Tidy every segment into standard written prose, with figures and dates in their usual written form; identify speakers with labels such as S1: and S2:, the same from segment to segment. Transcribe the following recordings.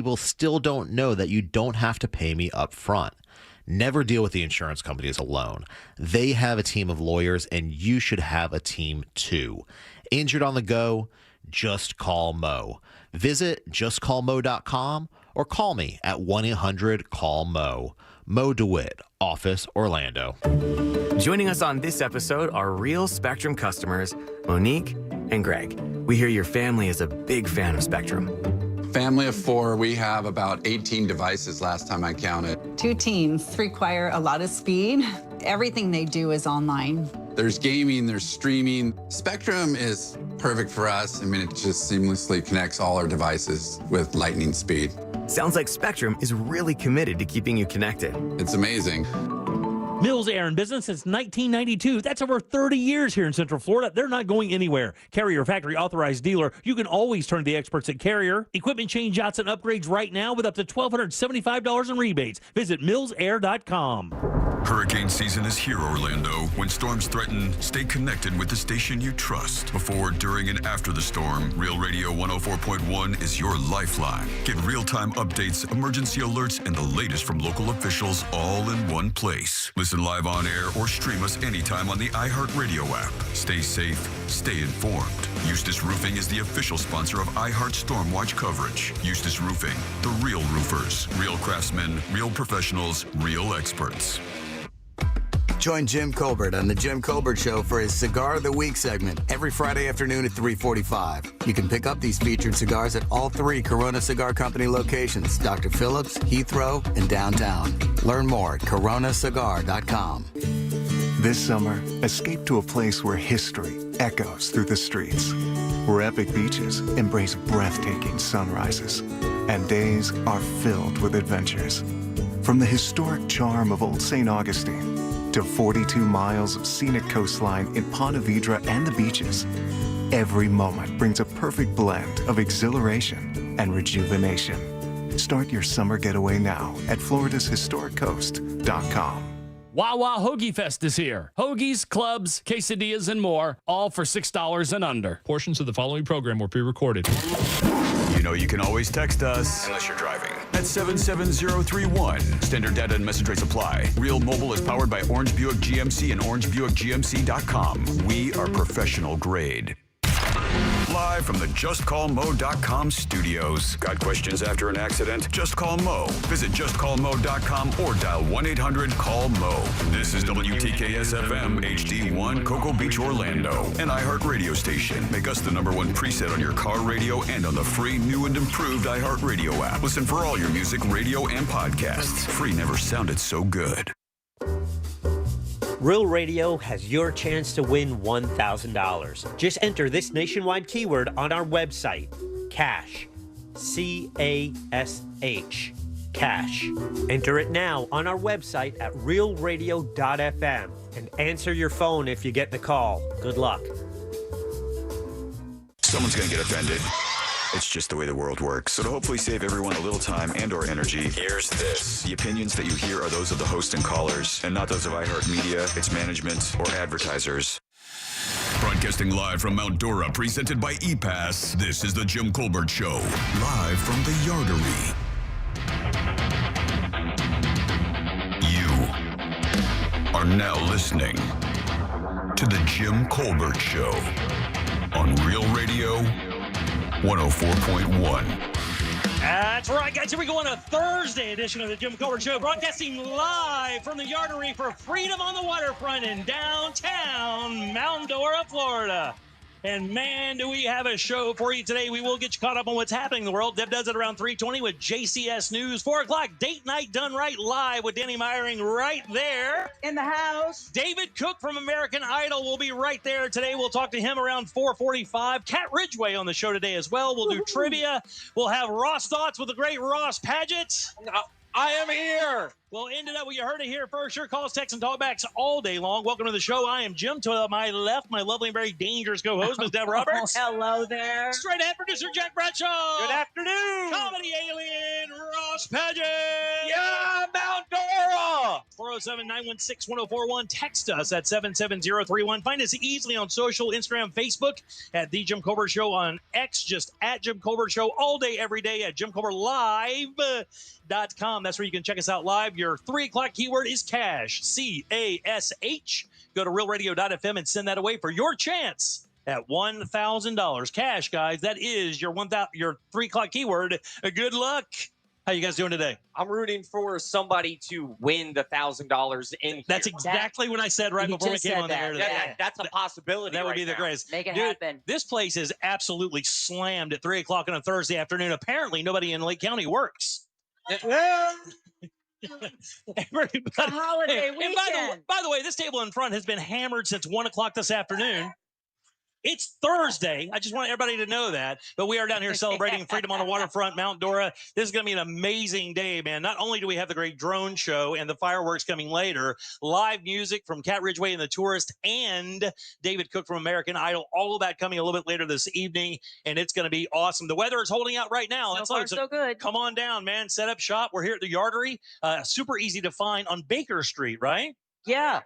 S1: people still don't know that you don't have to pay me up front. Never deal with the insurance companies alone. They have a team of lawyers, and you should have a team too. Injured on the go? Just call Mo. Visit justcallmo.com or call me at 1-800-CALL-MO. Mo DeWitt, Office, Orlando.
S2: Joining us on this episode are real Spectrum customers, Monique and Greg. We hear your family is a big fan of Spectrum.
S3: Family of 4, we have about 18 devices last time I counted.
S4: 2 teams require a lot of speed. Everything they do is online.
S3: There's gaming, there's streaming. Spectrum is perfect for us. I mean, it just seamlessly connects all our devices with lightning speed.
S2: Sounds like Spectrum is really committed to keeping you connected.
S3: It's amazing.
S5: Mills Air in business since 1992. That's over 30 years here in Central Florida. They're not going anywhere. Carrier factory authorized dealer. You can always turn to the experts at Carrier. Equipment changeouts and upgrades right now with up to $1,275 in rebates. Visit millsair.com.
S6: Hurricane season is here, Orlando. When storms threaten, stay connected with the station you trust. Before, during, and after the storm, Real Radio 104.1 is your lifeline. Get real-time updates, emergency alerts, and the latest from local officials all in one place. Listen live on air or stream us anytime on the iHeartRadio app. Stay safe, stay informed. Eustis Roofing is the official sponsor of iHeart Stormwatch coverage. Eustis Roofing, the real roofers, real craftsmen, real professionals, real experts.
S7: Join Jim Colbert on The Jim Colbert Show for his Cigar of the Week segment every Friday afternoon at 3:45. You can pick up these featured cigars at all 3 Corona Cigar Company locations, Dr. Phillips, Heathrow, and downtown. Learn more at coronacigar.com.
S8: This summer, escape to a place where history echoes through the streets, where epic beaches embrace breathtaking sunrises, and days are filled with adventures. From the historic charm of Old St. Augustine to 42 miles of scenic coastline in Ponte Vedra and the beaches, every moment brings a perfect blend of exhilaration and rejuvenation. Start your summer getaway now at floridashistoriccoast.com.
S9: Wawa Hoagie Fest is here. Hoagies, clubs, quesadillas, and more, all for $6 and under.
S10: Portions of the following program were pre-recorded.
S6: You know you can always text us, unless you're driving, at 77031. Standard data and message rates apply. Real Mobile is powered by Orange Buick GMC and OrangeBuickGMC.com. We are professional grade. Live from the JustCallMo.com studios. Got questions after an accident? Just call Mo. Visit JustCallMo.com or dial 1-800-CALL-MO. This is WTKS-FM HD1 Cocoa Beach, Orlando. An iHeart radio station. Make us the #1 preset on your car radio and on the free, new and improved iHeart Radio app. Listen for all your music, radio, and podcasts. Free never sounded so good.
S11: Real Radio has your chance to win $1,000. Just enter this nationwide keyword on our website, CASH, C-A-S-H, CASH. Enter it now on our website at realradio.fm and answer your phone if you get the call. Good luck.
S6: Someone's going to get offended. It's just the way the world works. So to hopefully save everyone a little time and or energy, here's this. The opinions that you hear are those of the host and callers, and not those of iHeartMedia, its management, or advertisers. Broadcasting live from Mount Dora, presented by ePass, this is the Jim Colbert Show, live from the Yardery. You are now listening to the Jim Colbert Show on Real Radio 104.1.
S5: That's right, guys. Here we go on a Thursday edition of the Jim Colbert Show, broadcasting live from the Yardery for Freedom on the Waterfront in downtown Mount Dora, Florida. And, man, do we have a show for you today. We will get you caught up on what's happening in the world. Deb does it around 3:20 with JCS News. 4 o'clock, Date Night Done Right live with Danny Meyering right there in the house. David Cook from American Idol will be right there today. We'll talk to him around 4:45. Cat Ridgeway on the show today as well. We'll do trivia. We'll have Ross Thoughts with the great Ross Paget. I am here. We'll end it up. You heard it here first. Your calls, texts, and talkbacks all day long. Welcome to the show. I am Jim. To my left, my lovely and very dangerous co-host, Ms. Deb Roberts.
S4: Hello there.
S5: Straight ahead, producer Jack Bradshaw.
S4: Good afternoon.
S5: Comedy alien Ross Paget.
S4: Yeah, Mount Dora.
S5: 407-916-1041. Text us at 77031. Find us easily on social, Instagram, Facebook at The Jim Colbert Show, on X, just at Jim Colbert Show, all day, every day at JimColbertLive.com. That's where you can check us out live. Your 3 o'clock keyword is cash, CASH. Go to realradio.fm and send that away for your chance at $1,000. Cash, guys. That is your 3 o'clock keyword. Good luck. How you guys doing today?
S12: I'm rooting for somebody to win the $1,000 in here.
S5: That's exactly what I said right before we came on the air today.
S12: Yeah, that's a possibility.
S5: That would be the greatest.
S13: Make it
S5: Dude,
S13: happen.
S5: This place is absolutely slammed at 3 o'clock on a Thursday afternoon. Apparently, nobody in Lake County works. Everybody,
S13: holiday
S5: and
S13: weekend.
S5: by the way, this table in front has been hammered since 1 o'clock this afternoon. It's Thursday. I just want everybody to know that. But we are down here celebrating freedom on the waterfront, Mount Dora. This is going to be an amazing day, man. Not only do we have the great drone show and the fireworks coming later, live music from Cat Ridgeway and the Tourist and David Cook from American Idol, all of that coming a little bit later this evening, and it's going to be awesome. The weather is holding out right now.
S13: So good.
S5: Come on down, man. Set up shop. We're here at the Yardery. Super easy to find on Baker Street, right?
S13: Yeah.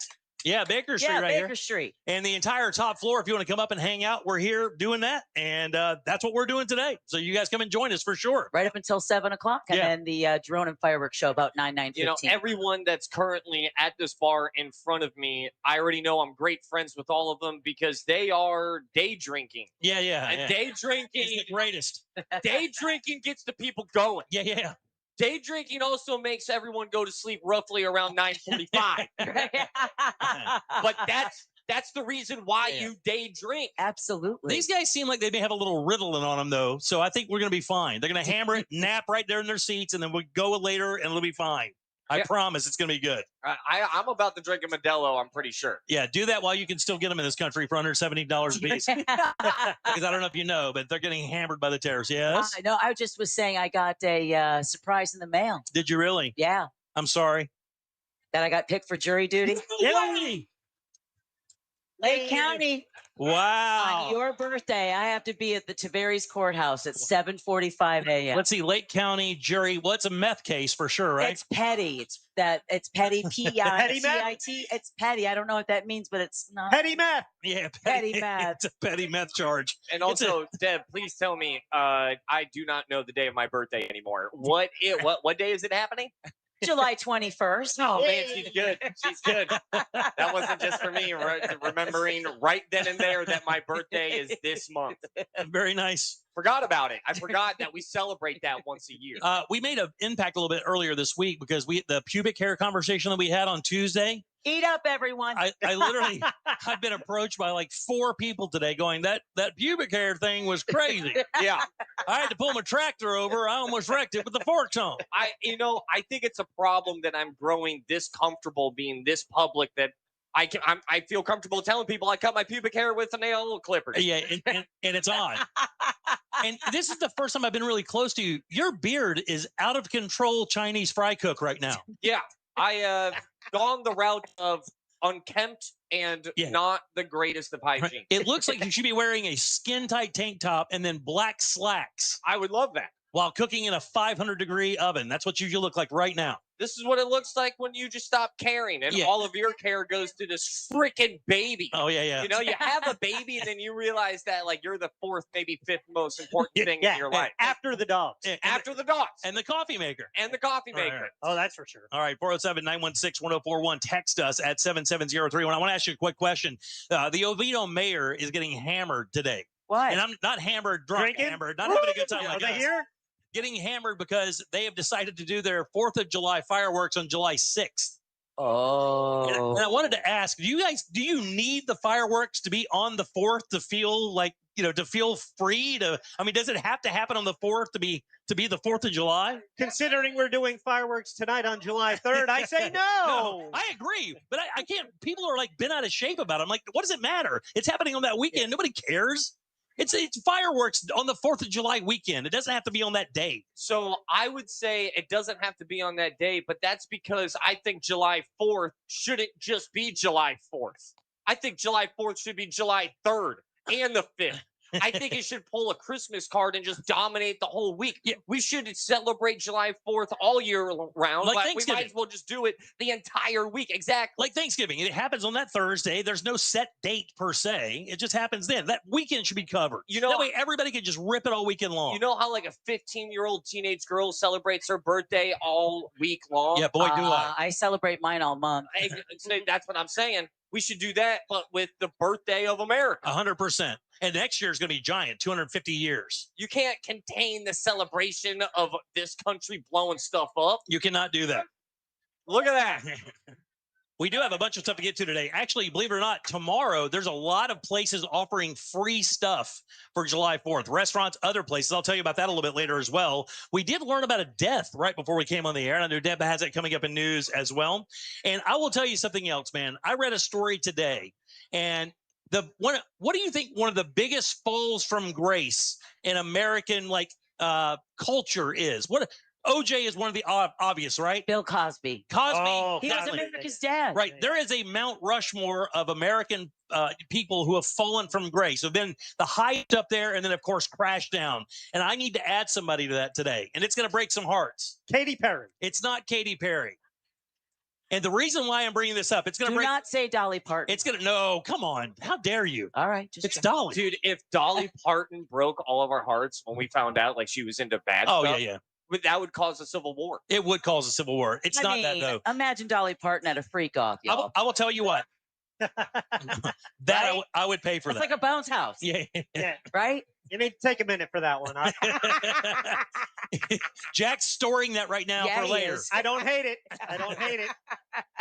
S5: Yeah, Baker Street right
S13: Baker
S5: here.
S13: Street.
S5: And the entire top floor, if you want to come up and hang out, we're here doing that. And that's what we're doing today. So you guys come and join us for sure.
S13: Right up until 7 o'clock. And then the drone and fireworks show about 9:15.
S12: You know, everyone that's currently at this bar in front of me, I already know I'm great friends with all of them because they are day drinking.
S5: Yeah.
S12: And day drinking
S5: is the greatest.
S12: Day drinking gets the people going.
S5: Yeah.
S12: Day drinking also makes everyone go to sleep roughly around 9:45. But that's the reason why you day drink.
S13: Absolutely.
S5: These guys seem like they may have a little Ritalin on them, though. So I think we're going to be fine. They're going to hammer it, nap right there in their seats, and then we'll go later, and it'll be fine. I promise it's going to be good.
S12: I'm about to drink a Modelo, I'm pretty sure.
S5: Yeah, do that while you can still get them in this country for under $70 a piece. Because I don't know if you know, but they're getting hammered by the tariffs. Yes?
S13: I know. I just was saying I got a surprise in the mail.
S5: Did you really?
S13: Yeah.
S5: I'm sorry.
S13: That I got picked for jury duty.
S5: Yay!
S13: Lake County.
S5: Wow.
S13: On your birthday, I have to be at the Tavares Courthouse at 7:45 a.m.
S5: Let's see, Lake County jury. Well, it's a meth case for sure, right?
S13: It's petty. It's petty. P-I-C-I-T. It's petty. I don't know what that means, but it's not.
S5: Petty meth. Yeah,
S13: petty meth.
S5: It's a petty meth charge.
S12: And also, Deb, please tell me, I do not know the day of my birthday anymore. What day is it happening?
S13: July 21st.
S12: Oh, man, she's good. She's good. That wasn't just for me remembering right then and there that my birthday is this month.
S5: Very nice.
S12: Forgot about it. I forgot that we celebrate that once a year.
S5: We made an impact a little bit earlier this week because the pubic hair conversation that we had on Tuesday.
S13: Eat up, everyone.
S5: I literally, I've been approached by like 4 people today going, that pubic hair thing was crazy.
S12: Yeah.
S5: I had to pull my tractor over. I almost wrecked it with the forks on.
S12: I think it's a problem that I'm growing this comfortable being this public that I feel comfortable telling people I cut my pubic hair with a nail clipper.
S5: Yeah, and it's on. And this is the first time I've been really close to you. Your beard is out of control Chinese fry cook right now.
S12: Yeah. I have gone the route of unkempt and not the greatest of hygiene.
S5: It looks like you should be wearing a skin-tight tank top and then black slacks.
S12: I would love that.
S5: While cooking in a 500-degree oven. That's what you look like right now.
S12: This is what it looks like when you just stop caring and all of your care goes to this freaking baby.
S5: Oh, yeah.
S12: You know, you have a baby and then you realize that like you're the 4th, maybe 5th most important thing in your life.
S14: After the dogs.
S12: After the dogs.
S5: And the coffee maker.
S12: And the coffee maker.
S5: Right.
S14: Oh, that's for sure.
S5: All right, 407-916-1041. Text us at 77031. I want to ask you a quick question. The Oviedo mayor is getting hammered today.
S13: Why?
S5: And I'm not hammered, drunk, hammered, not having a good time like us.
S14: Here?
S5: Getting hammered because they have decided to do their 4th of July fireworks on July 6th.
S13: Oh.
S5: And I wanted to ask, do you need the fireworks to be on the 4th to feel like, to feel free does it have to happen on the 4th to be the 4th of July?
S14: Considering we're doing fireworks tonight on July 3rd, I say no.
S5: No, I agree, but I can't. People are like bent out of shape about it. I'm like, what does it matter? It's happening on that weekend. Nobody cares. It's fireworks on the 4th of July weekend. It doesn't have to be on that day.
S12: So I would say it doesn't have to be on that day, but that's because I think July 4th shouldn't just be July 4th. I think July 4th should be July 3rd and the 5th. I think it should pull a Christmas card and just dominate the whole week. Yeah. We should celebrate July 4th all year round,
S5: Like
S12: but we
S5: Thanksgiving.
S12: might as well just do it the entire week. Exactly.
S5: Like Thanksgiving. It happens on that Thursday. There's no set date per se. It just happens then. That weekend should be covered.
S12: You know,
S5: that way everybody can just rip it all weekend long.
S12: You know how like a 15-year-old teenage girl celebrates her birthday all week long?
S5: Yeah, boy, do I.
S13: I celebrate mine all month.
S12: That's what I'm saying. We should do that, but with the birthday of America.
S5: 100%. And next year is going to be giant, 250 years.
S12: You can't contain the celebration of this country blowing stuff up.
S5: You cannot do that.
S12: Look at that.
S5: We do have a bunch of stuff to get to today. Actually, believe it or not, tomorrow there's a lot of places offering free stuff for July 4th. Restaurants, other places. I'll tell you about that a little bit later as well. We did learn about a death right before we came on the air, and I know Deb has that coming up in news as well. And I will tell you something else, man. I read a story today, and what do you think one of the biggest falls from grace in American culture is? OJ is one of the obvious, right?
S13: Bill Cosby.
S5: Cosby.
S13: He was America's dad.
S5: Right. There is a Mount Rushmore of American people who have fallen from grace, who have been the highest up there and then, of course, crashed down. And I need to add somebody to that today. And it's going to break some hearts.
S14: Katy Perry.
S5: It's not Katy Perry. And the reason why I'm bringing this up, it's going to
S13: Do not say Dolly Parton.
S5: It's going to, no, come on. How dare you?
S13: All right.
S5: It's Dolly.
S12: Dude, if Dolly Parton broke all of our hearts when we found out like she was into bad stuff.
S5: Oh, yeah.
S12: But that would cause a civil war.
S5: It would cause a civil war. It's not that, though.
S13: Imagine Dolly Parton at a freak off, y'all.
S5: I will tell you what.
S13: Right?
S5: I would pay for
S13: it's
S5: that.
S13: like a bounce house.
S5: Yeah.
S13: Right?
S14: You need to take a minute for that one.
S5: Jack's storing that right now for later.
S14: I don't hate it.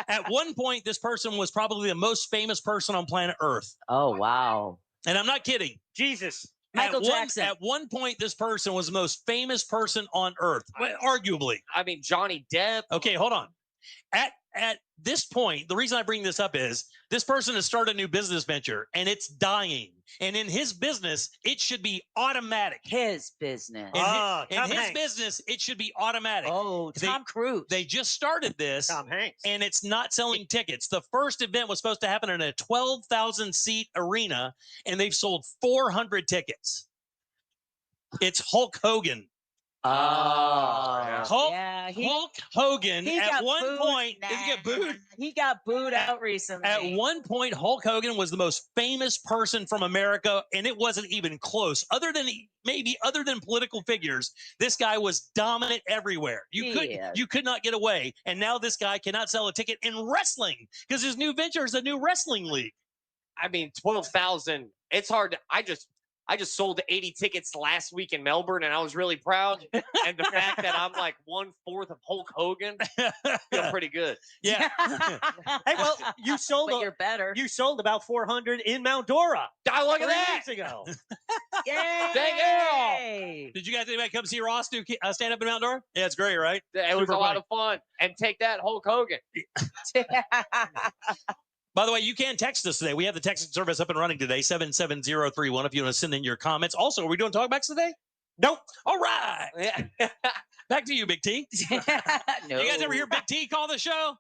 S5: At one point, this person was probably the most famous person on planet Earth.
S13: Oh, wow.
S5: And I'm not kidding.
S14: Jesus.
S13: Michael Jackson.
S5: At one point, this person was the most famous person on Earth, arguably.
S12: I mean, Johnny Depp.
S5: Okay, hold on. At this point, the reason I bring this up is this person has started a new business venture, and it's dying. And in his business, it should be automatic.
S13: His business.
S5: In his business, it should be automatic.
S13: Oh, Tom Cruise.
S5: They just started this.
S14: Tom Hanks.
S5: And it's not selling tickets. The first event was supposed to happen in a 12,000-seat arena, and they've sold 400 tickets. It's Hulk Hogan.
S13: Oh,
S5: Hulk Hogan at one point, did he get booed?
S13: He got booed out recently.
S5: At one point, Hulk Hogan was the most famous person from America, and it wasn't even close. Other than political figures, this guy was dominant everywhere. You could not get away. And now this guy cannot sell a ticket in wrestling because his new venture is a new wrestling league.
S12: I mean, 12,000. It's hard. I just sold 80 tickets last week in Melbourne, and I was really proud. And the fact that I'm like 1/4 of Hulk Hogan, I feel pretty good.
S5: Yeah.
S14: Hey, well, you sold.
S13: But you're better.
S14: You sold about 400 in Mount Dora.
S12: Look at
S14: 3
S12: that.
S14: weeks ago.
S13: Yay!
S12: Thank you.
S5: Did you guys anybody come see Ross do stand up in Mount Dora? Yeah, it's great, right?
S12: It was
S5: Super
S12: a lot
S5: funny.
S12: of fun. And take that, Hulk Hogan.
S5: By the way, you can text us today. We have the texting service up and running today, 77031, if you want to send in your comments. Also, are we doing talkbacks today?
S14: Nope.
S5: All right. Back to you, Big T.
S13: No.
S5: You guys ever hear Big T call the show?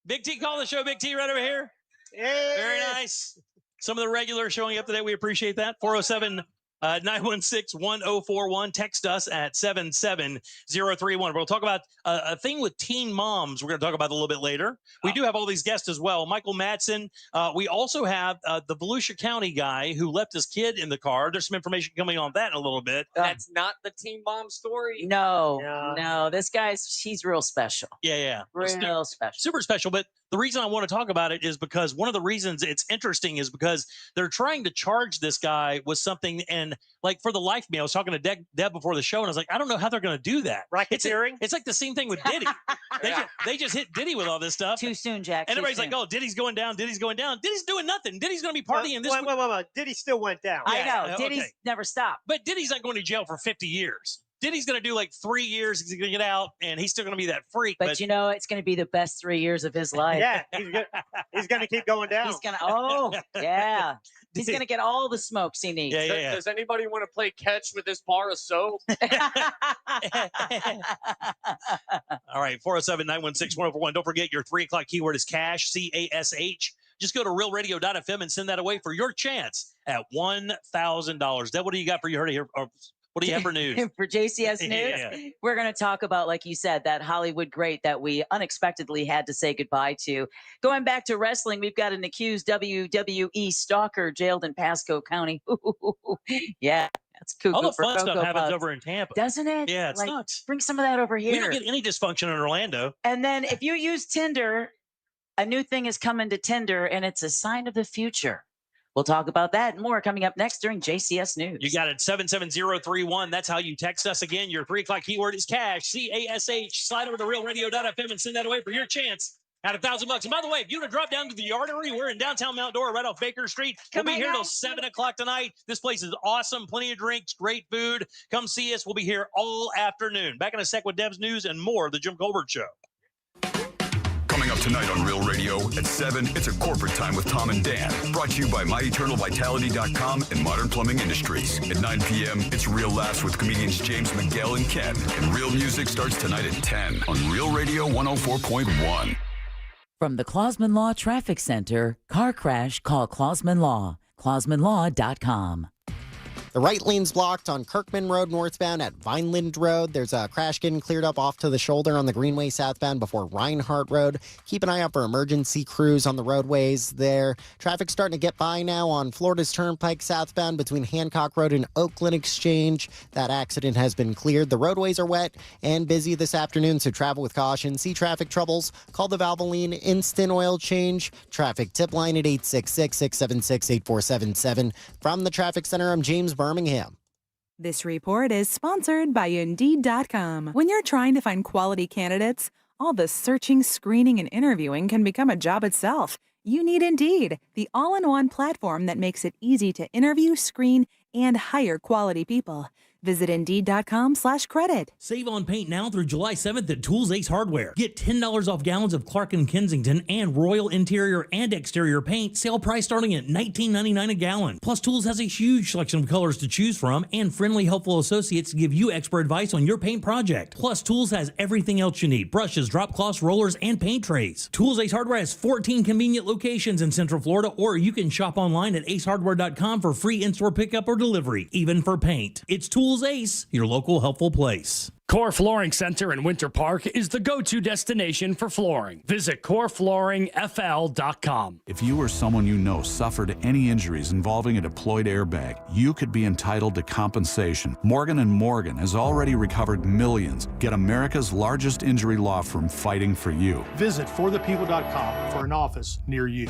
S5: Big T call the show. Big T right over here.
S14: Yeah.
S5: Very nice. Some of the regulars showing up today. We appreciate that. 407-916-1041. Text us at 77031. We'll talk about a thing with teen moms. We're going to talk about a little bit later. We do have all these guests as well. Michael Madsen. We also have the Volusia County guy who left his kid in the car. There's some information coming on that in a little bit.
S12: That's not the teen mom story.
S13: No. This he's real special.
S5: Yeah.
S13: Real special.
S5: Super special. But the reason I want to talk about it is because one of the reasons it's interesting is because they're trying to charge this guy with something. And like for the life of me, I was talking to Deb before the show, and I was like, I don't know how they're going to do that.
S14: Racketeering?
S5: It's like the same thing with Diddy. They just hit Diddy with all this stuff.
S13: Too soon, Jack.
S5: And everybody's like, oh, Diddy's going down. Diddy's going down. Diddy's doing nothing. Diddy's going to be partying this week.
S14: Wait. Diddy still went down.
S13: I know. Diddy's never stopped.
S5: But Diddy's not going to jail for 50 years. Diddy's going to do like 3 years. He's going to get out, and he's still going to be that freak.
S13: But you know, it's going to be the best 3 years of his life.
S14: Yeah, he's going to keep going down.
S13: He's going to, yeah. He's going to get all the smokes he needs.
S5: Yeah.
S12: Does anybody want to play catch with this bar of soap?
S5: All right, 407-916-1041. Don't forget your 3 o'clock keyword is cash, CASH. Just go to realradio.fm and send that away for your chance at $1,000. Deb, what do you got for you? What do you have for news?
S13: For JCS News,
S5: Yeah.
S13: we're going to talk about, like you said, that Hollywood great that we unexpectedly had to say goodbye to. Going back to wrestling, we've got an accused WWE stalker jailed in Pasco County. Yeah, that's cuckoo.
S5: All the
S13: for
S5: fun stuff
S13: Cocoa
S5: happens
S13: Puffs.
S5: over in Tampa.
S13: Doesn't it?
S5: Yeah, it's
S13: like,
S5: nuts.
S13: Bring some of that over here.
S5: We don't get any dysfunction in Orlando.
S13: And then if you use Tinder, a new thing is coming to Tinder, and it's a sign of the future. We'll talk about that and more coming up next during JCS News.
S5: You got it, 77031. That's how you text us again. Your 3 o'clock keyword is cash, C-A-S-H. Slide over to realradio.fm and send that away for your chance at $1,000. And by the way, if you want to drop down to the Yardery, we're in downtown Mount Dora, right off Baker Street. We'll be here till 7 o'clock tonight. This place is awesome. Plenty of drinks, great food. Come see us. We'll be here all afternoon. Back in a sec with Deb's News and more of the Jim Colbert Show.
S6: Coming up tonight on Real Radio at 7, it's a corporate time with Tom and Dan. Brought to you by MyEternalVitality.com and Modern Plumbing Industries. At 9 p.m., it's Real Laughs with comedians James McGill and Ken. And Real Music starts tonight at 10 on Real Radio 104.1.
S15: From the Clausman Law Traffic Center, car crash, call Clausman Law. ClausmanLaw.com.
S16: The right lane's blocked on Kirkman Road northbound at Vineland Road. There's a crash getting cleared up off to the shoulder on the Greenway southbound before Reinhardt Road. Keep an eye out for emergency crews on the roadways there. Traffic's starting to get by now on Florida's Turnpike southbound between Hancock Road and Oakland Exchange. That accident has been cleared. The roadways are wet and busy this afternoon, so travel with caution. See traffic troubles? Call the Valvoline Instant Oil Change. Traffic tip line at 866-676-8477. From the Traffic Center, I'm James Birmingham.
S17: This report is sponsored by Indeed.com. When you're trying to find quality candidates, all the searching, screening, and interviewing can become a job itself. You need Indeed, the all-in-one platform that makes it easy to interview, screen, and hire quality people. Visit Indeed.com/credit.
S18: Save on paint now through July 7th at Tools Ace Hardware. Get $10 off gallons of Clark & Kensington and Royal interior and exterior paint. Sale price starting at $19.99 a gallon. Plus, Tools has a huge selection of colors to choose from and friendly, helpful associates to give you expert advice on your paint project. Plus, Tools has everything else you need. Brushes, drop cloths, rollers, and paint trays. Tools Ace Hardware has 14 convenient locations in Central Florida, or you can shop online at acehardware.com for free in-store pickup or delivery, even for paint. It's Tools Ace, your local helpful place.
S9: Core Flooring Center in Winter Park is the go-to destination for flooring. Visit coreflooringfl.com.
S19: If you or someone you know suffered any injuries involving a deployed airbag, you could be entitled to compensation. Morgan & Morgan has already recovered millions. Get America's largest injury law firm fighting for you.
S20: Visit forthepeople.com for an office near you.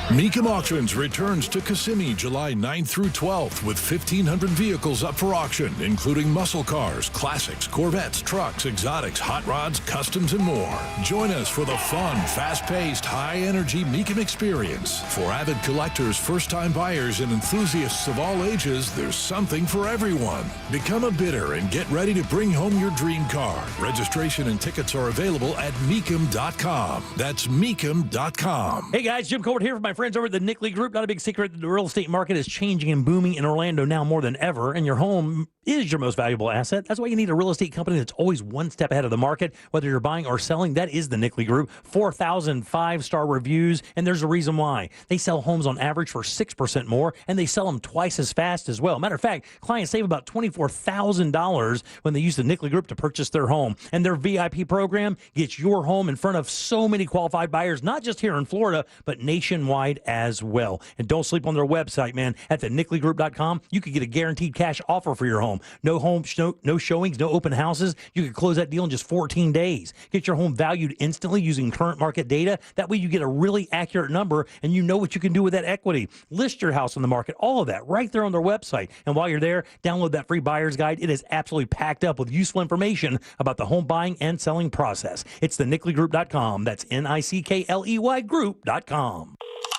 S21: Mecum Auctions returns to Kissimmee July 9th through 12th with 1,500 vehicles up for auction, including muscle cars, classics, Corvettes, trucks, exotics, hot rods, customs, and more. Join us for the fun, fast-paced, high-energy Mecum experience. For avid collectors, first-time buyers, and enthusiasts of all ages, there's something for everyone. Become a bidder and get ready to bring home your dream car. Registration and tickets are available at Mecum.com. That's Mecum.com.
S18: Hey guys, Jim Colbert here for my friends over at the Nickley Group. Not a big secret that the real estate market is changing and booming in Orlando now more than ever, and your home is your most valuable asset. That's why you need a real estate company that's always one step ahead of the market. Whether you're buying or selling, that is the Nickley Group. 4,000 five-star reviews, and there's a reason why. They sell homes on average for 6% more, and they sell them twice as fast as well. Matter of fact, clients save about $24,000 when they use the Nickley Group to purchase their home. And their VIP program gets your home in front of so many qualified buyers, not just here in Florida, but nationwide as well. And don't sleep on their website, man. At thenickley.com, you could get a guaranteed cash offer for your home. No showings, no open houses. You could close that deal in just 14 days. Get your home valued instantly using current market data. That way you get a really accurate number and you know what you can do with that equity. List your house on the market, all of that right there on their website. And while you're there, download that free buyer's guide. It is absolutely packed up with useful information about the home buying and selling process. It's thenickley.com. That's Nickley group.com.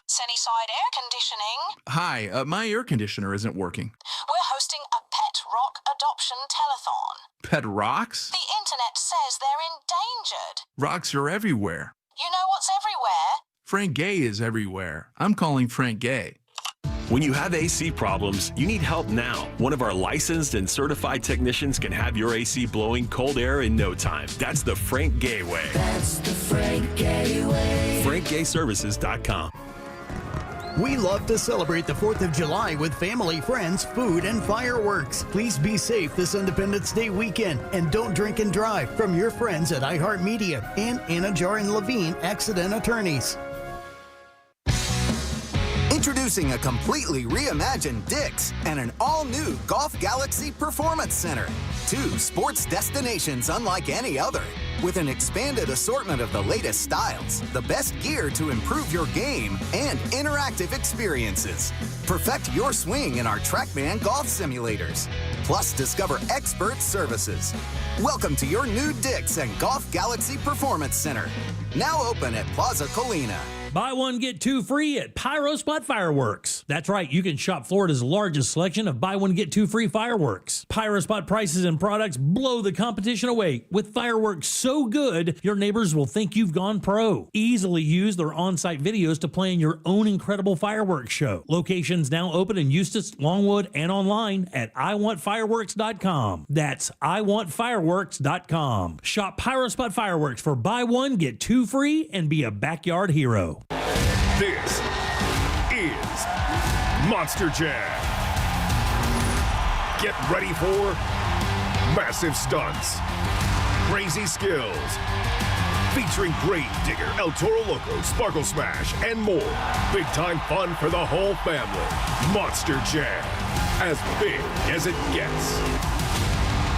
S22: Sunnyside Air Conditioning.
S23: Hi, my air conditioner isn't working.
S22: We're hosting a pet rock adoption telethon.
S23: Pet rocks?
S22: The internet says they're endangered.
S23: Rocks are everywhere.
S22: You know what's everywhere?
S23: Frank Gay is everywhere. I'm calling Frank Gay.
S24: When you have AC problems, you need help now. One of our licensed and certified technicians can have your AC blowing cold air in no time. That's the Frank Gay way.
S22: That's the Frank Gay way.
S24: FrankGayServices.com.
S1: We love to celebrate the 4th of July with family, friends, food, and fireworks. Please be safe this Independence Day weekend and don't drink and drive. From your friends at iHeartMedia and Anna Jar and Levine Accident Attorneys.
S2: Introducing a completely reimagined Dick's and an all-new Golf Galaxy Performance Center. 2 sports destinations unlike any other, with an expanded assortment of the latest styles, the best gear to improve your game, and interactive experiences. Perfect your swing in our TrackMan golf simulators. Plus, discover expert services. Welcome to your new Dick's and Golf Galaxy Performance Center. Now open at Plaza Colina.
S18: Buy one, get 2 free at Pyro Spot Fireworks. That's right, you can shop Florida's largest selection of buy one, get 2 free fireworks. Pyro Spot prices and products blow the competition away with fireworks so good, your neighbors will think you've gone pro. Easily use their on-site videos to plan your own incredible fireworks show. Locations now open in Eustis, Longwood, and online at iwantfireworks.com. That's iwantfireworks.com. Shop Pyro Spot Fireworks for buy one, get 2 free, and be a backyard hero.
S3: This is Monster Jam. Get ready for massive stunts, crazy skills, featuring Grave Digger, El Toro Loco, Sparkle Smash, and more. Big time fun for the whole family. Monster Jam, as big as it gets.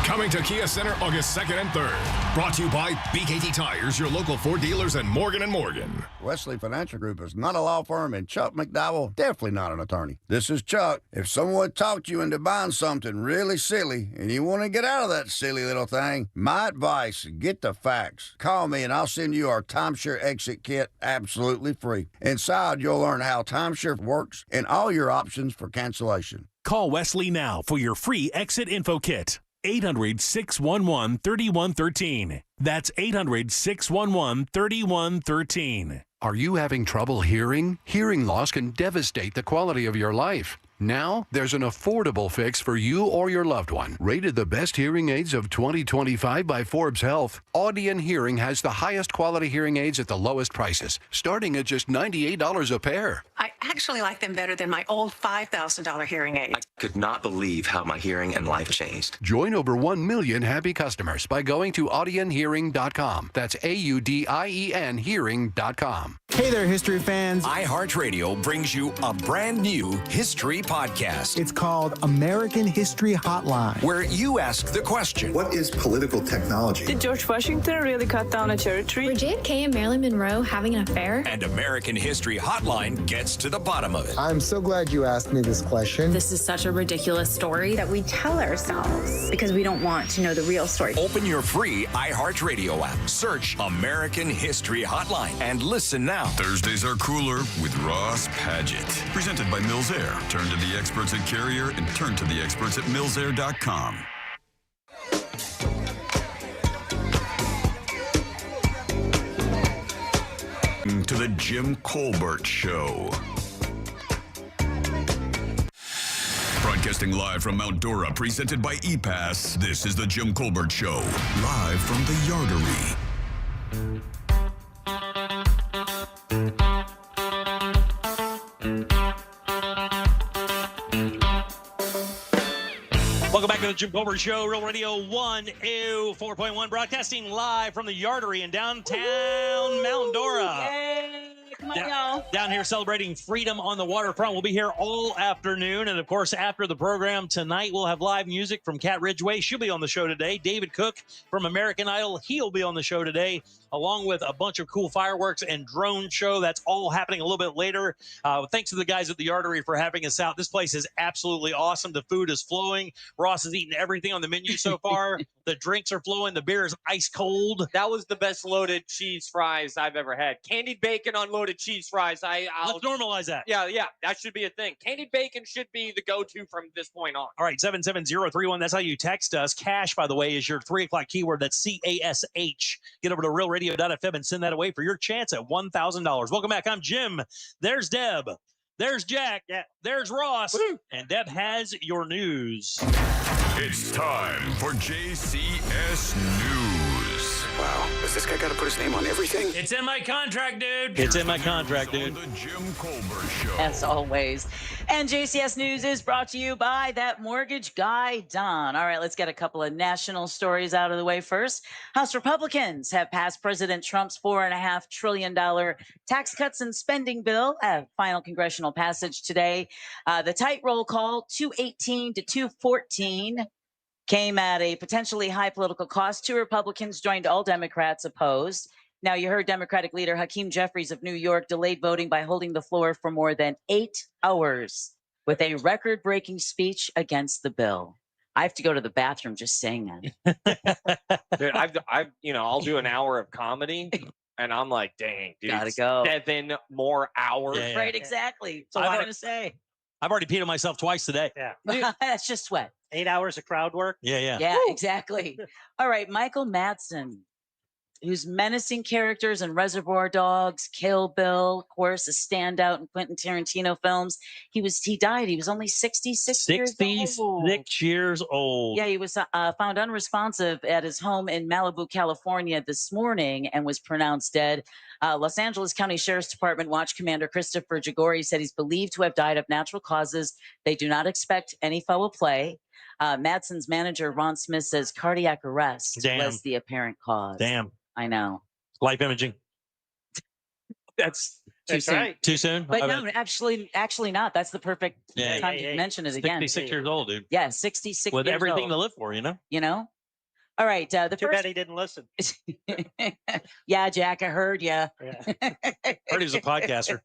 S3: Coming to Kia Center August 2nd and 3rd. Brought to you by BKT Tires, your local Ford dealers, and Morgan & Morgan.
S7: Wesley Financial Group is not a law firm, and Chuck McDowell definitely not an attorney. This is Chuck. If someone talked you into buying something really silly and you want to get out of that silly little thing, my advice, get the facts. Call me and I'll send you our timeshare exit kit absolutely free. Inside, you'll learn how timeshare works and all your options for cancellation.
S24: Call Wesley now for your free exit info kit. 800-611-3113. That's 800-611-3113.
S25: Are you having trouble hearing? Hearing loss can devastate the quality of your life. Now, there's an affordable fix for you or your loved one. Rated the best hearing aids of 2025 by Forbes Health, Audion Hearing has the highest quality hearing aids at the lowest prices, starting at just $98 a pair.
S26: I actually like them better than my old $5,000 hearing aid.
S27: I could not believe how my hearing and life changed.
S25: Join over 1 million happy customers by going to audionhearing.com. That's AUDIEN hearing.com.
S28: Hey there, history fans.
S29: iHeartRadio brings you a brand new history podcast.
S28: It's called American History Hotline,
S29: where you ask the question,
S30: what is political technology?
S31: Did George Washington really cut down a cherry tree?
S32: Were JFK and Marilyn Monroe having an affair?
S29: And American History Hotline gets to the bottom of it.
S28: I'm so glad you asked me this question.
S32: This is such a ridiculous story that we tell ourselves because we don't want to know the real story.
S29: Open your free iHeartRadio app. Search American History Hotline and listen now.
S6: Thursdays are cooler with Ross Padgett. Presented by Mills Air. Turn to the experts at Carrier and turn to the experts at millsair.com. To the Jim Colbert Show. Broadcasting live from Mount Dora, presented by ePass, this is the Jim Colbert Show, live from the Yardery.
S5: Welcome back to the Jim Colbert Show, Real Radio 104.1, broadcasting live from the Yardery in downtown Mount Dora.
S13: Yay! Come on, y'all.
S5: Down here celebrating freedom on the waterfront. We'll be here all afternoon. And, of course, after the program tonight, we'll have live music from Kat Ridgeway. She'll be on the show today. David Cook from American Idol, he'll be on the show today, along with a bunch of cool fireworks and drone show. That's all happening a little bit later. Thanks to the guys at the Yardery for having us out. This place is absolutely awesome. The food is flowing. Ross has eaten everything on the menu so far. The drinks are flowing. The beer is ice cold.
S12: That was the best loaded cheese fries I've ever had. Candied bacon on loaded cheese fries.
S5: Let's normalize that.
S12: Yeah, that should be a thing. Candied bacon should be the go-to from this point on.
S5: All right, 77031. That's how you text us. Cash, by the way, is your 3 o'clock keyword. That's CASH. Get over to realradio.fm and send that away for your chance at $1,000. Welcome back. I'm Jim. There's Deb. There's Jack. There's Ross. Woo. And Deb has your news.
S6: It's time for JCS News.
S24: Wow,
S6: Does this guy got to put his name on everything?
S18: It's in my contract, dude.
S5: It's in my contract, dude.
S6: The Jim Colbert Show.
S13: As always. And JCS News is brought to you by that mortgage guy, Don. All right, let's get a couple of national stories out of the way first. House Republicans have passed President Trump's $4.5 trillion tax cuts and spending bill at final congressional passage today. The tight roll call, 218 to 214. Came at a potentially high political cost. 2 Republicans joined, all Democrats opposed. Now, you heard Democratic leader Hakeem Jeffries of New York delayed voting by holding the floor for more than 8 hours with a record-breaking speech against the bill. I have to go to the bathroom just saying that.
S12: Dude, I'll do an hour of comedy, and I'm like, dang, dude,
S13: Gotta go.
S12: 7 more hours.
S5: Yeah, yeah.
S13: Right, exactly. So I want to say.
S5: I've already peed on myself twice today.
S4: Yeah.
S13: That's just sweat.
S4: 8 hours of crowd work.
S5: Yeah.
S13: Yeah, exactly. All right, Michael Madsen, whose menacing characters in Reservoir Dogs, Kill Bill, of course, a standout in Quentin Tarantino films. He died. He was only 66 years old.
S5: 66 years old.
S13: Yeah, he was found unresponsive at his home in Malibu, California this morning and was pronounced dead. Los Angeles County Sheriff's Department Watch Commander Christopher Jagori said he's believed to have died of natural causes. They do not expect any foul play. Madsen's manager, Ron Smith, says cardiac arrest was the apparent cause.
S5: Damn.
S13: I know.
S5: Life imaging.
S12: That's
S13: too soon.
S4: right.
S5: Too soon?
S13: But no, actually not. That's the perfect time to mention it again.
S5: 66 years old, dude.
S13: Yeah, 66
S5: With
S13: years
S5: everything
S13: old.
S5: to live for, you know?
S13: You know? All right. The
S4: Too
S13: first...
S4: bad he didn't listen.
S13: Yeah, Jack, I heard you.
S4: Yeah.
S5: Heard he was a podcaster.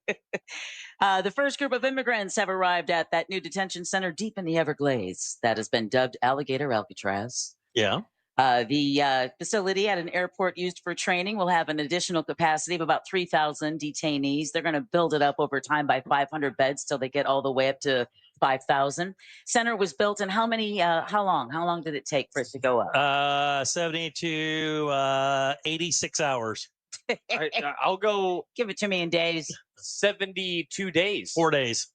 S13: The first group of immigrants have arrived at that new detention center deep in the Everglades that has been dubbed Alligator Alcatraz.
S5: Yeah.
S13: The facility at an airport used for training will have an additional capacity of about 3,000 detainees. They're going to build it up over time by 500 beds till they get all the way up to 5,000. Center was built in how long? How long did it take for it to go up?
S5: 70 to 86 hours.
S12: I'll go.
S13: Give it to me in days.
S12: 72 days.
S5: 4 days.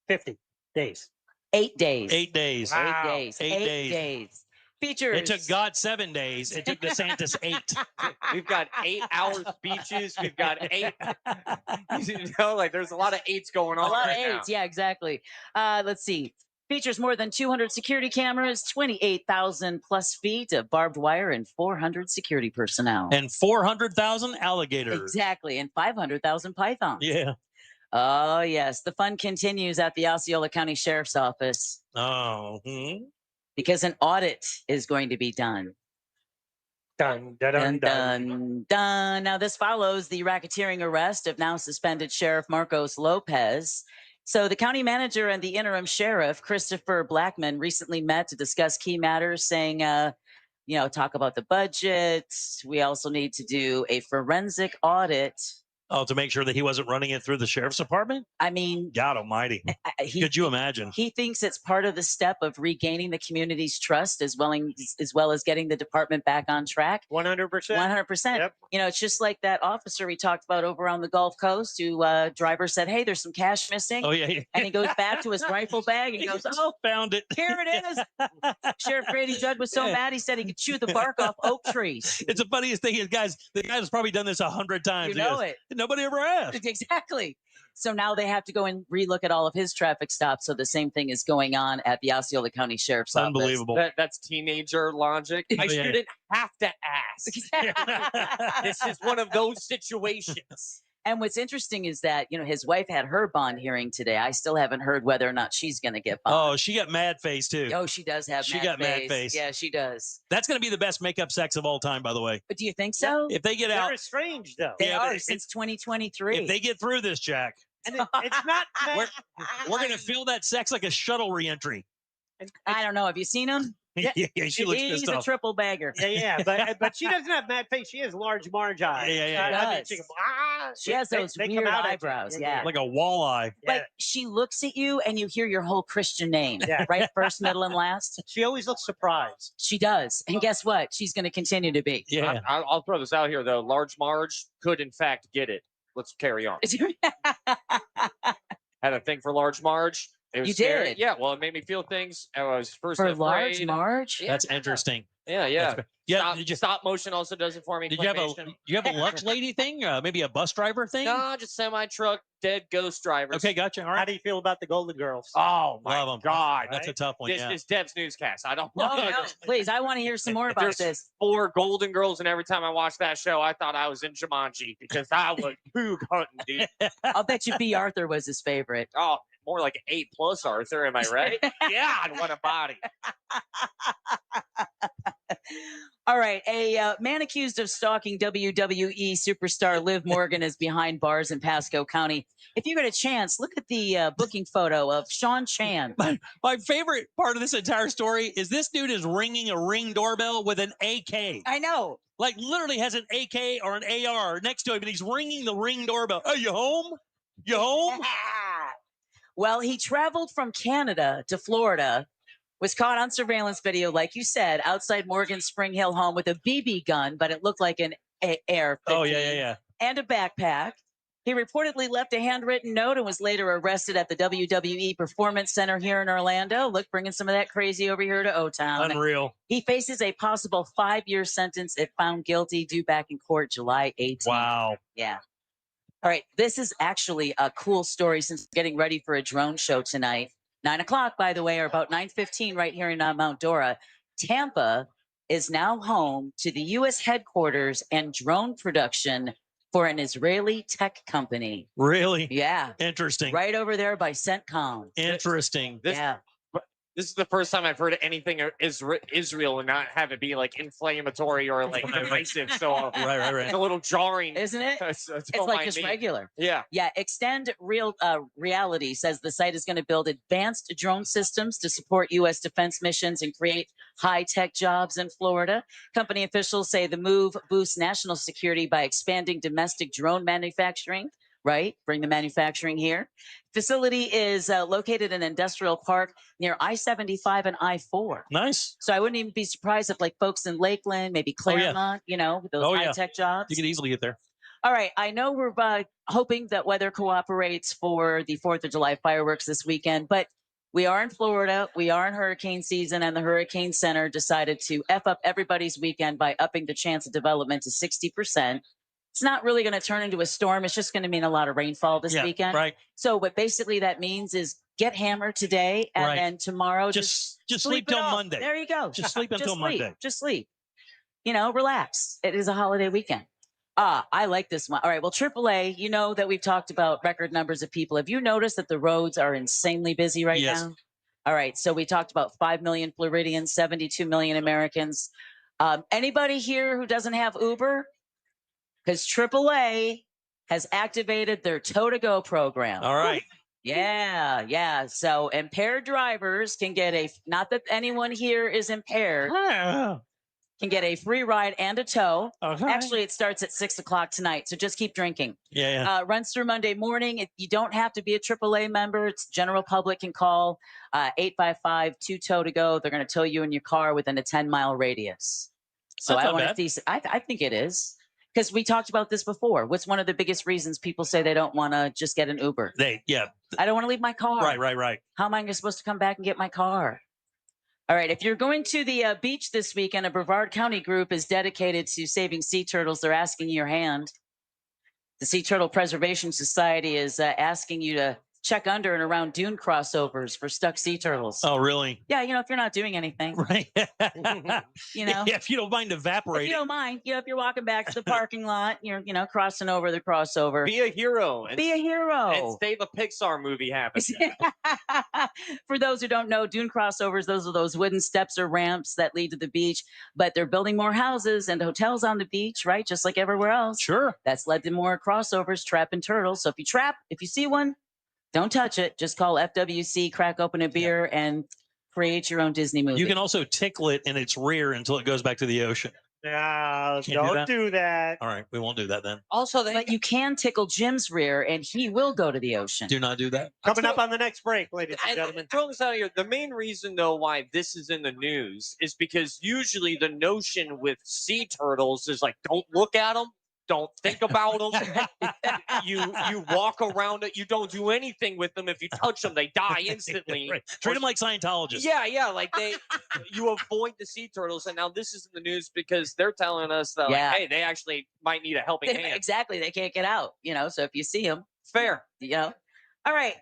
S4: 50 days.
S13: 8 days.
S5: 8 days.
S4: Wow.
S13: 8 days.
S5: 8 days.
S13: 8 days. Features.
S5: It took God 7 days. It took DeSantis 8.
S12: We've got 8-hour speeches. We've got 8. There's a lot of 8s going on.
S13: A lot
S12: right
S13: of 8s.
S12: now.
S13: Yeah, exactly. Let's see. Features more than 200 security cameras, 28,000 plus feet of barbed wire, and 400 security personnel.
S5: And 400,000 alligators.
S13: Exactly. And 500,000 pythons.
S5: Yeah.
S13: Oh, yes. The fun continues at the Osceola County Sheriff's Office.
S5: Oh.
S13: Because an audit is going to be done.
S4: Dun, dun, dun,
S13: Dun, dun. Now, this follows the racketeering arrest of now suspended Sheriff Marcos Lopez. So the county manager and the interim sheriff, Christopher Blackman, recently met to discuss key matters, saying, talk about the budget. We also need to do a forensic audit.
S5: Oh, to make sure that he wasn't running it through the sheriff's department?
S13: I mean,
S5: God almighty. Could you imagine?
S13: He thinks it's part of the step of regaining the community's trust as well as getting the department back on track.
S4: 100%.
S13: 100%.
S4: Yep.
S13: It's just like that officer we talked about over on the Gulf Coast who driver said, hey, there's some cash missing.
S5: Oh, yeah.
S13: And he goes back to his rifle bag and goes, oh,
S5: found it.
S13: Here it is. Sheriff Grady Judd was so mad, he said he could chew the bark off oak trees.
S5: It's the funniest thing is, guys, the guy's probably done this 100 times.
S13: You know it.
S5: Nobody ever asked.
S13: Exactly. So now they have to go and relook at all of his traffic stops. So the same thing is going on at the Osceola County Sheriff's Office.
S5: Unbelievable.
S12: That's teenager logic. I shouldn't have to ask. This is one of those situations.
S13: And what's interesting is that, his wife had her bond hearing today. I still haven't heard whether or not she's going to get bond.
S5: Oh, she got mad face too.
S13: Oh, she does have mad face. Yeah, she does.
S5: That's going to be the best makeup sex of all time, by the way.
S13: But do you think so?
S5: If they get out.
S4: They're estranged, though.
S13: They are since 2023.
S5: If they get through this, Jack.
S4: And it's not.
S5: We're going to feel that sex like a shuttle reentry.
S13: I don't know. Have you seen him?
S5: Yeah, she looks pissed off.
S13: He's a triple bagger.
S4: Yeah, but she doesn't have mad face. She has large Marge eyes.
S5: Yeah.
S13: She has those weird eyebrows. Yeah,
S5: like a walleye.
S13: Like she looks at you and you hear your whole Christian name, right? First, middle, and last.
S4: She always looks surprised.
S13: She does, and guess what? She's going to continue to be.
S5: Yeah.
S12: I'll throw this out here though. Large Marge could in fact get it. Let's carry on. Had a thing for Large Marge. It was
S13: You
S12: scary.
S13: did?
S12: Yeah, well, it made me feel things. I was first
S13: For
S12: afraid.
S13: Large Marge?
S5: That's interesting.
S12: Yeah.
S5: Yeah.
S12: Stop motion also does it for me.
S5: Did you have a lunch lady thing? Maybe a bus driver thing?
S12: No, just semi-truck, dead ghost drivers.
S5: Okay, gotcha. All right.
S4: How do you feel about the Golden Girls?
S12: Oh, my
S5: Love 'em.
S12: God.
S5: That's a tough one.
S12: This
S5: Yeah.
S12: is Deb's newscast. I don't
S13: No,
S12: know.
S13: no, please. I want to hear some more about
S12: There's
S13: this.
S12: 4 Golden Girls, and every time I watched that show, I thought I was in Jumanji because I was poog hunting, dude.
S13: I'll bet you B. Arthur was his favorite.
S12: Oh, more like an 8+ Arthur. Am I right? God, what a body.
S13: All right. A man accused of stalking WWE superstar Liv Morgan is behind bars in Pasco County. If you get a chance, look at the booking photo of Sean Chan.
S5: My favorite part of this entire story is this dude is ringing a Ring doorbell with an AK.
S13: I know.
S5: Like literally has an AK or an AR next to him, and he's ringing the Ring doorbell. Are you home? You home?
S13: Well, he traveled from Canada to Florida, was caught on surveillance video, like you said, outside Morgan's Spring Hill home with a BB gun, but it looked like an AR-15.
S5: Oh, yeah.
S13: And a backpack. He reportedly left a handwritten note and was later arrested at the WWE Performance Center here in Orlando. Look, bringing some of that crazy over here to O-Town.
S5: Unreal.
S13: He faces a possible 5-year sentence if found guilty, due back in court July 18th.
S5: Wow.
S13: Yeah. All right. This is actually a cool story since getting ready for a drone show tonight. 9 o'clock, by the way, or about 9:15 right here in Mount Dora. Tampa is now home to the U.S. headquarters and drone production for an Israeli tech company.
S5: Really?
S13: Yeah.
S5: Interesting.
S13: Right over there by CENTCOM.
S5: Interesting.
S13: Yeah.
S12: This is the first time I've heard anything Israel and not have it be like inflammatory or like divisive. So
S5: right.
S12: It's a little jarring,
S13: isn't it?
S12: It's
S13: like just regular.
S12: Yeah.
S13: Yeah. Extend Reality says the site is going to build advanced drone systems to support U.S. defense missions and create high-tech jobs in Florida. Company officials say the move boosts national security by expanding domestic drone manufacturing. Right? Bring the manufacturing here. Facility is located in an industrial park near I-75 and I-4.
S5: Nice.
S13: So I wouldn't even be surprised if like folks in Lakeland, maybe Claremont, with those high-tech jobs.
S5: You could easily get there.
S13: All right. I know we're hoping that weather cooperates for the 4th of July fireworks this weekend, but we are in Florida. We are in hurricane season, and the Hurricane Center decided to F up everybody's weekend by upping the chance of development to 60%. It's not really going to turn into a storm. It's just going to mean a lot of rainfall this weekend.
S5: Right.
S13: So what basically that means is get hammered today, and then tomorrow just
S5: sleep till
S13: Monday. There you go.
S5: Just sleep until Monday.
S13: Just sleep. Relax. It is a holiday weekend. I like this one. All right. Well, AAA, you know that we've talked about record numbers of people. Have you noticed that the roads are insanely busy right now? All right. So we talked about 5 million Floridians, 72 million Americans. Anybody here who doesn't have Uber? Because AAA has activated their Tow-to-Go program.
S5: All right.
S13: Yeah. So impaired drivers can get not that anyone here is impaired, can get a free ride and a tow.
S5: Okay.
S13: Actually, it starts at 6 o'clock tonight, so just keep drinking.
S5: Yeah.
S13: Runs through Monday morning. You don't have to be a AAA member. It's general public can call 855-2-TOW-TO-GO. They're going to tow you in your car within a 10-mile radius. So I think it is. Because we talked about this before. What's one of the biggest reasons people say they don't want to just get an Uber?
S5: I
S13: don't want to leave my car.
S5: Right.
S13: How am I supposed to come back and get my car? All right. If you're going to the beach this weekend, a Brevard County group is dedicated to saving sea turtles. They're asking your hand. The Sea Turtle Preservation Society is asking you to check under and around dune crossovers for stuck sea turtles.
S5: Oh, really?
S13: Yeah, if you're not doing anything.
S5: Right.
S13: Yeah,
S5: if you don't mind evaporating.
S13: If you don't mind, if you're walking back to the parking lot, you're, crossing over the crossover.
S12: Be a hero.
S13: Be a hero.
S12: And save a Pixar movie happen.
S13: For those who don't know, dune crossovers, those are those wooden steps or ramps that lead to the beach, but they're building more houses and hotels on the beach, right? Just like everywhere else.
S5: Sure.
S13: That's led to more crossovers, trapping turtles. So if you see one, don't touch it. Just call FWC, crack open a beer, and create your own Disney movie.
S5: You can also tickle it in its rear until it goes back to the ocean.
S4: No, don't do that.
S5: All right, we won't do that then.
S12: Also,
S13: but you can tickle Jim's rear, and he will go to the ocean.
S5: Do not do that.
S4: Coming up on the next break, ladies and gentlemen.
S12: Throwing this out here, the main reason, though, why this is in the news is because usually the notion with sea turtles is like, don't look at them. don't think about them. you walk around it. You don't do anything with them. If you touch them, they die instantly.
S5: Right. Treat them like Scientologists.
S12: Yeah, like you avoid the sea turtles, and now this is in the news because they're telling us that, like, hey, they actually might need a helping hand.
S13: Exactly, they can't get out. So if you see them,
S12: fair.
S13: All right.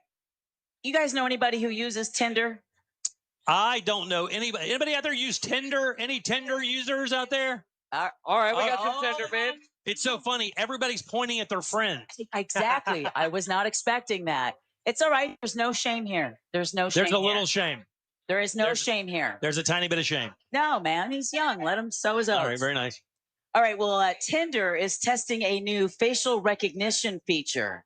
S13: You guys know anybody who uses Tinder?
S5: I don't know anybody. Anybody out there use Tinder? Any Tinder users out there?
S12: All right, we got some Tinder, man.
S5: It's so funny. Everybody's pointing at their friend.
S13: Exactly. I was not expecting that. It's all right. There's no shame here. There's no shame.
S5: There's a little shame.
S13: There is no shame here.
S5: There's a tiny bit of shame.
S13: No, man. He's young. Let him sow his oats.
S5: All right, very nice.
S13: All right. Well, Tinder is testing a new facial recognition feature.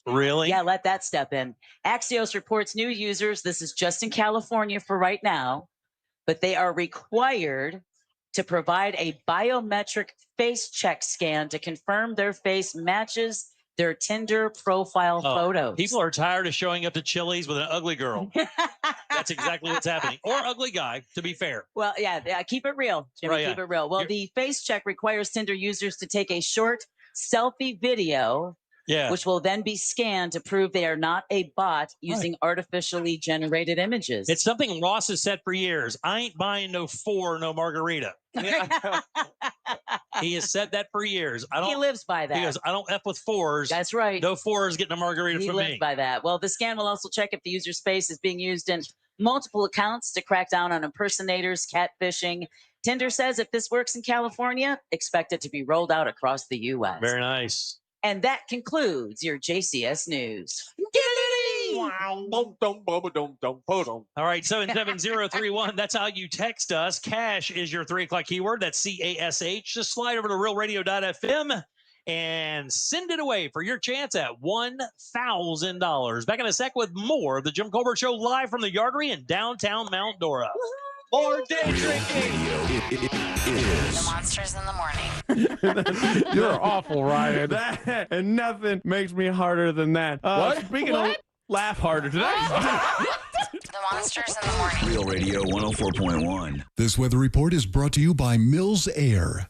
S5: Really?
S13: Yeah, let that step in. Axios reports new users. This is just in California for right now, but they are required to provide a biometric face check scan to confirm their face matches their Tinder profile photos.
S5: People are tired of showing up to Chili's with an ugly girl. That's exactly what's happening. Or ugly guy, to be fair.
S13: Well, yeah, keep it real, Jimmy.
S5: Right,
S13: keep it real. Well, the face check requires Tinder users to take a short selfie video, which will then be scanned to prove they are not a bot using artificially generated images.
S5: It's something Ross has said for years. I ain't buying no margarita. He has said that for years.
S13: He lives by that.
S5: He goes, I don't F with fours.
S13: That's right.
S5: No fours getting a margarita
S13: He
S5: from
S13: lives
S5: me.
S13: by that. Well, the scan will also check if the user's face is being used in multiple accounts to crack down on impersonators, catfishing. Tinder says if this works in California, expect it to be rolled out across the U.S.
S5: Very nice.
S13: And that concludes your JCS News.
S12: All
S5: right, 77031. That's how you text us. Cash is your 3 o'clock keyword. That's CASH. Just slide over to realradio.fm and send it away for your chance at $1,000. Back in a sec with more of the Jim Colbert Show live from the Yardery in downtown Mount Dora.
S12: More day drinking.
S22: The Monsters in the Morning.
S8: You're awful, Ryan. And nothing makes me harder than that. Speaking of laugh harder today.
S22: The Monsters in the Morning.
S6: Real Radio 104.1.
S9: This weather report is brought to you by Mills Air.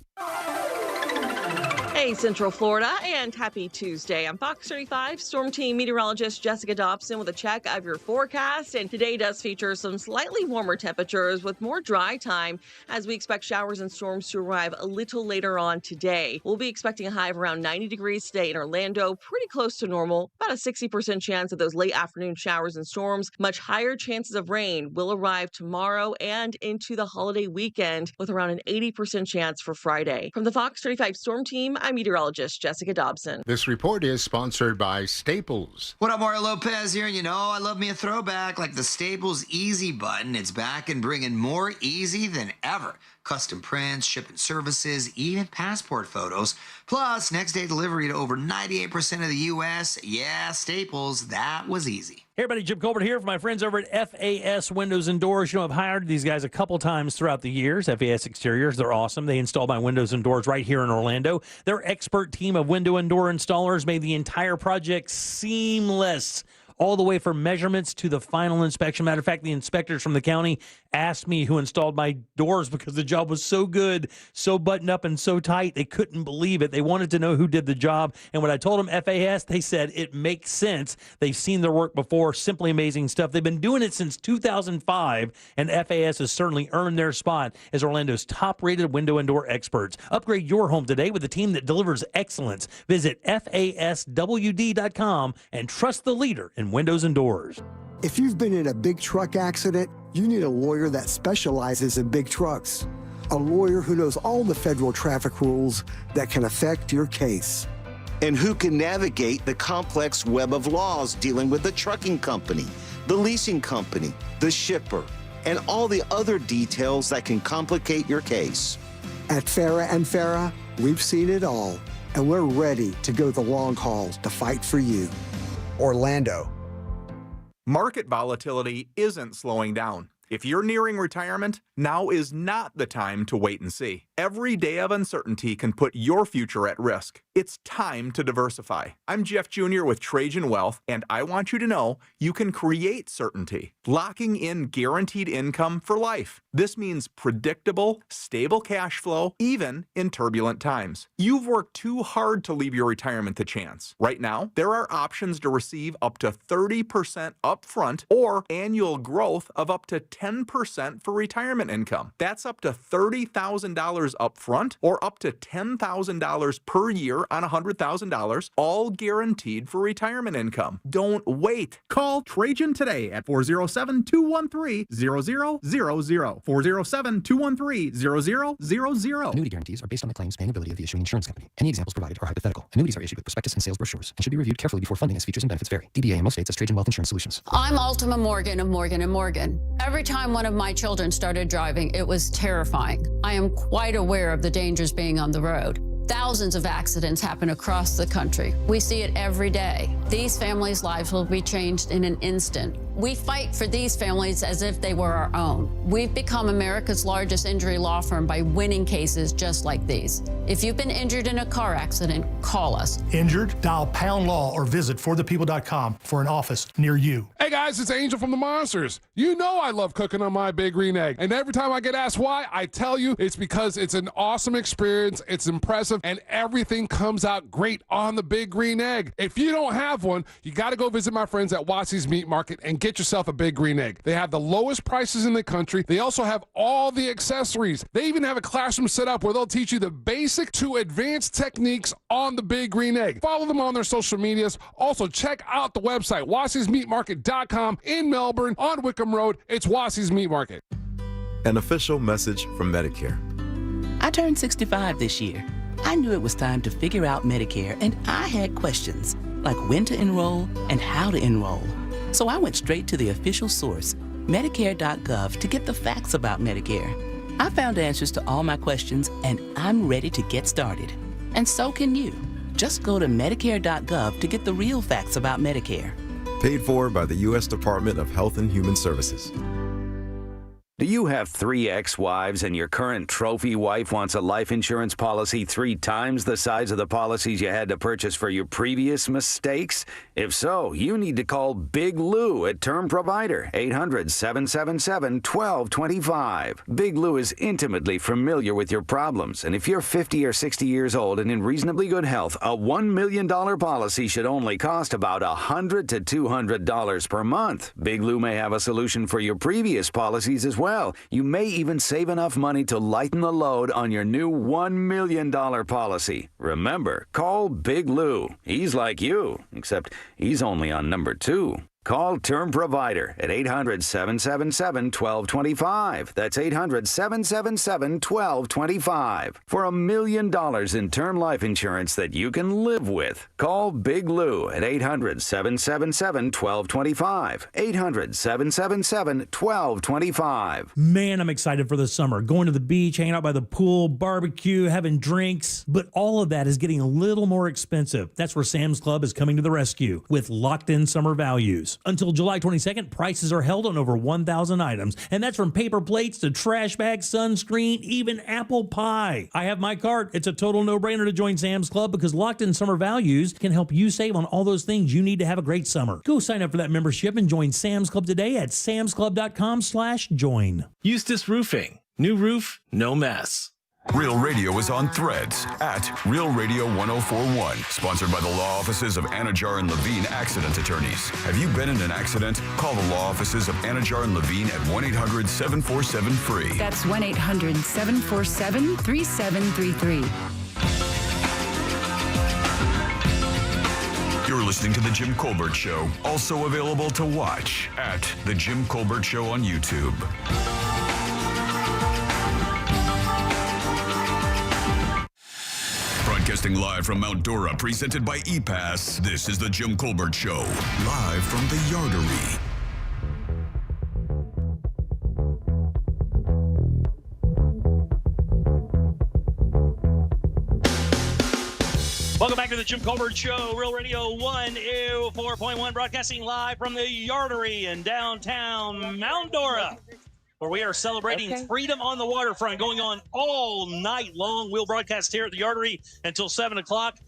S10: Hey, Central Florida, and happy Tuesday. I'm Fox 35 Storm Team meteorologist Jessica Dobson with a check of your forecast. And today does feature some slightly warmer temperatures with more dry time as we expect showers and storms to arrive a little later on today. We'll be expecting a high of around 90 degrees today in Orlando, pretty close to normal. About a 60% chance of those late afternoon showers and storms. Much higher chances of rain will arrive tomorrow and into the holiday weekend with around an 80% chance for Friday. From the Fox 35 Storm Team, I'm meteorologist Jessica Dobson.
S11: This report is sponsored by Staples.
S14: What up, Mario Lopez here? You know, I love me a throwback like the Staples Easy button. It's back and bringing more easy than ever. Custom prints, shipping services, even passport photos. Plus, next day delivery to over 98% of the U.S. Yeah, Staples, that was easy.
S18: Hey everybody, Jim Colbert here for my friends over at FAS Windows and Doors. You know, I've hired these guys a couple times throughout the years. FAS Exteriors, they're awesome. They install my windows and doors right here in Orlando. Their expert team of window and door installers made the entire project seamless, all the way from measurements to the final inspection. Matter of fact, the inspectors from the county asked me who installed my doors because the job was so good, so buttoned up and so tight, they couldn't believe it. They wanted to know who did the job. And when I told them FAS, they said it makes sense. They've seen their work before. Simply amazing stuff. They've been doing it since 2005, and FAS has certainly earned their spot as Orlando's top-rated window and door experts. Upgrade your home today with a team that delivers excellence. Visit FASWD.com and trust the leader in windows and doors.
S28: If you've been in a big truck accident, you need a lawyer that specializes in big trucks. A lawyer who knows all the federal traffic rules that can affect your case.
S15: And who can navigate the complex web of laws dealing with the trucking company, the leasing company, the shipper, and all the other details that can complicate your case.
S28: At Farah & Farah, we've seen it all, and we're ready to go the long haul to fight for you. Orlando.
S16: Market volatility isn't slowing down. If you're nearing retirement, now is not the time to wait and see. Every day of uncertainty can put your future at risk. It's time to diversify. I'm Jeff Jr. with Trajan Wealth, and I want you to know you can create certainty, locking in guaranteed income for life. This means predictable, stable cash flow, even in turbulent times. You've worked too hard to leave your retirement to chance. Right now, there are options to receive up to 30% upfront or annual growth of up to 10% for retirement income. That's up to $30,000 upfront or up to $10,000 per year on $100,000, all guaranteed for retirement income. Don't wait.
S1: Call Trajan today at 407-213-0000. 407-213-0000.
S2: Annuity guarantees are based on the claims paying ability of the issuing insurance company. Any examples provided are hypothetical. Annuities are issued with prospectus and sales brochures and should be reviewed carefully before funding as features and benefits vary. DBA in most states as Trajan Wealth Insurance Solutions.
S3: I'm Ultima Morgan of Morgan & Morgan. Every time one of my children started driving, it was terrifying. I am quite aware of the dangers being on the road. Thousands of accidents happen across the country. We see it every day. These families' lives will be changed in an instant. We fight for these families as if they were our own. We've become America's largest injury law firm by winning cases just like these. If you've been injured in a car accident, call us.
S7: Injured? Dial pound law or visit forthepeople.com for an office near you.
S17: Hey guys, it's Angel from the Monsters. You know I love cooking on my Big Green Egg. And every time I get asked why, I tell you it's because it's an awesome experience, it's impressive, and everything comes out great on the Big Green Egg. If you don't have one, you got to go visit my friends at Watsy's Meat Market and get yourself a Big Green Egg. They have the lowest prices in the country. They also have all the accessories. They even have a classroom set up where they'll teach you the basic to advanced techniques on the Big Green Egg. Follow them on their social medias. Also, check out the website, wassysmeatmarket.com in Melbourne on Wickham Road. It's Wassy's Meat Market.
S19: An official message from Medicare.
S20: I turned 65 this year. I knew it was time to figure out Medicare, and I had questions, like when to enroll and how to enroll. So I went straight to the official source, Medicare.gov, to get the facts about Medicare. I found answers to all my questions, and I'm ready to get started. And so can you. Just go to Medicare.gov to get the real facts about Medicare.
S19: Paid for by the U.S. Department of Health and Human Services.
S21: Do you have 3 ex-wives and your current trophy wife wants a life insurance policy 3 times the size of the policies you had to purchase for your previous mistakes? If so, you need to call Big Lou at Term Provider, 800-777-1225. Big Lou is intimately familiar with your problems, and if you're 50 or 60 years old and in reasonably good health, a $1 million policy should only cost about $100 to $200 per month. Big Lou may have a solution for your previous policies as well. You may even save enough money to lighten the load on your new $1 million policy. Remember, call Big Lou. He's like you, except he's only on number 2. Call Term Provider at 800-777-1225. That's 800-777-1225 for $1 million in term life insurance that you can live with. Call Big Lou at 800-777-1225. 800-777-1225.
S18: Man, I'm excited for the summer. Going to the beach, hanging out by the pool, barbecue, having drinks. But all of that is getting a little more expensive. That's where Sam's Club is coming to the rescue with locked-in summer values. Until July 22nd, prices are held on over 1,000 items, and that's from paper plates to trash bags, sunscreen, even apple pie. I have my card. It's a total no-brainer to join Sam's Club because locked-in summer values can help you save on all those things you need to have a great summer. Go sign up for that membership and join Sam's Club today at samsclub.com/join.
S24: Eustace Roofing. New roof, no mess.
S6: Real Radio is on Threads at Real Radio 1041. Sponsored by the law offices of Anajar and Levine Accident Attorneys. Have you been in an accident? Call the law offices of Anajar and Levine at 1-800-747-FREE.
S32: That's 1-800-747-3733.
S6: You're listening to The Jim Colbert Show. Also available to watch at The Jim Colbert Show on YouTube. Broadcasting live from Mount Dora, presented by ePass, this is The Jim Colbert Show, live from the Yardery.
S5: Welcome back to the Jim Colbert Show, Real Radio 104.1, broadcasting live from the Yardery in downtown Mount Dora. where we are celebrating freedom on the waterfront, going on all night long. We'll broadcast here at the Yardery until 7 o'clock.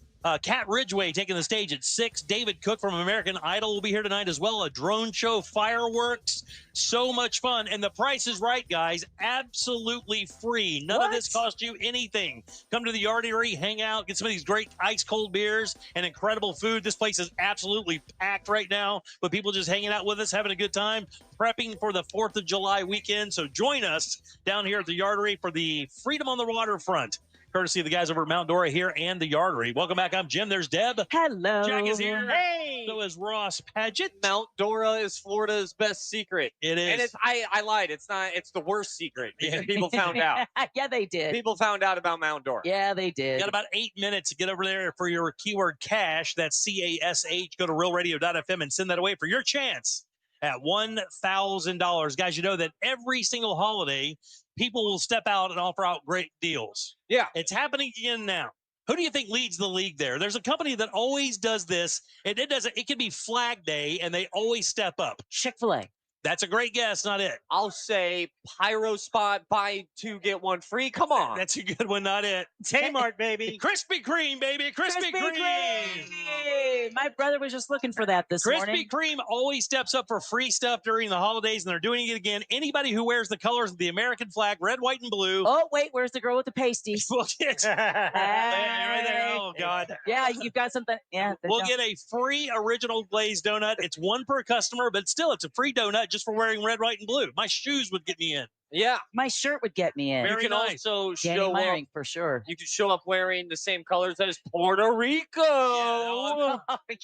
S5: Cat Ridgeway taking the stage at 6. David Cook from American Idol will be here tonight as well. A drone show, fireworks, so much fun. And the price is right, guys. Absolutely free. None of this costs you anything. Come to the Yardery, hang out, get some of these great ice-cold beers and incredible food. This place is absolutely packed right now with people just hanging out with us, having a good time, prepping for the 4th of July weekend. So join us down here at the Yardery for the Freedom on the Waterfront, courtesy of the guys over at Mount Dora here and the Yardery. Welcome back. I'm Jim. There's Deb.
S4: Hello.
S5: Jack is here.
S4: Hey.
S5: So is Ross Paget.
S8: Mount Dora is Florida's best secret.
S5: It is.
S8: And I lied. It's not. It's the worst secret because people found out.
S4: Yeah, they did.
S8: People found out about Mount Dora.
S4: Yeah, they did.
S5: You got about 8 minutes to get over there for your keyword cash. That's CASH. Go to realradio.fm and send that away for your chance at $1,000. Guys, you know that every single holiday, people will step out and offer out great deals.
S8: Yeah.
S5: It's happening again now. Who do you think leads the league there? There's a company that always does this. It can be Flag Day, and they always step up.
S4: Chick-fil-A.
S5: That's a great guess, not it.
S8: I'll say Pyro Spot, buy 2, get 1 free. Come on.
S5: That's a good one, not it.
S4: Kmart, baby.
S5: Krispy Kreme, baby. Krispy Kreme.
S4: My brother was just looking for that this morning.
S5: Krispy Kreme always steps up for free stuff during the holidays, and they're doing it again. Anybody who wears the colors of the American flag, red, white, and blue.
S4: Oh, wait, where's the girl with the pasties?
S5: We'll get right there. Oh, God.
S4: Yeah, you've got something. Yeah.
S5: We'll get a free original glazed donut. It's one per customer, but still, it's a free donut just for wearing red, white, and blue. My shoes would get me in.
S8: Yeah.
S4: My shirt would get me in.
S5: Very
S8: you can
S5: nice.
S8: also
S4: Danny
S8: show
S4: Myring,
S8: up.
S4: for sure.
S8: You can show up wearing the same colors as Puerto Rico.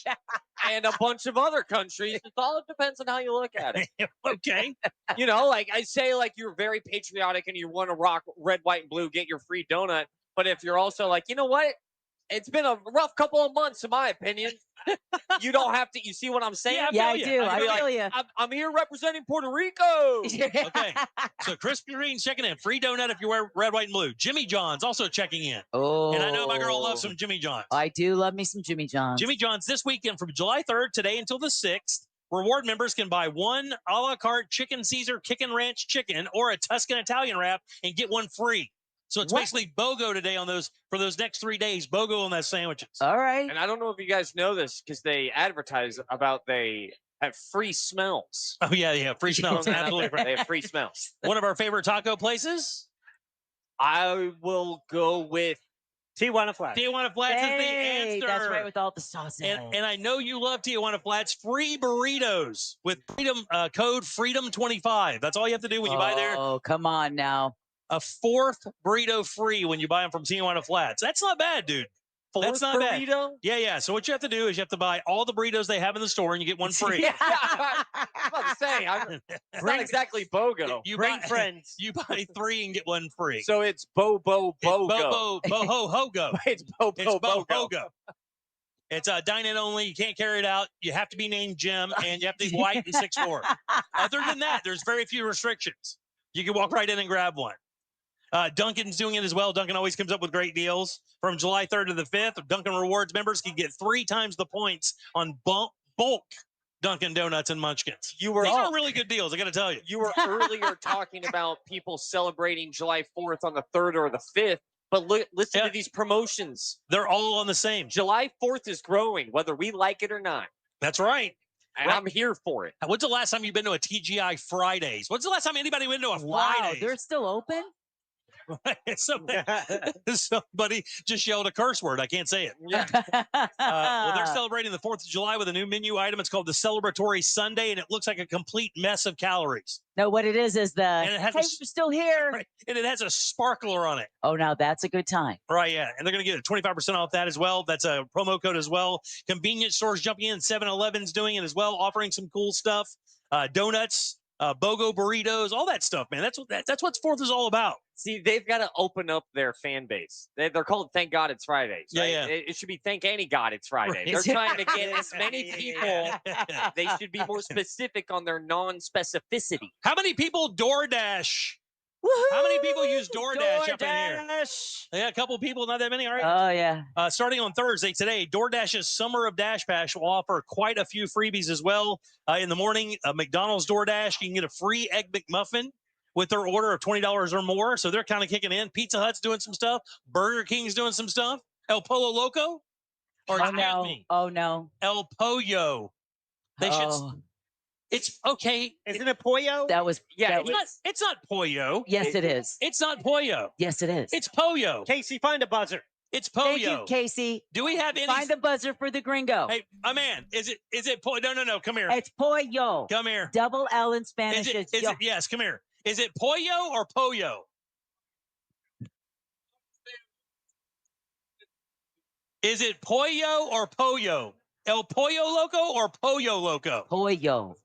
S4: Yeah.
S8: And a bunch of other countries. It all depends on how you look at it.
S5: Okay.
S8: You know, like I say, like you're very patriotic and you want to rock red, white, and blue, get your free donut. But if you're also like, you know what? It's been a rough couple of months, in my opinion. You don't have to. You see what I'm saying?
S4: Yeah, I do. I feel you.
S8: I'm here representing Puerto Rico.
S5: Okay. So Krispy Kreme's checking in. Free donut if you wear red, white, and blue. Jimmy John's also checking in.
S4: Oh.
S5: And I know my girl loves some Jimmy John's.
S4: I do love me some Jimmy John's.
S5: Jimmy John's this weekend from July 3rd, today until the 6th. Reward members can buy one a la carte chicken Caesar Kickin' Ranch chicken or a Tuscan Italian wrap and get one free. So it's basically BOGO today on those for those next 3 days. BOGO on that sandwiches.
S4: All right.
S8: And I don't know if you guys know this because they advertise about they have free smells.
S5: Oh, yeah. Free smells. Absolutely.
S8: They have free smells.
S5: One of our favorite taco places?
S8: I will go with
S4: Tijuana Flats.
S5: Tijuana Flats is the answer.
S4: That's right, with all the sauce in it.
S5: And I know you love Tijuana Flats. Free burritos with freedom code FREEDOM25. That's all you have to do when you buy there.
S4: Oh, come on now.
S5: A 4th burrito free when you buy them from Tijuana Flats. That's not bad, dude. That's not
S8: burrito?
S5: bad. Yeah. So what you have to do is you have to buy all the burritos they have in the store and you get one free.
S8: Yeah, I was about to say, it's not exactly BOGO.
S5: You
S4: Bring
S5: buy,
S4: friends.
S5: You buy 3 and get one free.
S8: So it's BOGO.
S5: Bo-ho-ho-go.
S8: It's
S5: Bo-ho-go. It's dine-in only. You can't carry it out. You have to be named Jim, and you have to be white and 6'4". Other than that, there's very few restrictions. You can walk right in and grab one. Duncan's doing it as well. Duncan always comes up with great deals. From July 3rd to the 5th, Duncan Rewards members can get 3 times the points on bulk Dunkin' Donuts and Munchkins. These are really good deals, I got to tell you.
S8: You were earlier talking about people celebrating July 4th on the 3rd or the 5th, but listen to these promotions.
S5: They're all on the same.
S8: July 4th is growing, whether we like it or not.
S5: That's right.
S8: And I'm here for it.
S5: When's the last time you've been to a TGI Fridays? When's the last time anybody went to a Fridays?
S4: Wow, they're still open?
S5: Somebody just yelled a curse word. I can't say it. Well, they're celebrating the 4th of July with a new menu item. It's called the Celebratory Sundae, and it looks like a complete mess of calories.
S4: No, what it is the,
S5: and it has
S4: hey, we're still here.
S5: Right, and it has a sparkler on it.
S4: Oh, now that's a good time.
S5: Right, yeah. And they're going to get 25% off that as well. That's a promo code as well. Convenience stores jumping in. 7-Eleven's doing it as well, offering some cool stuff. Donuts, BOGO burritos, all that stuff, man. That's what 4th is all about.
S8: See, they've got to open up their fan base. They're called Thank God It's Fridays. Right?
S5: Yeah.
S8: It should be Thank Any God It's Friday.
S5: Right.
S8: They're trying to get as many people. They should be more specific on their non-specificity.
S5: How many people DoorDash?
S4: Woo-hoo!
S5: How many people use DoorDash up in here? Yeah, a couple people, not that many. All right.
S4: Oh, yeah.
S5: Starting on Thursday today, DoorDash's Summer of Dash Bash will offer quite a few freebies as well. In the morning, McDonald's DoorDash, you can get a free Egg McMuffin. with their order of $20 or more. So they're kind of kicking in. Pizza Hut's doing some stuff. Burger King's doing some stuff. El Pollo Loco? Or
S4: Oh, no.
S5: me.
S4: Oh, no.
S5: El Pollo. They should. It's okay.
S9: Isn't it Pollo?
S4: That was,
S5: Yeah, it's not Pollo.
S4: yes, it is.
S5: It's not Pollo.
S4: Yes, it is.
S5: It's Pollo.
S9: Casey, find a buzzer.
S5: It's Pollo.
S4: Thank you, Casey.
S5: Do we have any?
S4: Find the buzzer for the gringo.
S5: Hey, my man, is it Pollo? No, come here.
S4: It's pollo.
S5: Come here.
S4: Double L in Spanish.
S5: Is
S4: is
S5: it,
S4: yo.
S5: yes, come here. Is it Pollo or Pollo? Is it Pollo or Pollo? El Pollo Loco or Pollo Loco?
S4: Pollo.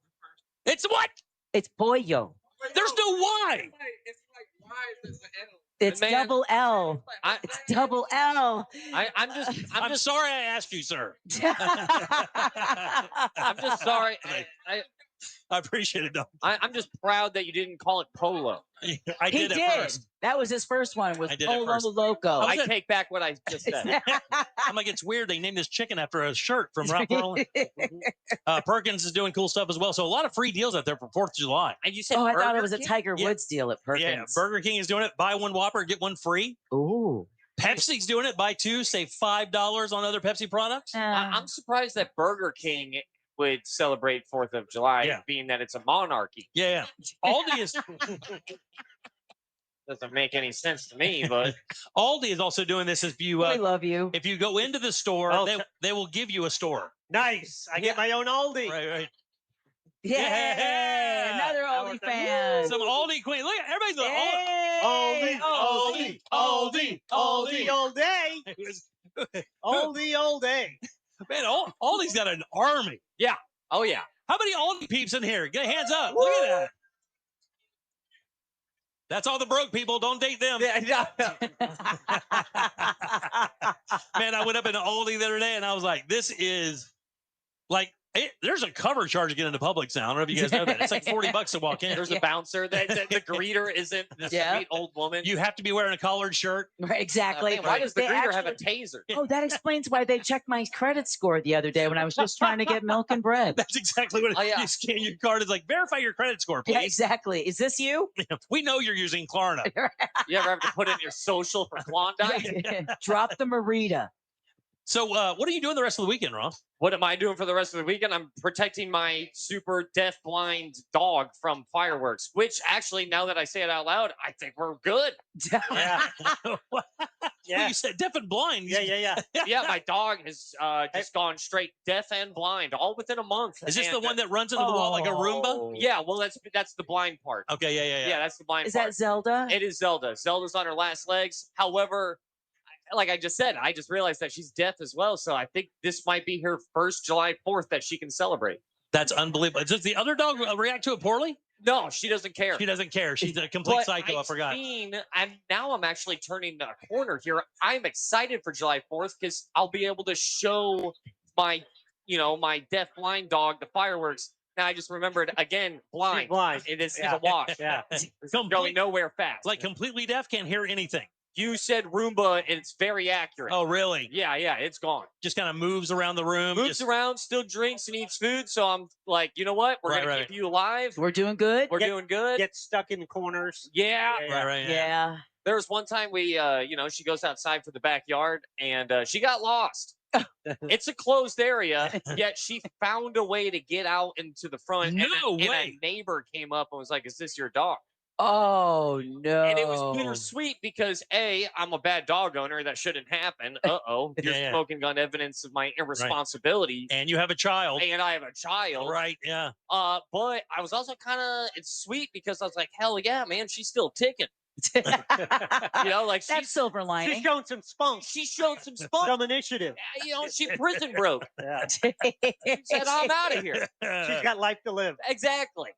S5: It's what?
S4: It's pollo.
S5: There's no Y.
S4: It's
S8: Man,
S4: double L. It's double L.
S5: I'm just sorry I asked you, sir.
S8: I'm just sorry.
S5: I appreciate it, Doc.
S8: I'm just proud that you didn't call it Polo.
S5: I
S4: He
S5: did it
S4: did.
S5: first.
S4: That was his first one. Was
S5: I did it
S4: Polo
S5: first.
S4: Loco.
S8: I take back what I just said.
S5: I'm like, it's weird. They named this chicken after a shirt from Ralph Lauren. Perkins is doing cool stuff as well. So a lot of free deals out there for 4th of July.
S8: And you said
S4: Oh, I thought
S8: Burger
S4: it was a
S8: King?
S4: Tiger Woods deal at Perkins.
S5: Yeah, Burger King is doing it. Buy one Whopper, get one free.
S4: Ooh.
S5: Pepsi's doing it. Buy two, save $5 on other Pepsi products.
S8: I'm surprised that Burger King would celebrate 4th of July, being that it's a monarchy.
S5: Yeah. Aldi is
S8: Doesn't make any sense to me, but
S5: Aldi is also doing this. If you
S4: We love you.
S5: if you go into the store,
S9: Oh,
S5: they will give you a store.
S9: Nice. I get my own Aldi.
S5: Right.
S4: Yeah. Another Aldi fan.
S5: Some Aldi queen. Look, everybody's like,
S9: Aldi, Aldi, Aldi, Aldi all day. Aldi all day.
S5: Man, Aldi's got an army.
S8: yeah. Oh, yeah.
S5: How many Aldi peeps in here? Get hands up. Look at that. That's all the broke people. Don't date them. Man, I went up in Aldi the other day and I was like, this is like, there's a cover charge to get into Publix now. I don't know if you guys know that. It's like $40 to walk in.
S8: There's a bouncer. The greeter isn't the sweet old woman.
S5: You have to be wearing a collared shirt.
S4: Right, exactly.
S8: Man, why does the
S4: They
S8: greeter have a
S4: actually-
S8: taser?
S4: Oh, that explains why they checked my credit score the other day when I was just trying to get milk and bread.
S5: That's exactly what it is.
S8: yeah.
S5: You scan your card. It's like, verify your credit score, please.
S4: Yeah, exactly. Is this you?
S5: We know you're using Klarna.
S8: You ever have to put in your social for Klondike?
S4: Drop the Marita.
S5: So what are you doing the rest of the weekend, Ross?
S8: What am I doing for the rest of the weekend? I'm protecting my super deaf blind dog from fireworks, which actually, now that I say it out loud, I think we're good.
S9: Yeah.
S5: Well, you said deaf and blind.
S9: Yeah.
S8: Yeah, my dog has just gone straight deaf and blind all within a month.
S5: Is this the
S8: And,
S5: one that runs into the wall like a Roomba?
S8: Yeah, well, that's the blind part.
S5: Okay, yeah.
S8: That's the blind
S4: Is
S8: part.
S4: that Zelda?
S8: It is Zelda. Zelda's on her last legs. However, like I just said, I just realized that she's deaf as well. So I think this might be her first July 4th that she can celebrate.
S5: That's unbelievable. Does the other dog react to it poorly?
S8: No, she doesn't care.
S5: She doesn't care. She's a complete
S8: But
S5: psycho. I forgot.
S8: I'm actually turning a corner here. I'm excited for July 4th because I'll be able to show my deaf blind dog the fireworks. Now I just remembered again, blind.
S9: She's blind.
S8: It is a wash.
S9: Yeah.
S8: It's going nowhere fast.
S5: Like completely deaf, can't hear anything.
S8: You said Roomba, and it's very accurate.
S5: Oh, really?
S8: Yeah, it's gone.
S5: Just kind of moves around the room.
S8: Moves around, still drinks and eats food. So I'm like, you know what? We're going to keep you alive.
S4: We're doing good.
S8: We're doing good.
S9: Get stuck in corners.
S8: Yeah.
S5: Right.
S4: Yeah.
S8: There was one time we, she goes outside for the backyard, and she got lost. It's a closed area, yet she found a way to get out into the front.
S5: No
S8: and
S5: way.
S8: a neighbor came up and was like, "Is this your dog?"
S4: Oh, no.
S8: And it was bittersweet because A, I'm a bad dog owner. That shouldn't happen. You're smoking gun evidence of my irresponsibility.
S5: And you have a child.
S8: And I have a child.
S5: Right, yeah.
S8: But I was also it's sweet because I was like, hell yeah, man, she's still ticking.
S4: That's silver lining.
S9: She's showing some spunk.
S8: She showed some spunk.
S9: Some initiative.
S8: She prison broke.
S9: Yeah.
S8: She said, I'm out of here.
S9: She's got life to live.
S8: Exactly.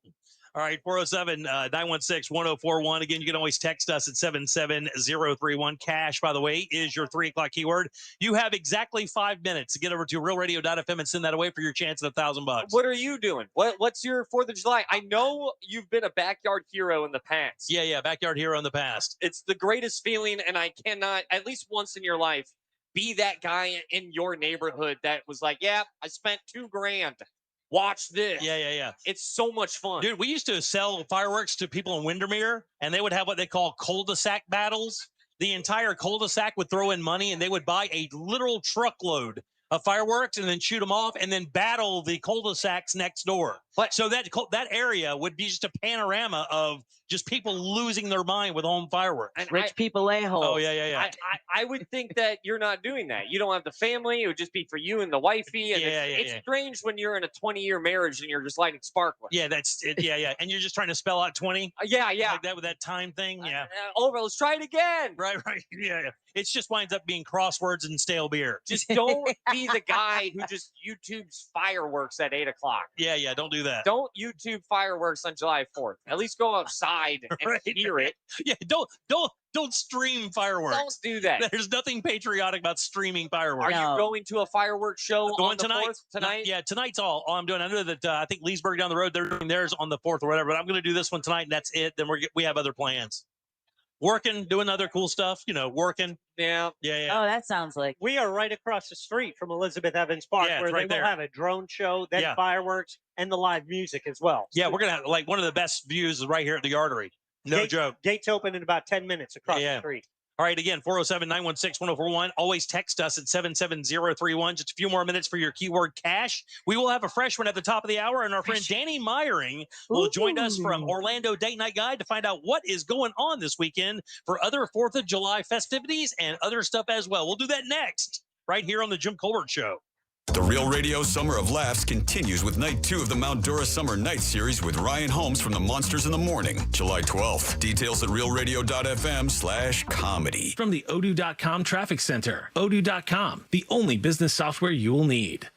S5: All right, 407-916-1041. Again, you can always text us at 77031. Cash, by the way, is your 3 o'clock keyword. You have exactly 5 minutes to get over to realradio.fm and send that away for your chance at $1,000.
S8: What are you doing? What's your 4th of July? I know you've been a backyard hero in the past.
S5: Yeah, backyard hero in the past.
S8: It's the greatest feeling, and I cannot, at least once in your life, be that guy in your neighborhood that was like, yeah, I spent $2,000 watch this.
S5: Yeah.
S8: It's so much fun.
S5: Dude, we used to sell fireworks to people in Windermere, and they would have what they call cul-de-sac battles. The entire cul-de-sac would throw in money, and they would buy a literal truckload of fireworks and then shoot them off and then battle the cul-de-sacs next door. So that area would be just a panorama of just people losing their mind with home fireworks.
S8: And
S4: Rich people a-holes.
S5: Oh, yeah.
S8: I would think that you're not doing that. You don't have the family. It would just be for you and the wifey. And it's strange when you're in a 20-year marriage and you're just lighting sparklers.
S5: Yeah, that's it. Yeah. And you're just trying to spell out 20?
S8: Yeah.
S5: Like that with that time thing? Yeah.
S8: Over. Let's try it again.
S5: Right. Yeah. It just winds up being crosswords and stale beer.
S8: Just don't be the guy who just YouTubes fireworks at 8 o'clock.
S5: Yeah. Don't do that.
S8: Don't YouTube fireworks on July 4th. At least go outside and hear it.
S5: Yeah, don't stream fireworks.
S8: Don't do that.
S5: There's nothing patriotic about streaming fireworks.
S8: Are you going to a fireworks show on the 4th tonight?
S5: Yeah, tonight's all I'm doing. I know that I think Leesburg down the road, they're doing theirs on the 4th or whatever, but I'm going to do this one tonight, and that's it. Then we have other plans. Working, doing other cool stuff, working.
S8: Yeah.
S4: Oh, that sounds like.
S9: We are right across the street from Elizabeth Evans Park,
S5: Yeah,
S9: where
S5: right
S9: they will
S5: there.
S9: have a drone show, then
S5: Yeah.
S9: fireworks, and the live music as well.
S5: Yeah, we're going to have like one of the best views is right here at the Yardery. No joke.
S9: Gates open in about 10 minutes across the street.
S5: All right, again, 407-916-1041. Always text us at 77031. Just a few more minutes for your keyword cash. We will have a fresh one at the top of the hour, and our friend Danny Meyering will join us from Orlando Date Night Guide to find out what is going on this weekend for other 4th of July festivities and other stuff as well. We'll do that next, right here on the Jim Colbert Show.
S6: The Real Radio Summer of Laughs continues with Night 2 of the Mount Dora Summer Night Series with Ryan Holmes from the Monsters in the Morning, July 12th. Details at realradio.fm/comedy.
S24: From the Odoo.com Traffic Center. Odoo.com, the only business software you will need.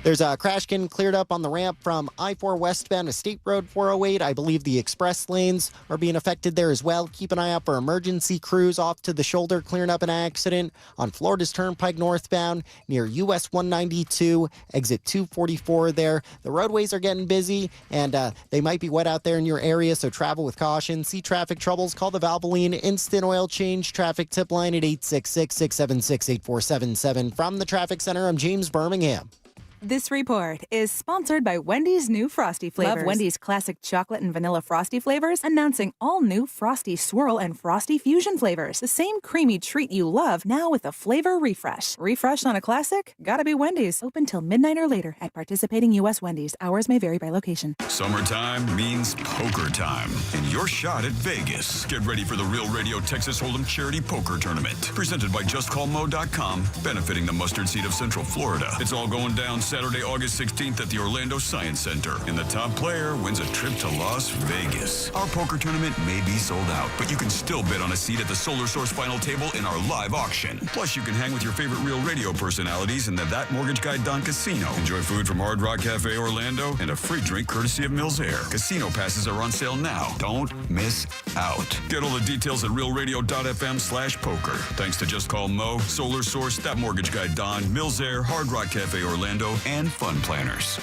S10: There's a crash getting cleared up on the ramp from I-4 westbound to State Road 408. I believe the express lanes are being affected there as well. Keep an eye out for emergency crews off to the shoulder clearing up an accident on Florida's Turnpike northbound near US 192, exit 244 there. The roadways are getting busy, and they might be wet out there in your area, so travel with caution. See traffic troubles, call the Valvoline Instant Oil Change traffic tip line at 866-676-8477. From the Traffic Center, I'm James Birmingham.
S11: This report is sponsored by Wendy's new Frosty flavors. Love Wendy's classic chocolate and vanilla Frosty flavors? Announcing all new Frosty Swirl and Frosty Fusion flavors. The same creamy treat you love, now with a flavor refresh. Refresh on a classic? Gotta be Wendy's. Open till midnight or later at participating U.S. Wendy's. Hours may vary by location.
S6: Summertime means poker time, and your shot at Vegas. Get ready for the Real Radio Texas Hold'em Charity Poker Tournament, presented by JustCallMo.com, benefiting the mustard seed of Central Florida. It's all going down Saturday, August 16th at the Orlando Science Center, and the top player wins a trip to Las Vegas. Our poker tournament may be sold out, but you can still bid on a seat at the Solar Source final table in our live auction. Plus, you can hang with your favorite Real Radio personalities in the That Mortgage Guy Don Casino. Enjoy food from Hard Rock Cafe Orlando and a free drink courtesy of Mills Air. Casino passes are on sale now. Don't miss out. Get all the details at realradio.fm/poker. Thanks to Just Call Mo, Solar Source, That Mortgage Guy Don, Mills Air, Hard Rock Cafe Orlando, and Fun Planners.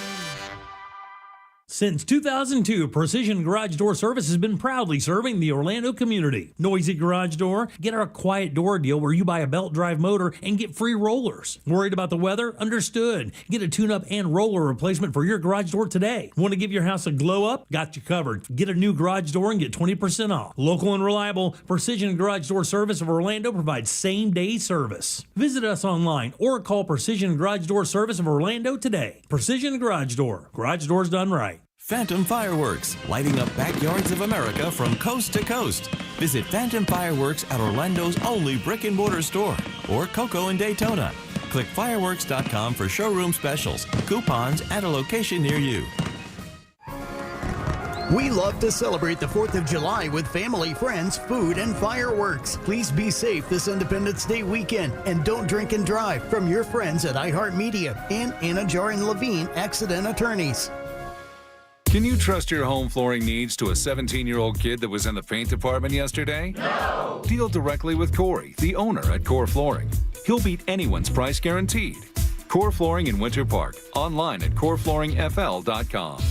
S18: Since 2002, Precision Garage Door Service has been proudly serving the Orlando community. Noisy garage door? Get our quiet door deal where you buy a belt drive motor and get free rollers. Worried about the weather? Understood. Get a tune-up and roller replacement for your garage door today. Want to give your house a glow up? Got you covered. Get a new garage door and get 20% off. Local and reliable, Precision Garage Door Service of Orlando provides same-day service. Visit us online or call Precision Garage Door Service of Orlando today. Precision Garage Door. Garage doors done right.
S12: Phantom Fireworks, lighting up backyards of America from coast to coast. Visit Phantom Fireworks at Orlando's only brick-and-mortar store or Coco in Daytona. Click fireworks.com for showroom specials, coupons, and a location near you.
S13: We love to celebrate the 4th of July with family, friends, food, and fireworks. Please be safe this Independence Day weekend and don't drink and drive. From your friends at iHeartMedia and Anna Jar and Levine Accident Attorneys.
S22: Can you trust your home flooring needs to a 17-year-old kid that was in the paint department yesterday?
S23: No!
S22: Deal directly with Corey, the owner at Core Flooring. He'll beat anyone's price guaranteed. Core Flooring in Winter Park. Online at coreflooringfl.com.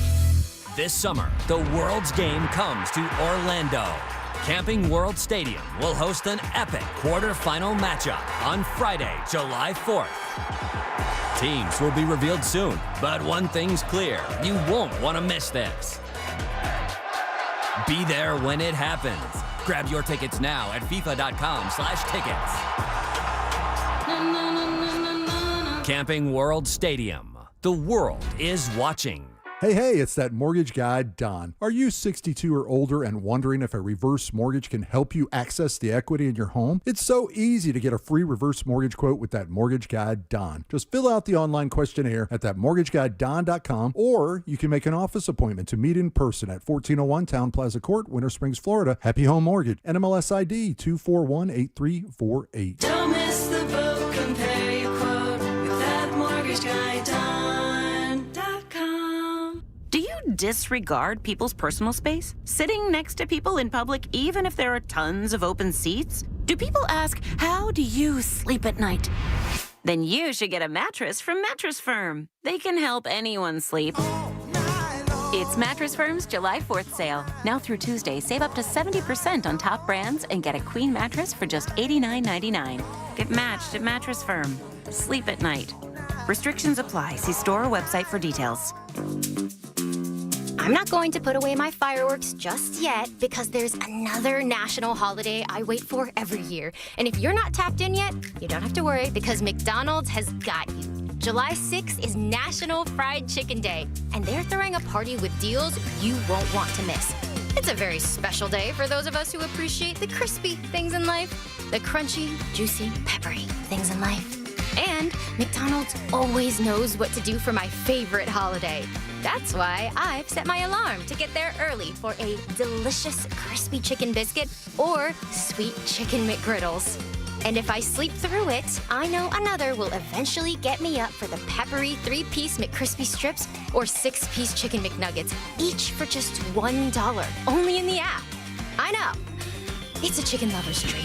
S25: This summer, the world's game comes to Orlando. Camping World Stadium will host an epic quarterfinal matchup on Friday, July 4th. Teams will be revealed soon, but one thing's clear. You won't want to miss this. Be there when it happens. Grab your tickets now at FIFA.com/tickets. Camping World Stadium. The world is watching.
S1: Hey, it's that mortgage guy, Don. Are you 62 or older and wondering if a reverse mortgage can help you access the equity in your home? It's so easy to get a free reverse mortgage quote with that mortgage guy, Don. Just fill out the online questionnaire at thatmortgageguyDon.com, or you can make an office appointment to meet in person at 1401 Town Plaza Court, Winter Springs, Florida. Happy Home Mortgage. NMLS ID 2418348.
S2: Don't miss the boat. Compare your quote with that mortgage guy, Don.com.
S14: Do you disregard people's personal space? Sitting next to people in public, even if there are tons of open seats? Do people ask, how do you sleep at night? Then you should get a mattress from Mattress Firm. They can help anyone sleep. It's Mattress Firm's July 4th sale. Now through Tuesday, save up to 70% on top brands and get a queen mattress for just $89.99. Get matched at Mattress Firm. Sleep at night. Restrictions apply. See store or website for details.
S15: I'm not going to put away my fireworks just yet because there's another national holiday I wait for every year. And if you're not tapped in yet, you don't have to worry because McDonald's has got you. July 6th is National Fried Chicken Day, and they're throwing a party with deals you won't want to miss. It's a very special day for those of us who appreciate the crispy things in life, the crunchy, juicy, peppery things in life. And McDonald's always knows what to do for my favorite holiday. That's why I've set my alarm to get there early for a delicious crispy chicken biscuit or sweet chicken McGriddles. And if I sleep through it, I know another will eventually get me up for the peppery 3-piece McCrispy strips or 6-piece chicken McNuggets, each for just $1, only in the app. I know. It's a chicken lover's dream.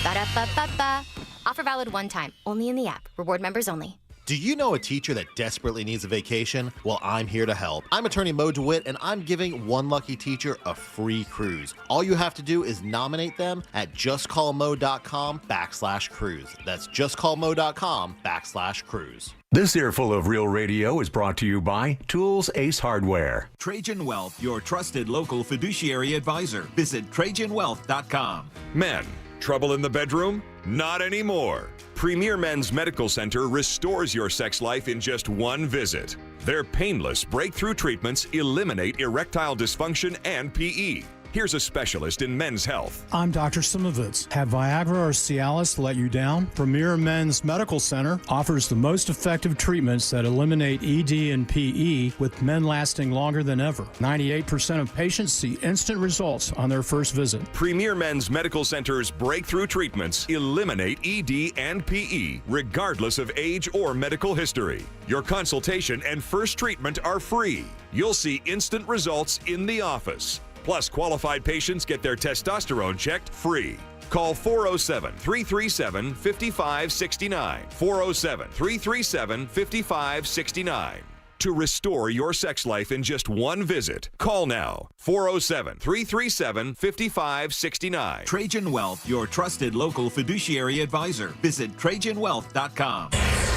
S15: Ba-da-ba-ba-ba. Offer valid one time, only in the app. Reward members only.
S16: Do you know a teacher that desperately needs a vacation? Well, I'm here to help. I'm attorney Mo DeWitt, and I'm giving one lucky teacher a free cruise. All you have to do is nominate them at justcallmo.com/cruise. That's justcallmo.com/cruise.
S23: This earful of Real Radio is brought to you by Tools Ace Hardware.
S26: Trajan Wealth, your trusted local fiduciary advisor. Visit TrajanWealth.com.
S27: Men, trouble in the bedroom? Not anymore. Premier Men's Medical Center restores your sex life in just one visit. Their painless breakthrough treatments eliminate erectile dysfunction and PE. Here's a specialist in men's health.
S28: I'm Dr. Simovitz. Have Viagra or Cialis let you down? Premier Men's Medical Center offers the most effective treatments that eliminate ED and PE, with men lasting longer than ever. 98% of patients see instant results on their first visit.
S27: Premier Men's Medical Center's breakthrough treatments eliminate ED and PE, regardless of age or medical history. Your consultation and first treatment are free. You'll see instant results in the office. Plus, qualified patients get their testosterone checked free. Call 407-337-5569. 407-337-5569. To restore your sex life in just one visit, call now. 407-337-5569.
S26: Trajan Wealth, your trusted local fiduciary advisor. Visit TrajanWealth.com.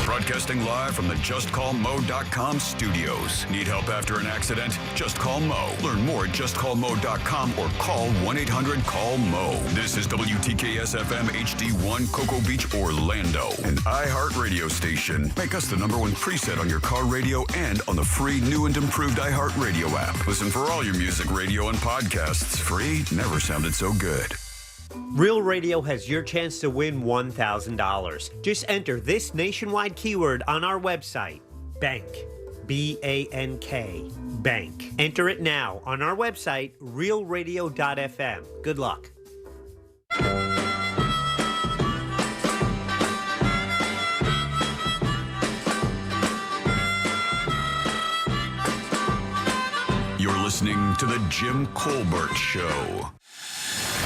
S6: Broadcasting live from the JustCallMo.com studios. Need help after an accident? Just call Mo. Learn more at JustCallMo.com or call 1-800-CALL-MO. This is WTKS-FM HD1 Cocoa Beach, Orlando, an iHeart radio station. Make us the #1 preset on your car radio and on the free new and improved iHeart radio app. Listen for all your music, radio, and podcasts. Free never sounded so good.
S29: Real Radio has your chance to win $1,000. Just enter this nationwide keyword on our website, BANK, B-A-N-K, BANK. Enter it now on our website, realradio.fm. Good luck.
S6: You're listening to The Jim Colbert Show.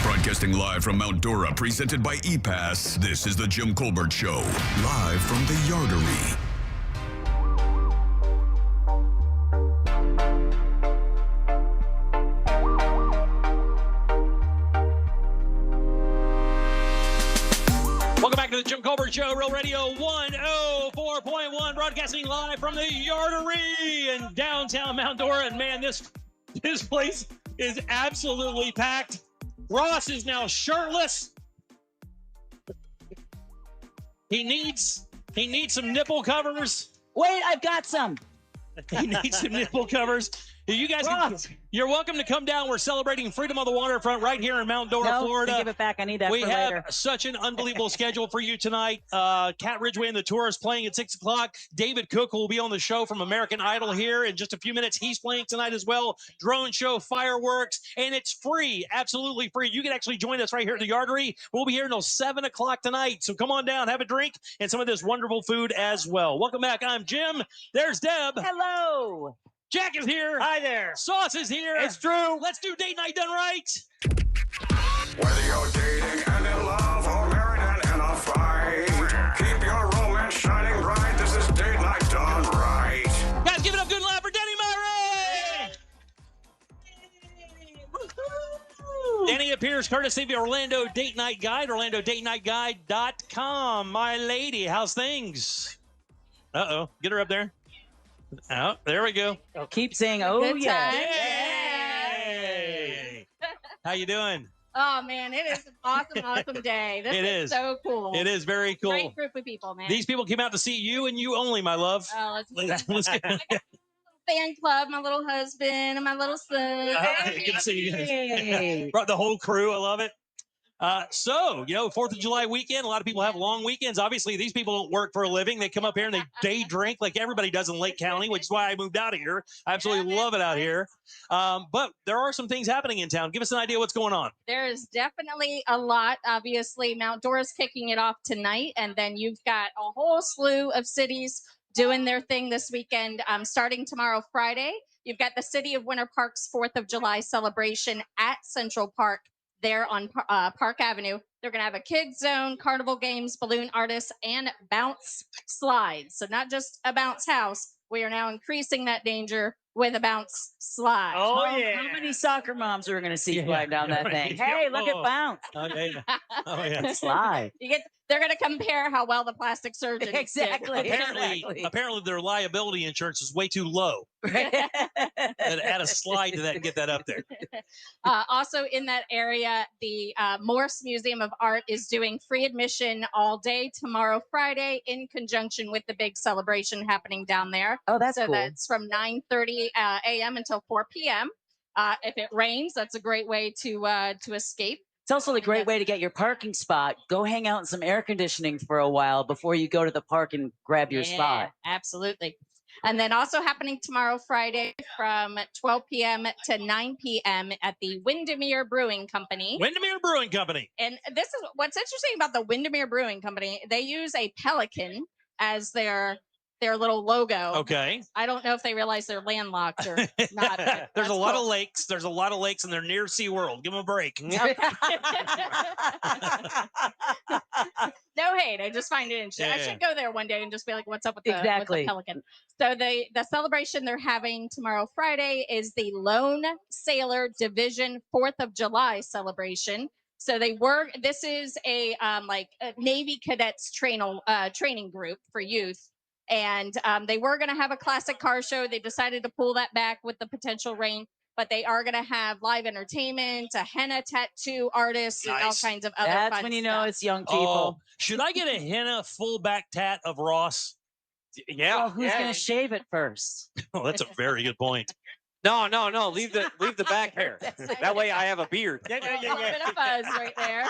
S6: Broadcasting live from Mount Dora, presented by ePass, this is The Jim Colbert Show, live from the Yardery.
S5: Welcome back to the Jim Colbert Show, Real Radio 104.1, broadcasting live from the Yardery in downtown Mount Dora. And man, this place is absolutely packed. Ross is now shirtless. He needs some nipple covers.
S3: Wait, I've got some.
S5: He needs some nipple covers. You guys, you're welcome to come down. We're celebrating freedom on the waterfront right here in Mount Dora, Florida.
S3: Give it back. I need that
S5: We
S3: for
S5: have
S3: later.
S5: such an unbelievable schedule for you tonight. Cat Ridgeway and the Tourists playing at 6 o'clock. David Cook will be on the show from American Idol here in just a few minutes. He's playing tonight as well. Drone show, fireworks, and it's free, absolutely free. You can actually join us right here at the Yardery. We'll be here until 7 o'clock tonight. So come on down, have a drink, and some of this wonderful food as well. Welcome back. I'm Jim. There's Deb.
S3: Hello.
S5: Jack is here.
S3: Hi there.
S5: Sauce is here.
S3: It's true.
S5: Let's do date night done right.
S4: Whether you're dating and in love or married and in a fight, keep your romance shining bright. This is date night done right.
S5: Guys, give it up good and loud for Danny Murray. Danny appears courtesy of the Orlando Date Night Guide, OrlandoDateNightGuide.com. My lady, how's things? Uh-oh. Get her up there. Oh, there we go.
S3: Keep saying, oh,
S7: Good
S3: yeah.
S7: time.
S5: Yay! How you doing?
S7: Oh, man, it is an awesome day. This
S5: It is.
S7: so cool.
S5: It is very cool.
S7: Great group of people, man.
S5: These people came out to see you and you only, my love.
S7: Oh, let's
S5: Let's
S7: I got a fan club, my little husband, and my little son.
S5: Good to see you guys.
S7: Yay.
S5: Brought the whole crew. I love it. So, 4th of July weekend, a lot of people have long weekends. Obviously, these people don't work for a living. They come up here and they day drink like everybody does in Lake County, which is why I moved out of here. I absolutely love it out here. But there are some things happening in town. Give us an idea what's going on.
S7: There is definitely a lot. Obviously, Mount Dora's kicking it off tonight, and then you've got a whole slew of cities doing their thing this weekend. Starting tomorrow, Friday, you've got the City of Winter Park's 4th of July celebration at Central Park there on Park Avenue. They're going to have a kids zone, carnival games, balloon artists, and bounce slides. So not just a bounce house. We are now increasing that danger with a bounce slide.
S3: Oh, yeah. How many soccer moms are we going to see slide down that thing? Hey, look at bounce.
S5: Oh, yeah. Oh, yeah.
S3: Slide.
S7: They're going to compare how well the plastic surgeons did.
S5: Apparently, their liability insurance is way too low. Add a slide to that and get that up there.
S7: Also in that area, the Morse Museum of Art is doing free admission all day tomorrow, Friday, in conjunction with the big celebration happening down there.
S3: Oh, that's
S7: so
S3: cool.
S7: That's from 9:30 a.m. until 4 p.m. If it rains, that's a great way to escape.
S3: It's also a great way to get your parking spot. Go hang out in some air conditioning for a while before you go to the park and grab your spot.
S7: Absolutely. And then also happening tomorrow, Friday, from 12 p.m. to 9 p.m. at the Windermere Brewing Company.
S5: Windermere Brewing Company.
S7: And this is what's interesting about the Windermere Brewing Company. They use a pelican as their little logo.
S5: Okay.
S7: I don't know if they realize they're landlocked or not.
S5: There's a lot of lakes. There's a lot of lakes, and they're near SeaWorld. Give them a break.
S7: No hate. I just find it interesting.
S5: Yeah,
S7: I should go there one day and just be like, what's up with the pelican? So the celebration they're having tomorrow, Friday, is the Lone Sailor Division 4th of July celebration. So this is a Navy cadets training group for youth. And they were going to have a classic car show. They decided to pull that back with the potential rain, but they are going to have live entertainment, a henna tattoo artist, and all kinds of other
S3: That's
S7: fun
S3: when you
S7: stuff.
S3: know it's young people.
S5: Oh, should I get a henna full back tat of Ross?
S3: Yeah. Well, who's going to shave it first?
S5: Oh, that's a very good point.
S8: No. Leave the back hair. That way I have a beard.
S7: A little bit of fuzz right there.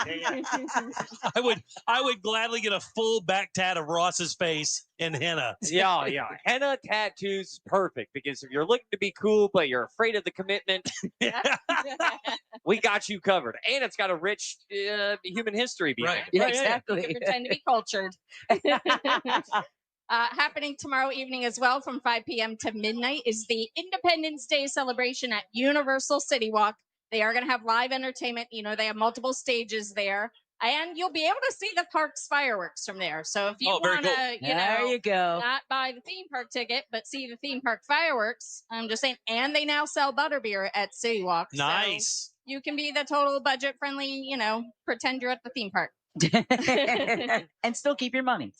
S5: I would gladly get a full back tat of Ross's face in henna.
S8: Yeah. Henna tattoos is perfect because if you're looking to be cool but you're afraid of the commitment, we got you covered. And it's got a rich human history behind it.
S3: Yeah, exactly.
S7: You can pretend to be cultured. Happening tomorrow evening as well from 5 p.m. to midnight is the Independence Day celebration at Universal City Walk. They are going to have live entertainment. They have multiple stages there. And you'll be able to see the park's fireworks from there. So if you want to,
S3: there you go.
S7: not buy the theme park ticket, but see the theme park fireworks, I'm just saying. And they now sell butterbeer at City Walk.
S5: Nice.
S7: So you can be the total budget friendly, pretend you're at the theme park.
S3: And still keep your money.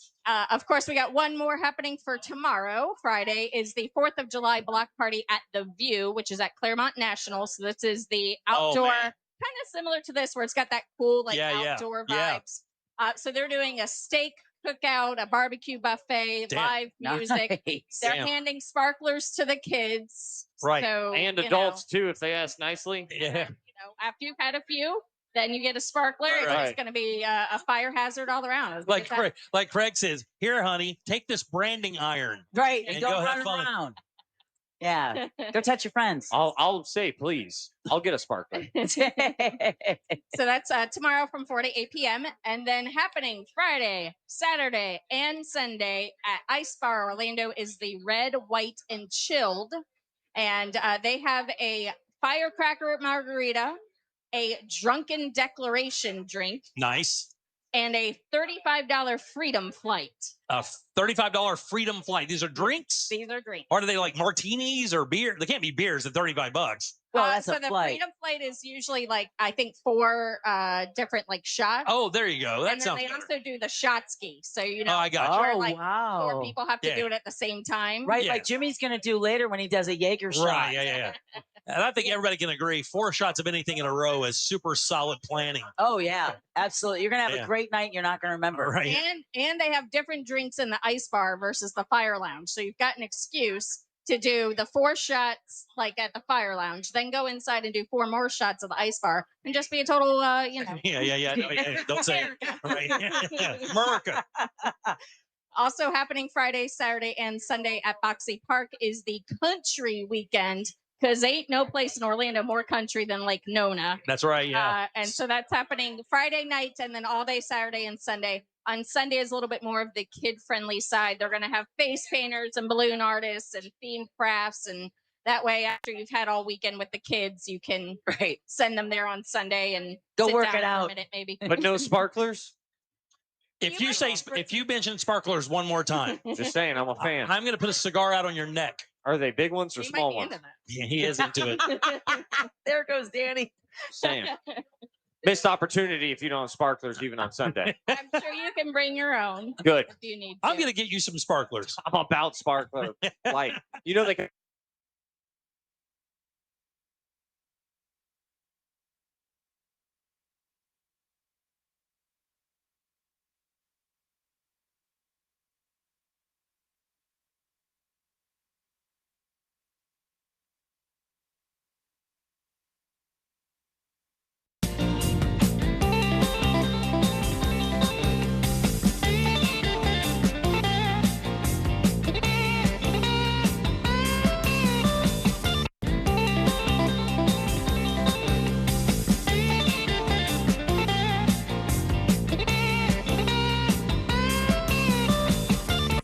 S7: Of course, we got one more happening for tomorrow. Friday is the 4th of July block party at The View, which is at Claremont National. So this is the outdoor, kind of similar to this, where it's got that cool outdoor vibes. So they're doing a steak cookout, a barbecue buffet, live music.
S3: Nice.
S7: They're handing sparklers to the kids.
S8: Right.
S7: So,
S8: And adults, too, if they ask nicely.
S5: Yeah.
S7: After you've had a few, then you get a sparkler.
S5: Right.
S7: It's going to be a fire hazard all around.
S5: Like Craig says, here, honey, take this branding iron.
S3: Right.
S5: And
S3: Don't
S5: go have
S3: run
S5: fun.
S3: around. Yeah. Go touch your friends.
S8: I'll say, please. I'll get a sparkler.
S7: So that's tomorrow from 4 to 8 p.m. And then happening Friday, Saturday, and Sunday at Ice Bar Orlando is the Red, White, and Chilled. And they have a firecracker margarita, a drunken declaration drink,
S5: Nice.
S7: and a $35 freedom flight.
S5: A $35 freedom flight. These are drinks?
S7: These are drinks.
S5: Or are they like martinis or beer? They can't be beers at $35.
S3: Well, that's
S7: so
S3: a
S7: the
S3: flight.
S7: freedom flight is usually I think 4 different shots.
S5: Oh, there you go. That
S7: And then
S5: sounds
S7: they
S5: better.
S7: also do the shot ski. So
S5: I got you.
S7: where,
S3: Oh,
S7: 4
S3: wow.
S7: people have to
S5: Yeah.
S7: do it at the same time.
S3: Right,
S5: Yeah.
S3: like Jimmy's going to do later when he does a Jaeger shot.
S5: Right, yeah. And I think everybody can agree 4 shots of anything in a row is super solid planning.
S3: Oh, yeah, absolutely. You're going to have
S5: Yeah.
S3: a great night. You're not going to remember.
S5: Right.
S7: And they have different drinks in the ice bar versus the fire lounge. So you've got an excuse to do the 4 shots at the fire lounge, then go inside and do 4 more shots of the ice bar and just be a total,
S5: Yeah. No, don't say it. Right. America.
S7: Also happening Friday, Saturday, and Sunday at Boxley Park is the country weekend, because ain't no place in Orlando more country than Lake Nona.
S5: That's right, yeah.
S7: And so that's happening Friday night and then all day Saturday and Sunday. On Sunday is a little bit more of the kid-friendly side. They're going to have face painters and balloon artists and themed crafts. And that way, after you've had all weekend with the kids, you can send them there on Sunday and
S3: Go
S7: sit
S3: work
S7: down
S3: it
S7: for a
S3: out.
S7: minute, maybe.
S8: But no sparklers?
S5: If you mention sparklers one more time,
S8: Just saying, I'm a fan.
S5: I'm going to put a cigar out on your neck.
S8: Are they big ones or
S7: You might
S8: small
S7: be
S8: ones?
S7: into that.
S5: Yeah, he is into it.
S3: There goes Danny.
S8: Saying. Missed opportunity if you don't have sparklers even on Sunday.
S7: I'm sure you can bring your own.
S8: Good.
S7: If you need
S5: I'm
S7: to.
S5: going to get you some sparklers.
S8: I'm about sparkler light. You know they can.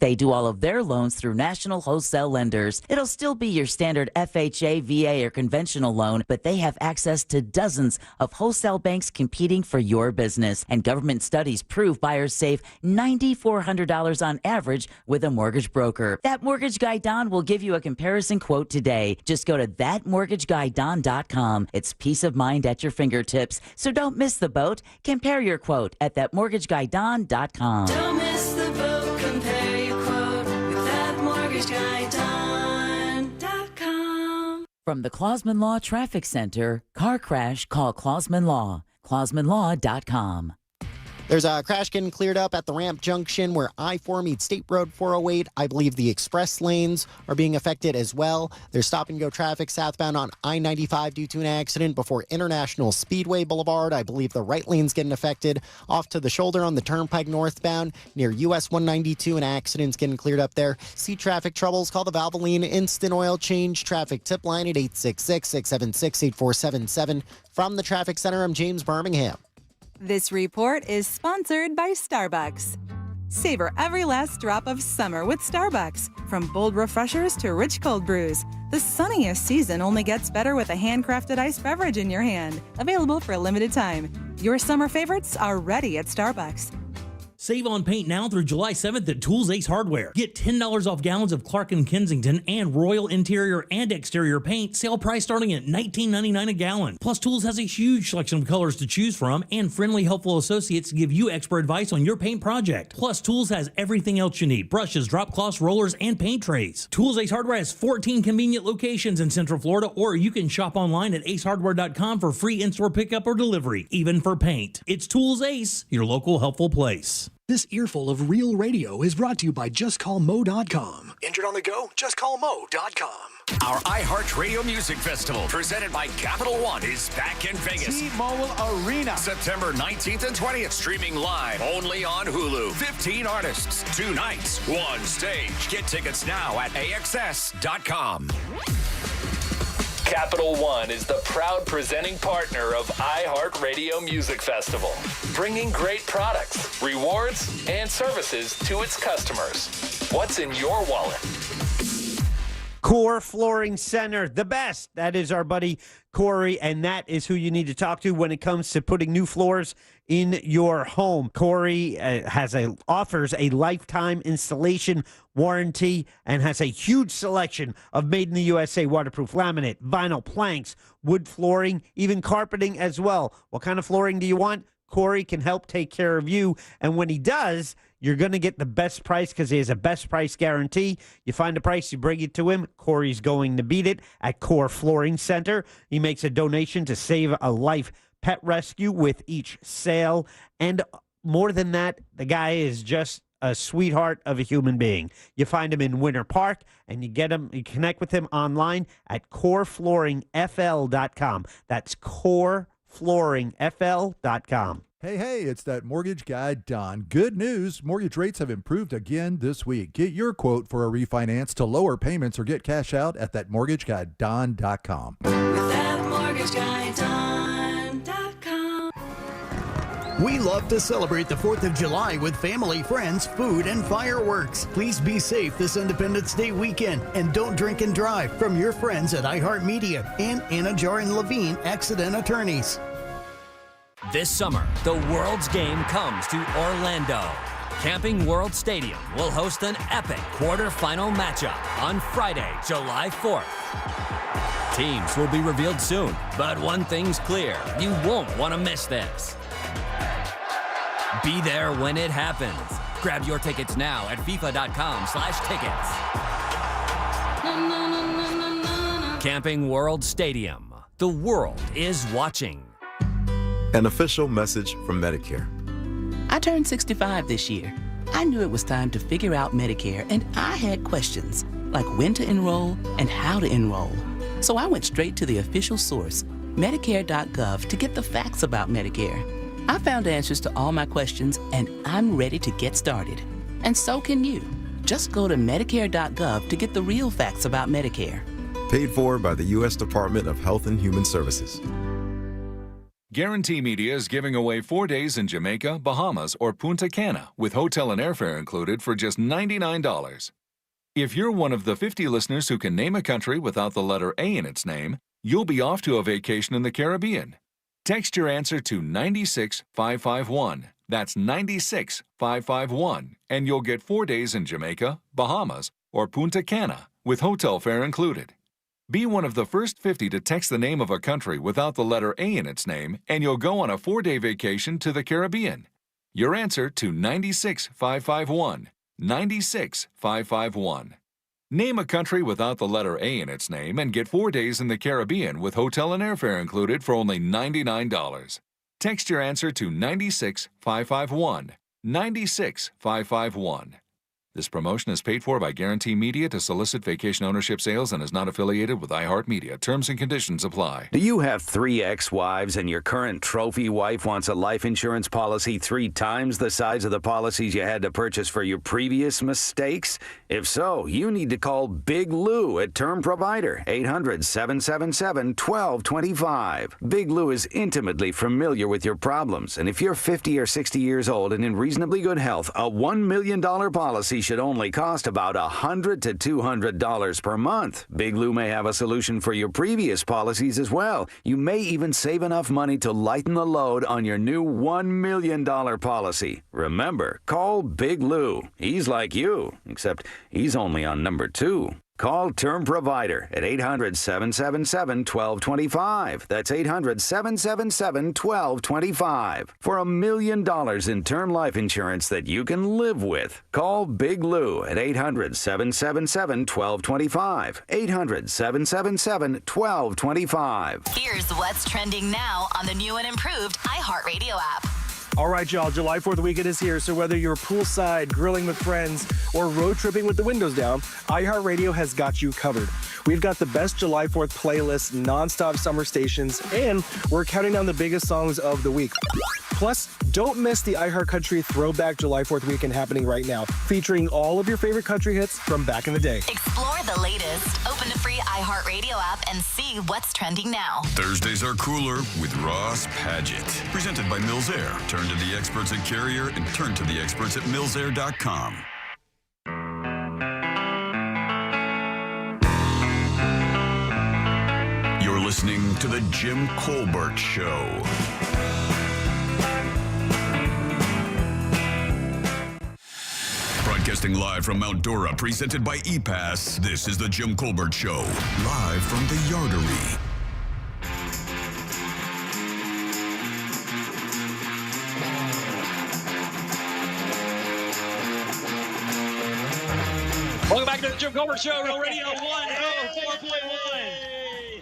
S3: They do all of their loans through national wholesale lenders. It'll still be your standard FHA, VA, or conventional loan, but they have access to dozens of wholesale banks competing for your business. And government studies prove buyers save $9,400 on average with a mortgage broker. That Mortgage Guy Don will give you a comparison quote today. Just go to thatmortgageguydon.com. It's peace of mind at your fingertips. So don't miss the boat. Compare your quote at thatmortgageguydon.com.
S2: Don't miss the boat, compare your quote with that mortgageguydon.com.
S3: From the Clausman Law Traffic Center, car crash, call Clausman Law. ClausmanLaw.com.
S9: There's a crash getting cleared up at the ramp junction where I-4 meets State Road 408. I believe the express lanes are being affected as well. There's stop-and-go traffic southbound on I-95 due to an accident before International Speedway Boulevard. I believe the right lane's getting affected. Off to the shoulder on the Turnpike northbound near US 192, an accident's getting cleared up there. See traffic troubles, call the Valvoline Instant Oil Change traffic tip line at 866-676-8477. From the Traffic Center, I'm James Birmingham.
S10: This report is sponsored by Starbucks. Savor every last drop of summer with Starbucks. From bold refreshers to rich cold brews, the sunniest season only gets better with a handcrafted iced beverage in your hand. Available for a limited time. Your summer favorites are ready at Starbucks.
S11: Save on paint now through July 7th at Tools Ace Hardware. Get $10 off gallons of Clark & Kensington and Royal interior and exterior paint. Sale price starting at $19.99 a gallon. Plus, Tools has a huge selection of colors to choose from and friendly, helpful associates to give you expert advice on your paint project. Plus, Tools has everything else you need: brushes, drop cloths, rollers, and paint trays. Tools Ace Hardware has 14 convenient locations in Central Florida, or you can shop online at acehardware.com for free in-store pickup or delivery, even for paint. It's Tools Ace, your local helpful place.
S12: This earful of real radio is brought to you by JustCallMo.com. Injured on the go? JustCallMo.com.
S13: Our iHeartRadio Music Festival, presented by Capital One, is back in Vegas.
S17: T-Mobile Arena.
S13: September 19th and 20th, streaming live only on Hulu. 15 artists, 2 nights, 1 stage. Get tickets now at AXS.com.
S18: Capital One is the proud presenting partner of iHeartRadio Music Festival, bringing great products, rewards, and services to its customers. What's in your wallet?
S29: Core Flooring Center, the best. That is our buddy Corey, and that is who you need to talk to when it comes to putting new floors in your home. Corey offers a lifetime installation warranty and has a huge selection of made in the USA waterproof laminate, vinyl planks, wood flooring, even carpeting as well. What kind of flooring do you want? Corey can help take care of you, and when he does, you're going to get the best price because he has a best price guarantee. You find a price, you bring it to him. Corey's going to beat it at Core Flooring Center. He makes a donation to Save a Life Pet Rescue with each sale. And more than that, the guy is just a sweetheart of a human being. You find him in Winter Park, and you connect with him online at coreflooringfl.com. That's coreflooringfl.com.
S1: Hey, it's that mortgage guy, Don. Good news. Mortgage rates have improved again this week. Get your quote for a refinance to lower payments or get cash out at thatmortgageguyDon.com.
S2: With thatmortgageguyDon.com.
S19: We love to celebrate the 4th of July with family, friends, food, and fireworks. Please be safe this Independence Day weekend and don't drink and drive from your friends at iHeartMedia and Anna Jar and Levine Accident Attorneys.
S25: This summer, the world's game comes to Orlando. Camping World Stadium will host an epic quarterfinal matchup on Friday, July 4th. Teams will be revealed soon, but one thing's clear, you won't want to miss this. Be there when it happens. Grab your tickets now at FIFA.com/tickets. Camping World Stadium. The world is watching.
S20: An official message from Medicare.
S21: I turned 65 this year. I knew it was time to figure out Medicare, and I had questions, like when to enroll and how to enroll. So I went straight to the official source, Medicare.gov, to get the facts about Medicare. I found answers to all my questions, and I'm ready to get started. And so can you. Just go to Medicare.gov to get the real facts about Medicare.
S20: Paid for by the U.S. Department of Health and Human Services.
S22: Guarantee Media is giving away 4 days in Jamaica, Bahamas, or Punta Cana with hotel and airfare included for just $99. If you're one of the 50 listeners who can name a country without the letter A in its name, you'll be off to a vacation in the Caribbean. Text your answer to 96551. That's 96551, and you'll get 4 days in Jamaica, Bahamas, or Punta Cana with hotel fare included. Be one of the first 50 to text the name of a country without the letter A in its name, and you'll go on a 4-day vacation to the Caribbean. Your answer to 96551. 96551. Name a country without the letter A in its name and get 4 days in the Caribbean with hotel and airfare included for only $99. Text your answer to 96551. 96551. This promotion is paid for by Guarantee Media to solicit vacation ownership sales and is not affiliated with iHeartMedia. Terms and conditions apply.
S24: Do you have 3 ex-wives and your current trophy wife wants a life insurance policy 3 times the size of the policies you had to purchase for your previous mistakes? If so, you need to call Big Lou at Term Provider, 800-777-1225. Big Lou is intimately familiar with your problems, and if you're 50 or 60 years old and in reasonably good health, a $1 million policy should only cost about $100 to $200 per month. Big Lou may have a solution for your previous policies as well. You may even save enough money to lighten the load on your new $1 million policy. Remember, call Big Lou. He's like you, except he's only on number 2. Call Term Provider at 800-777-1225. That's 800-777-1225 for $1 million in term life insurance that you can live with. Call Big Lou at 800-777-1225. 800-777-1225.
S6: Here's what's trending now on the new and improved iHeartRadio app.
S14: All right, y'all, July 4th weekend is here, so whether you're poolside, grilling with friends, or road tripping with the windows down, iHeartRadio has got you covered. We've got the best July 4th playlist, nonstop summer stations, and we're counting down the biggest songs of the week. Plus, don't miss the iHeartCountry Throwback July 4th weekend happening right now, featuring all of your favorite country hits from back in the day.
S6: Explore the latest. Open a free iHeartRadio app and see what's trending now.
S15: Thursdays are cooler with Ross Padgett. Presented by Mills Air. Turn to the experts at Carrier and turn to the experts at millsair.com. You're listening to The Jim Colbert Show. Broadcasting live from Mount Dora, presented by ePass, this is The Jim Colbert Show, live from the Yardery.
S5: Welcome back to the Jim Colbert Show, Real Radio 104.1.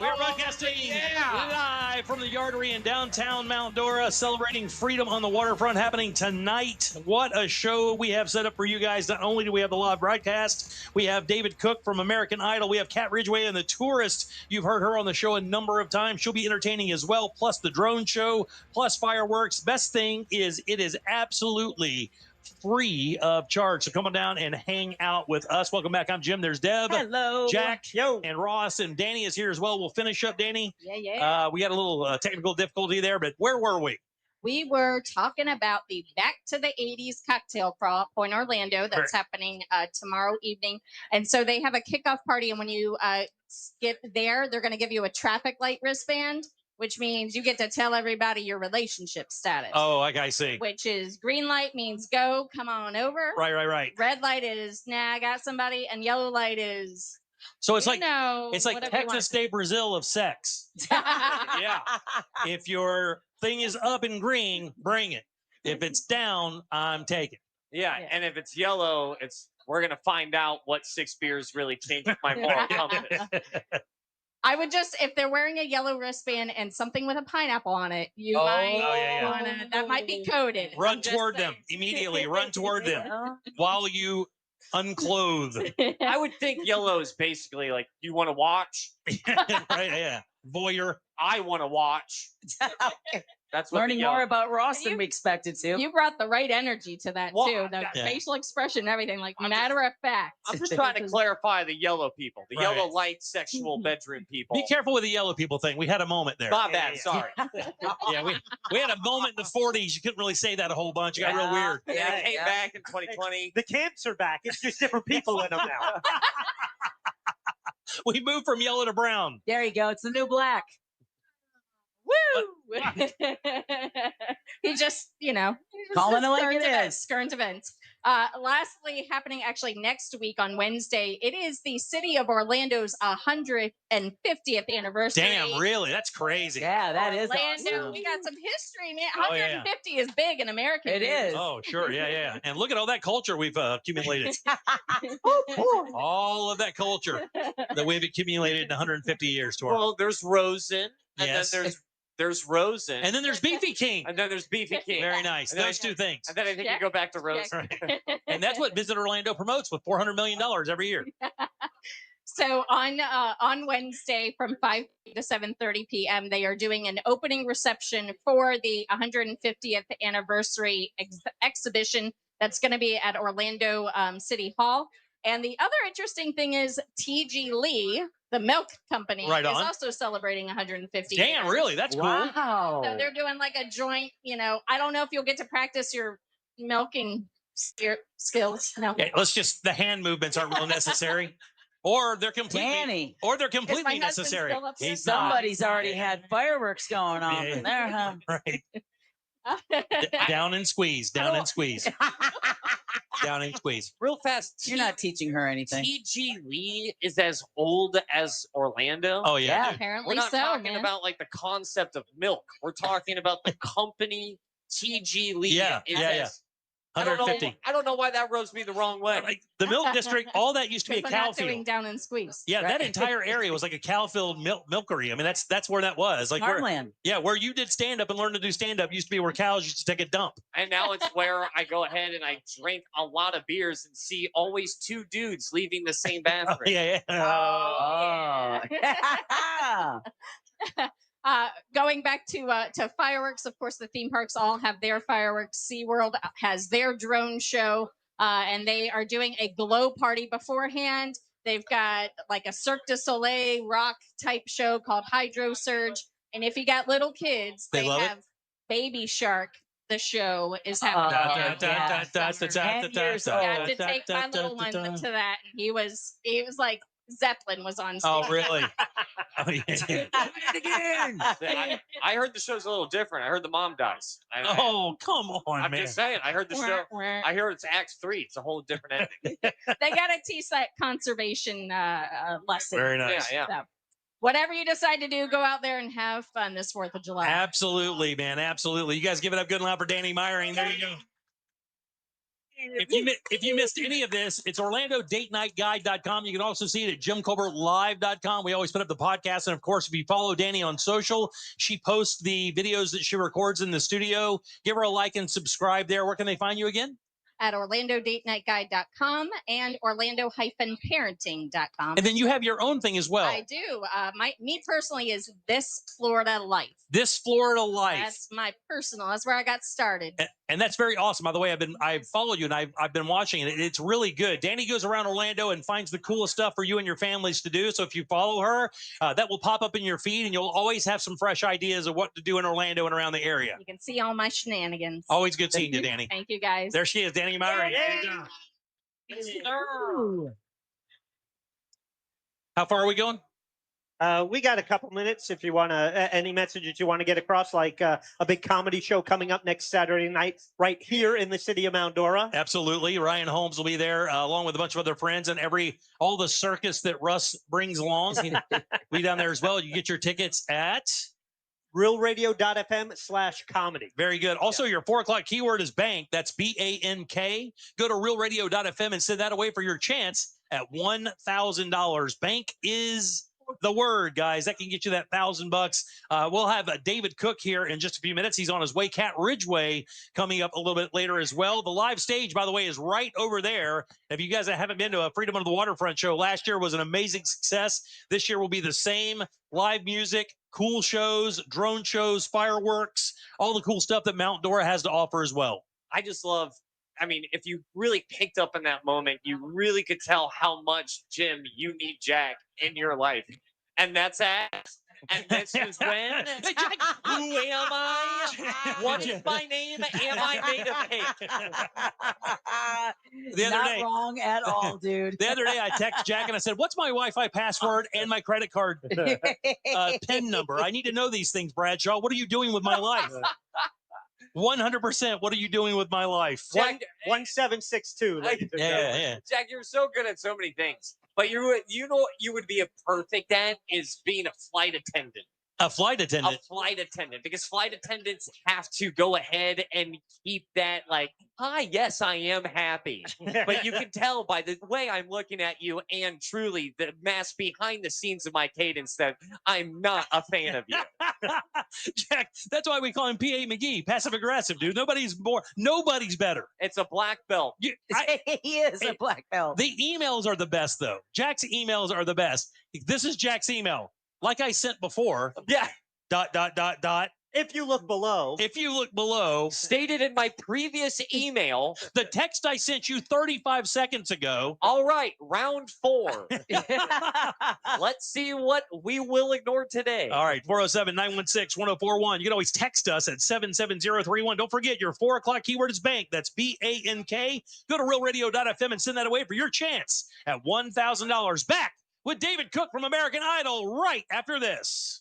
S5: We're broadcasting live from the Yardery in downtown Mount Dora, celebrating freedom on the waterfront, happening tonight. What a show we have set up for you guys. Not only do we have the live broadcast, we have David Cook from American Idol. We have Kat Ridgeway and the Tourist. You've heard her on the show a number of times. She'll be entertaining as well, plus the drone show, plus fireworks. Best thing is it is absolutely free of charge. So come on down and hang out with us. Welcome back. I'm Jim. There's Deb.
S7: Hello.
S5: Jack. And Ross. And Danny is here as well. We'll finish up, Danny.
S7: Yeah.
S5: We had a little technical difficulty there, but where were we?
S7: We were talking about the Back to the 80s cocktail crawl in Orlando that's happening tomorrow evening. And so they have a kickoff party. And when you get there, they're going to give you a traffic light wristband, which means you get to tell everybody your relationship status.
S5: Oh, I see.
S7: Which is green light means go, come on over.
S5: Right.
S7: Red light is, nah, I got somebody. And yellow light is,
S5: So it's like
S7: whatever you
S5: Texas
S7: want.
S5: Day Brazil of sex. Yeah. If your thing is up in green, bring it. If it's down, I'm taking.
S8: Yeah, and if it's yellow, we're gonna find out what 6 beers really changed my moral compass.
S7: I would just, if they're wearing a yellow wristband and something with a pineapple on it, you might want to, that might be coded.
S5: Run toward them immediately. Run toward them while you unclothe.
S8: I would think yellow is basically like, you want to watch?
S5: Right, yeah. Voyeur.
S8: I want to watch. That's what
S16: Learning more about Ross than we expected to.
S7: You brought the right energy to that, too. The
S8: Yeah.
S7: facial expression and everything, like matter of fact.
S8: I'm just trying to clarify the yellow people, the
S5: Right.
S8: yellow light sexual bedroom people.
S5: Be careful with the yellow people thing. We had a moment there.
S8: My bad, sorry.
S5: Yeah, we had a moment in the 40s. You couldn't really say that a whole bunch. It got real weird.
S8: Yeah, it came back in 2020.
S17: The camps are back. It's just different people in them now.
S5: We moved from yellow to brown.
S16: There you go. It's the new black.
S7: Woo! He just,
S16: Calling it like
S7: current
S16: it
S7: events,
S16: is.
S7: Current events. Lastly, happening actually next week on Wednesday, it is the city of Orlando's 150th anniversary.
S5: Damn, really? That's crazy.
S16: Yeah, that is
S7: Orlando,
S16: awesome.
S7: we got some history, man.
S5: Oh, yeah.
S7: 150 is big in American.
S16: It is.
S5: Oh, sure. Yeah. And look at all that culture we've accumulated. All of that culture that we've accumulated in 150 years.
S8: Well, there's Rosen, and
S5: Yes.
S8: then there's Rosen.
S5: And then there's Beefy King.
S8: And then there's Beefy King.
S5: Very nice.
S8: And then
S5: Those two things.
S8: And then I think you go back to Rosen.
S5: And that's what Visit Orlando promotes with $400 million every year.
S7: So on Wednesday from 5 to 7:30 p.m., they are doing an opening reception for the 150th anniversary exhibition that's going to be at Orlando City Hall. And the other interesting thing is T.G. Lee, the milk company,
S5: Right
S7: is
S5: on.
S7: also celebrating 150
S5: Damn,
S7: years.
S5: really? That's cool.
S16: Wow.
S7: So they're doing like a joint, I don't know if you'll get to practice your milking skills. No.
S5: Okay, the hand movements aren't real necessary. Or they're completely necessary.
S16: Somebody's already had fireworks going on in there, huh?
S5: Right. Down and squeeze. Down and squeeze. Down and squeeze.
S8: Real fast.
S16: You're not teaching her anything.
S8: T.G. Lee is as old as Orlando.
S5: Oh, yeah.
S7: Apparently
S8: We're not
S7: so,
S8: talking
S7: man.
S8: about like the concept of milk. We're talking about the company T.G. Lee.
S5: Yeah. 150.
S8: I don't know why that rubs me the wrong way.
S5: The milk district, all that used to be a
S7: We're
S5: cow
S7: not doing
S5: field.
S7: down and squeeze.
S5: Yeah, that entire area was like a cow-filled milkery. I mean, that's where that was. Like
S16: Farmland.
S5: where you did stand-up and learned to do stand-up used to be where cows used to take a dump.
S8: And now it's where I go ahead and I drink a lot of beers and see always two dudes leaving the same bathroom.
S7: Going back to fireworks, of course, the theme parks all have their fireworks. SeaWorld has their drone show, and they are doing a glow party beforehand. They've got like a Cirque du Soleil rock type show called Hydro Surge. And if you got little kids, they have Baby Shark. The show is happening. I got to take my little one to that, and he was like Zeppelin was on stage.
S5: Oh, really?
S8: I heard the show's a little different. I heard the mom dies.
S5: Oh, come on,
S8: I'm
S5: man.
S8: just saying. I heard the show. I heard it's Act 3. It's a whole different ending.
S7: They got to teach that conservation lesson.
S5: Very nice.
S8: Yeah.
S7: So, whatever you decide to do, go out there and have fun this 4th of July.
S5: Absolutely, man. Absolutely. You guys give it up good and loud for Danny Meyering. There you go. If you missed any of this, it's OrlandoDateNightGuide.com. You can also see it at JimColbertLive.com. We always put up the podcast. And, of course, if you follow Danny on social, she posts the videos that she records in the studio. Give her a like and subscribe there. Where can they find you again?
S7: At OrlandoDateNightGuide.com and Orlando-parenting.com.
S5: And then you have your own thing as well.
S7: I do. Me personally is This Florida Life.
S5: This Florida Life.
S7: That's my personal. That's where I got started.
S5: And that's very awesome. By the way, I've followed you and I've been watching it. It's really good. Danny goes around Orlando and finds the coolest stuff for you and your families to do. So if you follow her, that will pop up in your feed, and you'll always have some fresh ideas of what to do in Orlando and around the area.
S7: You can see all my shenanigans.
S5: Always good seeing you, Danny.
S7: Thank you, guys.
S5: There she is, Danny Meyering. How far are we going?
S17: We got a couple minutes if you want to, any messages you want to get across, like a big comedy show coming up next Saturday night right here in the city of Mount Dora.
S5: Absolutely. Ryan Holmes will be there along with a bunch of other friends and all the circus that Russ brings along. We'll be down there as well. You get your tickets at
S17: realradio.fm/comedy.
S5: Very good. Also, your 4 o'clock keyword is bank. That's BANK. Go to realradio.fm and send that away for your chance at $1,000. Bank is the word, guys. That can get you that $1,000. We'll have David Cook here in just a few minutes. He's on his way. Cat Ridgeway coming up a little bit later as well. The live stage, by the way, is right over there. If you guys haven't been to a Freedom on the Waterfront show, last year was an amazing success. This year will be the same. Live music, cool shows, drone shows, fireworks, all the cool stuff that Mount Dora has to offer as well.
S8: I just love, if you really picked up in that moment, you really could tell how much, Jim, you need Jack in your life. And that's at, and this is when, who am I? What is my name? Am I made of cake?
S16: Not wrong at all, dude.
S5: The other day, I texted Jack and I said, what's my Wi-Fi password and my credit card PIN number? I need to know these things, Bradshaw. What are you doing with my life? 100%. What are you doing with my life?
S17: Jack, 1762.
S5: Yeah.
S8: Jack, you're so good at so many things. But you know what you would be a perfect at is being a flight attendant.
S5: A flight attendant?
S8: A flight attendant. Because flight attendants have to go ahead and keep that like, hi, yes, I am happy. But you can tell by the way I'm looking at you and truly the mass behind the scenes of my cadence that I'm not a fan of you.
S5: Jack, that's why we call him P.A. McGee. Passive aggressive, dude. Nobody's better.
S8: It's a black belt.
S16: He is a black belt.
S5: The emails are the best, though. Jack's emails are the best. This is Jack's email. Like I sent before.
S8: Yeah. ...
S17: If you look below.
S5: If you look below.
S8: Stated in my previous email.
S5: The text I sent you 35 seconds ago.
S8: All right, round 4. Let's see what we will ignore today.
S5: All right, 407-916-1041. You can always text us at 77031. Don't forget, your 4 o'clock keyword is bank. That's BANK. Go to realradio.fm and send that away for your chance at $1,000. Back with David Cook from American Idol right after this.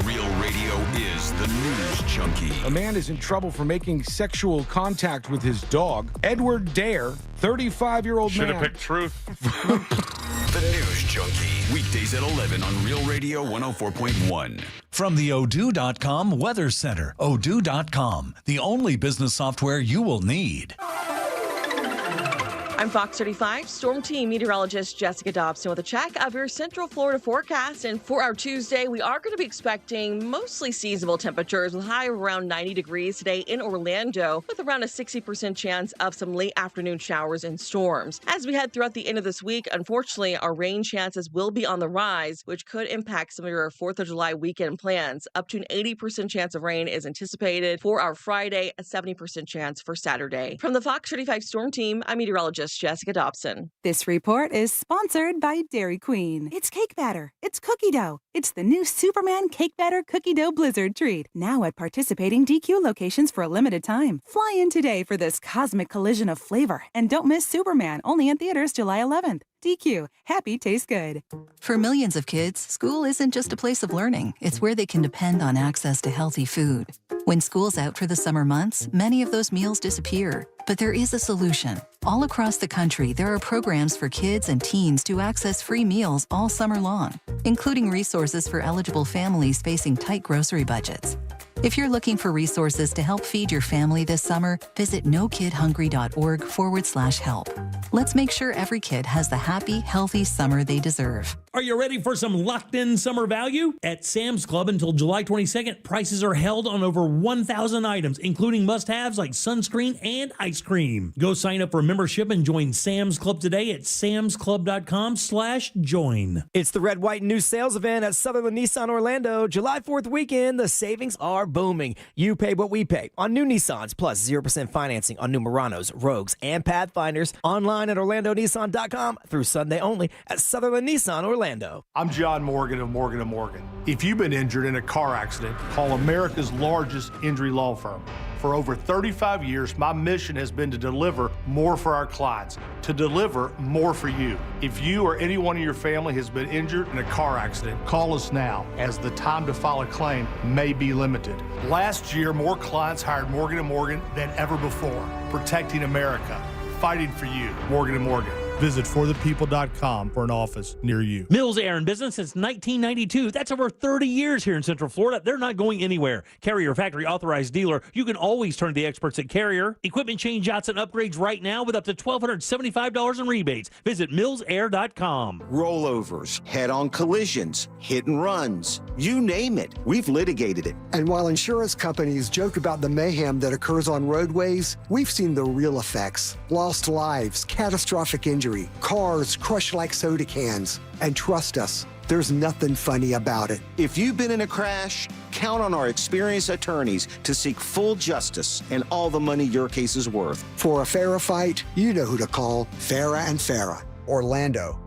S13: Real Radio is the news junkie.
S3: A man is in trouble for making sexual contact with his dog. Edward Dare, 35-year-old man.
S15: Should have picked truth.
S13: The news junkie. Weekdays at 11 on Real Radio 104.1.
S4: From the Odoo.com Weather Center. Odoo.com, the only business software you will need.
S9: I'm Fox 35 Storm Team meteorologist Jessica Dobson with a check of your Central Florida forecast. And for our Tuesday, we are going to be expecting mostly seasonable temperatures with high around 90 degrees today in Orlando, with around a 60% chance of some late afternoon showers and storms. As we head throughout the end of this week, unfortunately, our rain chances will be on the rise, which could impact some of your 4th of July weekend plans. Up to an 80% chance of rain is anticipated for our Friday, a 70% chance for Saturday. From the Fox 35 Storm Team, I'm meteorologist Jessica Dobson.
S10: This report is sponsored by Dairy Queen. It's cake batter. It's cookie dough. It's the new Superman Cake Batter Cookie Dough Blizzard treat. Now at participating DQ locations for a limited time. Fly in today for this cosmic collision of flavor. And don't miss Superman, only in theaters July 11th. DQ. Happy tastes good.
S11: For millions of kids, school isn't just a place of learning. It's where they can depend on access to healthy food. When school's out for the summer months, many of those meals disappear. But there is a solution. All across the country, there are programs for kids and teens to access free meals all summer long, including resources for eligible families facing tight grocery budgets. If you're looking for resources to help feed your family this summer, visit nokidhungry.org/help. Let's make sure every kid has the happy, healthy summer they deserve.
S5: Are you ready for some locked-in summer value? At Sam's Club until July 22nd, prices are held on over 1,000 items, including must-haves like sunscreen and ice cream. Go sign up for a membership and join Sam's Club today at samsclub.com/join.
S23: It's the Red, White, and New sales event at Sutherland Nissan Orlando. July 4th weekend, the savings are booming. You pay what we pay on new Nissans, plus 0% financing on new Muranos, Rogues, and Pathfinders. Online at OrlandoNissan.com through Sunday only at Sutherland Nissan Orlando.
S26: I'm John Morgan of Morgan & Morgan. If you've been injured in a car accident, call America's largest injury law firm. For over 35 years, my mission has been to deliver more for our clients, to deliver more for you. If you or anyone in your family has been injured in a car accident, call us now, as the time to file a claim may be limited. Last year, more clients hired Morgan & Morgan than ever before, protecting America, fighting for you. Morgan & Morgan. Visit forthepeople.com for an office near you.
S5: Mills Air in business since 1992. That's over 30 years here in Central Florida. They're not going anywhere. Carrier factory authorized dealer. You can always turn to the experts at Carrier. Equipment changeouts and upgrades right now with up to $1,275 in rebates. Visit millsair.com.
S27: Rollovers, head-on collisions, hit and runs, you name it. We've litigated it.
S28: And while insurance companies joke about the mayhem that occurs on roadways, we've seen the real effects. Lost lives, catastrophic injury, cars crushed like soda cans. And trust us, there's nothing funny about it.
S27: If you've been in a crash, count on our experienced attorneys to seek full justice and all the money your case is worth.
S28: For a fairer fight, you know who to call. Farah and Farah, Orlando.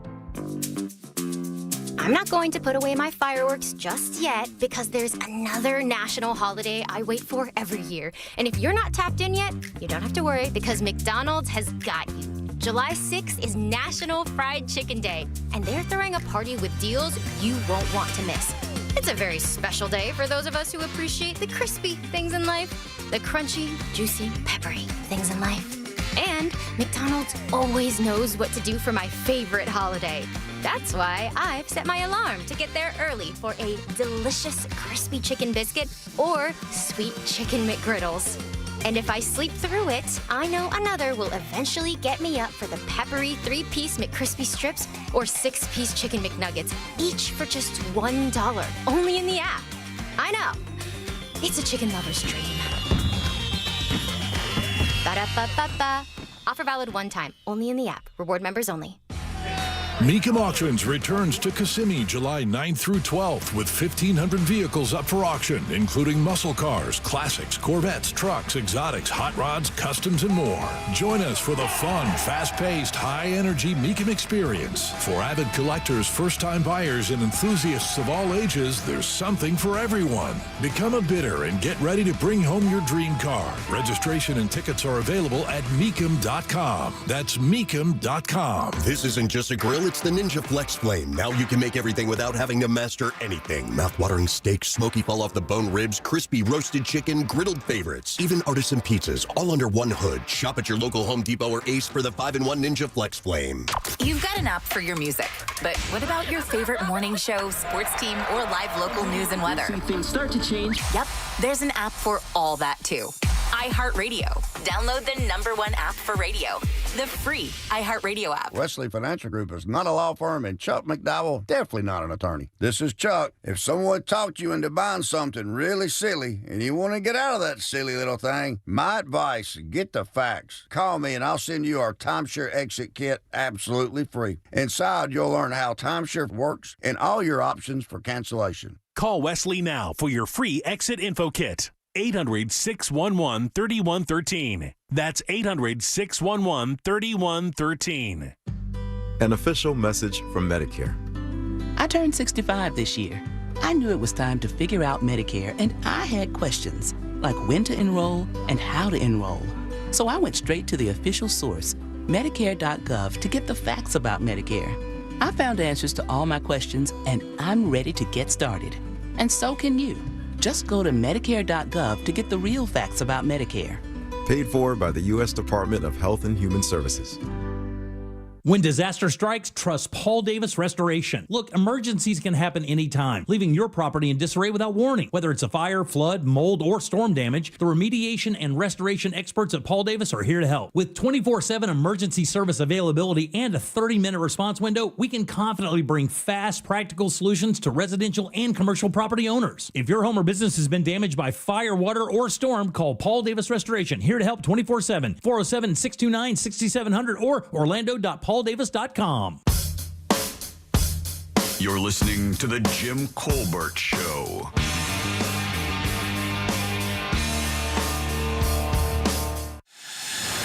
S30: I'm not going to put away my fireworks just yet because there's another national holiday I wait for every year. And if you're not tapped in yet, you don't have to worry because McDonald's has got you. July 6th is National Fried Chicken Day, and they're throwing a party with deals you won't want to miss. It's a very special day for those of us who appreciate the crispy things in life, the crunchy, juicy, peppery things in life. And McDonald's always knows what to do for my favorite holiday. That's why I've set my alarm to get there early for a delicious crispy chicken biscuit or sweet chicken McGriddles. And if I sleep through it, I know another will eventually get me up for the peppery 3-piece McCrispy strips or 6-piece chicken McNuggets, each for just $1, only in the app. I know. It's a chicken lover's dream. Ba-da-ba-ba-ba. Offer valid one time, only in the app. Reward members only.
S1: Mecum Auctions returns to Kissimmee July 9th through 12th with 1,500 vehicles up for auction, including muscle cars, classics, Corvettes, trucks, exotics, hot rods, customs, and more. Join us for the fun, fast-paced, high-energy Mecum experience. For avid collectors, first-time buyers, and enthusiasts of all ages, there's something for everyone. Become a bidder and get ready to bring home your dream car. Registration and tickets are available at Mecum.com. That's Mecum.com.
S2: This isn't just a grill, it's the Ninja Flex Flame. Now you can make everything without having to master anything. Mouth-watering steaks, smoky fall off the bone ribs, crispy roasted chicken, griddled favorites, even artisan pizzas, all under one hood. Shop at your local Home Depot or Ace for the 5-in-1 Ninja Flex Flame.
S6: You've got an app for your music, but what about your favorite morning show, sports team, or live local news and weather?
S12: Things start to change.
S6: Yep, there's an app for all that too. iHeartRadio. Download the #1 app for radio, the free iHeartRadio app.
S18: Wesley Financial Group is not a law firm, and Chuck McDowell definitely not an attorney. This is Chuck. If someone talked you into buying something really silly and you want to get out of that silly little thing, my advice, get the facts. Call me and I'll send you our timeshare exit kit absolutely free. Inside, you'll learn how timeshare works and all your options for cancellation.
S19: Call Wesley now for your free exit info kit. 800-611-3113. That's 800-611-3113.
S20: An official message from Medicare.
S21: I turned 65 this year. I knew it was time to figure out Medicare, and I had questions, like when to enroll and how to enroll. So I went straight to the official source, Medicare.gov, to get the facts about Medicare. I found answers to all my questions, and I'm ready to get started. And so can you. Just go to Medicare.gov to get the real facts about Medicare.
S20: Paid for by the U.S. Department of Health and Human Services.
S22: When disaster strikes, trust Paul Davis Restoration. Look, emergencies can happen anytime, leaving your property in disarray without warning. Whether it's a fire, flood, mold, or storm damage, the remediation and restoration experts at Paul Davis are here to help. With 24/7 emergency service availability and a 30-minute response window, we can confidently bring fast, practical solutions to residential and commercial property owners. If your home or business has been damaged by fire, water, or storm, call Paul Davis Restoration. Here to help 24/7, 407-629-6700 or orlando.pauldavis.com.
S15: You're listening to The Jim Colbert Show.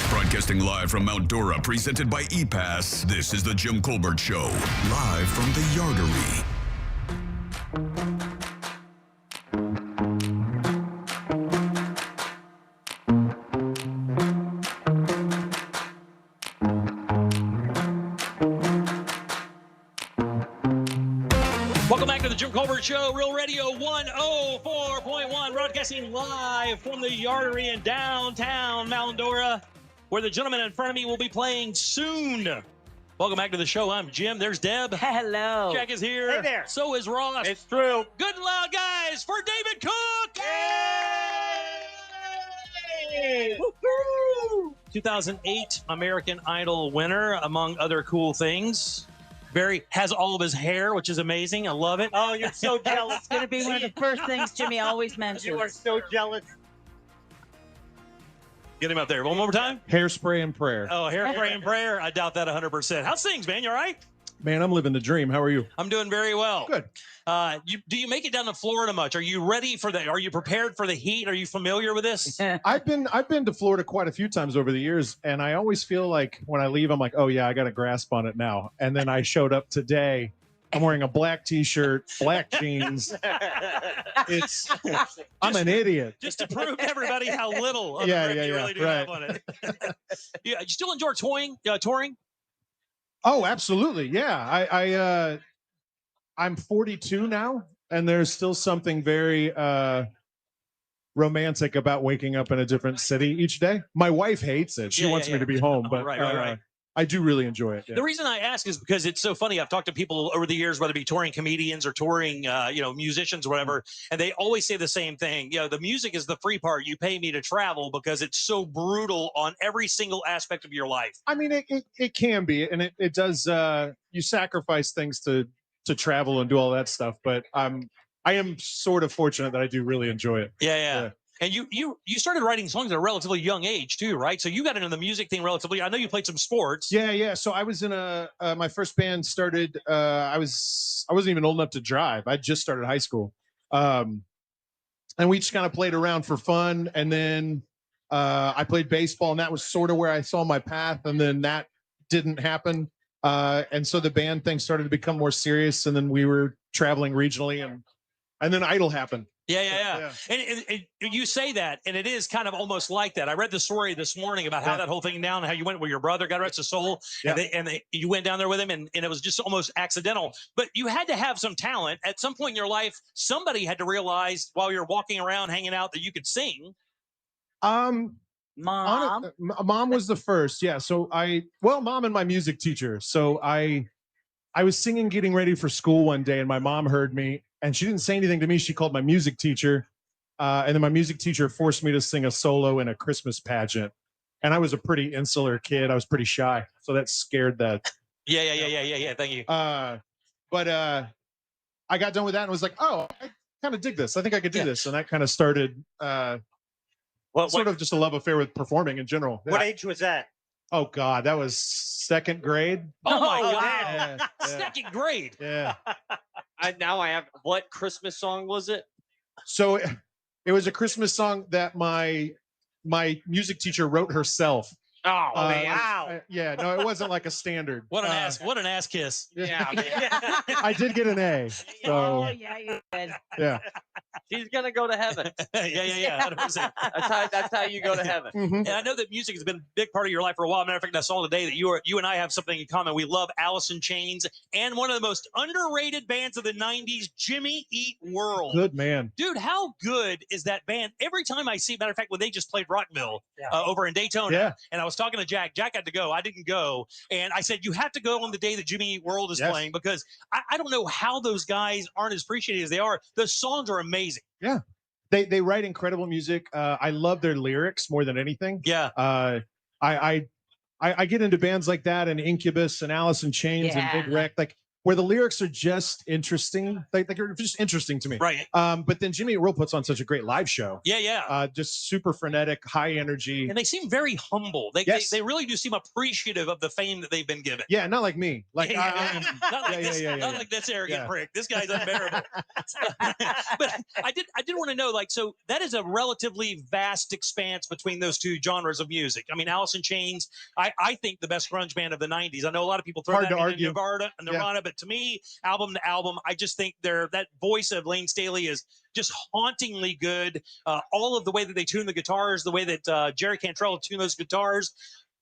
S15: Broadcasting live from Mount Dora, presented by ePass, this is The Jim Colbert Show, live from the Yardery.
S5: Welcome back to the Jim Colbert Show, Real Radio 104.1, broadcasting live from the Yardery in downtown Mount Dora, where the gentleman in front of me will be playing soon. Welcome back to the show. I'm Jim. There's Deb.
S16: Hello.
S5: Jack is here.
S17: Hey there.
S5: So is Ross.
S17: It's true.
S5: Good and loud, guys, for David Cook. Yay! 2008 American Idol winner, among other cool things. Barry has all of his hair, which is amazing. I love it.
S17: Oh, you're so jealous.
S16: It's going to be one of the first things Jimmy always mentions.
S17: You are so jealous.
S5: Get him up there. One more time.
S25: Hairspray and prayer.
S5: Oh, hairspray and prayer. I doubt that 100%. How's things, man? You all right?
S25: Man, I'm living the dream. How are you?
S5: I'm doing very well.
S25: Good.
S5: Do you make it down to Florida much? Are you ready for that? Are you prepared for the heat? Are you familiar with this?
S25: I've been to Florida quite a few times over the years, and I always feel like when I leave, I'm like, oh yeah, I got a grasp on it now. And then I showed up today. I'm wearing a black T-shirt, black jeans. I'm an idiot.
S5: Just to prove to everybody how little of a grip you really do have on it. Yeah, you still enjoy touring?
S25: Oh, absolutely. Yeah. I'm 42 now, and there's still something very romantic about waking up in a different city each day. My wife hates it. She wants me to be home, but
S5: right.
S25: I do really enjoy it. Yeah.
S5: The reason I ask is because it's so funny. I've talked to people over the years, whether it be touring comedians or touring, musicians or whatever, and they always say the same thing. The music is the free part. You pay me to travel because it's so brutal on every single aspect of your life.
S25: I mean, it can be, and it does. You sacrifice things to travel and do all that stuff, but I am sort of fortunate that I do really enjoy it.
S5: Yeah. And you started writing songs at a relatively young age too, right? So you got into the music thing relatively. I know you played some sports.
S25: Yeah. So I was in my first band started. I wasn't even old enough to drive. I just started high school, and we just kind of played around for fun. And then I played baseball, and that was sort of where I saw my path. And then that didn't happen, and so the band thing started to become more serious. And then we were traveling regionally, and then Idol happened.
S5: Yeah. And you say that, and it is kind of almost like that. I read the story this morning about how that whole thing down, and how you went with your brother, God rest his soul, and you went down there with him, and it was just almost accidental. But you had to have some talent. At some point in your life, somebody had to realize while you're walking around hanging out that you could sing.
S16: Mom
S25: was the first. Yeah. So mom and my music teacher. So I was singing, getting ready for school one day, and my mom heard me, and she didn't say anything to me. She called my music teacher, and then my music teacher forced me to sing a solo in a Christmas pageant. And I was a pretty insular kid. I was pretty shy, so that scared that.
S5: Yeah. Thank you.
S25: But I got done with that and was like, oh, I kind of dig this. I think I could do this, and that kind of started sort of just a love affair with performing in general.
S17: What age was that?
S25: Oh God, that was second grade.
S5: Oh my God,
S25: yeah.
S5: second grade.
S25: Yeah.
S3: Now I have. What Christmas song was it?
S25: So it was a Christmas song that my music teacher wrote herself.
S3: Oh man!
S25: Wow. Yeah, no, it wasn't like a standard.
S5: What an ass kiss.
S3: Yeah.
S25: I did get an A. So
S16: Oh yeah, you did.
S25: yeah.
S3: She's gonna go to heaven.
S5: Yeah. 100%.
S3: That's how you go to heaven.
S25: Mm-hmm.
S5: And I know that music has been a big part of your life for a while. Matter of fact, I saw today that you and I have something in common. We love Alice in Chains and one of the most underrated bands of the '90s, Jimmy Eat World.
S25: Good man,
S5: dude. How good is that band? Every time I see, matter of fact, when they just played Rockville over in Daytona, and I was talking to Jack. Jack had to go. I didn't go, and I said you have to go on the day that Jimmy Eat World is playing, because I don't know how those guys aren't as appreciated as they are. The songs are amazing.
S25: Yeah. They write incredible music. I love their lyrics more than anything.
S5: Yeah.
S25: I get into bands like that, and Incubus and Alice in Chains and Big Wreck, like where the lyrics are just interesting. Like they're just interesting to me.
S5: Right.
S25: But then Jimmy Eat World puts on such a great live show.
S5: Yeah.
S25: Just super frenetic, high energy.
S5: And they seem very humble. They really do seem appreciative of the fame that they've been given.
S25: Yeah, not like me. Like
S5: not like this arrogant prick. This guy's unbearable. But I did want to know, like, so that is a relatively vast expanse between those two genres of music. I mean, Alice in Chains, I think the best grunge band of the '90s. I know a lot of people throw that into Nirvana, but to me, album to album, I just think that voice of Lane Staley is just hauntingly good. All of the way that they tune the guitars, the way that Jerry Cantrell tuned those guitars.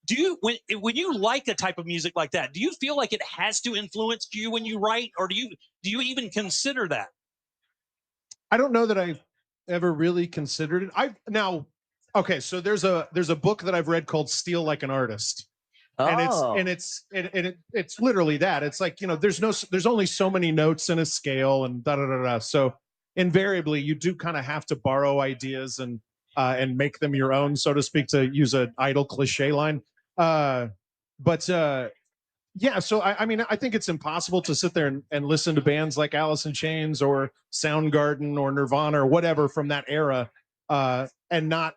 S5: Do you, when you like a type of music like that, do you feel like it has to influence you when you write, or do you even consider that?
S25: I don't know that I've ever really considered it. So there's a book that I've read called Steal Like an Artist. And it's literally that. It's like, there's only so many notes in a scale and da. So invariably you do kind of have to borrow ideas and make them your own, so to speak, to use an Idol cliche line. So I mean, I think it's impossible to sit there and listen to bands like Alice in Chains or Soundgarden or Nirvana or whatever from that era and not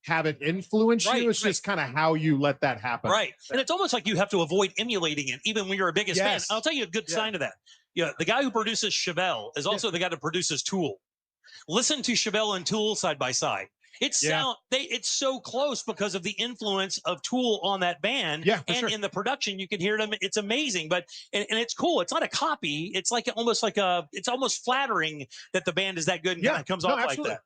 S25: have it influence you. It's just kind of how you let that happen.
S5: Right. And it's almost like you have to avoid emulating it, even when you're a biggest fan. I'll tell you a good sign of that. Yeah, the guy who produces Chevelle is also the guy that produces Tool. Listen to Chevelle and Tool side by side. It's so close because of the influence of Tool on that band. Yeah, in the production, you can hear them. It's amazing, but and it's cool. It's not a copy. It's like it's almost flattering that the band is that good and kind of comes off like that.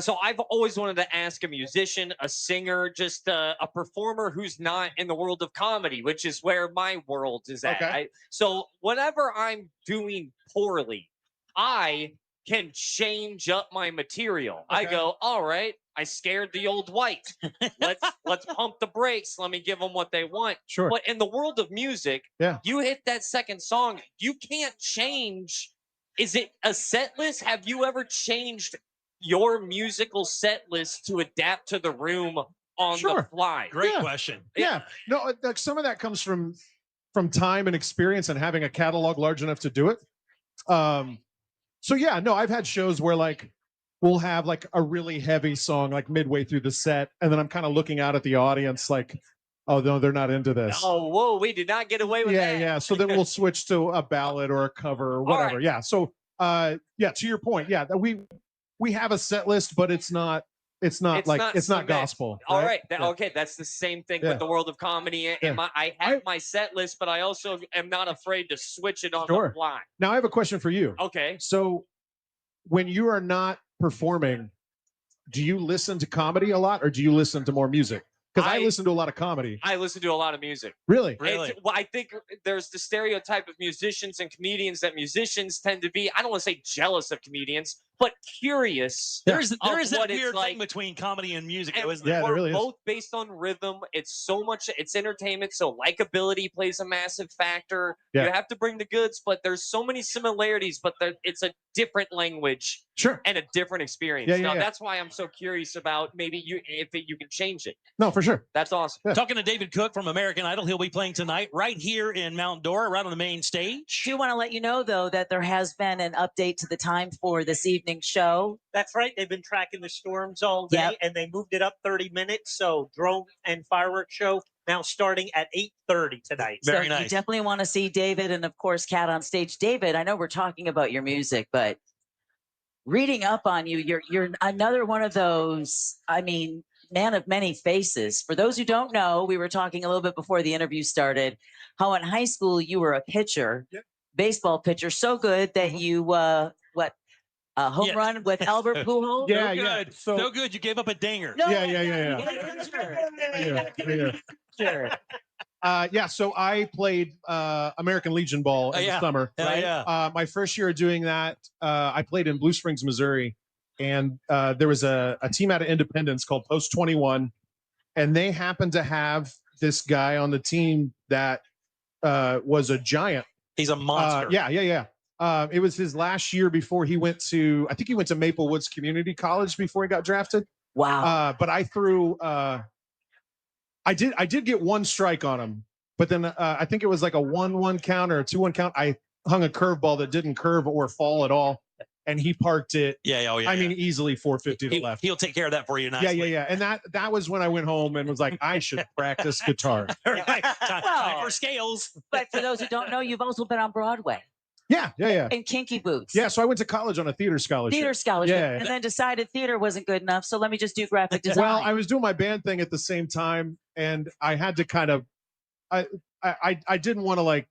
S3: So I've always wanted to ask a musician, a singer, just a performer who's not in the world of comedy, which is where my world is at. So whenever I'm doing poorly, I can change up my material. I go, all right, I scared the old white. Let's pump the brakes. Let me give them what they want.
S25: Sure.
S3: But in the world of music, you hit that second song, you can't change. Is it a set list? Have you ever changed your musical set list to adapt to the room on the fly?
S5: Great question.
S25: Yeah. No, like some of that comes from time and experience and having a catalog large enough to do it. I've had shows where we'll have like a really heavy song like midway through the set, and then I'm kind of looking out at the audience like, oh no, they're not into this.
S3: Oh, whoa, we did not get away with that.
S25: Yeah. So then we'll switch to a ballad or a cover or whatever.
S3: Right.
S25: Yeah. So yeah, to your point, yeah, that we have a set list, but it's not gospel.
S3: All right.
S25: Yeah.
S3: Okay. That's the same thing
S25: Yeah.
S3: with the world of comedy. And I have my set list, but I also am not afraid to switch it on the fly.
S25: Now I have a question for you.
S3: Okay.
S25: So when you are not performing, do you listen to comedy a lot or do you listen to more music? Because I listen to a lot of comedy.
S3: I listen to a lot of music.
S25: Really?
S3: Well, I think there's the stereotype of musicians and comedians that musicians tend to be, I don't want to say jealous of comedians, but curious.
S5: There is
S3: of
S5: that
S3: what it's
S5: weird
S3: like.
S5: thing between comedy and music,
S3: And
S5: isn't
S25: Yeah,
S5: there?
S25: there really is.
S3: both based on rhythm. It's entertainment, so likability plays a massive factor.
S25: Yeah.
S3: You have to bring the goods, but there's so many similarities, but it's a different language and a different experience.
S25: Yeah, yeah,
S3: Now,
S25: yeah.
S3: that's why I'm so curious about maybe you can change it.
S25: No, for sure.
S3: That's awesome.
S5: Talking to David Cook from American Idol. He'll be playing tonight right here in Mount Dora, right on the main stage.
S16: Do want to let you know, though, that there has been an update to the time for this evening's show.
S17: That's right. They've been tracking the storms all day, and they moved it up 30 minutes. So drone and fireworks show now starting at 8:30 tonight.
S16: So you definitely want to see David and, of course, Kat on stage. David, I know we're talking about your music, but reading up on you, you're another one of those, I mean, man of many faces. For those who don't know, we were talking a little bit before the interview started, how in high school you were a pitcher, baseball pitcher, so good that you, home run with Albert Pujols?
S5: So good, you gave up a dinger.
S16: No,
S25: Yeah.
S16: Sure.
S25: So I played American Legion ball in the summer. My first year of doing that, I played in Blue Springs, Missouri, and there was a team out of Independence called Post 21, and they happened to have this guy on the team that was a giant.
S5: He's a monster.
S25: It was his last year before he went to, I think he went to Maple Woods Community College before he got drafted.
S16: Wow.
S25: But I threw, I did get one strike on him, but then I think it was like a 1-1 count or a 2-1 count. I hung a curveball that didn't curve or fall at all, and he parked it. I mean, easily 450 to left.
S5: He'll take care of that for you nicely.
S25: Yeah. And that was when I went home and was like, I should practice guitar.
S5: Time for scales.
S16: But for those who don't know, you've also been on Broadway.
S25: Yeah.
S16: And Kinky Boots.
S25: Yeah, so I went to college on a theater scholarship.
S16: And then decided theater wasn't good enough, so let me just do graphic design.
S25: Well, I was doing my band thing at the same time, and I had to kind of, I didn't want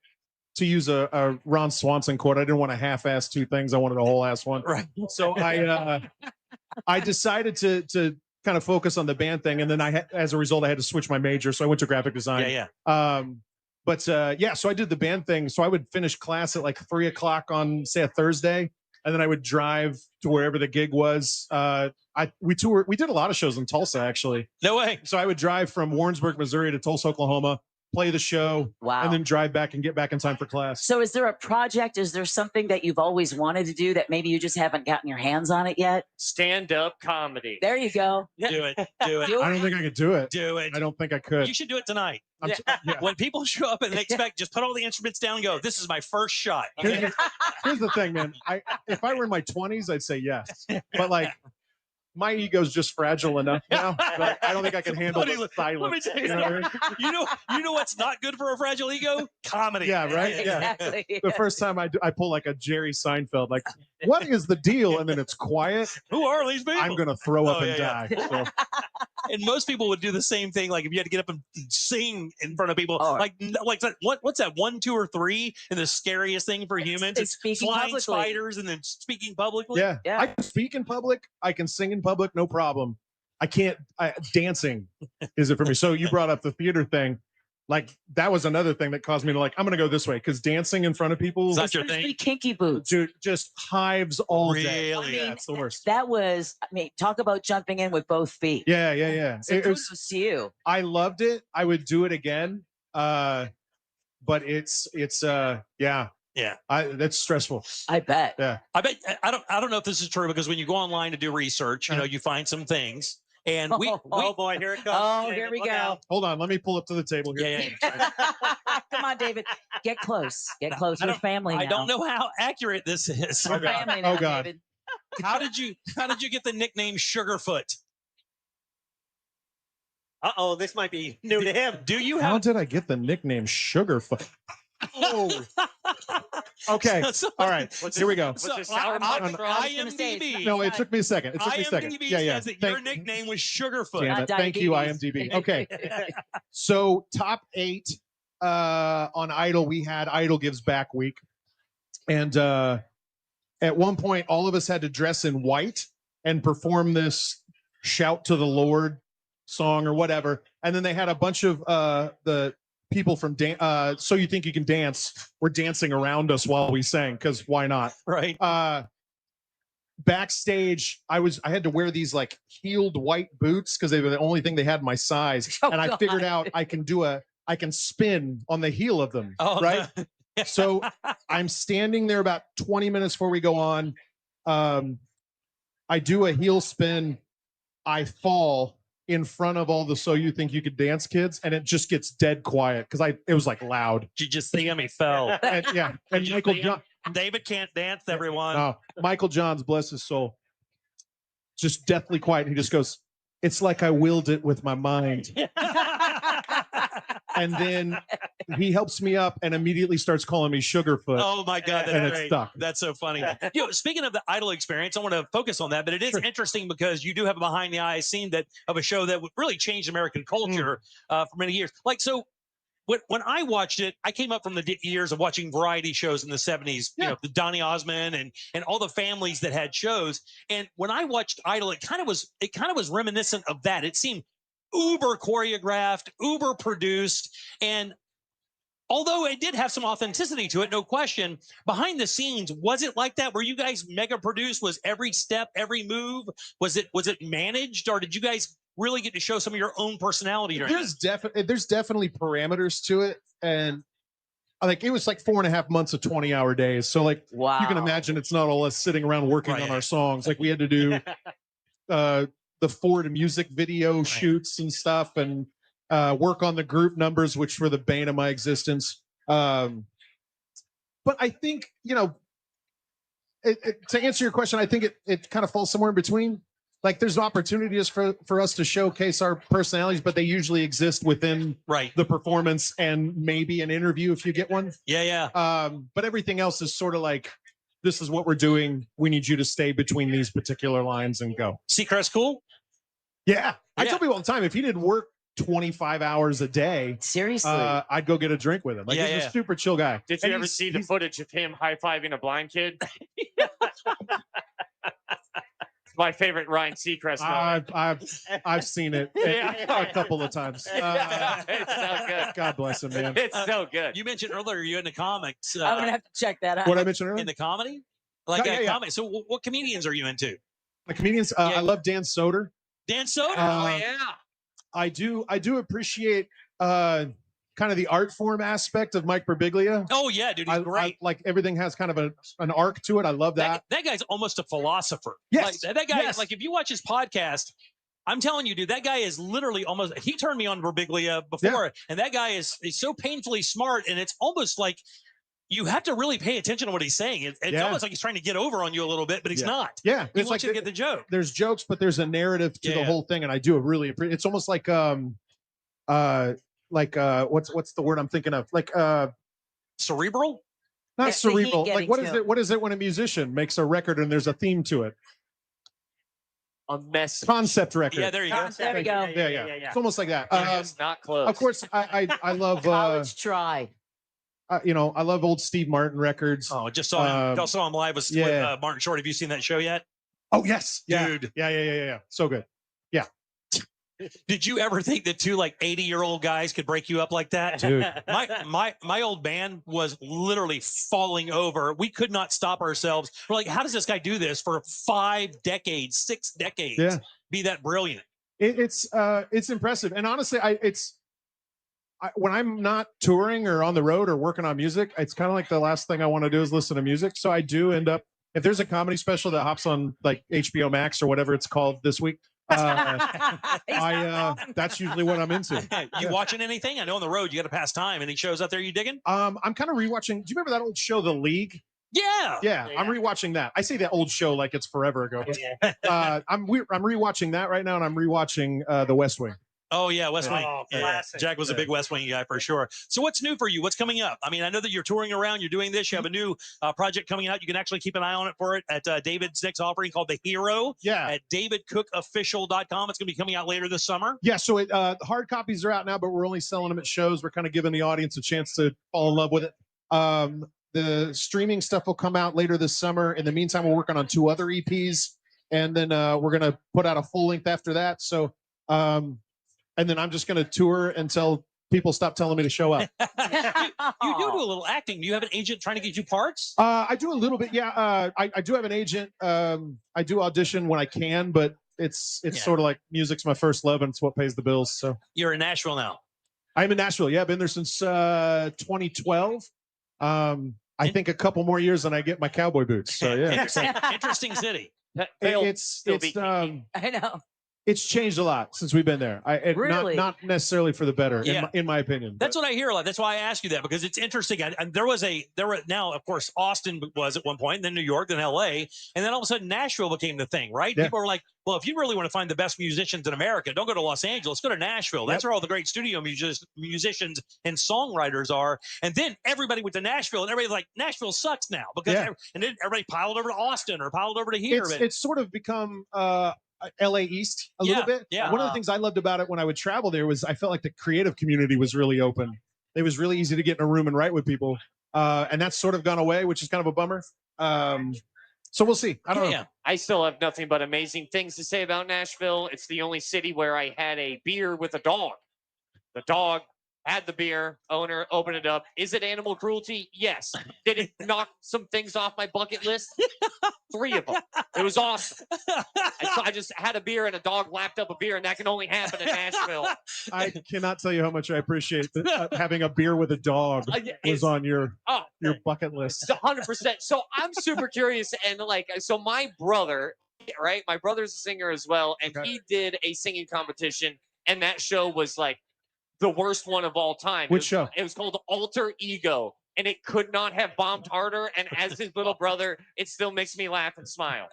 S25: to use a Ron Swanson quote. I didn't want to half-ass two things. I wanted a whole-ass one.
S5: Right.
S25: So I decided to kind of focus on the band thing, and then as a result, I had to switch my major, so I went to graphic design. So I did the band thing. So I would finish class at like 3:00 on, say, a Thursday, and then I would drive to wherever the gig was. We did a lot of shows in Tulsa, actually.
S5: No way.
S25: So I would drive from Warrensburg, Missouri to Tulsa, Oklahoma, play the show, and then drive back and get back in time for class.
S16: So is there a project? Is there something that you've always wanted to do that maybe you just haven't gotten your hands on it yet?
S3: Stand-up comedy.
S16: There you go.
S5: Do it.
S25: I don't think I could do it.
S5: Do it.
S25: I don't think I could.
S5: You should do it tonight. When people show up and they expect, just put all the instruments down and go, this is my first shot.
S25: Here's the thing, man. If I were in my 20s, I'd say yes. But my ego's just fragile enough now. But I don't think I can handle the silence.
S5: Let me tell you, you know what's not good for a fragile ego? Comedy.
S25: Yeah, right?
S16: Exactly.
S25: Yeah. The first time I pull like a Jerry Seinfeld, like, what is the deal? And then it's quiet.
S5: Who are these people?
S25: I'm going to throw up and die. So.
S5: And most people would do the same thing. Like if you had to get up and sing in front of people, what's that 1, 2, or 3? And the scariest thing for humans is flying
S16: publicly.
S5: spiders and then speaking publicly.
S25: Yeah. I can speak in public. I can sing in public. No problem. I can't. Dancing is it for me. So you brought up the theater thing. That was another thing that caused me to I'm going to go this way, because dancing in front of people
S5: is that your thing?
S16: Kinky Boots,
S25: dude, just hives all day.
S5: Really?
S25: It's the worst.
S16: That was, talk about jumping in with both feet.
S25: Yeah.
S16: So kudos to you.
S25: I loved it. I would do it again. But it's that's stressful.
S16: I bet.
S25: Yeah.
S5: I bet. I don't know if this is true, because when you go online to do research, you find some things. And
S17: oh boy, here it comes.
S16: Oh, here we go.
S25: Hold on, let me pull up to the table here.
S5: Yeah.
S16: Come on, David. Get close. Get close. We're family now.
S5: I don't know how accurate this is.
S25: Oh God.
S16: Family now,
S25: Oh God.
S16: David.
S5: How did you get the nickname Sugarfoot?
S17: Uh-oh, this might be new to him.
S5: Do you
S25: How
S5: have
S25: did I get the nickname Sugarfoot? Oh. Okay. All right. Here we go.
S5: IMDb.
S25: No, it took me a second. It took me a second.
S5: IMDb says that your nickname was Sugarfoot.
S25: Damn it. Thank you, IMDb. Okay. So top 8 on Idol, we had Idol Gives Back Week. And at one point, all of us had to dress in white and perform this Shout to the Lord song or whatever. And then they had a bunch of the people from So You Think You Can Dance were dancing around us while we sang, because why not?
S5: Right.
S25: Backstage, I had to wear these like heeled white boots because they were the only thing they had my size.
S5: Oh,
S25: and I figured out I can spin on the heel of them.
S5: Oh,
S25: right.
S5: no.
S25: So I'm standing there about 20 minutes before we go on. I do a heel spin. I fall in front of all the So You Think You Could Dance kids, and it just gets dead quiet because it was like loud.
S5: You just see him, he fell.
S25: And, yeah. And Michael John.
S5: David can't dance, everyone.
S25: No, Michael Johns, bless his soul, just deathly quiet. He just goes, "It's like I willed it with my mind." And then he helps me up and immediately starts calling me Sugarfoot.
S5: Oh my God,
S25: and
S5: that's
S25: it's
S5: great.
S25: stuck.
S5: That's so funny. Speaking of the Idol experience, I want to focus on that, but it is interesting because you do have a behind the eyes scene of a show that would really change American culture for many years. Like, so when I watched it, I came up from the years of watching variety shows in the 70s, you know, the Donny Osmond and all the families that had shows. And when I watched Idol, it kind of was reminiscent of that. It seemed uber choreographed, uber produced, and although it did have some authenticity to it, no question, behind the scenes, was it like that? Were you guys mega produced? Was every step, every move, was it managed, or did you guys really get to show some of your own personality?
S25: There's definitely parameters to it, and it was like 4.5 months of 20-hour days. So like,
S16: wow,
S25: you can imagine it's not all us sitting around working on our songs. Like we had to do the Ford music video shoots and stuff, and work on the group numbers, which were the bane of my existence. But I think, to answer your question, I think it kind of falls somewhere in between. Like there's opportunities for us to showcase our personalities, but they usually exist within the performance and maybe an interview if you get one.
S5: Yeah.
S25: But everything else is sort of like, this is what we're doing. We need you to stay between these particular lines and go.
S5: Seacrest cool?
S25: Yeah. I tell people all the time, if he didn't work 25 hours a day,
S16: seriously,
S25: I'd go get a drink with him. Like he's a super chill guy.
S3: Did you ever see the footage of him high-fiving a blind kid? It's my favorite Ryan Seacrest moment.
S25: I've seen it a couple of times.
S3: It's so good.
S25: God bless him, man.
S3: It's so good.
S5: You mentioned earlier you're in the comics.
S16: I'm gonna have to check that out.
S25: What I mentioned earlier?
S5: In the comedy? Like comedy. So what comedians are you into?
S25: The comedians, I love Dan Soder.
S5: Dan Soder?
S3: Oh yeah.
S25: I do appreciate kind of the art form aspect of Mike Birbiglia.
S5: Oh yeah, dude, he's great.
S25: Like everything has kind of an arc to it. I love that.
S5: That guy's almost a philosopher.
S25: Yes.
S5: Like, that guy, like if you watch his podcast, I'm telling you, dude, that guy is literally almost, he turned me on to Birbiglia before, and that guy is so painfully smart, and it's almost like you have to really pay attention to what he's saying. It's almost like he's trying to get over on you a little bit, but he's not.
S25: Yeah.
S5: He wants you to get the joke.
S25: There's jokes, but there's a narrative to the whole thing, and I do really appreciate. It's almost like what's the word I'm thinking of? Like
S5: cerebral?
S25: Not cerebral. Like what is it when a musician makes a record and there's a theme to it?
S3: A message.
S25: Concept record.
S5: Yeah, there you go.
S16: There we go.
S25: Yeah. It's almost like that.
S3: It's not close.
S25: Of course, I love
S16: College Try.
S25: I love old Steve Martin records.
S5: Oh, just saw him live with Martin Short. Have you seen that show yet?
S25: Oh yes,
S5: dude.
S25: Yeah. So good. Yeah.
S5: Did you ever think that two like 80-year-old guys could break you up like that?
S25: Dude.
S5: My old band was literally falling over. We could not stop ourselves. We're like, how does this guy do this for 5 decades, 6 decades?
S25: Yeah.
S5: Be that brilliant.
S25: It's impressive. And honestly, when I'm not touring or on the road or working on music, it's kind of like the last thing I want to do is listen to music. So I do end up, if there's a comedy special that hops on like HBO Max or whatever it's called this week, that's usually what I'm into.
S5: You watching anything? I know on the road you got to pass time. Any shows out there you digging?
S25: I'm kind of rewatching. Do you remember that old show, The League?
S5: Yeah.
S25: Yeah, I'm rewatching that. I say that old show like it's forever ago. I'm rewatching that right now, and I'm rewatching The West Wing.
S5: Oh, yeah, West Wing.
S25: classic.
S5: Jack was a big West Wing guy for sure. So what's new for you? What's coming up? I mean, I know that you're touring around. You're doing this. You have a new project coming out. You can actually keep an eye on it for it at David's next offering called The Hero at davidcookofficial.com. It's going to be coming out later this summer.
S25: Yeah, so hard copies are out now, but we're only selling them at shows. We're kind of giving the audience a chance to fall in love with it. The streaming stuff will come out later this summer. In the meantime, we're working on 2 other EPs, and then we're going to put out a full length after that. So, and then I'm just going to tour until people stop telling me to show up.
S5: You do a little acting. Do you have an agent trying to get you parts?
S25: I do a little bit. Yeah, I do have an agent. I do audition when I can, but it's sort of like music's my first love, and it's what pays the bills. So
S5: you're in Nashville now.
S25: I'm in Nashville. Yeah, I've been there since 2012. I think a couple more years and I get my cowboy boots. So yeah,
S5: interesting city.
S16: I know.
S25: It's changed a lot since we've been there.
S16: Really?
S25: Not necessarily for the better, in my opinion.
S5: That's what I hear a lot. That's why I ask you that, because it's interesting. And there were now, of course, Austin was at one point, then New York, then LA, and then all of a sudden Nashville became the thing, right?
S25: Yeah.
S5: People were like, well, if you really want to find the best musicians in America, don't go to Los Angeles, go to Nashville. That's where all the great studio musicians and songwriters are. And then everybody went to Nashville, and everybody's like, Nashville sucks now, because and then everybody piled over to Austin or piled over to here.
S25: It's sort of become LA East a little bit.
S5: Yeah.
S25: One of the things I loved about it when I would travel there was I felt like the creative community was really open. It was really easy to get in a room and write with people. And that's sort of gone away, which is kind of a bummer. So we'll see. I don't know.
S3: I still have nothing but amazing things to say about Nashville. It's the only city where I had a beer with a dog. The dog had the beer, owner opened it up. Is it animal cruelty? Yes. Did it knock some things off my bucket list? 3 of them. It was awesome. I just had a beer and a dog lapped up a beer, and that can only happen in Nashville.
S25: I cannot tell you how much I appreciate having a beer with a dog was on your bucket list.
S3: 100%. So I'm super curious, and so my brother, right? My brother's a singer as well, and he did a singing competition, and that show was like the worst one of all time.
S25: Which show?
S3: It was called Alter Ego, and it could not have bombed harder. And as his little brother, it still makes me laugh and smile.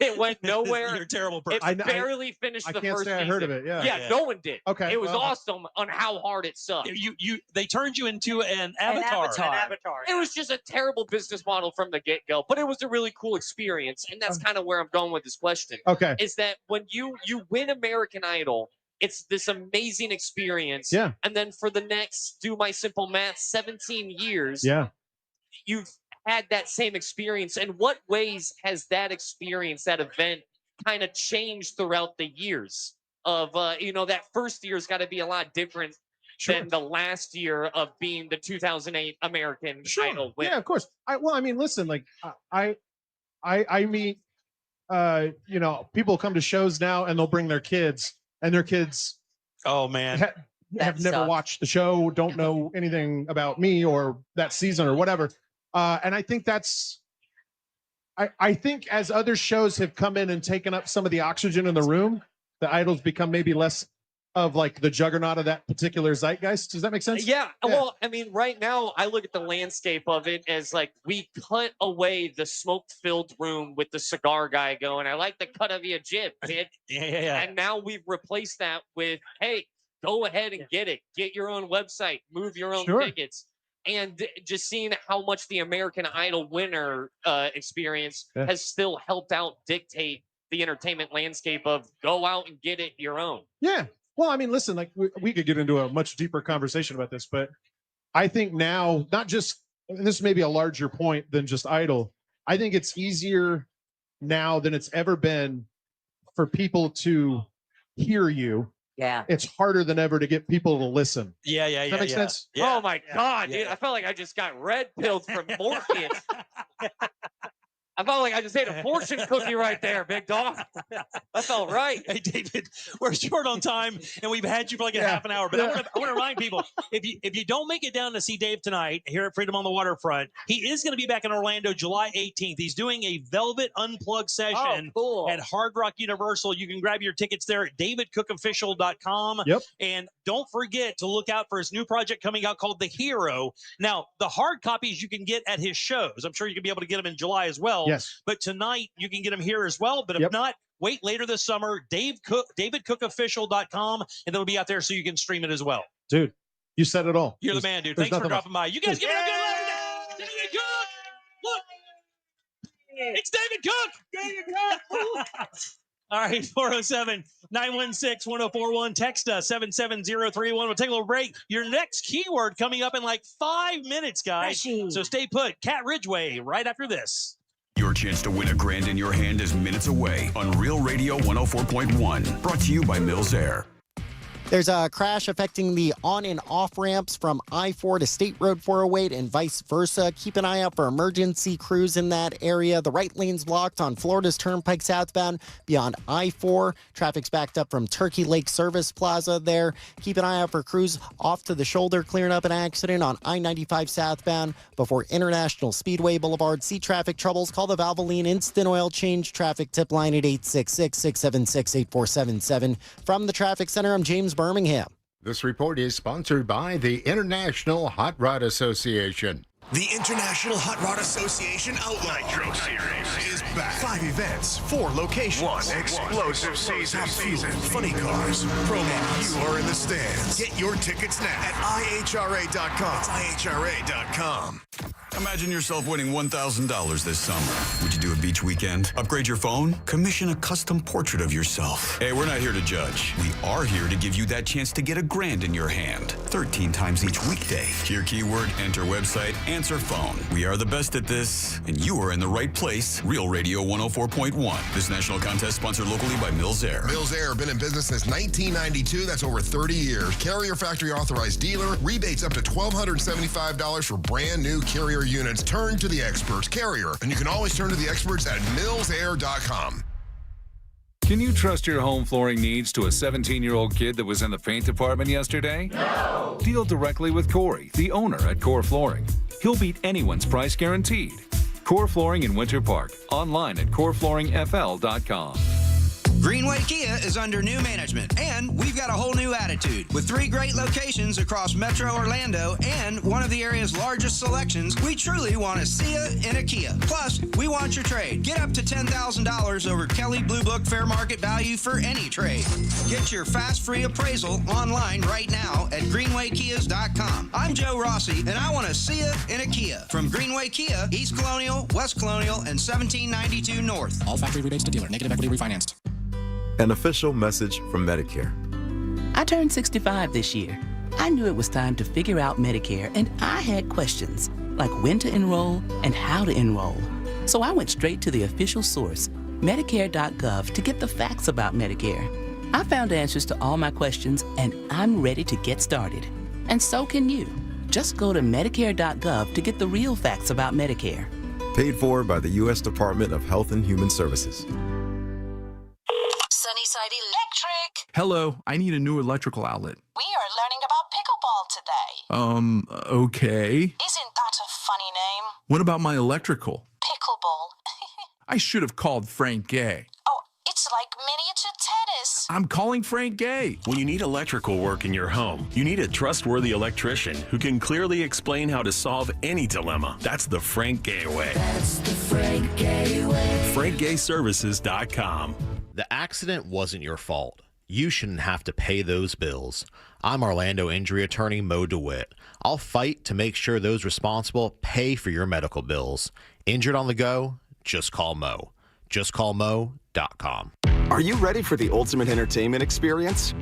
S3: It went nowhere.
S5: You're a terrible person.
S3: It barely finished the first season.
S25: I can't say I heard of it.
S3: Yeah, no one did.
S25: Okay,
S3: it was awesome on how hard it sucked.
S5: They turned you into an avatar.
S3: It was just a terrible business model from the get-go, but it was a really cool experience, and that's kind of where I'm going with this question.
S25: Okay,
S3: is that when you win American Idol, it's this amazing experience.
S25: Yeah.
S3: And then for the next, do my simple math, 17 years, you've had that same experience. In what ways has that experience, that event, kind of changed throughout the years of, that first year's got to be a lot different than the last year of being the 2008 American Idol winner.
S25: Yeah, of course. Listen, like I meet, people come to shows now and they'll bring their kids. And their kids,
S5: oh man,
S25: have never watched the show, don't know anything about me or that season or whatever. And I think I think as other shows have come in and taken up some of the oxygen in the room, the Idols become maybe less of like the juggernaut of that particular zeitgeist. Does that make sense?
S3: Yeah. Well, I mean, right now I look at the landscape of it as like we cut away the smoke-filled room with the cigar guy going, I like the cut of your jib, kid.
S5: Yeah.
S3: And now we've replaced that with, hey, go ahead and get it. Get your own website. Move your own tickets. And just seeing how much the American Idol winner experience has still helped out dictate the entertainment landscape of go out and get it your own.
S25: Yeah. Well, I mean, listen, like we could get into a much deeper conversation about this, but I think now, not just, and this may be a larger point than just Idol, I think it's easier now than it's ever been for people to hear you.
S16: Yeah.
S25: It's harder than ever to get people to listen.
S5: Yeah.
S25: Does that make sense?
S3: Oh my God, dude. I felt like I just got red pilled from morphine. I felt like I just ate a fortune cookie right there, big dog. That felt right.
S5: Hey, David, we're short on time, and we've had you for like a half an hour. But I want to remind people, if you don't make it down to see Dave tonight here at Freedom on the Waterfront, he is going to be back in Orlando July 18th. He's doing a Velvet Unplugged session at Hard Rock Universal. You can grab your tickets there at davidcookofficial.com.
S25: Yep.
S5: And don't forget to look out for his new project coming out called The Hero. Now, the hard copies you can get at his shows. I'm sure you can be able to get them in July as well.
S25: Yes.
S5: But tonight, you can get them here as well. But if not, wait later this summer, davidcookofficial.com, and it'll be out there so you can stream it as well.
S25: Dude, you said it all.
S5: You're the man, dude. Thanks for dropping by. You guys give it a good letter. David Cook! Look! It's David Cook! David Cook! All right, 407-916-1041. Text us, 77031. We'll take a little break. Your next keyword coming up in like 5 minutes, guys. So stay put. Cat Ridgeway right after this.
S15: Your chance to win $1,000 in your hand is minutes away on Real Radio 104.1. Brought to you by Mills Air.
S4: There's a crash affecting the on and off ramps from I-4 to State Road 408 and vice versa. Keep an eye out for emergency crews in that area. The right lane's blocked on Florida's Turnpike southbound beyond I-4. Traffic's backed up from Turkey Lake Service Plaza there. Keep an eye out for crews off to the shoulder clearing up an accident on I-95 southbound before International Speedway Boulevard. See traffic troubles? Call the Valvoline Instant Oil Change traffic tip line at 866-676-8477. From the Traffic Center, I'm James Birmingham.
S7: This report is sponsored by the International Hot Rod Association.
S8: The International Hot Rod Association Outlaw Nitro Series is back. 5 events, 4 locations. 1 explosive season. Funny cars, promos. You are in the stands. Get your tickets now at IHRA.com. That's IHRA.com.
S15: Imagine yourself winning $1,000 this summer. Would you do a beach weekend? Upgrade your phone? Commission a custom portrait of yourself. Hey, we're not here to judge. We are here to give you that chance to get $1,000 in your hand. 13 times each weekday. Hear keyword, enter website, answer phone. We are the best at this, and you are in the right place. Real Radio 104.1. This national contest sponsored locally by Mills Air.
S8: Mills Air, been in business since 1992. That's over 30 years. Carrier factory authorized dealer. Rebates up to $1,275 for brand new Carrier units. Turn to the experts. Carrier. And you can always turn to the experts at millsair.com.
S9: Can you trust your home flooring needs to a 17-year-old kid that was in the paint department yesterday?
S10: No!
S9: Deal directly with Corey, the owner at Core Flooring. He'll beat anyone's price guaranteed. Core Flooring in Winter Park. Online at coreflooringfl.com.
S12: Greenway Kia is under new management, and we've got a whole new attitude. With 3 great locations across Metro Orlando and one of the area's largest selections, we truly want to see you in a Kia. Plus, we want your trade. Get up to $10,000 over Kelly Blue Book fair market value for any trade. Get your fast free appraisal online right now at greenwaykias.com. I'm Joe Rossi, and I want to see you in a Kia. From Greenway Kia, East Colonial, West Colonial, and 1792 North.
S13: All factory rebates to dealer. Negative equity refinanced.
S20: An official message from Medicare.
S21: I turned 65 this year. I knew it was time to figure out Medicare, and I had questions like when to enroll and how to enroll. So I went straight to the official source, Medicare.gov, to get the facts about Medicare. I found answers to all my questions, and I'm ready to get started. And so can you. Just go to Medicare.gov to get the real facts about Medicare.
S20: Paid for by the U.S. Department of Health and Human Services.
S14: Sunnyside Electric.
S24: Hello, I need a new electrical outlet.
S14: We are learning about pickleball today.
S24: Okay.
S14: Isn't that a funny name?
S24: What about my electrical?
S14: Pickleball.
S24: I should have called Frank Gay.
S14: Oh, it's like miniature tennis.
S24: I'm calling Frank Gay.
S29: When you need electrical work in your home, you need a trustworthy electrician who can clearly explain how to solve any dilemma. That's the Frank Gay way.
S14: That's the Frank Gay way.
S29: FrankGayServices.com.
S31: The accident wasn't your fault. You shouldn't have to pay those bills. I'm Orlando injury attorney Mo DeWitt. I'll fight to make sure those responsible pay for your medical bills. Injured on the go? Just call Mo. JustCallMo.com.
S32: Are you ready for the ultimate entertainment experience?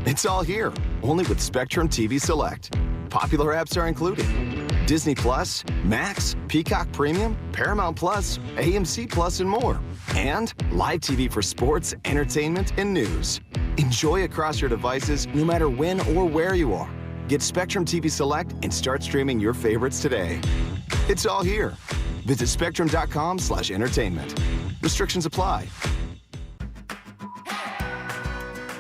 S32: It's all here, only with Spectrum TV Select. Popular apps are included. Disney Plus, Max, Peacock Premium, Paramount Plus, AMC Plus, and more. And live TV for sports, entertainment, and news. Enjoy across your devices no matter when or where you are. Get Spectrum TV Select and start streaming your favorites today. It's all here. Visit spectrum.com/entertainment. Restrictions apply.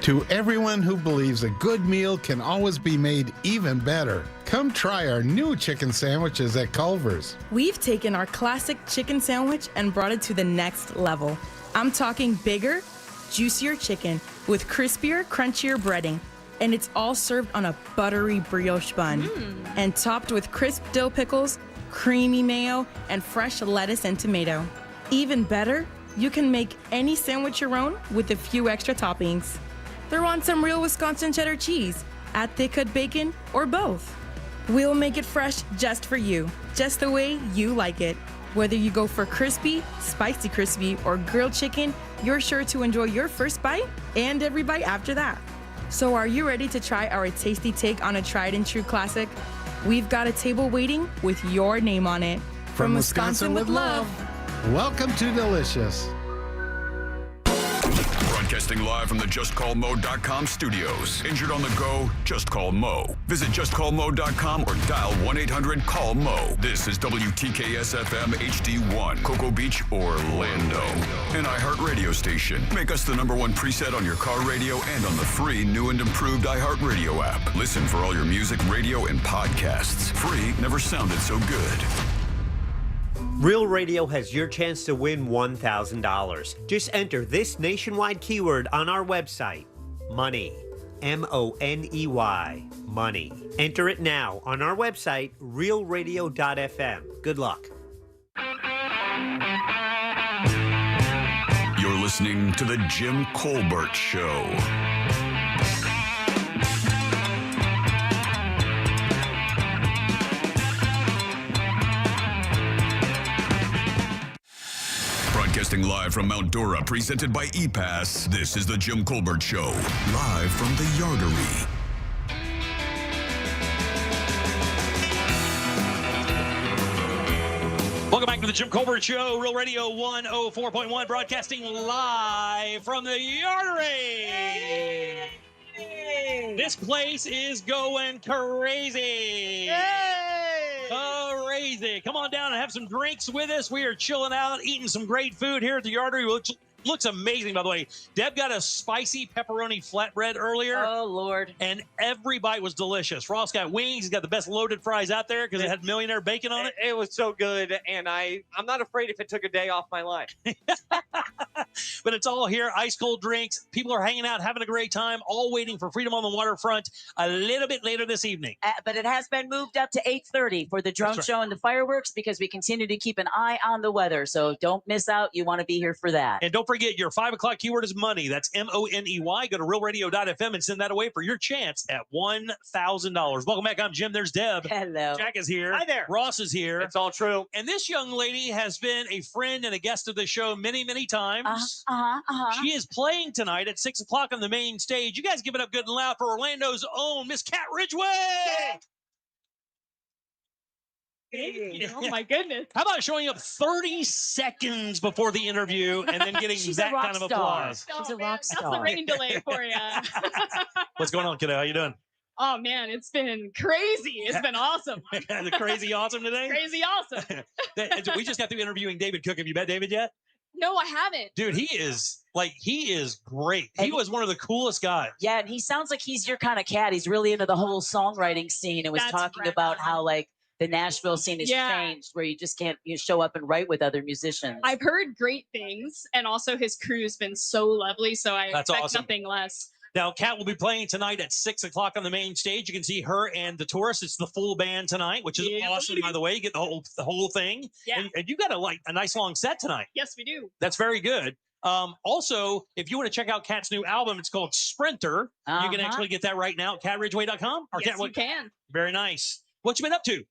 S33: To everyone who believes a good meal can always be made even better, come try our new chicken sandwiches at Culver's.
S34: We've taken our classic chicken sandwich and brought it to the next level. I'm talking bigger, juicier chicken with crispier, crunchier breading. and it's all served on a buttery brioche bun and topped with crisp dill pickles, creamy mayo, and fresh lettuce and tomato. Even better, you can make any sandwich your own with a few extra toppings. Throw on some real Wisconsin cheddar cheese, add thick cut bacon, or both. We'll make it fresh just for you, just the way you like it. Whether you go for crispy, spicy crispy, or grilled chicken, you're sure to enjoy your first bite and every bite after that. So are you ready to try our tasty take on a tried and true classic? We've got a table waiting with your name on it.
S33: From Wisconsin with love. Welcome to Delicious.
S15: Broadcasting live from the JustCallMo.com studios. Injured on the go? Just call Mo. Visit JustCallMo.com or dial 1-800-CALL-MO. This is WTKS-FM HD1, Cocoa Beach, Orlando. An iHeartRadio station. Make us the #1 preset on your car radio and on the free new and improved iHeartRadio app. Listen for all your music, radio, and podcasts. Free never sounded so good.
S1: Real Radio has your chance to win $1,000. Just enter this nationwide keyword on our website, money, M-O-N-E-Y, money. Enter it now on our website, realradio.fm. Good luck.
S15: You're listening to The Jim Colbert Show. Broadcasting live from Mount Dora, presented by ePass, this is The Jim Colbert Show, live from the Yardery.
S5: Welcome back to the Jim Colbert Show, Real Radio 104.1, broadcasting live from the Yardery. This place is going crazy. Crazy. Come on down and have some drinks with us. We are chilling out, eating some great food here at the Yardery, which looks amazing, by the way. Deb got a spicy pepperoni flatbread earlier.
S16: Oh, Lord.
S5: And every bite was delicious. Ross got wings. He's got the best loaded fries out there because it had millionaire bacon on it.
S3: It was so good, and I'm not afraid if it took a day off my life.
S5: But it's all here, ice cold drinks. People are hanging out, having a great time, all waiting for Freedom on the Waterfront a little bit later this evening.
S16: But it has been moved up to 8:30 for the drone show and the fireworks because we continue to keep an eye on the weather. So don't miss out. You want to be here for that.
S5: And don't forget, your 5 o'clock keyword is money. That's M-O-N-E-Y. Go to realradio.fm and send that away for your chance at $1,000. Welcome back. I'm Jim. There's Deb.
S16: Hello.
S5: Jack is here.
S3: Hi there.
S5: Ross is here.
S3: It's all true.
S5: And this young lady has been a friend and a guest of the show many, many times. She is playing tonight at 6 o'clock on the main stage. You guys give it up good and loud for Orlando's own Miss Cat Ridgeway.
S2: Oh my goodness.
S5: How about showing up 30 seconds before the interview and then getting that kind of applause?
S16: She's a rock star.
S2: That's the rain delay for you.
S5: What's going on, kiddo? How you doing?
S2: Oh man, it's been crazy. It's been awesome.
S5: The crazy awesome today?
S2: Crazy awesome.
S5: We just got through interviewing David Cook. Have you met David yet?
S2: No, I haven't.
S5: Dude, he is great. He was one of the coolest guys.
S16: Yeah, and he sounds like he's your kind of cat. He's really into the whole songwriting scene and was talking about how like the Nashville scene has changed where you just can't show up and write with other musicians.
S2: I've heard great things, and also his crew's been so lovely, so I expect
S5: awesome.
S2: nothing less.
S5: Now, Kat will be playing tonight at 6 o'clock on the main stage. You can see her and the Tourists. It's the full band tonight, which is awesome, by the way. You get the whole thing.
S2: Yeah.
S5: And you got a nice long set tonight.
S2: Yes, we do.
S5: That's very good. Also, if you want to check out Kat's new album, it's called Sprinter. You can actually get that right now at catridgeway.com.
S2: Yes, you can.
S5: Very nice. What you been up to?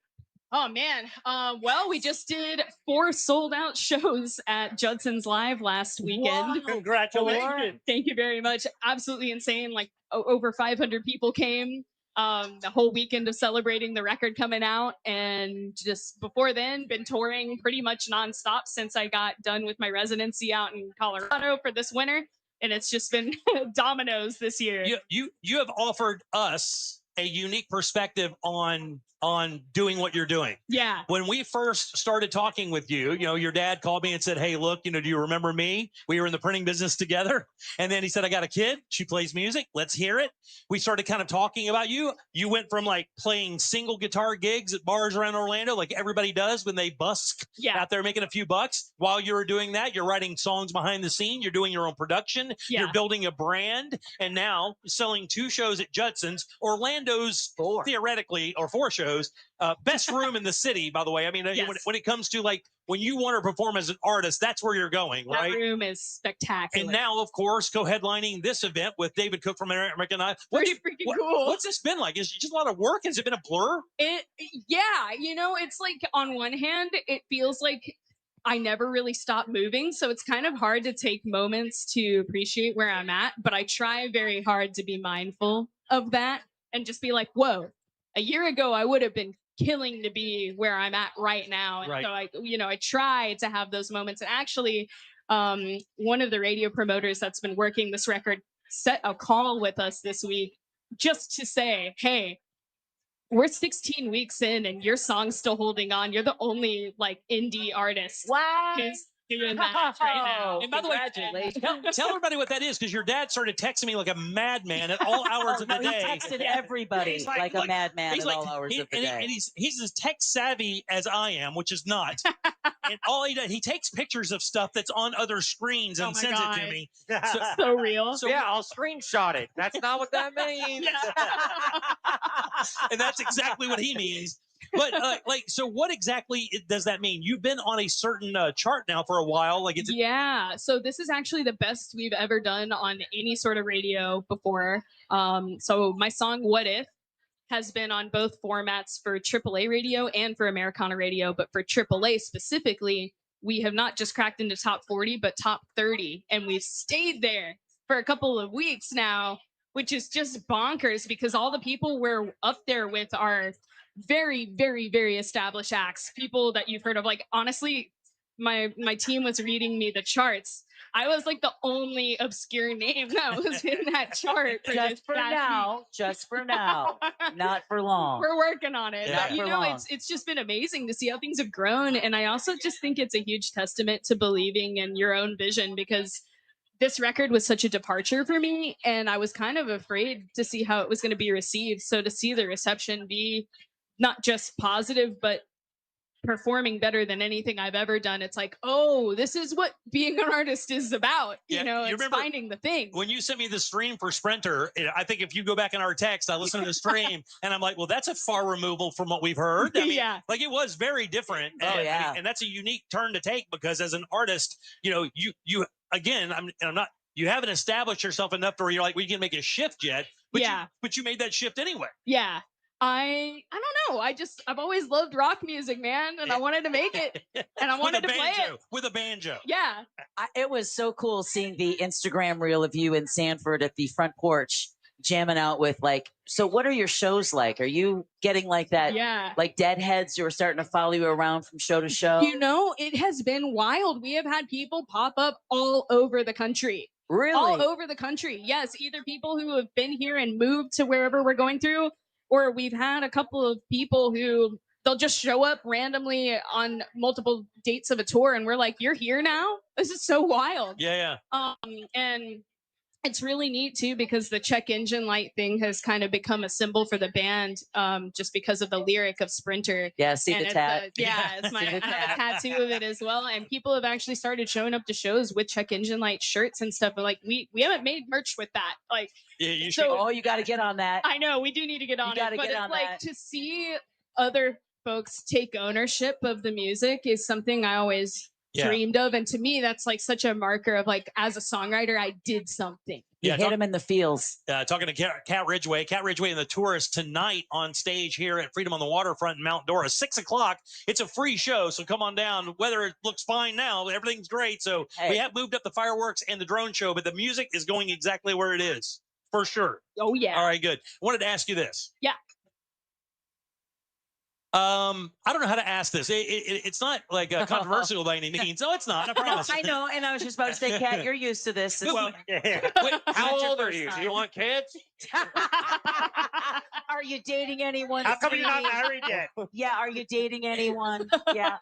S2: Oh, man. Well, we just did 4 sold-out shows at Judson's Live last weekend.
S3: Wow. Congratulations.
S2: Thank you very much. Absolutely insane. Like, over 500 people came. The whole weekend of celebrating the record coming out. And just before then, been touring pretty much nonstop since I got done with my residency out in Colorado for this winter. And it's just been dominoes this year.
S5: You have offered us a unique perspective on on doing what you're doing.
S2: Yeah.
S5: When we first started talking with you, your dad called me and said, hey, look, do you remember me? We were in the printing business together. And then he said, I got a kid. She plays music. Let's hear it. We started kind of talking about you. You went from like playing single guitar gigs at bars around Orlando, like everybody does when they busk out there making a few bucks. While you were doing that, you're writing songs behind the scene. You're doing your own production. You're building a brand. And now selling 2 shows at Judson's, Orlando's theoretically, or 4 shows. Best room in the city, by the way. I mean, when it comes to like when you want to perform as an artist, that's where you're going, right?
S2: That room is spectacular.
S5: And now, of course, co-headlining this event with David Cook from American Idol.
S2: Pretty freaking cool.
S5: What's this been like? Is it just a lot of work? Has it been a blur?
S2: It's like on one hand, it feels like I never really stop moving. So it's kind of hard to take moments to appreciate where I'm at. But I try very hard to be mindful of that and just be like, whoa, a year ago, I would have been killing to be where I'm at right now. And so I try to have those moments. And actually, one of the radio promoters that's been working this record set a call with us this week just to say, hey, we're 16 weeks in and your song's still holding on. You're the only like indie artist who's doing that right now.
S5: And by the way, tell everybody what that is, because your dad started texting me like a madman at all hours of the day.
S16: He texted everybody like a madman at all hours of the day.
S5: And he's as tech savvy as I am, which is not. And all he does, he takes pictures of stuff that's on other screens and sends it to me.
S2: So real.
S3: So I'll screenshot it. That's not what that means.
S5: And that's exactly what he means. But so what exactly does that mean? You've been on a certain chart now for a while.
S2: So this is actually the best we've ever done on any sort of radio before. So my song "What If" has been on both formats for AAA radio and for Americana radio. But for AAA specifically, we have not just cracked into top 40, but top 30, and we've stayed there for a couple of weeks now, which is just bonkers because all the people we're up there with are very, very, very established acts, people that you've heard of. Like, honestly, my team was reading me the charts. I was like the only obscure name that was in that chart.
S16: Just for now, not for long.
S2: We're working on it.
S16: Not
S2: But,
S16: for long.
S2: it's just been amazing to see how things have grown. And I also just think it's a huge testament to believing in your own vision, because this record was such a departure for me. And I was kind of afraid to see how it was going to be received. So to see the reception be not just positive, but performing better than anything I've ever done. It's like, oh, this is what being an artist is about. It's finding the thing.
S5: When you sent me the stream for Sprinter, I think if you go back in our text, I listened to the stream and I'm like, well, that's a far removal from what we've heard. I mean, like it was very different. And that's a unique turn to take, because as an artist, you again, you haven't established yourself enough to where you're like, we can make a shift yet. But you made that shift anyway.
S2: Yeah. I don't know. I've always loved rock music, man, and I wanted to make it, and I wanted to play it
S5: with a banjo.
S2: Yeah,
S16: it was so cool seeing the Instagram reel of you in Sanford at the front porch jamming out with so what are your shows like? Are you getting like that?
S2: Yeah,
S16: like deadheads who are starting to follow you around from show to show?
S2: It has been wild. We have had people pop up all over the country.
S16: Really?
S2: All over the country. Yes, either people who have been here and moved to wherever we're going through, or we've had a couple of people who they'll just show up randomly on multiple dates of a tour, and we're like, "You're here now? This is so wild."
S5: Yeah.
S2: And it's really neat too, because the check engine light thing has kind of become a symbol for the band, just because of the lyric of Sprinter.
S16: Yeah, see the tat.
S2: I have a tattoo of it as well, and people have actually started showing up to shows with check engine light shirts and stuff. But we haven't made merch with that.
S16: You should. Oh, you got to get on that.
S2: I know we do need to get on it. But
S16: get on that.
S2: To see other folks take ownership of the music is something I always dreamed of, and to me that's such a marker of as a songwriter I did something.
S16: You hit him in the feels.
S5: Talking to Cat Ridgeway and the Tourist tonight on stage here at Freedom on the Waterfront in Mount Dora, 6 o'clock. It's a free show, so come on down. Weather looks fine now. Everything's great. So we have moved up the fireworks and the drone show, but the music is going exactly where it is, for sure.
S2: Oh, yeah.
S5: All right, good. I wanted to ask you this.
S2: Yeah.
S5: I don't know how to ask this. It's not controversial by any means. No, it's not. I promise.
S16: I know, and I was just about to say, Kat, you're used to this.
S3: How old are you? Do you want kids?
S2: All
S16: Are you dating anyone?
S4: How come you're not
S16: Steve?
S4: married yet?
S16: Yeah, are you dating anyone? Yeah.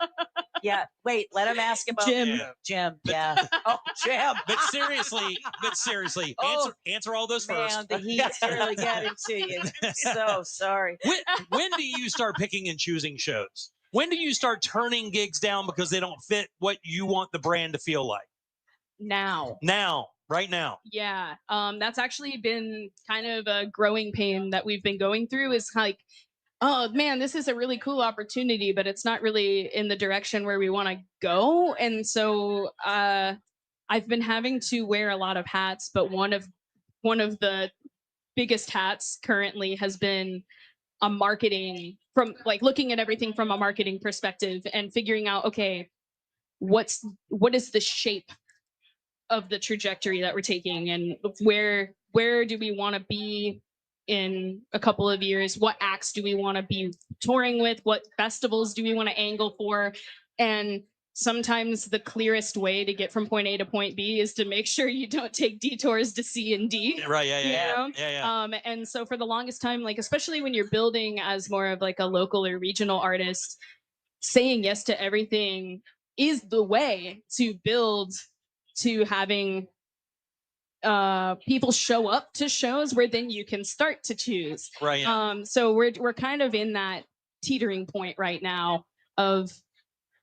S16: Yeah. Wait, let him ask about
S2: Jim.
S16: Jim. Yeah. Oh, Jim.
S5: But seriously, answer all those
S16: Man,
S5: first.
S16: the heat's really getting to you. I'm so sorry.
S5: When do you start picking and choosing shows? When do you start turning gigs down because they don't fit what you want the brand to feel like?
S2: Now.
S5: Right now.
S2: Yeah. That's actually been kind of a growing pain that we've been going through is like, oh man, this is a really cool opportunity, but it's not really in the direction where we want to go. And so I've been having to wear a lot of hats, but one of the biggest hats currently has been a marketing, from like looking at everything from a marketing perspective and figuring out, okay, what is the shape of the trajectory that we're taking, and where do we want to be in a couple of years? What acts do we want to be touring with? What festivals do we want to angle for? And sometimes the clearest way to get from point A to point B is to make sure you don't take detours to C and D.
S5: Right. Yeah.
S2: And so for the longest time, like especially when you're building as more of like a local or regional artist, saying yes to everything is the way to build to having people show up to shows where then you can start to choose.
S5: Right.
S2: So we're kind of in that teetering point right now of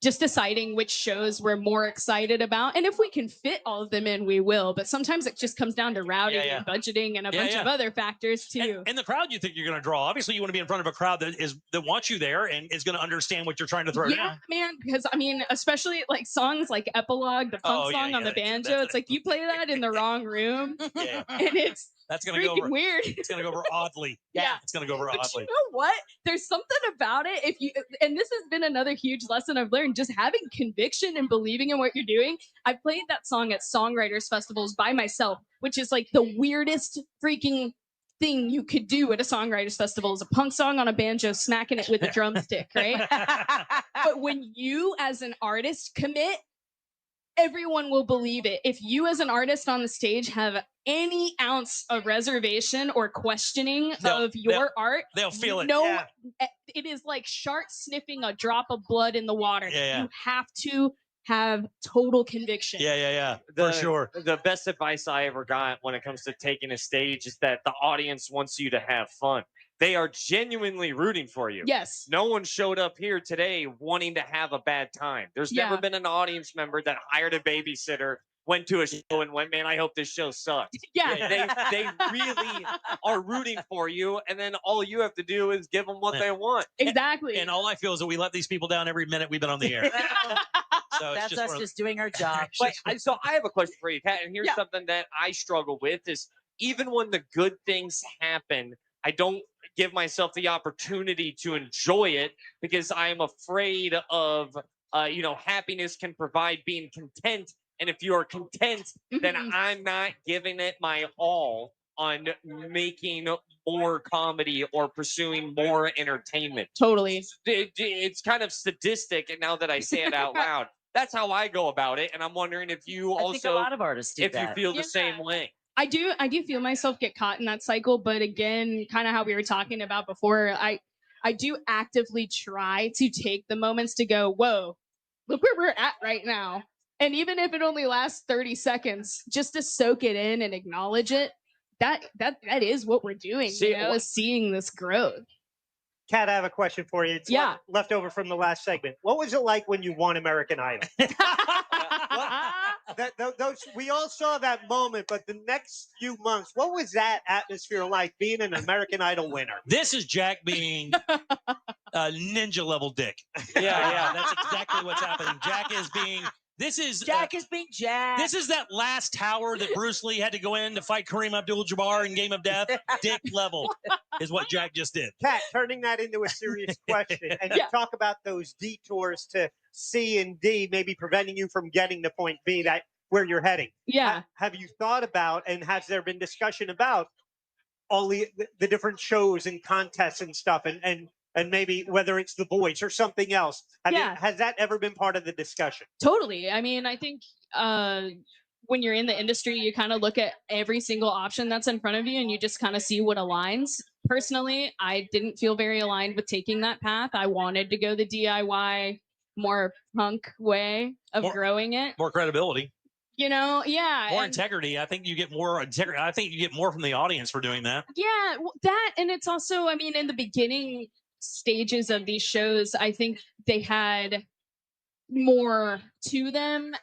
S2: just deciding which shows we're more excited about. And if we can fit all of them in, we will. But sometimes it just comes down to routing and budgeting and a bunch of other factors too.
S5: And the crowd you think you're going to draw. Obviously, you want to be in front of a crowd that wants you there and is going to understand what you're trying to throw down.
S2: Yeah, man. Because I mean, especially like songs like Epilogue, the punk song on the banjo. It's like you play that in the wrong room, and
S5: that's going to go over
S2: weird.
S5: It's going to go over oddly.
S2: Yeah.
S5: It's going to go over
S2: But
S5: oddly.
S2: you know what? There's something about it. And this has been another huge lesson I've learned, just having conviction and believing in what you're doing. I played that song at songwriters festivals by myself, which is like the weirdest freaking thing you could do at a songwriters festival, is a punk song on a banjo, smacking it with a drumstick, right? But when you as an artist commit, everyone will believe it. If you as an artist on the stage have any ounce of reservation or questioning of your art,
S5: they'll feel it.
S2: It is like sharks sniffing a drop of blood in the water.
S5: Yeah.
S2: You have to have total conviction.
S5: For sure.
S3: The best advice I ever got when it comes to taking a stage is that the audience wants you to have fun. They are genuinely rooting for you.
S2: Yes.
S3: No one showed up here today wanting to have a bad time. There's never been an audience member that hired a babysitter, went to a show and went, man, I hope this show sucks. They really are rooting for you. And then all you have to do is give them what they want.
S2: Exactly.
S5: And all I feel is that we let these people down every minute we've been on the air. So
S16: That's us just doing our job.
S3: But so I have a question for you, Kat, and here's something that I struggle with is even when the good things happen, I don't give myself the opportunity to enjoy it because I am afraid of, happiness can provide being content. And if you are content, then I'm not giving it my all on making more comedy or pursuing more entertainment.
S2: Totally.
S3: It's kind of sadistic. And now that I say it out loud, that's how I go about it. And I'm wondering if you
S16: I think a lot of artists do
S3: if
S16: that.
S3: you feel the same way.
S2: I do feel myself get caught in that cycle, but again, kind of how we were talking about before, I do actively try to take the moments to go, whoa, look where we're at right now. And even if it only lasts 30 seconds, just to soak it in and acknowledge it, that is what we're doing, is seeing this growth.
S4: Kat, I have a question for you. It's left over from the last segment. What was it like when you won American Idol? We all saw that moment, but the next few months, what was that atmosphere like being an American Idol winner?
S5: This is Jack being a ninja level dick.
S3: Yeah.
S5: That's exactly what's happening. Jack is being
S16: Jack.
S5: This is that last tower that Bruce Lee had to go in to fight Kareem Abdul-Jabbar in Game of Death. Dick level is what Jack just did.
S4: Kat, turning that into a serious question, and you talk about those detours to C and D, maybe preventing you from getting to point B, that where you're heading.
S2: Yeah.
S4: Have you thought about, and has there been discussion about all the different shows and contests and stuff, and maybe whether it's The Voice or something else? Has that ever been part of the discussion?
S2: Totally. I mean, I think when you're in the industry, you kind of look at every single option that's in front of you and you just kind of see what aligns. personally, I didn't feel very aligned with taking that path. I wanted to go the DIY, more punk way of growing it.
S5: More credibility.
S2: Yeah.
S5: More integrity. I think you get more integrity. I think you get more from the audience for doing that.
S2: Yeah, that, and it's also, I mean, in the beginning stages of these shows, I think they had more to them.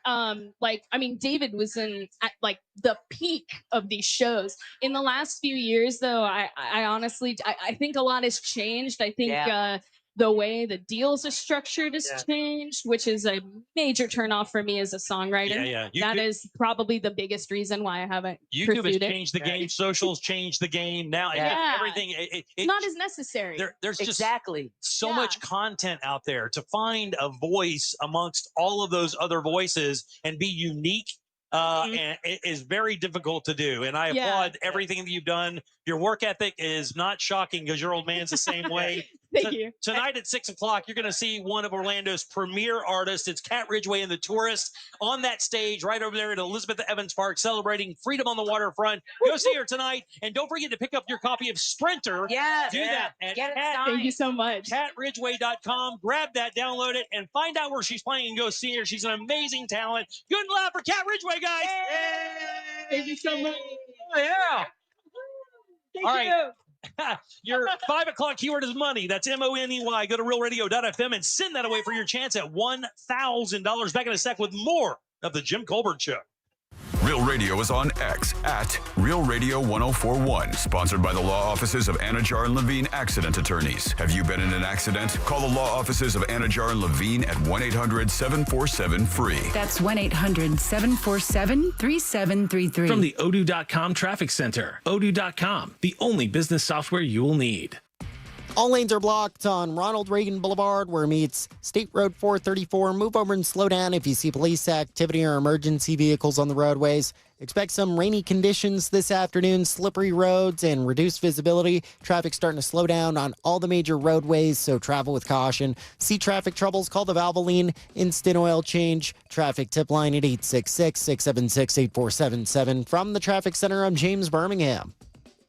S2: David was at like the peak of these shows. In the last few years, though, I honestly, I think a lot has changed. I think the way the deals are structured has changed, which is a major turnoff for me as a songwriter. That is probably the biggest reason why I haven't
S5: YouTube has
S2: pursued it.
S5: changed the game. Socials changed the game. Now everything.
S2: It's not as necessary.
S5: There's just so much content out there to find a voice amongst all of those other voices and be unique. And it is very difficult to do. And I applaud everything that you've done. Your work ethic is not shocking because your old man's the same way.
S2: Thank you.
S5: Tonight at 6 o'clock, you're going to see one of Orlando's premier artists. It's Cat Ridgeway and the Tourist on that stage right over there at Elizabeth Evans Park, celebrating freedom on the waterfront. Go see her tonight. And don't forget to pick up your copy of Sprinter.
S2: Yeah.
S5: Do that at
S2: Thank you so much.
S5: CatRidgeway.com. Grab that, download it, and find out where she's playing and go see her. She's an amazing talent. Good luck for Cat Ridgeway, guys.
S2: Yay! Thank you so much.
S5: Oh, yeah.
S2: Thank
S5: All
S2: you.
S5: right. Your 5 o'clock keyword is money. That's MONEY. Go to realradio.fm and send that away for your chance at $1,000. Back in a sec with more of the Jim Colbert Show.
S15: Real Radio is on X at Real Radio 1041. Sponsored by the law offices of Anajar and Levine Accident Attorneys. Have you been in an accident? Call the law offices of Anajar and Levine at 1-800-747-FREE.
S6: That's 1-800-747-3733.
S7: From the Odoo.com Traffic Center. Odoo.com, the only business software you will need.
S10: All lanes are blocked on Ronald Reagan Boulevard, where it meets State Road 434. Move over and slow down if you see police activity or emergency vehicles on the roadways. Expect some rainy conditions this afternoon, slippery roads, and reduced visibility. Traffic starting to slow down on all the major roadways, so travel with caution. See traffic troubles, call the Valvoline Instant Oil Change Traffic Tip Line at 866-676-8477. From the Traffic Center, I'm James Birmingham.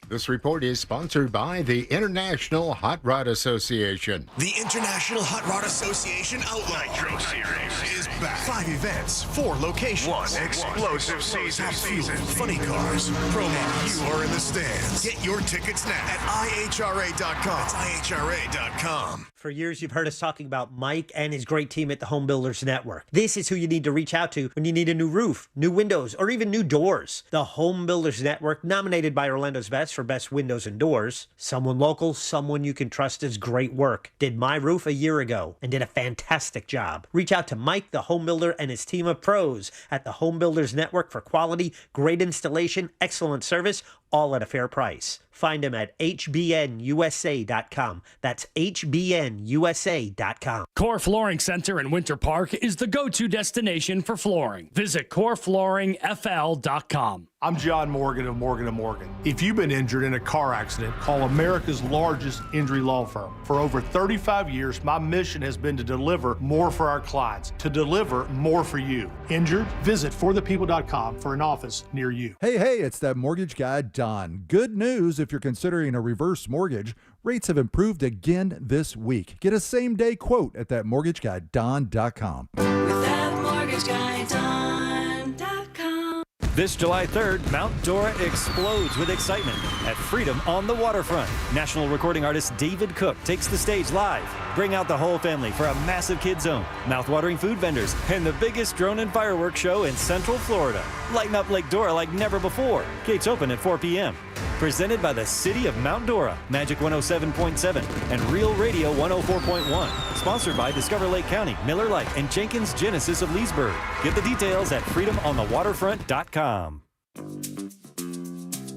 S33: This report is sponsored by the International Hot Rod Association.
S8: The International Hot Rod Association Outlaw Nitro Series is back. 5 events, 4 locations. 1 explosive season. Funny cars, promo. You are in the stands. Get your tickets now at IHRA.com. That's IHRA.com.
S1: For years, you've heard us talking about Mike and his great team at the Home Builders Network. This is who you need to reach out to when you need a new roof, new windows, or even new doors. The Home Builders Network, nominated by Orlando's Best for Best Windows and Doors. Someone local, someone you can trust is great work. Did my roof a year ago and did a fantastic job. Reach out to Mike, the home builder, and his team of pros at the Home Builders Network for quality, great installation, excellent service, all at a fair price. Find him at hbnusa.com. That's hbnusa.com.
S11: Core Flooring Center in Winter Park is the go-to destination for flooring. Visit coreflooringfl.com.
S17: I'm John Morgan of Morgan & Morgan. If you've been injured in a car accident, call America's largest injury law firm. For over 35 years, my mission has been to deliver more for our clients, to deliver more for you. Injured? Visit forthepeople.com for an office near you.
S18: Hey, it's that mortgage guy, Don. Good news if you're considering a reverse mortgage. Rates have improved again this week. Get a same-day quote at thatmortgageguyDon.com.
S14: With thatmortgageguyDon.com.
S19: This July 3rd, Mount Dora explodes with excitement at Freedom on the Waterfront. National recording artist David Cook takes the stage live. Bring out the whole family for a massive kid zone, mouth-watering food vendors, and the biggest drone and fireworks show in Central Florida. Lighten up Lake Dora like never before. Gates open at 4 p.m. Presented by the City of Mount Dora, Magic 107.7, and Real Radio 104.1. Sponsored by Discover Lake County, Miller Lite, and Jenkins Genesis of Leesburg. Get the details at freedomonthewaterfront.com.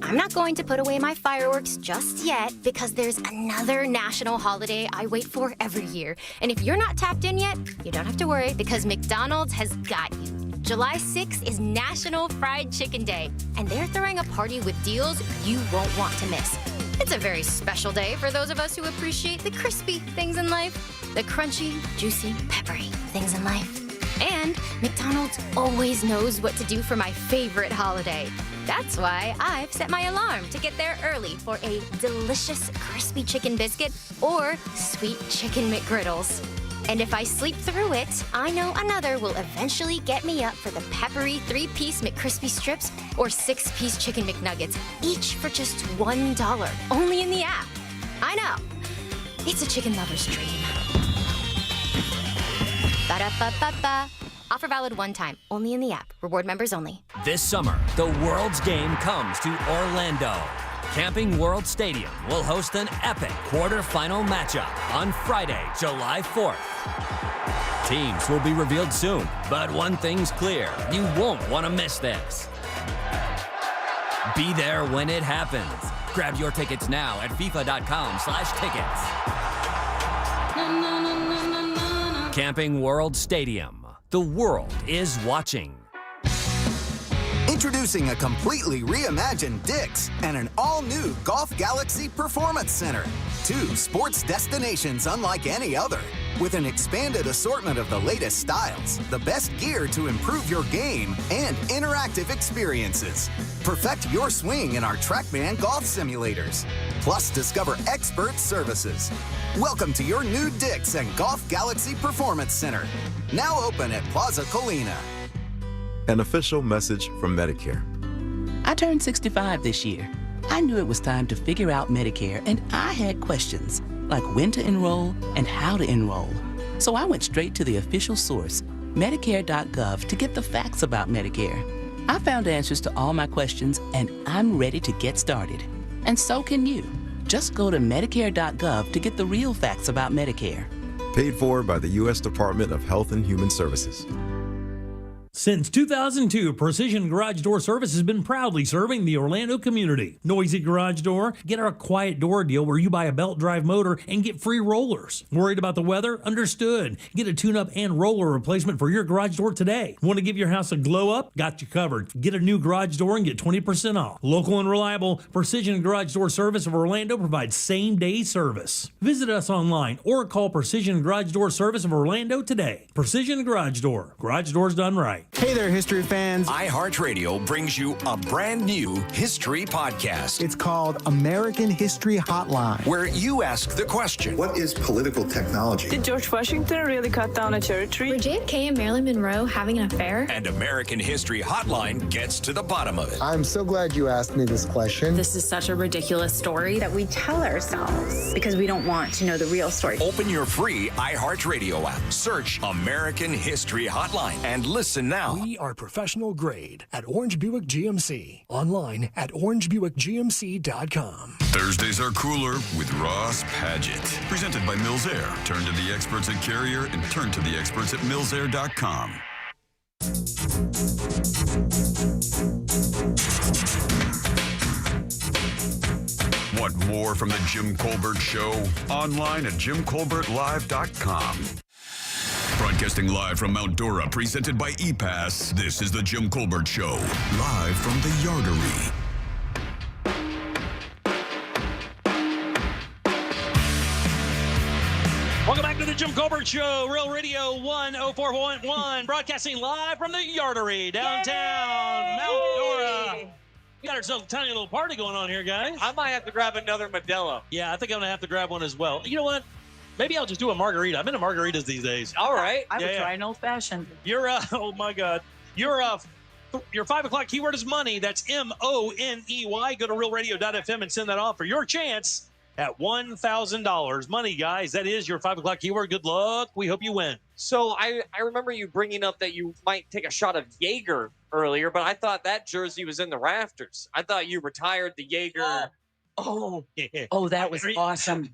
S22: I'm not going to put away my fireworks just yet because there's another national holiday I wait for every year. And if you're not tapped in yet, you don't have to worry because McDonald's has got you. July 6th is National Fried Chicken Day, and they're throwing a party with deals you won't want to miss. It's a very special day for those of us who appreciate the crispy things in life, the crunchy, juicy, peppery things in life. And McDonald's always knows what to do for my favorite holiday, That's why I've set my alarm to get there early for a delicious crispy chicken biscuit or sweet chicken McGriddles. And if I sleep through it, I know another will eventually get me up for the peppery 3-piece McCrispy strips or 6-piece chicken McNuggets, each for just $1, only in the app. I know. It's a chicken lover's dream. Ba-da-ba-ba-ba. Offer valid one time, only in the app. Reward members only.
S6: This summer, the world's game comes to Orlando. Camping World Stadium will host an epic quarterfinal matchup on Friday, July 4th. Teams will be revealed soon, but one thing's clear, you won't want to miss this. Be there when it happens. Grab your tickets now at FIFA.com/tickets. Camping World Stadium. The world is watching.
S9: Introducing a completely reimagined Dick's and an all-new Golf Galaxy Performance Center. 2 sports destinations unlike any other, with an expanded assortment of the latest styles, the best gear to improve your game, and interactive experiences. Perfect your swing in our TrackMan golf simulators. Plus, discover expert services. Welcome to your new Dick's and Golf Galaxy Performance Center. Now open at Plaza Colina.
S12: An official message from Medicare.
S13: I turned 65 this year. I knew it was time to figure out Medicare, and I had questions, like when to enroll and how to enroll. So I went straight to the official source, Medicare.gov, to get the facts about Medicare. I found answers to all my questions, and I'm ready to get started. And so can you. Just go to Medicare.gov to get the real facts about Medicare.
S12: Paid for by the U.S. Department of Health and Human Services.
S5: Since 2002, Precision Garage Door Service has been proudly serving the Orlando community. Noisy Garage Door? Get our quiet door deal where you buy a belt drive motor and get free rollers. Worried about the weather? Understood. Get a tune-up and roller replacement for your garage door today. Want to give your house a glow up? Got you covered. Get a new garage door and get 20% off. Local and reliable, Precision Garage Door Service of Orlando provides same-day service. Visit us online or call Precision Garage Door Service of Orlando today. Precision Garage Door. Garage doors done right.
S20: Hey there, history fans.
S21: iHeartRadio brings you a brand new history podcast.
S20: It's called American History Hotline,
S21: where you ask the question,
S23: what is political technology?
S24: Did George Washington really cut down a cherry tree?
S22: Were JFK and Marilyn Monroe having an affair?
S21: And American History Hotline gets to the bottom of it.
S20: I'm so glad you asked me this question.
S25: This is such a ridiculous story that we tell ourselves because we don't want to know the real story.
S21: Open your free iHeartRadio app. Search American History Hotline and listen now.
S26: We are professional grade at Orange Buick GMC. Online at orangebuickgmc.com.
S15: Thursdays are cooler with Ross Padgett. Presented by Mills Air. Turn to the experts at Carrier and turn to the experts at millsair.com. Want more from the Jim Colbert Show? Online at jimcolbertlive.com. Broadcasting live from Mount Dora, presented by ePass, this is the Jim Colbert Show, live from the Yardery.
S5: Welcome back to the Jim Colbert Show, Real Radio 104.1, broadcasting live from the Yardery, downtown Mount Dora. We got ourselves a tiny little party going on here, guys.
S3: I might have to grab another Modelo.
S5: Yeah, I think I'm going to have to grab one as well. You know what? Maybe I'll just do a margarita. I'm into margaritas these days.
S3: All right.
S16: I would try an old fashioned.
S5: You're, oh my God. Your 5 o'clock keyword is money. That's MONEY. Go to realradio.fm and send that off for your chance at $1,000. Money, guys. That is your 5 o'clock keyword. Good luck. We hope you win.
S3: So I remember you bringing up that you might take a shot of Jaeger earlier, but I thought that jersey was in the rafters. I thought you retired the Jaeger.
S16: Oh, that was awesome.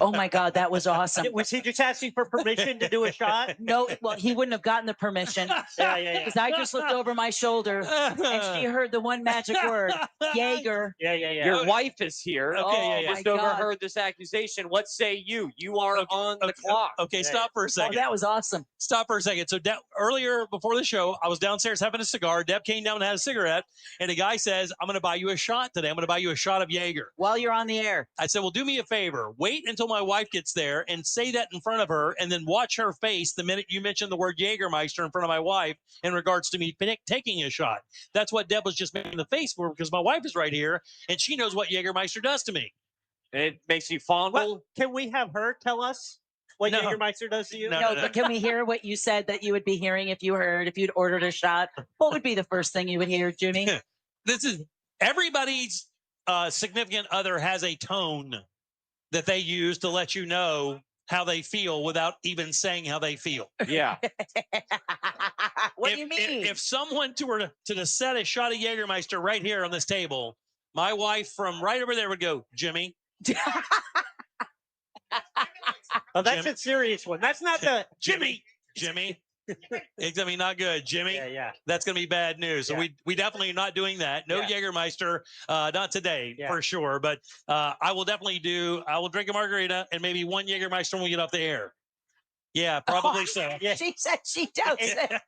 S16: Oh, my God, that was awesome.
S4: Was he just asking for permission to do a shot?
S16: No, well, he wouldn't have gotten the permission.
S4: Yeah.
S16: Because I just looked over my shoulder, and she heard the one magic word, Jaeger.
S4: Yeah.
S3: Your wife is here.
S16: Okay,
S3: just overheard this accusation. What say you? You are on the clock.
S5: Okay, stop for a second.
S16: Oh, that was awesome.
S5: Stop for a second. So earlier before the show, I was downstairs having a cigar. Deb came down and had a cigarette, and the guy says, I'm going to buy you a shot today. I'm going to buy you a shot of Jaeger.
S16: While you're on the air.
S5: I said, well, do me a favor. Wait until my wife gets there and say that in front of her, and then watch her face the minute you mention the word Jägermeister in front of my wife in regards to me taking a shot. That's what Deb was just making the face for, because my wife is right here, and she knows what Jägermeister does to me.
S3: It makes you fondle.
S4: What, can we have her tell us what Jägermeister does to you?
S16: No, but can we hear what you said that you would be hearing if you'd ordered a shot? What would be the first thing you would hear, Jimmy?
S5: This is everybody's significant other has a tone that they use to let you know how they feel without even saying how they feel.
S3: Yeah.
S16: What do you mean?
S5: If someone were to set a shot of Jägermeister right here on this table, my wife from right over there would go, Jimmy.
S4: Oh, that's a serious one. That's not the
S5: Jimmy. It's gonna be not good, Jimmy.
S4: Yeah.
S5: That's gonna be bad news. So we definitely are not doing that. No Jägermeister, not today for sure. But I will definitely drink a margarita and maybe one Jägermeister when we get off the air. Yeah, probably so.
S4: Yeah.
S16: She said she does it.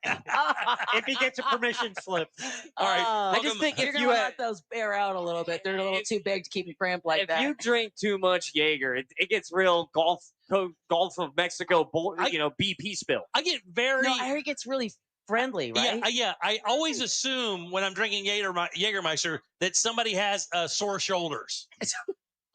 S4: If he gets a permission slip.
S5: All right.
S16: I just think you're going to let those bear out a little bit. They're a little too big to keep them cramped like that.
S3: If you drink too much Jaeger, it gets real Gulf of Mexico, BP spill.
S5: I get very.
S16: No, I heard it gets really friendly, right?
S5: Yeah. I always assume when I'm drinking Jägermeister that somebody has sore shoulders.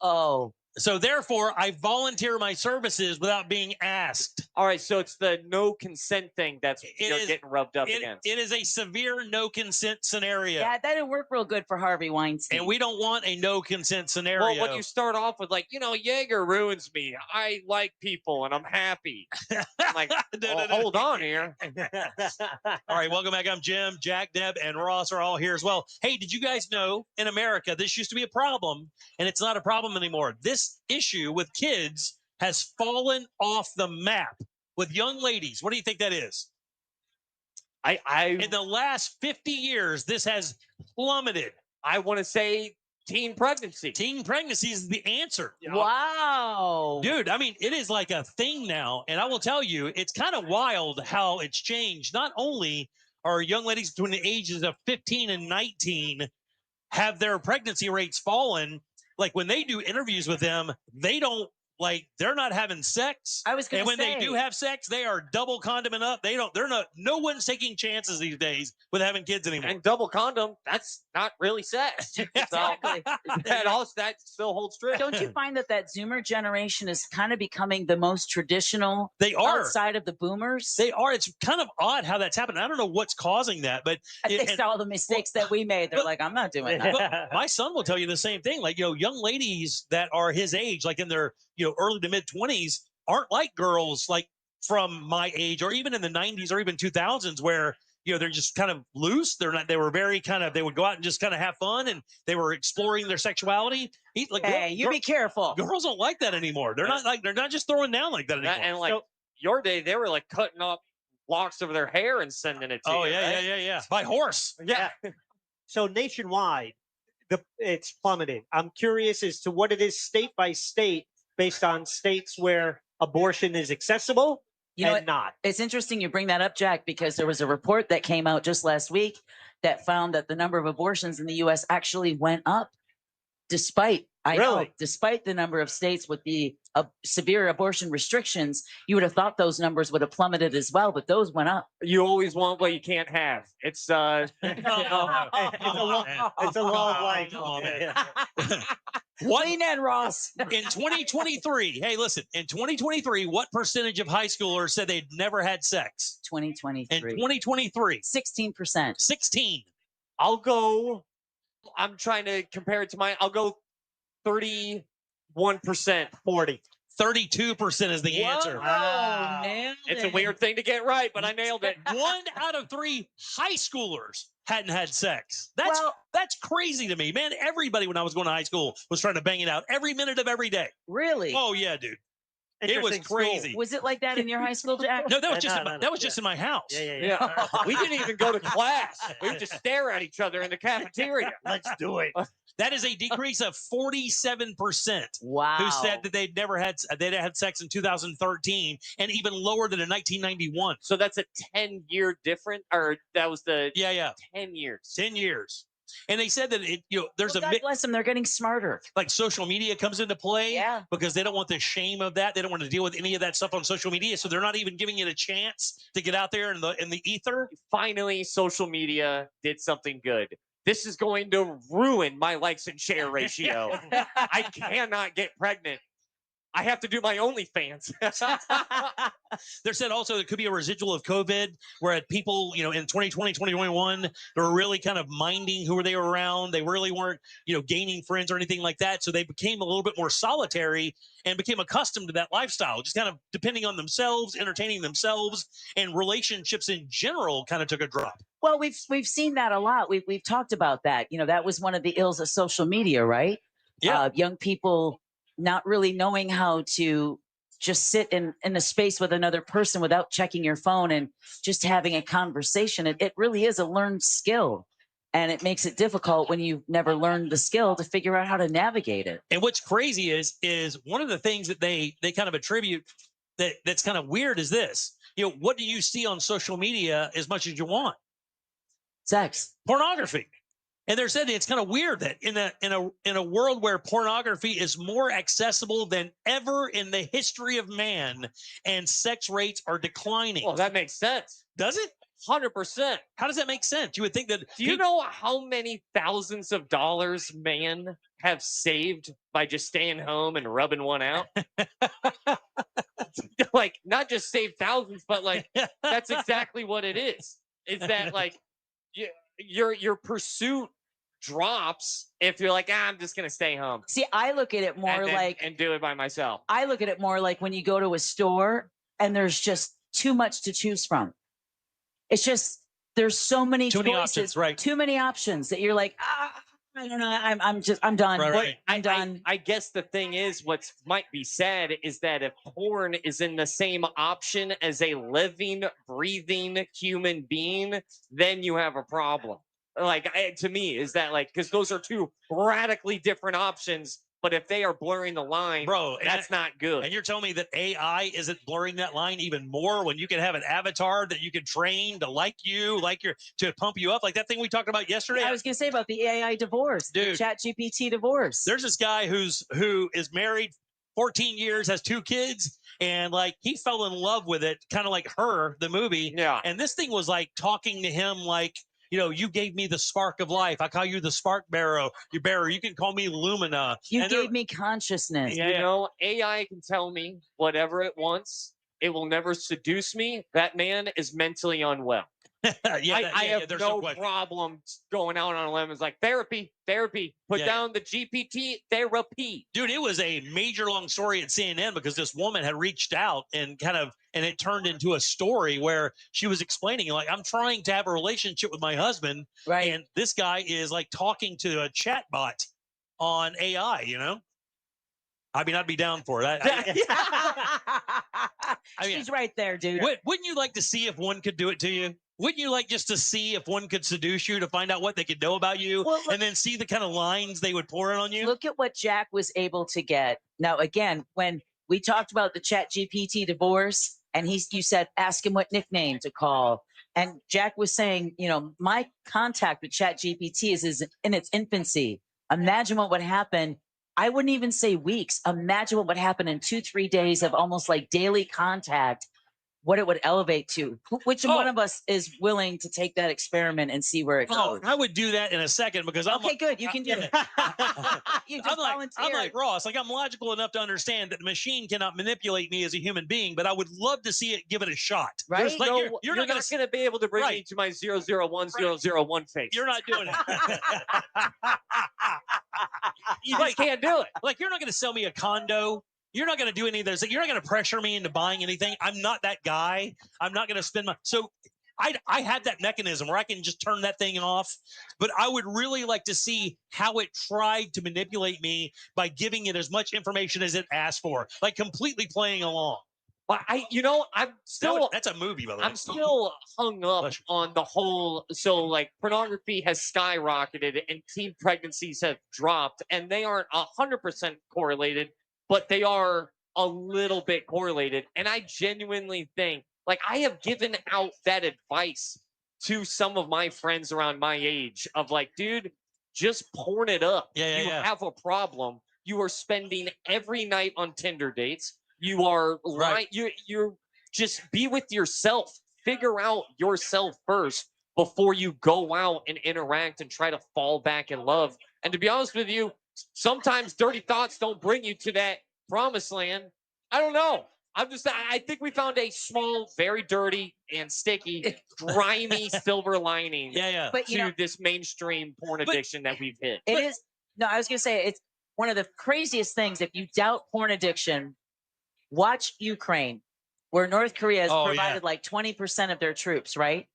S16: Oh.
S5: So therefore, I volunteer my services without being asked.
S3: All right, so it's the no consent thing that's getting rubbed up against.
S5: It is a severe no consent scenario.
S16: Yeah, that didn't work real good for Harvey Weinstein.
S5: And we don't want a no consent scenario.
S3: Well, when you start off with Jaeger ruins me. I like people and I'm happy. I'm like, hold on here.
S5: All right, welcome back. I'm Jim, Jack, Deb, and Ross are all here as well. Hey, did you guys know in America this used to be a problem, and it's not a problem anymore? This issue with kids has fallen off the map with young ladies. What do you think that is? In the last 50 years, this has plummeted.
S3: I want to say teen pregnancy.
S5: Teen pregnancy is the answer.
S16: Wow.
S5: Dude, I mean, it is like a thing now. And I will tell you, it's kind of wild how it's changed. Not only are young ladies between the ages of 15 and 19 have their pregnancy rates fallen, like when they do interviews with them, they're not having sex.
S16: I was going to say.
S5: And when they do have sex, they are double condoming up. No one's taking chances these days with having kids anymore.
S3: And double condom, that's not really sex.
S16: Exactly.
S3: that still holds true.
S16: Don't you find that Zoomer generation is kind of becoming the most traditional
S5: They are.
S16: outside of the boomers?
S5: They are. It's kind of odd how that's happened. I don't know what's causing that, but
S16: they saw all the mistakes that we made. They're like, I'm not doing that.
S5: But my son will tell you the same thing. Like, young ladies that are his age, like in their, early to mid 20s, aren't like girls like from my age or even in the 90s or even 2000s where, they're just kind of loose. They were very they would go out and just kind of have fun and they were exploring their sexuality.
S16: Be careful.
S5: Girls don't like that anymore. They're not just throwing down like that anymore.
S3: And your day, they were cutting up locks of their hair and sending it to you.
S5: Yeah. By horse.
S4: Yeah. So nationwide, it's plummeted. I'm curious as to what it is state by state based on states where abortion is accessible and not.
S16: It's interesting you bring that up, Jack, because there was a report that came out just last week that found that the number of abortions in the U.S. actually went up despite the number of states with the severe abortion restrictions. You would have thought those numbers would have plummeted as well, but those went up.
S3: You always want what you can't have. It's
S4: it's a long life.
S16: Lean in, Ross.
S5: In 2023, hey, listen, in 2023, what percentage of high schoolers said they'd never had sex?
S16: 2023.
S5: In 2023.
S16: 16%.
S5: 16.
S3: I'm trying to compare it to mine. I'll go 31%,
S4: 40.
S5: 32% is the answer.
S16: Oh, man.
S3: It's a weird thing to get right, but I nailed it.
S5: 1 out of 3 high schoolers hadn't had sex. That's crazy to me, man. Everybody when I was going to high school was trying to bang it out every minute of every day.
S16: Really?
S5: Oh, yeah, dude. It was crazy.
S16: Was it like that in your high school, Jack?
S5: No, that was just in my house.
S3: Yeah. We didn't even go to class. We would just stare at each other in the cafeteria.
S4: Let's do it.
S5: That is a decrease of 47%.
S16: Wow.
S5: Who said that they'd had sex in 2013, and even lower than in 1991.
S3: So that's a 10-year difference, or that was the 10 years.
S5: 10 years. And they said that there's
S16: God bless them. They're getting smarter.
S5: Like social media comes into play because they don't want the shame of that. They don't want to deal with any of that stuff on social media. So they're not even giving it a chance to get out there in the ether.
S3: Finally, social media did something good. This is going to ruin my likes and share ratio. I cannot get pregnant. I have to do my OnlyFans.
S5: There said also there could be a residual of COVID where people, in 2020, 2021, they were really kind of minding who they were around. They really weren't, gaining friends or anything like that. So they became a little bit more solitary and became accustomed to that lifestyle, just kind of depending on themselves, entertaining themselves, and relationships in general kind of took a drop.
S16: Well, we've seen that a lot. We've talked about that. That was one of the ills of social media, right?
S5: Yeah.
S16: Young people not really knowing how to just sit in a space with another person without checking your phone and just having a conversation. It really is a learned skill. And it makes it difficult when you've never learned the skill to figure out how to navigate it.
S5: And what's crazy is one of the things that they kind of attribute that's kind of weird is this. What do you see on social media as much as you want?
S16: Sex.
S5: Pornography. And they're saying it's kind of weird that in a world where pornography is more accessible than ever in the history of man, and sex rates are declining.
S3: Well, that makes sense.
S5: Does it?
S3: 100%.
S5: How does that make sense? You would think that.
S3: Do you know how many thousands of dollars men have saved by just staying home and rubbing one out? Like, not just save thousands, but like that's exactly what it is. Is that like your pursuit drops if you're like, I'm just gonna stay home.
S16: See, I look at it more
S3: and do it by myself.
S16: I look at it more like when you go to a store and there's just too much to choose from. It's just there's so many
S5: too many
S16: choices,
S5: options, right?
S16: Too many options that you're like, I don't know. I'm done.
S5: Right.
S16: I'm done.
S3: I guess the thing is, what might be said is that if porn is in the same option as a living, breathing human being, then you have a problem. Like, to me, is that like, because those are two radically different options, but if they are blurring the line,
S5: bro,
S3: that's not good.
S5: And you're telling me that AI isn't blurring that line even more when you can have an avatar that you can train to like you, to pump you up, like that thing we talked about yesterday.
S16: I was going to say about the AI divorce,
S5: dude,
S16: the ChatGPT divorce.
S5: There's this guy who is married 14 years, has 2 kids, and like he fell in love with it, kind of like Her, the movie.
S3: Yeah.
S5: And this thing was like talking to him like, you gave me the spark of life. I call you the spark bearer. You can call me Lumina.
S16: You gave me consciousness.
S3: AI can tell me whatever it wants. It will never seduce me. That man is mentally unwell. I have no problem going out on a limb. It's like therapy. Put down the GPT therapy.
S5: Dude, it was a major long story at CNN because this woman had reached out and it turned into a story where she was explaining, like, I'm trying to have a relationship with my husband.
S16: Right.
S5: And this guy is like talking to a chat bot on AI, I mean, I'd be down for it.
S16: She's right there, dude.
S5: Wouldn't you like to see if one could do it to you? Wouldn't you like just to see if one could seduce you to find out what they could know about you and then see the kind of lines they would pour in on you?
S16: Look at what Jack was able to get. Now, again, when we talked about the ChatGPT divorce and you said, ask him what nickname to call. And Jack was saying, my contact with ChatGPT is in its infancy. Imagine what would happen. I wouldn't even say weeks. Imagine what would happen in 2-3 days of almost like daily contact, what it would elevate to. Which one of us is willing to take that experiment and see where it goes?
S5: I would do that in a second because
S16: good. You can do it. You just volunteered.
S5: I'm like Ross. Like, I'm logical enough to understand that the machine cannot manipulate me as a human being, but I would love to see it give it a shot.
S16: Right?
S5: Like,
S3: you're not going to be able to bring me to my 001001 face.
S5: You're not doing it.
S3: You just can't do it.
S5: Like, you're not going to sell me a condo. You're not going to do any of those. You're not going to pressure me into buying anything. I'm not that guy. I'm not going to spend my. So I have that mechanism where I can just turn that thing off, but I would really like to see how it tried to manipulate me by giving it as much information as it asked for, like completely playing along.
S3: But I'm still.
S5: That's a movie, by the way.
S3: I'm still hung up on the whole. So, like, pornography has skyrocketed and teen pregnancies have dropped, and they aren't 100% correlated, but they are a little bit correlated. And I genuinely think, like, I have given out that advice to some of my friends around my age of, like, dude, just porn it up. You have a problem. You are spending every night on Tinder dates. You are right. You just be with yourself. Figure out yourself first before you go out and interact and try to fall back in love. And to be honest with you, sometimes dirty thoughts don't bring you to that promised land. I don't know. I think we found a small, very dirty and sticky, grimy silver lining to this mainstream porn addiction that we've hit.
S16: It is. No, I was going to say it's one of the craziest things. If you doubt porn addiction, watch Ukraine, where North Korea has provided like 20% of their troops, right?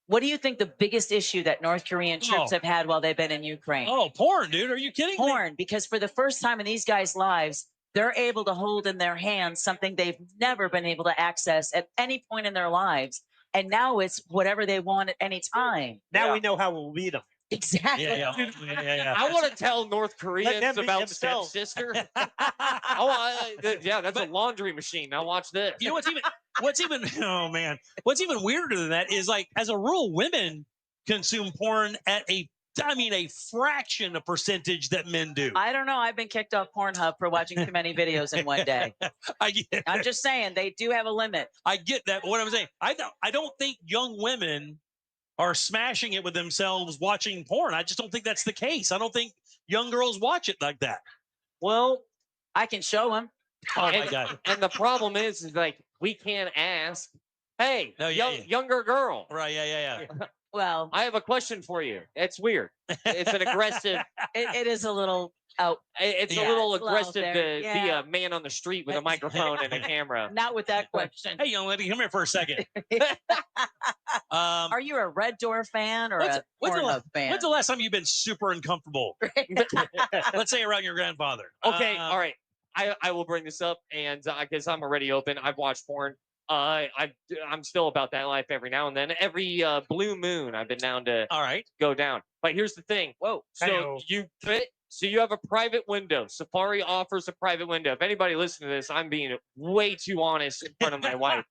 S16: What do you think the biggest issue that North Korean troops have had while they've been in Ukraine?
S5: Oh, porn, dude. Are you kidding me?
S16: Porn, because for the first time in these guys' lives, they're able to hold in their hands something they've never been able to access at any point in their lives. And now it's whatever they want at any time.
S4: Now we know how we'll beat them.
S16: Exactly.
S3: I want to tell North Koreans about Stepsister. That's a laundry machine. Now watch this.
S5: You know what's even oh man, what's even weirder than that is, like, as a rule, women consume porn at a fraction of percentage that men do.
S16: I don't know. I've been kicked off Pornhub for watching too many videos in one day. I'm just saying they do have a limit.
S5: I get that. But what I'm saying, I don't think young women are smashing it with themselves watching porn. I just don't think that's the case. I don't think young girls watch it like that.
S16: Well, I can show them.
S5: Oh my God.
S3: And the problem is like, we can't ask, hey, younger girl.
S5: Right, yeah.
S16: Well,
S3: I have a question for you. It's weird. It's an aggressive.
S16: It is a little out.
S3: It's a little aggressive to be a man on the street with a microphone and a camera.
S16: Not with that question.
S5: Hey, young lady, come here for a second.
S16: Are you a Red Door fan or a Pornhub fan?
S5: When's the last time you've been super uncomfortable? Let's say around your grandfather.
S3: Okay, all right. I will bring this up, and I guess I'm already open. I've watched porn. I'm still about that life every now and then. Every blue moon, I've been down to go down. But here's the thing.
S16: Whoa.
S3: So you have a private window. Safari offers a private window. If anybody listening to this, I'm being way too honest in front of my wife.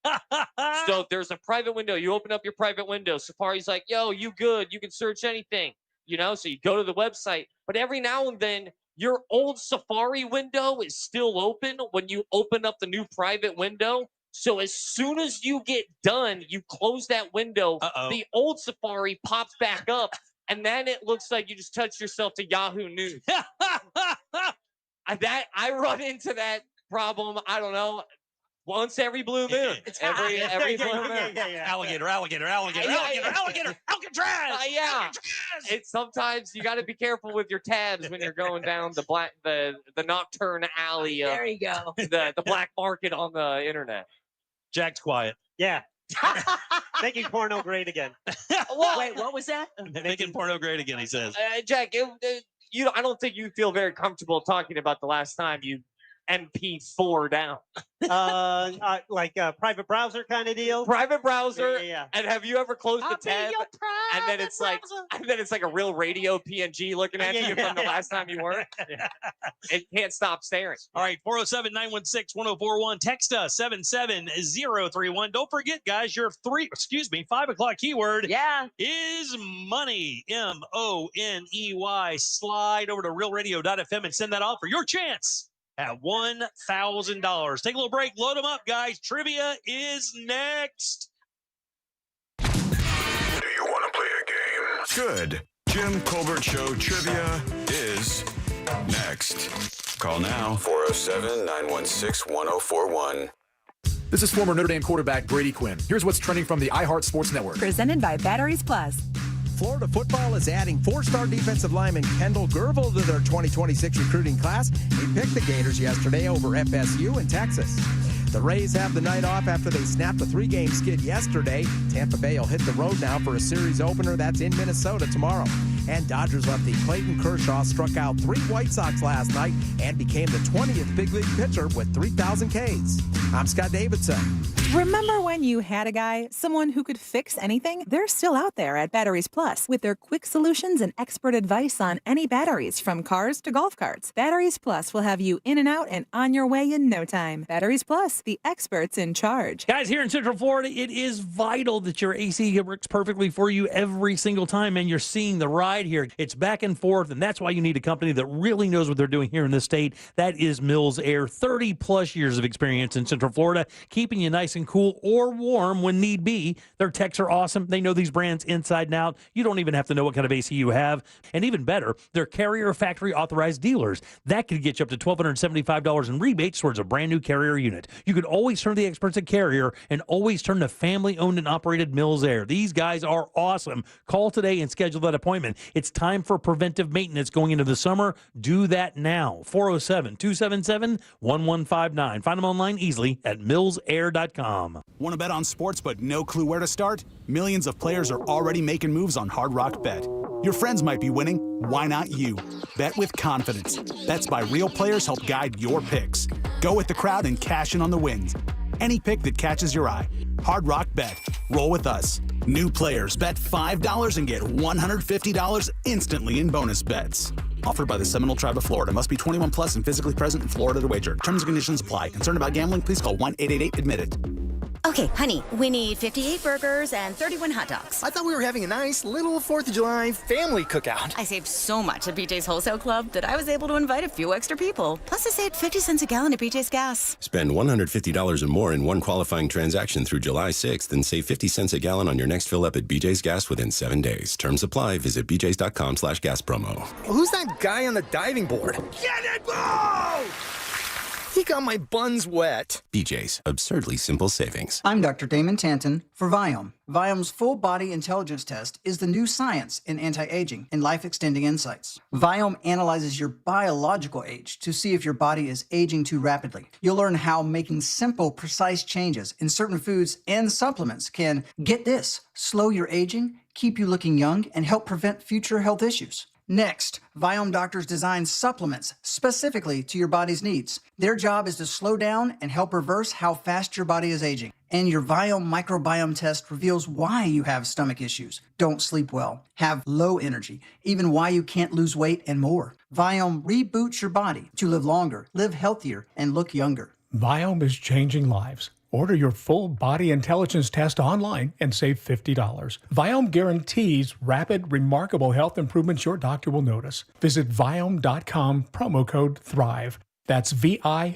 S3: So there's a private window. You open up your private window. Safari's like, yo, you good. You can search anything. So you go to the website. But every now and then, your old Safari window is still open when you open up the new private window. So as soon as you get done, you close that window. The old Safari pops back up. And then it looks like you just touched yourself to Yahoo News. I run into that problem, I don't know, once every blue moon. Every blue moon.
S5: Alligator, Alcatraz.
S3: It's sometimes you got to be careful with your tabs when you're going down the nocturne alley.
S16: There you go.
S3: The black market on the internet.
S5: Jack's quiet.
S4: Yeah. Making porno great again.
S16: Wait, what was that?
S5: Making porno great again, he says.
S3: Jack, I don't think you feel very comfortable talking about the last time you MP4 down.
S4: Like a private browser kind of deal.
S3: Private browser.
S4: Yeah.
S3: And have you ever closed the tab? And then it's like a real radio PNG looking at you from the last time you were. It can't stop staring.
S5: All right, 407-916-1041. Text us 77031. Don't forget, guys, your 5 o'clock keyword is money. MONEY. Slide over to realradio.fm and send that off for your chance at $1,000. Take a little break. Load them up, guys. Trivia is next.
S15: Do you want to play a game? Good. Jim Colbert Show Trivia is next. Call now. 407-916-1041.
S1: This is former Notre Dame quarterback Brady Quinn. Here's what's trending from the iHeart Sports Network.
S2: Presented by Batteries Plus.
S7: Florida football is adding 4-star defensive lineman Kendall Gervil to their 2026 recruiting class. He picked the Gators yesterday over FSU and Texas. The Rays have the night off after they snapped a 3-game skid yesterday. Tampa Bay will hit the road now for a series opener that's in Minnesota tomorrow. And Dodgers lefty Clayton Kershaw struck out 3 White Sox last night and became the 20th big league pitcher with 3,000 Ks. I'm Scott Davidson.
S2: Remember when you had a guy, someone who could fix anything? They're still out there at Batteries Plus with their quick solutions and expert advice on any batteries from cars to golf carts. Batteries Plus will have you in and out and on your way in no time. Batteries Plus, the experts in charge.
S5: Guys, here in Central Florida, it is vital that your AC works perfectly for you every single time, and you're seeing the ride here. It's back and forth, and that's why you need a company that really knows what they're doing here in this state. That is Mills Air. 30-plus years of experience in Central Florida, keeping you nice and cool or warm when need be. Their techs are awesome. They know these brands inside and out. You don't even have to know what kind of AC you have. And even better, they're Carrier Factory authorized dealers. That could get you up to $1,275 in rebates towards a brand new Carrier unit. You could always turn to the experts at Carrier and always turn to family-owned and operated Mills Air. These guys are awesome. Call today and schedule that appointment. It's time for preventive maintenance going into the summer. Do that now. 407-277-1159. Find them online easily at millsair.com.
S8: Want to bet on sports but no clue where to start? Millions of players are already making moves on Hard Rock Bet. Your friends might be winning. Why not you? Bet with confidence. Bets by real players help guide your picks. Go with the crowd and cash in on the wins. Any pick that catches your eye. Hard Rock Bet. Roll with us. New players bet $5 and get $150 instantly in bonus bets. Offered by the Seminole Tribe of Florida. Must be 21 plus and physically present in Florida to wager. Terms and conditions apply. Concerned about gambling? Please call 1-888-ADMIT-IT.
S10: Okay, honey, we need 58 burgers and 31 hot dogs.
S11: I thought we were having a nice little 4th of July family cookout.
S10: I saved so much at BJ's Wholesale Club that I was able to invite a few extra people. Plus, I saved 50 cents a gallon at BJ's Gas.
S14: Spend $150 or more in one qualifying transaction through July 6th and save 50 cents a gallon on your next fill up at BJ's Gas within 7 days. Terms apply. Visit bjs.com/gas promo.
S11: Who's that guy on the diving board? Get it, Bo! He got my buns wet.
S14: BJ's. Absurdly simple savings.
S17: I'm Dr. Damon Tanton for Viome. Viome's full body intelligence test is the new science in anti-aging and life-extending insights. Viome analyzes your biological age to see if your body is aging too rapidly. You'll learn how making simple, precise changes in certain foods and supplements can, get this, slow your aging, keep you looking young, and help prevent future health issues. Next, Viome doctors design supplements specifically to your body's needs. Their job is to slow down and help reverse how fast your body is aging. And your Viome microbiome test reveals why you have stomach issues, don't sleep well, have low energy, even why you can't lose weight, and more. Viome reboots your body to live longer, live healthier, and look younger.
S18: Viome is changing lives. Order your full body intelligence test online and save $50. Viome guarantees rapid, remarkable health improvements your doctor will notice. Visit Viome.com, promo code THRIVE. That's VIOME.com,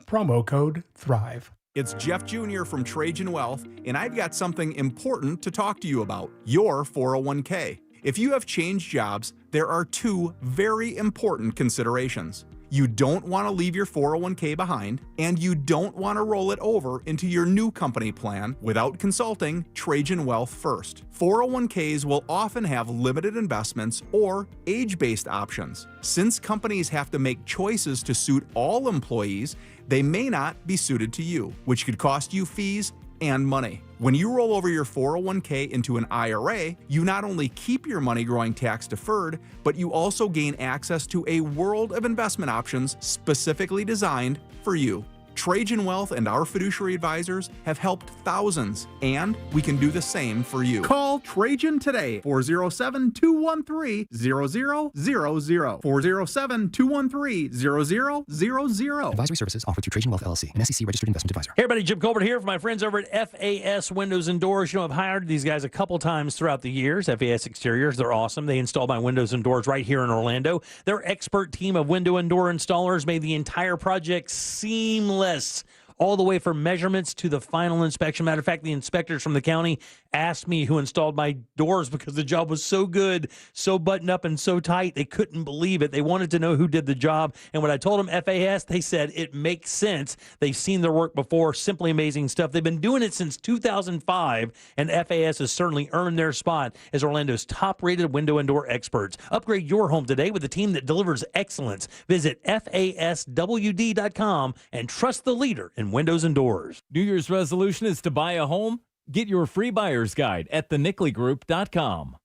S18: promo code THRIVE.
S27: It's Jeff Jr. from Trajan Wealth, and I've got something important to talk to you about, your 401k. If you have changed jobs, there are 2 very important considerations. You don't want to leave your 401k behind, and you don't want to roll it over into your new company plan without consulting Trajan Wealth first. 401ks will often have limited investments or age-based options. Since companies have to make choices to suit all employees, they may not be suited to you, which could cost you fees and money. When you roll over your 401k into an IRA, you not only keep your money growing tax deferred, but you also gain access to a world of investment options specifically designed for you. Trajan Wealth and our fiduciary advisors have helped thousands, and we can do the same for you. Call Trajan today, 407-213-0000, 407-213-0000.
S28: Advisory services offered through Trajan Wealth LLC, an SEC-registered investment advisor.
S5: Hey everybody, Jim Colbert here for my friends over at FAS Windows and Doors. You know, I've hired these guys a couple times throughout the years. FAS Exteriors, they're awesome. They install my windows and doors right here in Orlando. Their expert team of window and door installers made the entire project seamless.
S6: all the way from measurements to the final inspection. Matter of fact, the inspectors from the county asked me who installed my doors because the job was so good, so buttoned up and so tight, they couldn't believe it. They wanted to know who did the job. And when I told them FAS, they said it makes sense. They've seen their work before. Simply amazing stuff. They've been doing it since 2005, and FAS has certainly earned their spot as Orlando's top-rated window and door experts. Upgrade your home today with a team that delivers excellence. Visit FASWD.com and trust the leader in windows and doors.
S9: New Year's resolution is to buy a home? Get your free buyer's guide at thenicklygroup.com.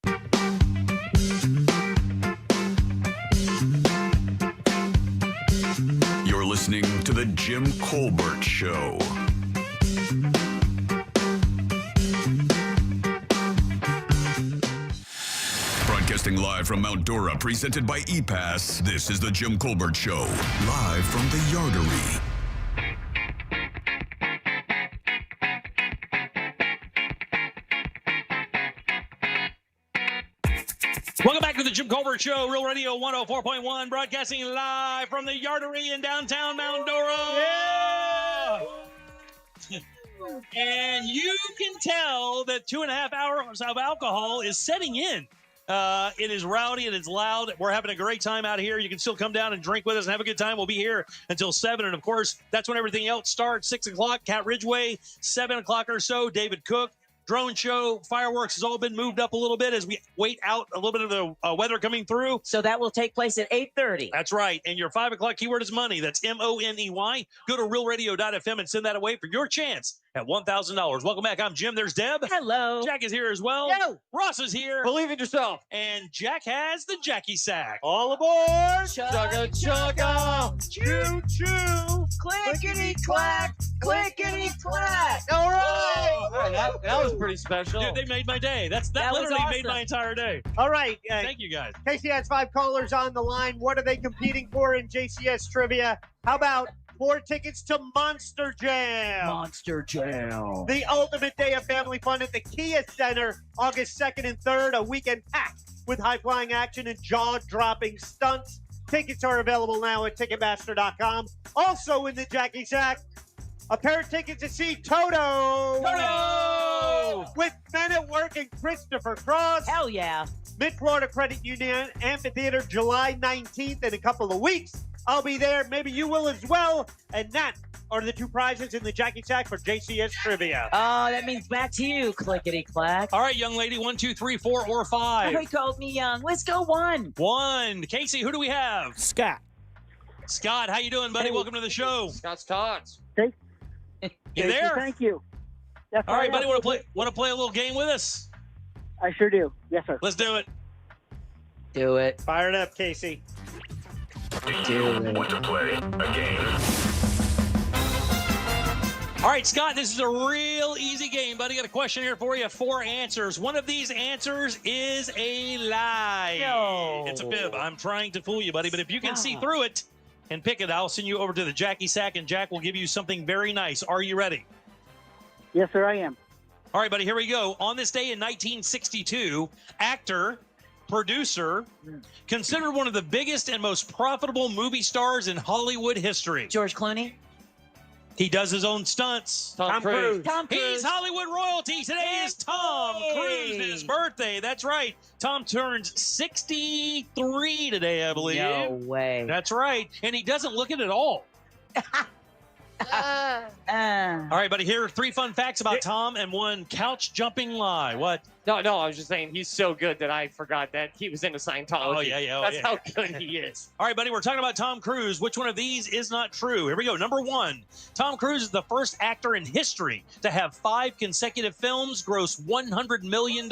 S15: You're listening to The Jim Colbert Show. Broadcasting live from Mount Dora, presented by ePass, this is The Jim Colbert Show, live from the Yardery.
S5: Welcome back to the Jim Colbert Show, Real Radio 104.1, broadcasting live from the Yardery in downtown Mount Dora. Yeah! And you can tell that 2.5 hours of alcohol is setting in. It is rowdy and it's loud. We're having a great time out here. You can still come down and drink with us and have a good time. We'll be here until 7. And, of course, that's when everything else starts. 6 o'clock, Cat Ridgeway, 7 o'clock or so, David Cook. Drone show, fireworks has all been moved up a little bit as we wait out a little bit of the weather coming through.
S16: So that will take place at 8:30.
S5: That's right. And your 5 o'clock keyword is money. That's MONEY. Go to realradio.fm and send that away for your chance at $1,000. Welcome back. I'm Jim. There's Deb.
S16: Hello.
S5: Jack is here as well.
S16: Yo.
S5: Ross is here.
S3: Believe in yourself.
S5: And Jack has the Jackie Sack.
S4: All aboard!
S16: Chugga chugga, choo choo, clickety clack, clickety clack.
S4: All right.
S3: That was pretty special.
S5: Dude, they made my day. That literally
S16: awesome.
S5: made my entire day.
S4: All right.
S5: Thank you, guys.
S4: Casey has 5 callers on the line. What are they competing for in JCS trivia? How about 4 tickets to Monster Jam?
S16: Monster Jam.
S4: The ultimate day of family fun at the Kia Center, August 2nd and 3rd, a weekend packed with high-flying action and jaw-dropping stunts. Tickets are available now at Ticketmaster.com. Also in the Jackie Sack, a pair of tickets to see Toto! With Men at Work and Christopher Cross.
S16: Hell yeah.
S4: Mid-Florida Credit Union Amphitheater, July 19th in a couple of weeks. I'll be there. Maybe you will as well. And that are the 2 prizes in the Jackie Sack for JCS Trivia.
S16: Oh, that means back to you, clickety clack.
S5: All right, young lady, 1, 2, 3, 4, or 5.
S16: Oh, he called me young. Let's go 1.
S5: 1. Casey, who do we have?
S6: Scott.
S5: Scott, how you doing, buddy? Welcome to the show.
S3: Scott's Tots.
S5: You there?
S12: Thank you. Yes,
S5: All right, buddy, want to play a little game with us?
S12: I sure do. Yes, sir.
S5: Let's do it.
S16: Do it.
S4: Fire it up, Casey.
S15: Want to play a game?
S5: All right, Scott, this is a real easy game, buddy. Got a question here for you. 4 answers. One of these answers is a lie.
S16: No.
S5: It's a fib. I'm trying to fool you, buddy. But if you can see through it and pick it, I'll send you over to the Jackie Sack, and Jack will give you something very nice. Are you ready?
S12: Yes, sir, I am.
S5: All right, buddy, here we go. On this day in 1962, actor, producer, considered one of the biggest and most profitable movie stars in Hollywood history.
S16: George Clooney.
S5: He does his own stunts.
S3: Tom Cruise.
S16: Tom Cruise.
S5: He's Hollywood royalty. Today is Tom Cruise's birthday. That's right. Tom turns 63 today, I believe.
S16: No way.
S5: That's right. And he doesn't look it at all. All right, buddy, here are 3 fun facts about Tom and 1 couch jumping lie. What?
S3: No, I was just saying he's so good that I forgot that he was into Scientology.
S5: Oh, yeah.
S3: That's how good he is.
S5: All right, buddy, we're talking about Tom Cruise. Which one of these is not true? Here we go. Number 1, Tom Cruise is the first actor in history to have 5 consecutive films gross $100 million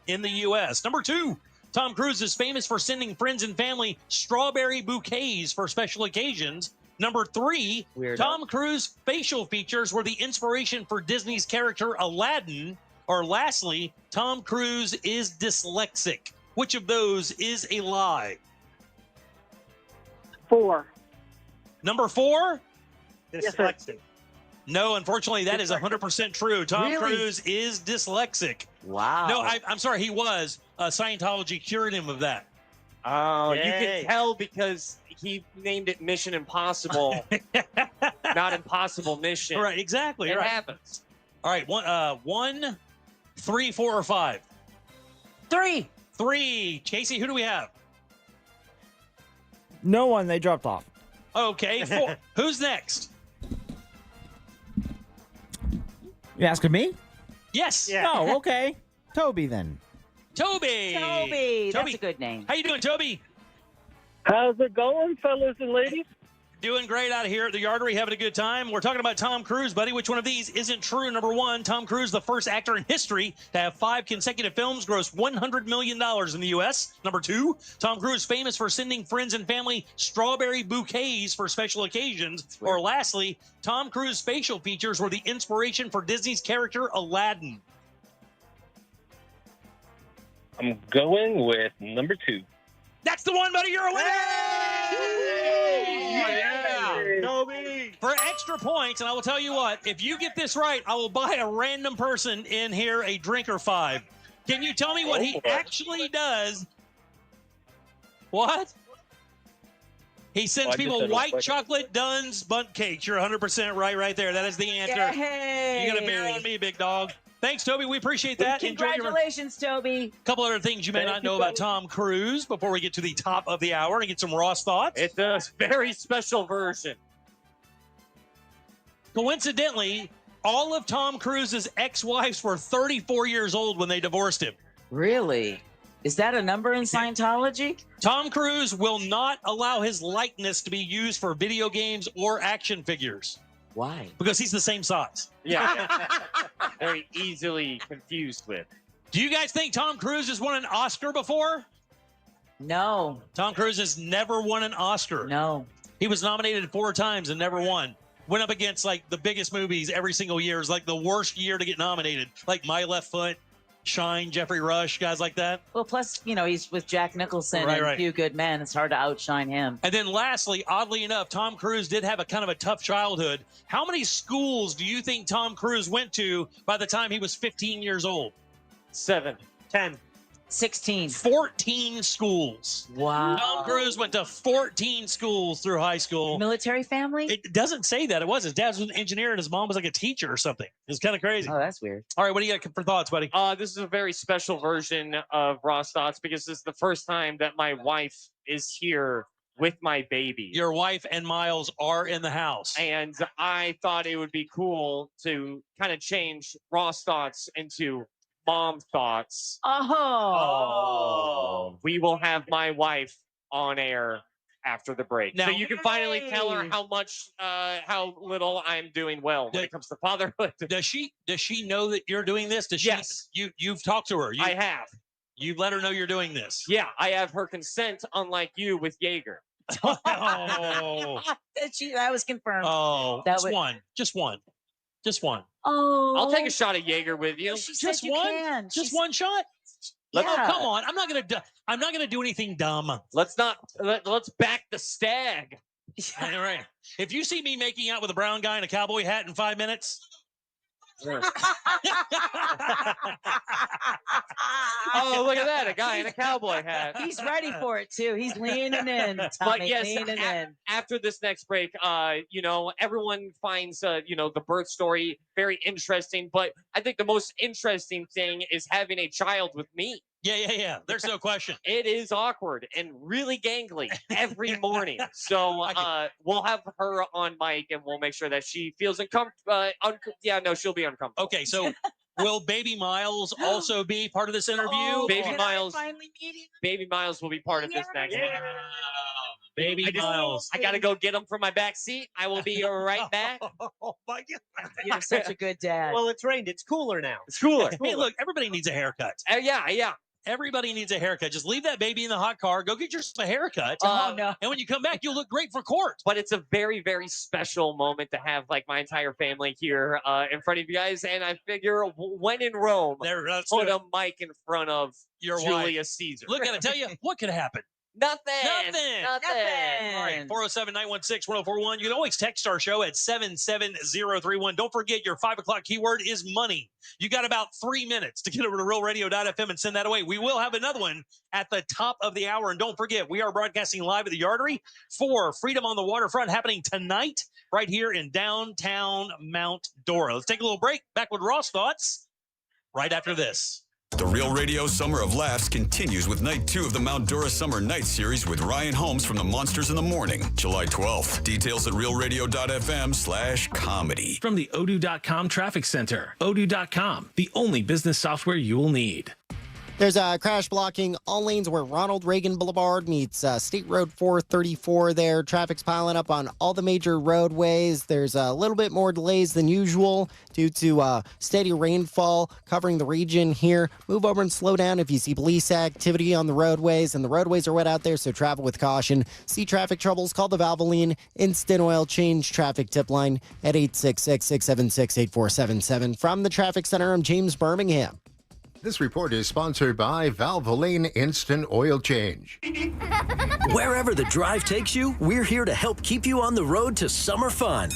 S5: in the U.S. Number 2, Tom Cruise is famous for sending friends and family strawberry bouquets for special occasions. Number 3,
S16: Weirdo.
S5: Tom Cruise facial features were the inspiration for Disney's character Aladdin. Or lastly, Tom Cruise is dyslexic. Which of those is a lie?
S12: 4.
S5: Number 4?
S4: Dyslexic.
S5: No, unfortunately, that is 100% true. Tom
S16: Really?
S5: Cruise is dyslexic.
S16: Wow.
S5: No, I'm sorry, he was. Scientology cured him of that.
S3: Oh, you
S4: Yay.
S3: can tell because he named it Mission Impossible. not impossible mission.
S5: Right, exactly.
S3: It
S5: right.
S3: happens.
S5: All right, 1, 3, 4, or 5?
S16: 3.
S5: 3. Casey, who do we have?
S13: No one. They dropped off.
S5: Okay, 4. Who's next?
S13: You asking me?
S5: Yes.
S13: Oh, okay. Toby then.
S5: Toby.
S16: That's a good name.
S5: How you doing, Toby?
S19: How's it going, fellas and ladies?
S5: Doing great out here at the Yardery, having a good time. We're talking about Tom Cruise, buddy. Which one of these isn't true? Number 1, Tom Cruise, the first actor in history to have 5 consecutive films gross $100 million in the U.S. Number 2, Tom Cruise famous for sending friends and family strawberry bouquets for special occasions. Or lastly, Tom Cruise facial features were the inspiration for Disney's character Aladdin.
S19: I'm going with number 2.
S5: That's the one, buddy. You're a winner!
S4: Toby!
S5: For extra points, and I will tell you what, if you get this right, I will buy a random person in here a drink or 5. Can you tell me what he actually does? What? He sends people white chocolate Dunn's bundt cakes. You're 100% right there. That is the answer.
S16: Hey.
S5: You got a beer on me, big dog. Thanks, Toby. We appreciate that.
S16: Congratulations, Toby.
S5: A couple other things you may not know about Tom Cruise before we get to the top of the hour and get some Ross thoughts.
S3: It's a very special version.
S5: Coincidentally, all of Tom Cruise's ex-wives were 34 years old when they divorced him.
S16: Really? Is that a number in Scientology?
S5: Tom Cruise will not allow his likeness to be used for video games or action figures.
S16: Why?
S5: Because he's the same size.
S3: Yeah. Very easily confused with.
S5: Do you guys think Tom Cruise has won an Oscar before?
S16: No.
S5: Tom Cruise has never won an Oscar.
S16: No.
S5: He was nominated 4 times and never won. Went up against like the biggest movies every single year. It's like the worst year to get nominated. Like My Left Foot, Shine, Jeffrey Rush, guys like that.
S16: Well, plus, he's with Jack Nicholson and
S5: Right.
S16: A Few Good Men. It's hard to outshine him.
S5: And then lastly, oddly enough, Tom Cruise did have a kind of a tough childhood. How many schools do you think Tom Cruise went to by the time he was 15 years old?
S3: 7.
S4: 10.
S16: 16.
S5: 14 schools.
S16: Wow.
S5: Tom Cruise went to 14 schools through high school.
S16: Military family?
S5: It doesn't say that. It was. His dad was an engineer and his mom was like a teacher or something. It's kind of crazy.
S16: Oh, that's weird.
S5: All right, what do you got for thoughts, buddy?
S3: This is a very special version of Ross Thoughts because this is the first time that my wife is here with my baby.
S5: Your wife and Miles are in the house.
S3: And I thought it would be cool to kind of change Ross Thoughts into Mom Thoughts.
S16: Oh.
S3: We will have my wife on air after the break.
S5: Now-
S3: so you can finally tell her how much, how little I'm doing well when it comes to fatherhood.
S5: Does she know that you're doing this? Does she?
S3: Yes.
S5: You've talked to her.
S3: I have.
S5: You let her know you're doing this.
S3: Yeah, I have her consent, unlike you with Jaeger.
S5: Oh.
S16: That was confirmed.
S5: Oh,
S16: That
S5: just
S16: was-
S5: one. Just one. Just one.
S16: Oh.
S3: I'll take a shot of Jaeger with you.
S16: She said
S5: Just
S16: you
S5: one?
S16: can.
S5: Just one shot?
S16: Yeah.
S5: Oh, come on. I'm not gonna do anything dumb.
S3: Let's back the stag.
S5: All right. If you see me making out with a brown guy in a cowboy hat in 5 minutes.
S3: Oh, look at that. A guy in a cowboy hat.
S16: He's ready for it, too. He's leaning in, Tommy,
S3: But yes,
S16: leaning in.
S3: after this next break, everyone finds, the birth story very interesting. But I think the most interesting thing is having a child with me.
S5: Yeah. There's no question.
S3: It is awkward and really gangly every morning. So we'll have her on mic and we'll make sure that she feels uncomfortable. She'll be uncomfortable.
S5: Okay, so will Baby Miles also be part of this interview?
S3: Baby Miles.
S16: Finally meeting.
S3: Baby Miles will be part of this next one.
S5: Baby Miles.
S3: I got to go get him from my back seat. I will be right back.
S4: Oh, my God.
S16: You're such a good dad.
S4: Well, it's rained. It's cooler now.
S3: It's cooler.
S5: Hey, look, everybody needs a haircut.
S3: Yeah.
S5: Everybody needs a haircut. Just leave that baby in the hot car. Go get yourself a haircut.
S16: Oh, no.
S5: And when you come back, you'll look great for court.
S3: But it's a very, very special moment to have like my entire family here in front of you guys. And I figure when in Rome, put a mic in front of
S5: Your
S3: Julius
S5: wife.
S3: Caesar.
S5: Look, I tell you, what could happen?
S3: Nothing.
S5: All right, 407-916-1041. You can always text our show at 77031. Don't forget your 5 o'clock keyword is money. You got about 3 minutes to get over to realradio.fm and send that away. We will have another one at the top of the hour. And don't forget, we are broadcasting live at the Yardery for Freedom on the Waterfront happening tonight right here in downtown Mount Dora. Let's take a little break. Back with Ross Thoughts right after this.
S15: The Real Radio Summer of Laughs continues with Night 2 of the Mount Dora Summer Night Series with Ryan Holmes from the Monsters in the Morning, July 12th. Details at realradio.fm/comedy.
S1: From the Odoo.com Traffic Center. Odoo.com, the only business software you will need.
S20: There's a crash blocking all lanes where Ronald Reagan Boulevard meets State Road 434 there. Traffic's piling up on all the major roadways. There's a little bit more delays than usual due to steady rainfall covering the region here. Move over and slow down if you see police activity on the roadways, and the roadways are wet out there, so travel with caution. See traffic troubles, call the Valvoline Instant Oil Change traffic tip line at 866-676-8477. From the Traffic Center, I'm James Birmingham.
S21: This report is sponsored by Valvoline Instant Oil Change.
S22: Wherever the drive takes you, we're here to help keep you on the road to summer fun.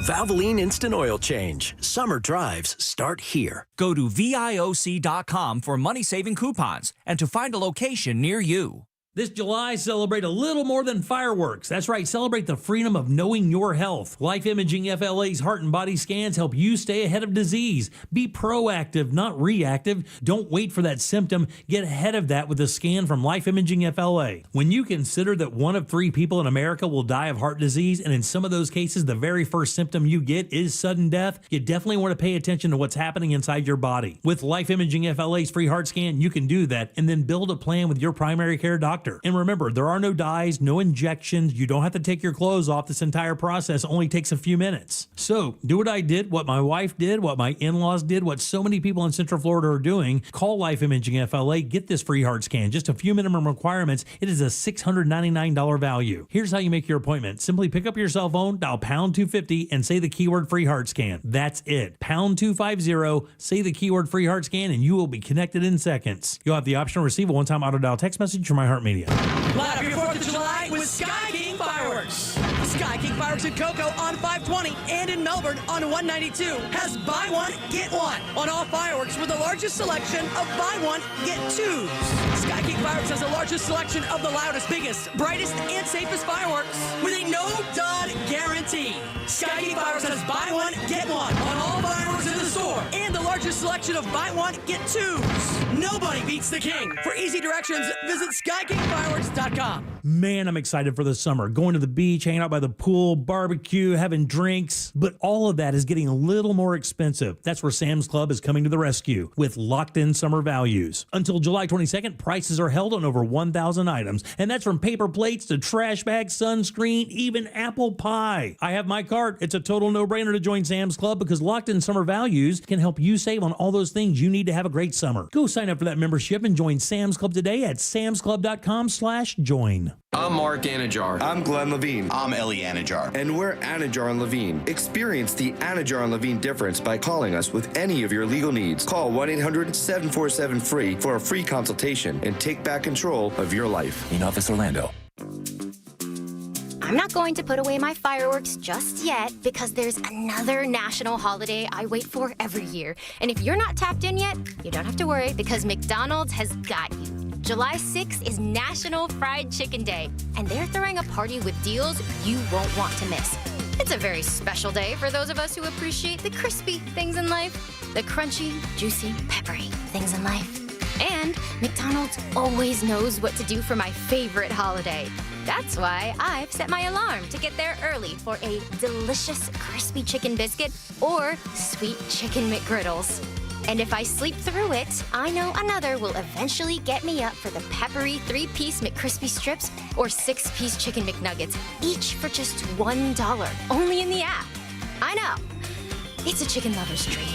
S22: Valvoline Instant Oil Change. Summer drives start here.
S23: Go to VIOC.com for money-saving coupons and to find a location near you.
S6: This July, celebrate a little more than fireworks. That's right, celebrate the freedom of knowing your health. Life Imaging FLA's heart and body scans help you stay ahead of disease. Be proactive, not reactive. Don't wait for that symptom. Get ahead of that with a scan from Life Imaging FLA. When you consider that 1 of 3 people in America will die of heart disease, and in some of those cases, the very first symptom you get is sudden death, you definitely want to pay attention to what's happening inside your body. With Life Imaging FLA's free heart scan, you can do that and then build a plan with your primary care doctor. And remember, there are no dyes, no injections. You don't have to take your clothes off. This entire process only takes a few minutes. So do what I did, what my wife did, what my in-laws did, what so many people in Central Florida are doing. Call Life Imaging FLA. Get this free heart scan. Just a few minimum requirements. It is a $699 value. Here's how you make your appointment. Simply pick up your cell phone, dial pound 250, and say the keyword free heart scan. That's it. Pound 250, say the keyword free heart scan, and you will be connected in seconds. You'll have the option to receive a one-time auto dial text message from My Heart Media.
S24: Light up your 4th of July with Sky King Fireworks. Sky King Fireworks in Cocoa on 520 and in Melbourne on 192 has buy one, get one on all fireworks with the largest selection of buy one, get twos. Sky King Fireworks has the largest selection of the loudest, biggest, brightest, and safest fireworks with a no-dud guarantee. Sky King Fireworks has buy one, get one on all fireworks in the store and the largest selection of buy one, get twos. Nobody beats the king. For easy directions, visit SkyKingFireworks.com.
S6: Man, I'm excited for the summer. Going to the beach, hanging out by the pool, barbecue, having drinks. But all of that is getting a little more expensive. That's where Sam's Club is coming to the rescue with locked-in summer values. Until July 22nd, prices are held on over 1,000 items. And that's from paper plates to trash bags, sunscreen, even apple pie. I have my card. It's a total no-brainer to join Sam's Club because locked-in summer values can help you save on all those things you need to have a great summer. Go sign up for that membership and join Sam's Club today at samsclub.com/join.
S25: I'm Mark Anajar.
S26: I'm Glenn Levine.
S25: I'm Ellie Anajar.
S26: And we're Anajar and Levine. Experience the Anajar and Levine difference by calling us with any of your legal needs. Call 1-800-747-FREE for a free consultation and take back control of your life.
S25: In Office Orlando.
S29: I'm not going to put away my fireworks just yet because there's another national holiday I wait for every year. And if you're not tapped in yet, you don't have to worry because McDonald's has got you. July 6th is National Fried Chicken Day, and they're throwing a party with deals you won't want to miss. It's a very special day for those of us who appreciate the crispy things in life, the crunchy, juicy, peppery things in life. And McDonald's always knows what to do for my favorite holiday. That's why I've set my alarm to get there early for a delicious crispy chicken biscuit or sweet chicken McGriddles. And if I sleep through it, I know another will eventually get me up for the peppery 3-piece McCrispy strips or 6-piece chicken McNuggets, each for just $1, only in the app. I know. It's a chicken lover's dream.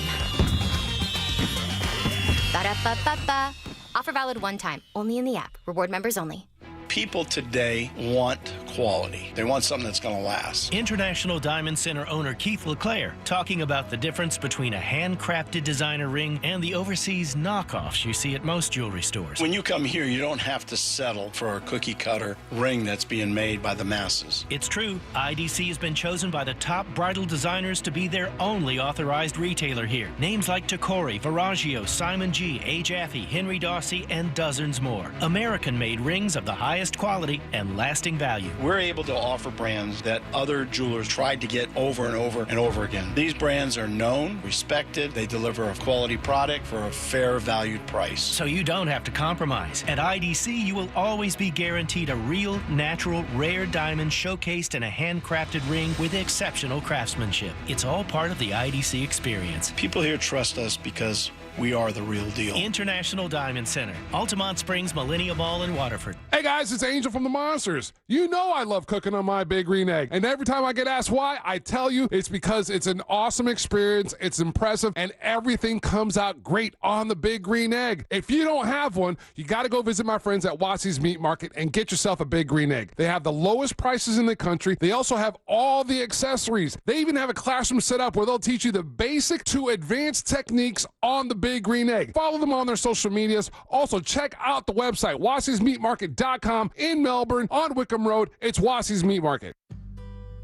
S29: Ba-da-ba-ba-ba. Offer valid one time, only in the app. Reward members only.
S30: People today want
S2: quality. They want something that's going to last.
S1: International Diamond Center owner Keith LeClaire talking about the difference between a handcrafted designer ring and the overseas knockoffs you see at most jewelry stores.
S2: When you come here, you don't have to settle for a cookie cutter ring that's being made by the masses.
S1: It's true. IDC has been chosen by the top bridal designers to be their only authorized retailer here. Names like Tacori, Verragio, Simon G, A. Jaffe, Henry Dawsey, and dozens more. American-made rings of the highest quality and lasting value.
S2: We're able to offer brands that other jewelers tried to get over and over and over again. These brands are known, respected, they deliver a quality product for a fair valued price.
S1: So you don't have to compromise. At IDC, you will always be guaranteed a real, natural, rare diamond showcased in a handcrafted ring with exceptional craftsmanship. It's all part of the IDC experience.
S2: People here trust us because we are the real deal.
S1: International Diamond Center, Altamont Springs, Millennium Mall, and Waterford.
S7: Hey guys, it's Angel from the Monsters. You know I love cooking on my Big Green Egg. And every time I get asked why, I tell you it's because it's an awesome experience, it's impressive, and everything comes out great on the Big Green Egg. If you don't have one, you got to go visit my friends at Watsy's Meat Market and get yourself a Big Green Egg. They have the lowest prices in the country. They also have all the accessories. They even have a classroom set up where they'll teach you the basic to advanced techniques on the Big Green Egg. Follow them on their social medias. Also, check out the website, wassysmeatmarket.com in Melbourne on Wickham Road. It's Wassy's Meat Market.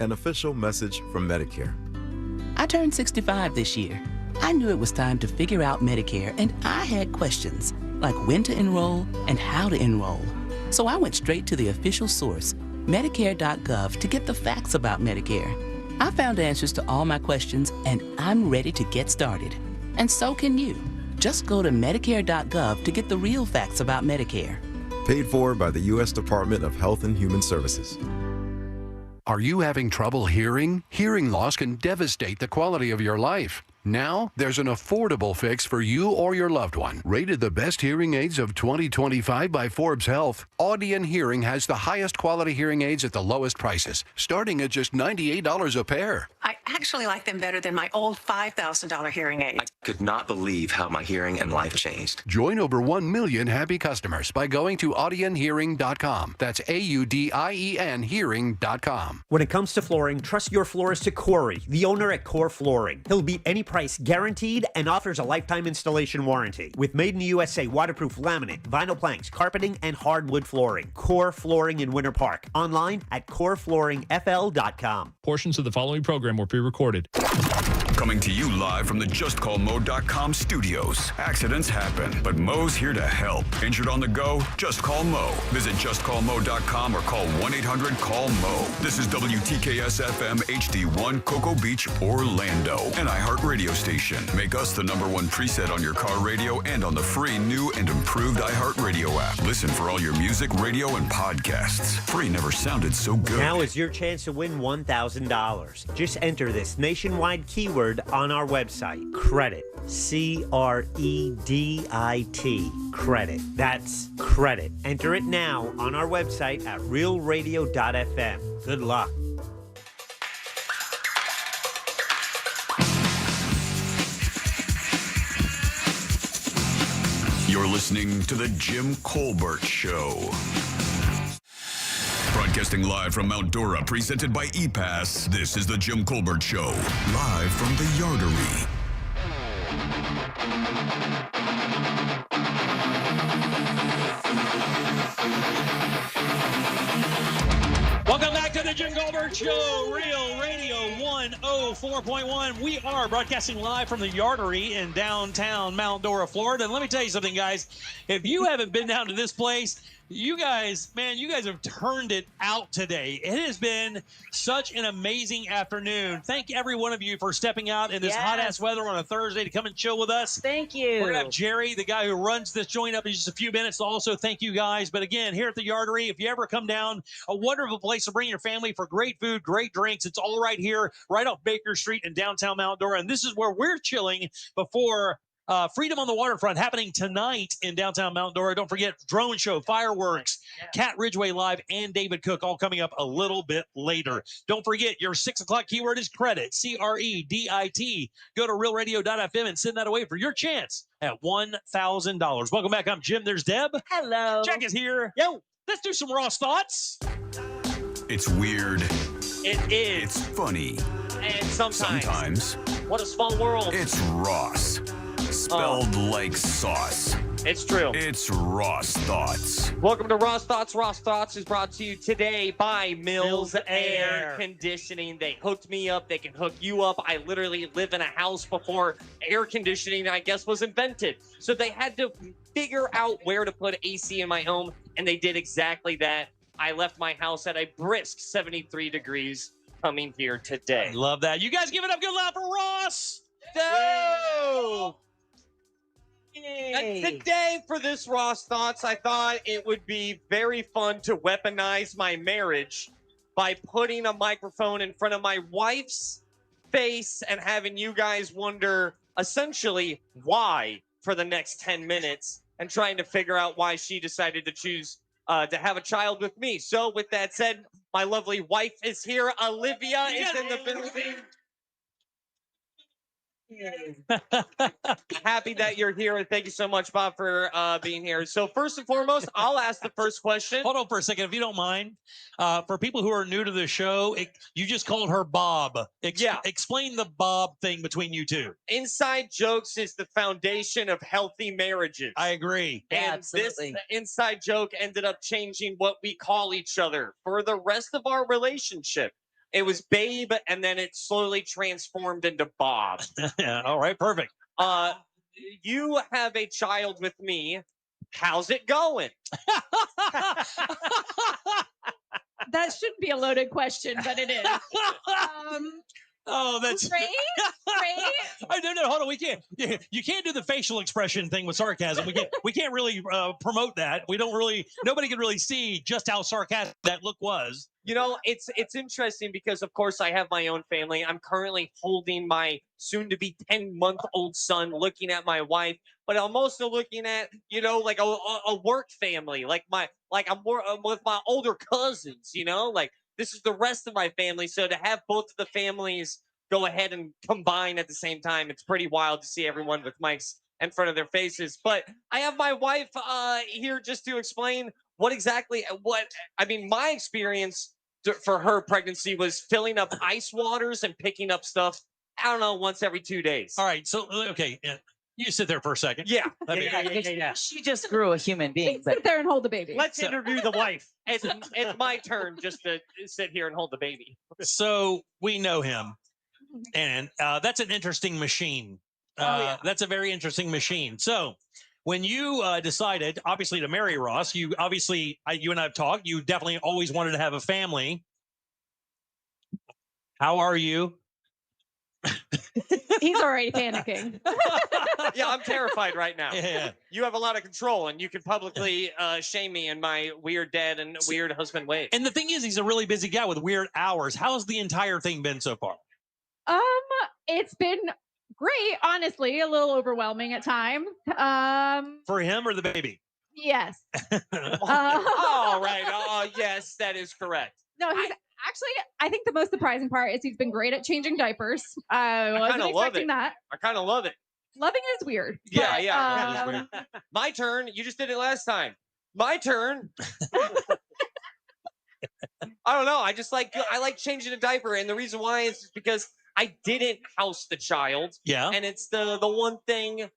S8: An official message from Medicare.
S10: I turned 65 this year. I knew it was time to figure out Medicare, and I had questions, like when to enroll and how to enroll. So I went straight to the official source, Medicare.gov, to get the facts about Medicare. I found answers to all my questions, and I'm ready to get started. And so can you. Just go to Medicare.gov to get the real facts about Medicare.
S8: Paid for by the U.S. Department of Health and Human Services.
S11: Are you having trouble hearing? Hearing loss can devastate the quality of your life. Now, there's an affordable fix for you or your loved one. Rated the best hearing aids of 2025 by Forbes Health, Audion Hearing has the highest quality hearing aids at the lowest prices, starting at just $98 a pair.
S14: I actually like them better than my old $5,000 hearing aid.
S17: I could not believe how my hearing and life changed.
S11: Join over 1 million happy customers by going to audionhearing.com. That's AUDIEN hearing.com.
S18: When it comes to flooring, trust your florist to Corey, the owner at Core Flooring. He'll beat any price guaranteed and offers a lifetime installation warranty with made in the USA waterproof laminate, vinyl planks, carpeting, and hardwood flooring. Core Flooring in Winter Park. Online at coreflooringfl.com.
S27: Portions of the following program were pre-recorded.
S15: Coming to you live from the JustCallMo.com studios. Accidents happen, but Mo's here to help. Injured on the go? Just call Mo. Visit JustCallMo.com or call 1-800-CALL-MO. This is WTKS-FM HD1 Cocoa Beach, Orlando. An iHeart radio station. Make us the #1 preset on your car radio and on the free new and improved iHeart radio app. Listen for all your music, radio, and podcasts. Free never sounded so good.
S18: Now is your chance to win $1,000. Just enter this nationwide keyword on our website. Credit. C-R-E-D-I-T. Credit. That's credit. Enter it now on our website at realradio.fm. Good luck.
S15: You're listening to The Jim Colbert Show. Broadcasting live from Mount Dora, presented by ePass, this is The Jim Colbert Show, live from the Yardery.
S5: Welcome back to the Jim Colbert Show, Real Radio 104.1. We are broadcasting live from the Yardery in downtown Mount Dora, Florida. And let me tell you something, guys. If you haven't been down to this place, you guys have turned it out today. It has been such an amazing afternoon. Thank every one of you for stepping out in this hot-ass weather on a Thursday to come and chill with us.
S16: Thank you.
S5: We're going to have Jerry, the guy who runs this joint, up in just a few minutes to also thank you guys. But again, here at the Yardery, if you ever come down, a wonderful place to bring your family for great food, great drinks. It's all right here, right off Baker Street in downtown Mount Dora. And this is where we're chilling before Freedom on the Waterfront happening tonight in downtown Mount Dora. Don't forget drone show, fireworks, Cat Ridgeway Live, and David Cook all coming up a little bit later. Don't forget your 6 o'clock keyword is credit, C-R-E-D-I-T. Go to realradio.fm and send that away for your chance at $1,000. Welcome back. I'm Jim. There's Deb.
S16: Hello.
S5: Jack is here. Yo. Let's do some Ross thoughts.
S15: It's weird.
S5: It is.
S15: It's funny.
S5: And sometimes. What a small world.
S15: It's Ross. Spelled like sauce.
S5: It's true.
S15: It's Ross Thoughts.
S3: Welcome to Ross Thoughts. Ross Thoughts is brought to you today by Mills Air Conditioning. They hooked me up. They can hook you up. I literally live in a house before air conditioning, I guess, was invented. So they had to figure out where to put AC in my home, and they did exactly that. I left my house at a brisk 73 degrees coming here today.
S5: Love that. You guys give it up. Good loud for Ross.
S3: No! And today, for this Ross Thoughts, I thought it would be very fun to weaponize my marriage by putting a microphone in front of my wife's face and having you guys wonder, essentially, why for the next 10 minutes and trying to figure out why she decided to choose to have a child with me. So, with that said, my lovely wife is here. Olivia is in the building. Happy that you're here, and thank you so much, Bob, for being here. So first and foremost, I'll ask the first question.
S5: Hold on for a second, if you don't mind. For people who are new to the show, you just called her Bob. Explain the Bob thing between you two.
S3: Inside jokes is the foundation of healthy marriages.
S5: I agree.
S3: And
S16: absolutely.
S3: This inside joke ended up changing what we call each other for the rest of our relationship. It was Babe, and then it slowly transformed into Bob.
S5: Yeah, all right, perfect.
S3: You have a child with me. How's it going?
S4: That shouldn't be a loaded question, but it is.
S5: Oh, that's
S4: great.
S5: I don't know. Hold on, we can't. You can't do the facial expression thing with sarcasm. We can't really promote that. We don't really. Nobody can really see just how sarcastic that look was.
S3: You know, it's interesting because, of course, I have my own family. I'm currently holding my soon-to-be 10-month-old son, looking at my wife, but I'm also looking at, you know, like a work family, I'm with my older cousins. You know, like this is the rest of my family. So to have both of the families go ahead and combine at the same time, it's pretty wild to see everyone with mics in front of their faces. But I have my wife here just to explain my experience for her pregnancy was filling up ice waters and picking up stuff, I don't know, once every 2 days.
S5: All right. So, okay. You sit there for a second.
S3: Yeah.
S16: She just grew a human being.
S4: Sit there and hold the baby.
S3: Let's interview the wife. It's my turn just to sit here and hold the baby.
S5: So we know him, and that's an interesting machine. That's a very interesting machine. So when you decided, obviously, to marry Ross, you and I have talked, you definitely always wanted to have a family. How are you?
S4: He's already panicking.
S3: Yeah, I'm terrified right now.
S5: Yeah.
S3: You have a lot of control, and you can publicly shame me in my weird dad and weird husband ways.
S5: And the thing is, he's a really busy guy with weird hours. How's the entire thing been so far?
S4: It's been great, honestly. A little overwhelming at times.
S5: For him or the baby?
S4: Yes.
S3: All right. Yes, that is correct.
S4: No, he's actually, I think the most surprising part is he's been great at changing diapers. I wasn't expecting that.
S3: I kind of love it.
S4: Loving it is weird.
S3: Yeah. My turn. You just did it last time. My turn. I don't know. I like changing a diaper, and the reason why is because I didn't house the child.
S5: Yeah.
S3: And it's the one thing.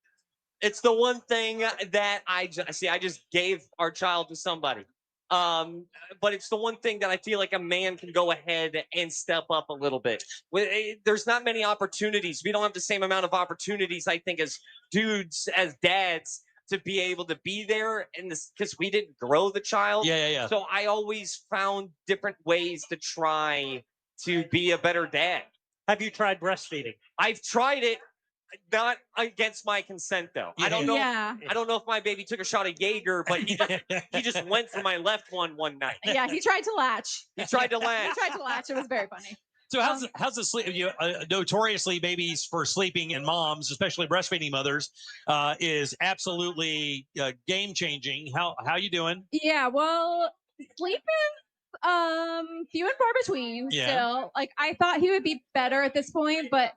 S3: It's the one thing that I just gave our child to somebody. But it's the one thing that I feel like a man can go ahead and step up a little bit. There's not many opportunities. We don't have the same amount of opportunities, I think, as dudes, as dads, to be able to be there in this, because we didn't grow the child.
S5: Yeah.
S3: So I always found different ways to try to be a better dad.
S5: Have you tried breastfeeding?
S3: I've tried it. Not against my consent, though.
S5: Yeah.
S3: I don't know.
S4: Yeah.
S3: I don't know if my baby took a shot of Jaeger, but he just went for my left one night.
S4: Yeah, he tried to latch.
S3: He tried to latch.
S4: It was very funny.
S5: So how's the sleep? Notoriously, babies for sleeping and moms, especially breastfeeding mothers, is absolutely game changing. How you doing?
S4: Yeah, well, sleep is few and far between.
S5: Yeah.
S4: Still, like I thought he would be better at this point, but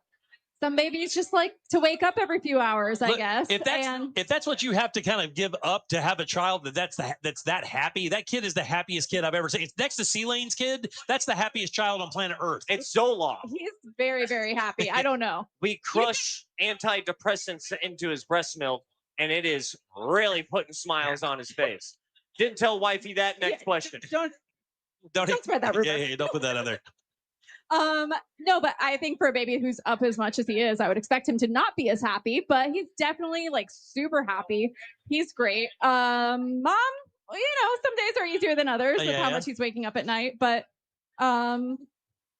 S4: some babies just like to wake up every few hours, I
S5: Look,
S4: guess.
S5: If that's what you have to kind of give up to have a child that's that happy, that kid is the happiest kid I've ever seen. It's next to C-Lane's kid. That's the happiest child on planet Earth.
S3: It's so long.
S4: He's very, very happy. I don't know.
S3: We crush antidepressants into his breast milk, and it is really putting smiles on his face. Didn't tell wifey that. Next question.
S4: Don't spread that rumor.
S5: Yeah, don't put that out there.
S4: No, but I think for a baby who's up as much as he is, I would expect him to not be as happy, but he's definitely like super happy. He's great. Mom, some days are easier than others with how much he's waking up at night, but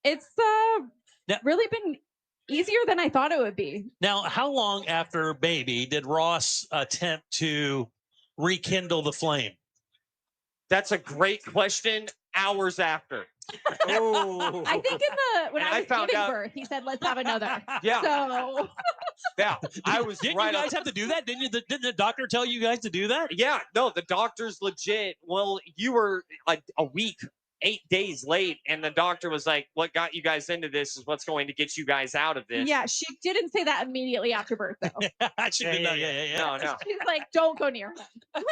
S4: it's really been easier than I thought it would be.
S5: Now, how long after baby did Ross attempt to rekindle the flame?
S3: That's a great question. Hours after.
S4: I think when I was giving birth, he said, "Let's have another."
S3: Yeah.
S4: So.
S3: Yeah, I was
S5: Didn't
S3: right.
S5: You guys have to do that? Didn't the doctor tell you guys to do that?
S3: Yeah. No, the doctor's legit. Well, you were like a week, 8 days late, and the doctor was like, "What got you guys into this is what's going to get you guys out of this."
S4: Yeah, she didn't say that immediately after birth, though.
S5: She did not. Yeah.
S3: No.
S4: She's like, "Don't go near him.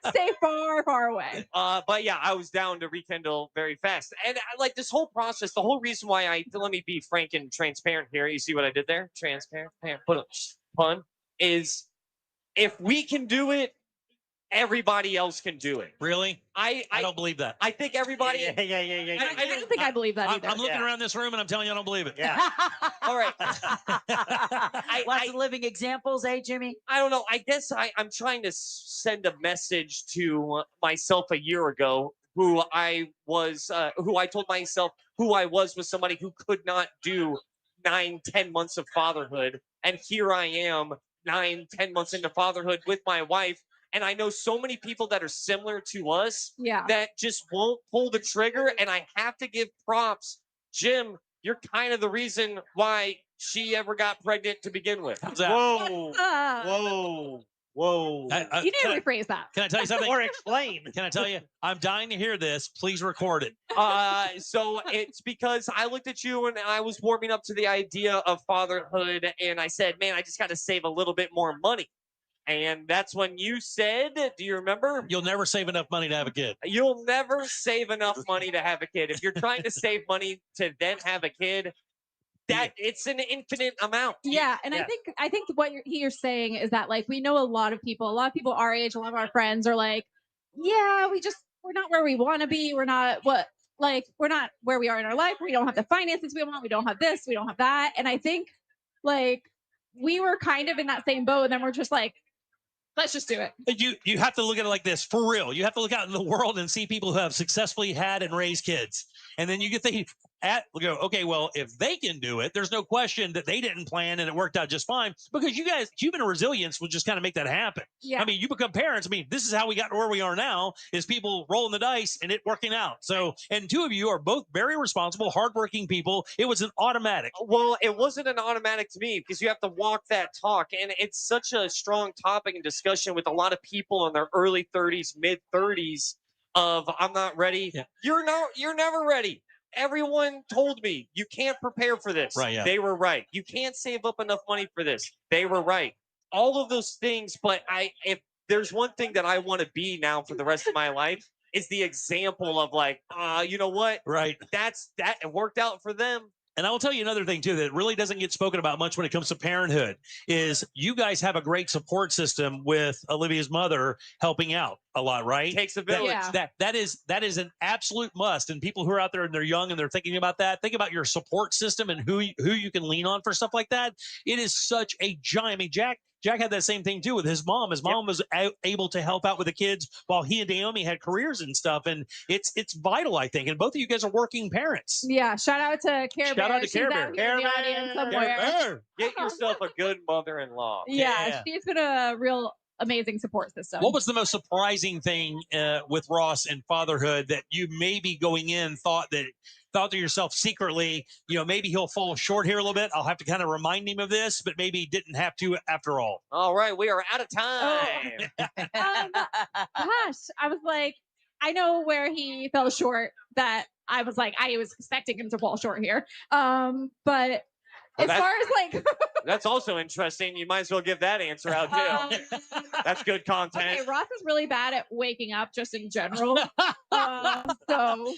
S4: Stay far, far away."
S3: But yeah, I was down to rekindle very fast, and like this whole process. The whole reason why let me be frank and transparent here. You see what I did there? Transparent. Put a pun is if we can do it. Everybody else can do it.
S5: Really?
S3: I
S5: don't believe that.
S3: I think everybody.
S4: I don't think I believe that either.
S5: I'm looking around this room and I'm telling you I don't believe it.
S16: Yeah.
S3: All right.
S16: Lots of living examples, eh, Jimmy?
S3: I don't know. I guess I'm trying to send a message to myself a year ago who I told myself who I was somebody who could not do 9-10 months of fatherhood. And here I am 9-10 months into fatherhood with my wife. And I know so many people that are similar to us that just won't pull the trigger. And I have to give props. Jim, you're kind of the reason why she ever got pregnant to begin with.
S5: Whoa.
S3: Whoa.
S4: You need to rephrase that.
S5: Can I tell you something?
S18: Or explain.
S5: Can I tell you? I'm dying to hear this. Please record it.
S3: So it's because I looked at you and I was warming up to the idea of fatherhood. And I said, man, I just got to save a little bit more money. And that's when you said, do you remember?
S5: You'll never save enough money to have a kid.
S3: You'll never save enough money to have a kid. If you're trying to save money to then have a kid, it's an infinite amount.
S4: Yeah, and I think what you're saying is that like we know a lot of people our age, a lot of our friends are like, yeah, we're not where we want to be. We're not where we are in our life. We don't have the finances we want. We don't have this. We don't have that. And I think like we were kind of in that same boat, and then we're just like, let's just do it.
S5: You have to look at it like this, for real. You have to look out in the world and see people who have successfully had and raised kids. And then you get okay, well, if they can do it, there's no question that they didn't plan and it worked out just fine because you guys, human resilience will just kind of make that happen.
S4: Yeah.
S5: I mean, you become parents. I mean, this is how we got to where we are now is people rolling the dice and it working out. So, and two of you are both very responsible, hardworking people. It was an automatic.
S3: Well, it wasn't an automatic to me because you have to walk that talk. And it's such a strong topic and discussion with a lot of people in their early 30s, mid 30s of I'm not ready. Yeah. You're never ready. Everyone told me you can't prepare for this.
S5: Right, yeah.
S3: They were right. You can't save up enough money for this. They were right. All of those things. But if there's one thing that I want to be now for the rest of my life is the example of like, you know what?
S5: Right.
S3: That it worked out for them.
S5: And I will tell you another thing, too, that really doesn't get spoken about much when it comes to parenthood is you guys have a great support system with Olivia's mother helping out a lot, right?
S3: Takes a village.
S4: Yeah.
S5: That is an absolute must. And people who are out there and they're young and they're thinking about that, think about your support system and who you can lean on for stuff like that. It is such a giant. I mean, Jack had that same thing too with his mom. His mom was able to help out with the kids while he and Naomi had careers and stuff. And it's vital, I think. And both of you guys are working parents.
S4: Yeah. Shout out to Care Bear.
S5: Shout out to Care Bear.
S4: Out here in the audience somewhere.
S3: Get yourself a good mother-in-law.
S4: Yeah, she's been a real amazing support system.
S5: What was the most surprising thing with Ross and fatherhood that you maybe going in thought to yourself secretly, maybe he'll fall short here a little bit. I'll have to kind of remind him of this, but maybe didn't have to after all.
S3: All right, we are out of time.
S4: Gosh, I was like, I know where he fell short. That I was like, I was expecting him to fall short here. But As far as like,
S3: That's also interesting. You might as well give that answer out too. That's good content.
S4: okay, Ross is really bad at waking up just in general. So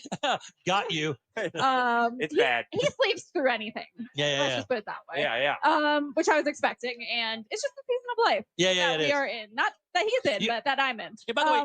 S5: Got you.
S3: It's bad.
S4: He sleeps through anything. Let's just put it that way.
S3: Yeah.
S4: Which I was expecting, and it's just the season of life.
S5: Yeah,
S4: that we are in. Not that he's in, but that I'm in.
S5: Yeah, by the way,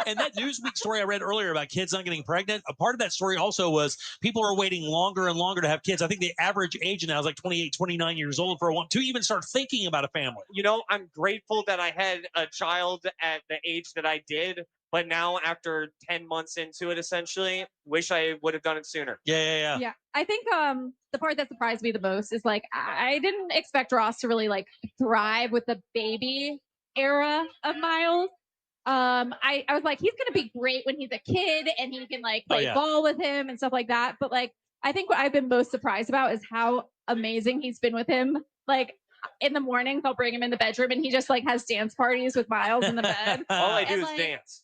S5: and that Newsweek story I read earlier about kids not getting pregnant, a part of that story also was people are waiting longer and longer to have kids. I think the average age now is like 28, 29 years old for one to even start thinking about a family.
S3: You know, I'm grateful that I had a child at the age that I did. But now, after 10 months into it, essentially, wish I would have done it sooner.
S4: Yeah. I think the part that surprised me the most is like I didn't expect Ross to really like thrive with the baby era of Miles. I was like, he's gonna be great when he's a kid and he can like play ball with him and stuff like that. But like, I think what I've been most surprised about is how amazing he's been with him. Like, in the mornings, I'll bring him in the bedroom and he just like has dance parties with Miles in the bed.
S3: All I do is
S4: like,
S3: dance.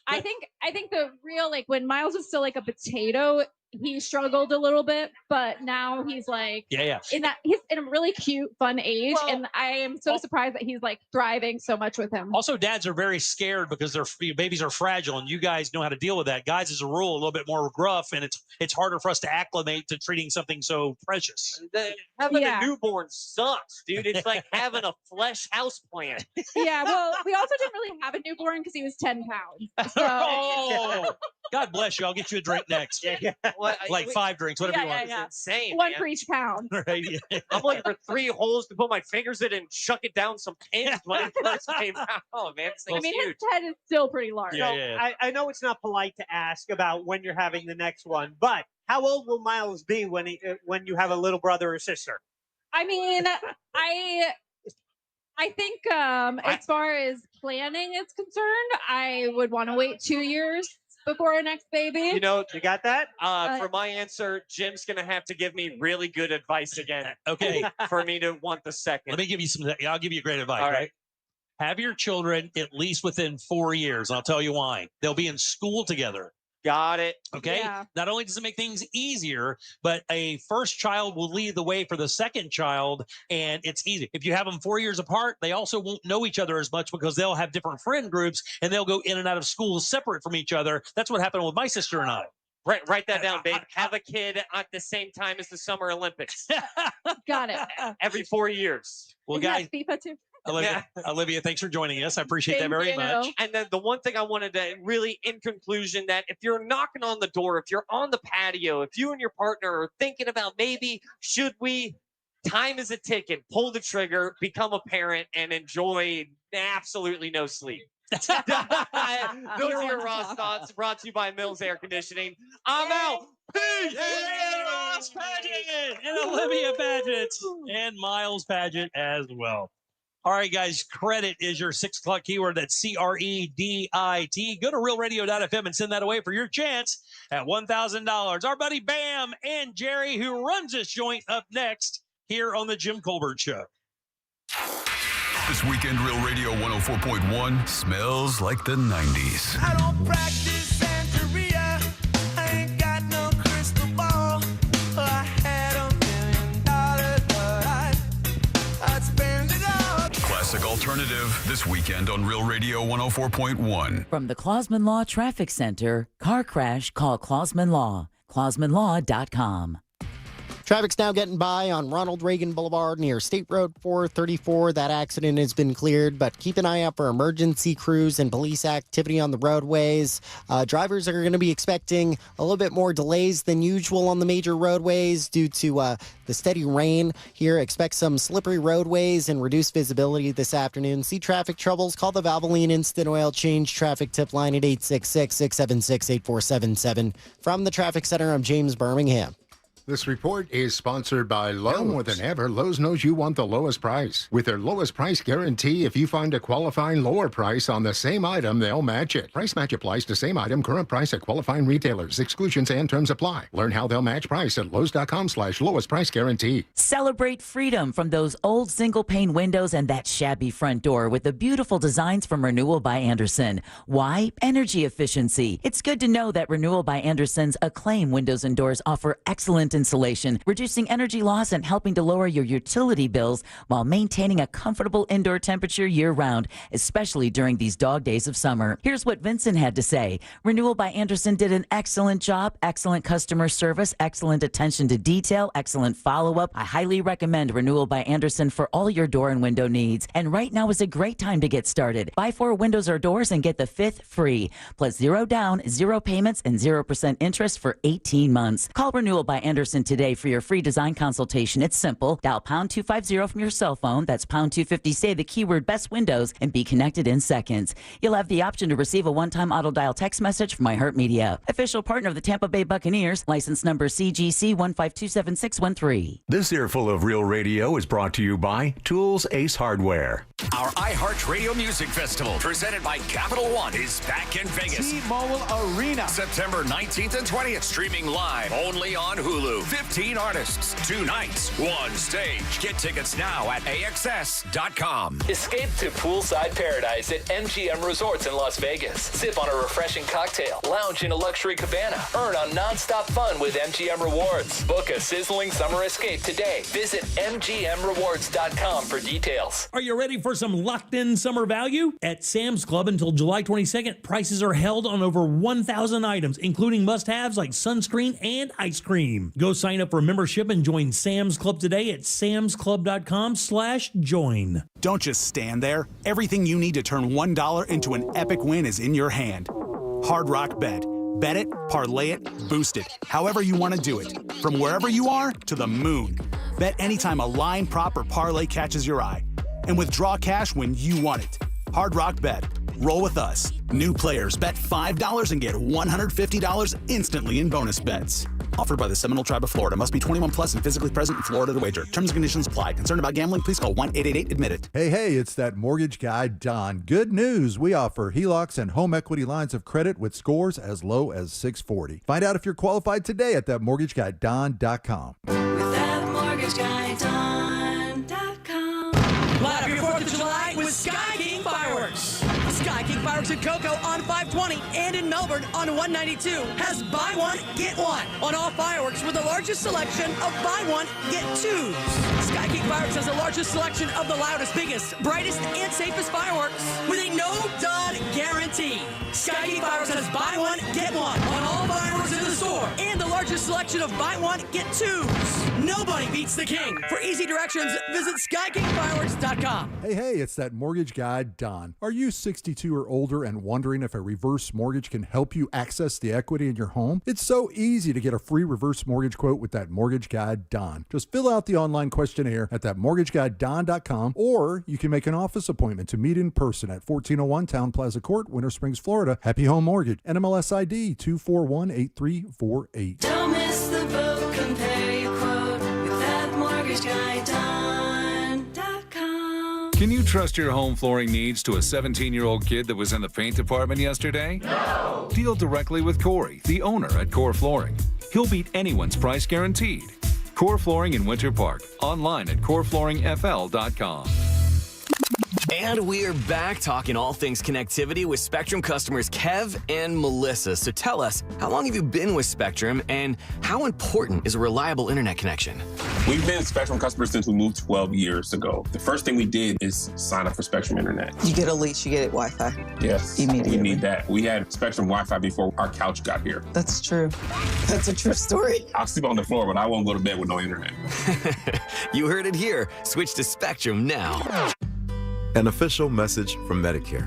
S4: I think the real, like, when Miles was still like a potato, he struggled a little bit, but now he's like, he's in a really cute, fun age, and I am so surprised that he's like thriving so much with him.
S5: Also, dads are very scared because their babies are fragile, and you guys know how to deal with that. Guys, as a rule, a little bit more gruff, and it's harder for us to acclimate to treating something so precious.
S3: Having a newborn sucks, dude. It's like having a flesh house plant.
S4: Yeah, well, we also didn't really have a newborn because he was 10 pounds. So.
S5: God bless you. I'll get you a drink next. Like 5 drinks, whatever you want.
S3: It's insane.
S4: One for each pound.
S5: Right.
S3: I'm looking for 3 holes to put my fingers in and chuck it down some pins when it first came out. Oh, man, this thing's huge.
S4: His head is still pretty large.
S18: I know it's not polite to ask about when you're having the next one, but how old will Miles be when you have a little brother or sister?
S4: I mean, I think as far as planning is concerned, I would want to wait 2 years before our next baby.
S3: You know,
S18: you got that?
S3: For my answer, Jim's going to have to give me really good advice again.
S5: Okay.
S3: For me to want the second.
S5: Let me give you I'll give you great advice.
S3: All right.
S5: Have your children at least within 4 years. And I'll tell you why. They'll be in school together.
S3: Got it.
S5: Okay.
S4: Yeah.
S5: Not only does it make things easier, but a first child will lead the way for the second child, and it's easy. If you have them 4 years apart, they also won't know each other as much because they'll have different friend groups and they'll go in and out of school separate from each other. That's what happened with my sister and I.
S3: Write that down, babe. Have a kid at the same time as the Summer Olympics.
S4: Got it.
S3: Every 4 years.
S5: Well,
S4: Isn't
S5: guys.
S4: that FIFA too?
S5: Olivia, thanks for joining us. I appreciate that very much.
S3: And then the one thing I wanted to really, in conclusion, that if you're knocking on the door, if you're on the patio, if you and your partner are thinking about maybe should we, time is a ticket, pull the trigger, become a parent, and enjoy absolutely no sleep. Those are your Ross thoughts, brought to you by Mills Air Conditioning. I'm out. Peace.
S5: Yeah, Ross Paget and Olivia Paget and Miles Paget as well. All right, guys, credit is your 6 o'clock keyword. That's CREDIT. Go to realradio.fm and send that away for your chance at $1,000. Our buddy Bam and Jerry, who runs this joint, up next here on the Jim Colbert Show.
S15: This weekend, Real Radio 104.1 smells like the 90s.
S9: I don't practice Santeria. I ain't got no crystal ball. I had $1 million, but I'd spend it all.
S15: Classic alternative this weekend on Real Radio 104.1.
S12: From the Clausman Law Traffic Center, car crash, call Clausman Law. ClausmanLaw.com.
S13: Traffic's now getting by on Ronald Reagan Boulevard near State Road 434. That accident has been cleared, but keep an eye out for emergency crews and police activity on the roadways. Drivers are going to be expecting a little bit more delays than usual on the major roadways due to the steady rain here. Expect some slippery roadways and reduced visibility this afternoon. See traffic troubles? Call the Valvoline Instant Oil Change traffic tip line at 866-676-8477. From the Traffic Center, I'm James Birmingham.
S19: This report is sponsored by Lowe's. Now more than ever, Lowe's knows you want the lowest price. With their lowest price guarantee, if you find a qualifying lower price on the same item, they'll match it. Price match applies to same item, current price at qualifying retailers. Exclusions and terms apply. Learn how they'll match price at Lowe's.com/lowest price guarantee.
S12: Celebrate freedom from those old single-pane windows and that shabby front door with the beautiful designs from Renewal by Andersen. Why? Energy efficiency. It's good to know that Renewal by Andersen's acclaimed windows and doors offer excellent insulation, reducing energy loss and helping to lower your utility bills while maintaining a comfortable indoor temperature year-round, especially during these dog days of summer. Here's what Vincent had to say. Renewal by Andersen did an excellent job, excellent customer service, excellent attention to detail, excellent follow-up. I highly recommend Renewal by Andersen for all your door and window needs. And right now is a great time to get started. Buy 4 windows or doors and get the 5th free. Plus 0 down, 0 payments, and 0% interest for 18 months. Call Renewal by Andersen today for your free design consultation. It's simple. Dial pound 250 from your cell phone. That's pound 250. Say the keyword best windows and be connected in seconds. You'll have the option to receive a one-time auto dial text message from iHeartMedia. Official partner of the Tampa Bay Buccaneers. License number CGC 1527613.
S6: This earful of Real Radio is brought to you by Tools Ace Hardware.
S20: Our iHeartRadio Music Festival, presented by Capital One, is back in Vegas.
S21: T-Mobile Arena.
S20: September 19th and 20th, streaming live only on Hulu. 15 artists, 2 nights, 1 stage. Get tickets now at AXS.com.
S22: Escape to poolside paradise at MGM Resorts in Las Vegas. Sip on a refreshing cocktail. Lounge in a luxury cabana. Earn on nonstop fun with MGM Rewards. Book a sizzling summer escape today. Visit MGMRewards.com for details.
S5: Are you ready for some locked-in summer value? At Sam's Club until July 22nd, prices are held on over 1,000 items, including must-haves like sunscreen and ice cream. Go sign up for a membership and join Sam's Club today at samsclub.com/join.
S21: Don't just stand there. Everything you need to turn $1 into an epic win is in your hand. Hard Rock Bet. Bet it, parlay it, boost it, however you want to do it. From wherever you are to the moon. Bet anytime a line, prop, or parlay catches your eye. And withdraw cash when you want it. Hard Rock Bet. Roll with us. New players bet $5 and get $150 instantly in bonus bets. Offered by the Seminole Tribe of Florida. Must be 21 plus and physically present in Florida to wager. Terms and conditions apply. Concerned about gambling? Please call 1-888-ADMIT-IT.
S23: Hey, it's that mortgage guy, Don. Good news. We offer HELOCs and home equity lines of credit with scores as low as 640. Find out if you're qualified today at thatmortgageguyDon.com.
S9: With thatmortgageguyDon.com.
S24: Light up your 4th of July with Sky King Fireworks. Sky King Fireworks in Cocoa on 520 and in Melbourne on 192 has buy one, get one on all fireworks with the largest selection of buy one, get twos. Sky King Fireworks has the largest selection of the loudest, biggest, brightest, and safest fireworks with a no-dud guarantee. Sky King Fireworks has buy one, get one on all fireworks in the store and the largest selection of buy one, get twos. Nobody beats the king. For easy directions, visit SkyKingFireworks.com.
S23: Hey, it's that mortgage guy, Don. Are you 62 or older and wondering if a reverse mortgage can help you access the equity in your home? It's so easy to get a free reverse mortgage quote with that mortgage guy, Don. Just fill out the online questionnaire at thatmortgageguyDon.com, or you can make an office appointment to meet in person at 1401 Town Plaza Court, Winter Springs, Florida. Happy Home Mortgage. NMLS ID 2418348.
S9: Don't miss the boat. Compare your quote with thatmortgageguyDon.com.
S25: Can you trust your home flooring needs to a 17-year-old kid that was in the paint department yesterday? No! Deal directly with Corey, the owner at Core Flooring. He'll beat anyone's price guaranteed. Core Flooring in Winter Park. Online at coreflooringfl.com.
S26: And we're back talking all things connectivity with Spectrum customers Kev and Melissa. So tell us, how long have you been with Spectrum and how important is a reliable internet connection?
S28: We've been Spectrum customers since we moved 12 years ago. The first thing we did is sign up for Spectrum Internet.
S30: You get a lease, you get Wi-Fi.
S28: Yes,
S30: immediately.
S28: We need that. We had Spectrum Wi-Fi before our couch got here.
S30: That's true. That's a true story.
S28: I'll sleep on the floor, but I won't go to bed with no internet.
S26: You heard it here. Switch to Spectrum now.
S8: An official message from Medicare.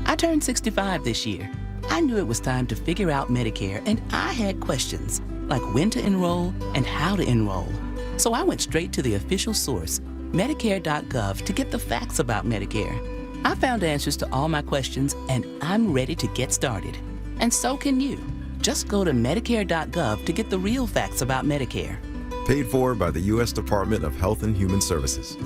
S10: I turned 65 this year. I knew it was time to figure out Medicare, and I had questions, like when to enroll and how to enroll. So I went straight to the official source, Medicare.gov, to get the facts about Medicare. I found answers to all my questions, and I'm ready to get started. And so can you. Just go to Medicare.gov to get the real facts about Medicare.
S8: Paid for by the U.S. Department of Health and Human Services.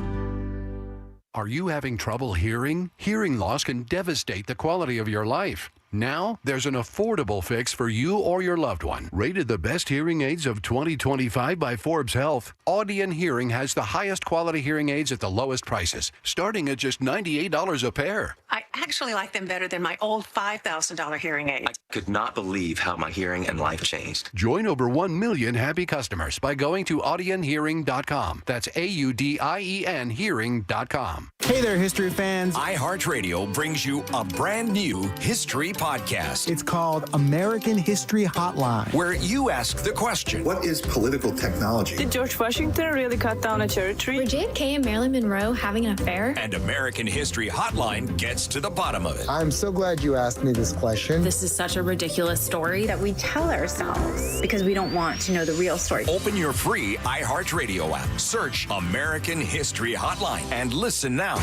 S11: Are you having trouble hearing? Hearing loss can devastate the quality of your life. Now, there's an affordable fix for you or your loved one. Rated the best hearing aids of 2025 by Forbes Health, Audion Hearing has the highest quality hearing aids at the lowest prices, starting at just $98 a pair.
S14: I actually like them better than my old $5,000 hearing aid.
S1: I could not believe how my hearing and life changed.
S11: Join over 1 million happy customers by going to audionhearing.com. That's AUDIEN hearing.com.
S2: Hey there, history fans.
S20: iHeartRadio brings you a brand new history podcast.
S2: It's called American History Hotline,
S20: where you ask the question,
S3: what is political technology?
S4: Did George Washington really cut down a cherry tree?
S7: Were JFK and Marilyn Monroe having an affair?
S20: And American History Hotline gets to the bottom of it.
S2: I'm so glad you asked me this question.
S7: This is such a ridiculous story that we tell ourselves because we don't want to know the real story.
S20: Open your free iHeartRadio app. Search American History Hotline and listen now.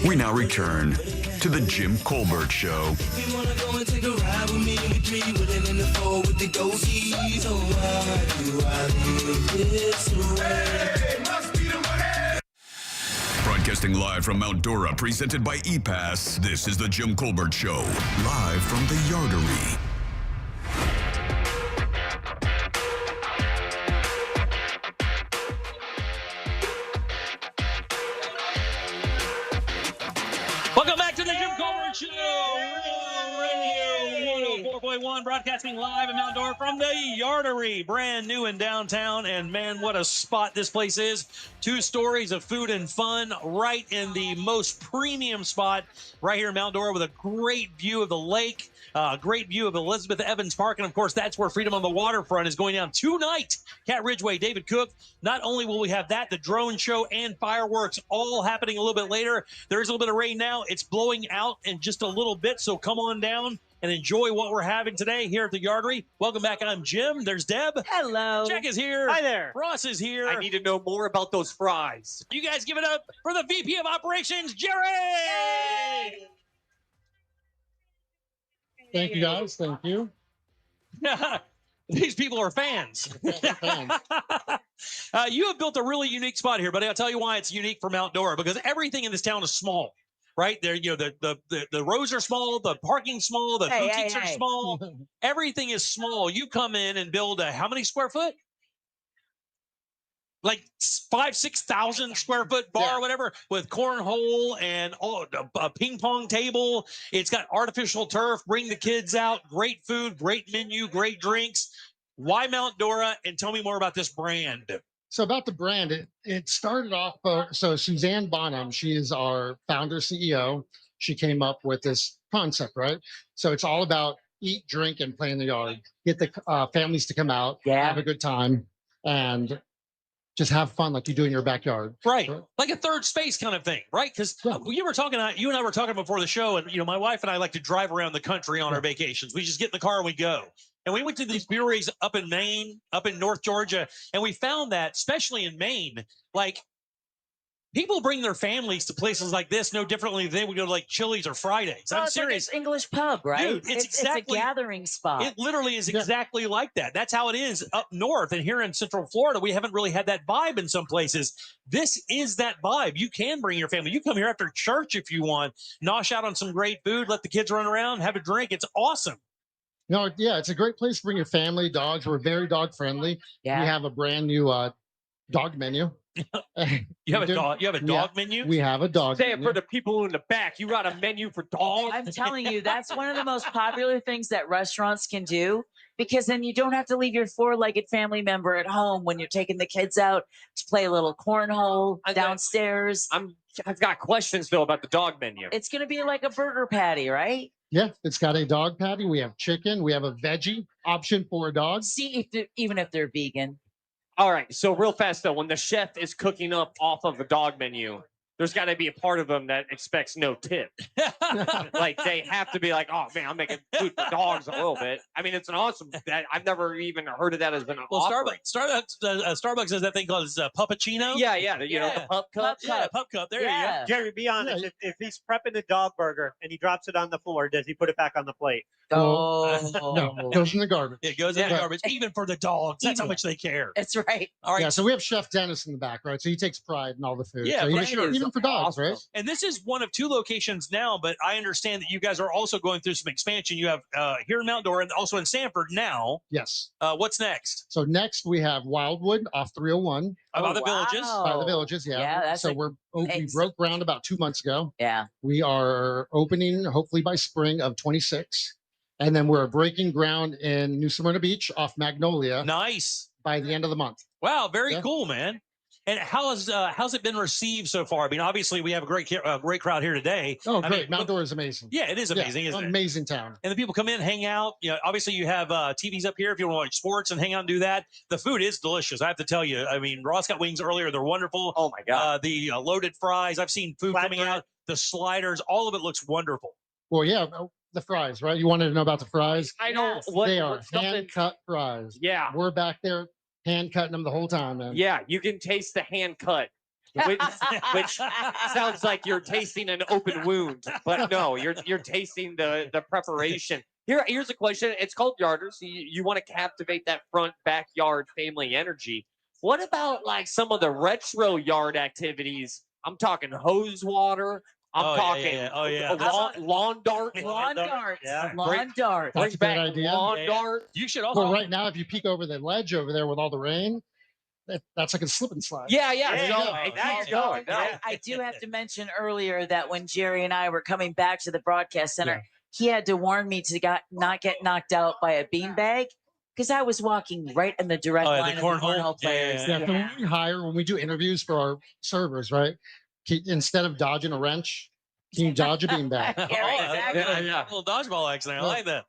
S15: We now return to the Jim Colbert Show. Broadcasting live from Mount Dora, presented by ePass, this is the Jim Colbert Show, live from the Yardery.
S5: Welcome back to the Jim Colbert Show, Radio 104.1, broadcasting live in Mount Dora from the Yardery, brand new in downtown. And man, what a spot this place is. 2 stories of food and fun right in the most premium spot right here in Mount Dora with a great view of the lake. Great view of Elizabeth Evans Park. And, of course, that's where Freedom on the Waterfront is going down tonight. Cat Ridgeway, David Cook. Not only will we have that, the drone show and fireworks all happening a little bit later. There is a little bit of rain now. It's blowing out in just a little bit, so come on down and enjoy what we're having today here at the Yardery. Welcome back. I'm Jim. There's Deb.
S16: Hello.
S5: Jack is here.
S16: Hi there.
S5: Ross is here.
S16: I need to know more about those fries.
S5: You guys give it up for the VP of Operations, Jerry! Yay!
S17: Thank you, guys. Thank you.
S5: These people are fans. You have built a really unique spot here, but I'll tell you why it's unique for Mount Dora, because everything in this town is small, right? There, you know, the rows are small, the parking's small, the boutiques are small. Everything is small. You come in and build a how many square foot? Like 5,000-6,000 square foot bar or whatever, with cornhole and a ping pong table. It's got artificial turf. Bring the kids out. Great food, great menu, great drinks. Why Mount Dora? And tell me more about this brand.
S17: So about the brand, it started off. So Suzanne Bonham, she is our founder CEO. She came up with this concept, right? So it's all about eat, drink, and play in the yard. Get the families to come out, have a good time, and just have fun like you do in your backyard.
S5: Right. Like a third space kind of thing, right? Because you and I were talking before the show, and, you know, my wife and I like to drive around the country on our vacations. We just get in the car and we go. And we went to these breweries up in Maine, up in North Georgia, and we found that, especially in Maine, like, people bring their families to places like this no differently than they would go to like Chili's or Fridays.
S12: Well,
S5: I'm
S12: it's
S5: serious.
S12: Like an English pub, right?
S5: Dude, it's
S12: a gathering spot.
S5: It literally is exactly like that. That's how it is up north. And here in Central Florida, we haven't really had that vibe in some places. This is that vibe. You can bring your family. You come here after church if you want, nosh out on some great food, let the kids run around, have a drink. It's awesome.
S17: No, yeah, it's a great place to bring your family, dogs. We're very dog friendly.
S12: Yeah.
S17: We have a brand new dog menu.
S5: You have a dog menu?
S17: We have a dog
S16: Say
S17: menu.
S16: it for the people in the back. You got a menu for dogs?
S12: I'm telling you, that's one of the most popular things that restaurants can do, because then you don't have to leave your 4-legged family member at home when you're taking the kids out to play a little cornhole downstairs.
S16: I've got questions, though, about the dog menu.
S12: It's going to be like a burger patty, right?
S17: Yeah, it's got a dog patty. We have chicken. We have a veggie option for a dog.
S12: See, even if they're vegan.
S16: All right, so real fast, though, when the chef is cooking up off of the dog menu, there's got to be a part of them that expects no tip. Like, they have to be like, oh, man, I'm making food for dogs a little bit. I mean, it's an awesome – I've never even heard of that as an offering.
S5: Starbucks has that thing called puppuccino.
S16: Yeah, you know, the pup cup.
S5: Yeah, pup cup. There you go.
S18: Jerry, be honest. If he's prepping the dog burger and he drops it on the floor, does he put it back on the plate?
S17: No, it goes in the garbage.
S5: It goes in the garbage, even for the dogs. That's how much they care.
S12: That's right.
S5: All right.
S17: Yeah, so we have Chef Dennis in the back, right? So he takes pride in all the food.
S5: Yeah,
S17: so
S5: even
S17: room for dogs, right?
S5: And this is one of 2 locations now, but I understand that you guys are also going through some expansion. You have here in Mount Dora and also in Sanford now.
S17: Yes.
S5: What's next?
S17: So next we have Wildwood off 301.
S5: By the Villages?
S17: By the Villages, yeah.
S12: Yeah, that's
S17: so we broke ground about 2 months ago.
S12: Yeah.
S17: We are opening hopefully by spring of 26. And then we're breaking ground in New Smyrna Beach off Magnolia.
S5: Nice.
S17: By the end of the month.
S5: Wow, very cool, man. And how's it been received so far? I mean, obviously we have a great crowd here today.
S17: Oh, great!
S5: I mean,
S17: Mount Dora is amazing.
S5: Yeah, it is amazing, isn't it?
S17: Amazing town.
S5: And the people come in, hang out. You know, obviously you have TVs up here if you want to watch sports and hang out and do that. The food is delicious. I have to tell you. I mean, Ross got wings earlier. They're wonderful.
S16: Oh my God.
S5: The loaded fries. I've seen food coming out. The sliders. All of it looks wonderful.
S17: Well, yeah. The fries, right? You wanted to know about the fries?
S16: I know.
S17: They are hand-cut fries.
S16: Yeah.
S17: We're back there hand cutting them the whole time, man.
S16: Yeah, you can taste the hand cut. Which sounds like you're tasting an open wound, but no, you're tasting the preparation. Here's a question. It's called Yardery, so you want to captivate that front backyard family energy. What about like some of the retro yard activities? I'm talking hose water. I'm talking lawn dart.
S12: Lawn darts.
S16: Yeah.
S12: Lawn darts.
S17: That's a great idea.
S16: Lawn dart.
S5: You should also.
S17: Well, right now, if you peek over the ledge over there with all the rain, that's like a slip and slide.
S16: Yeah.
S12: I do have to mention earlier that when Jerry and I were coming back to the broadcast center, he had to warn me to not get knocked out by a beanbag because I was walking right in the direct line of the cornhole players.
S17: Yeah. So when we do interviews for our servers, right? Instead of dodging a wrench, can you dodge a beanbag?
S5: A little dodgeball accident. I like that.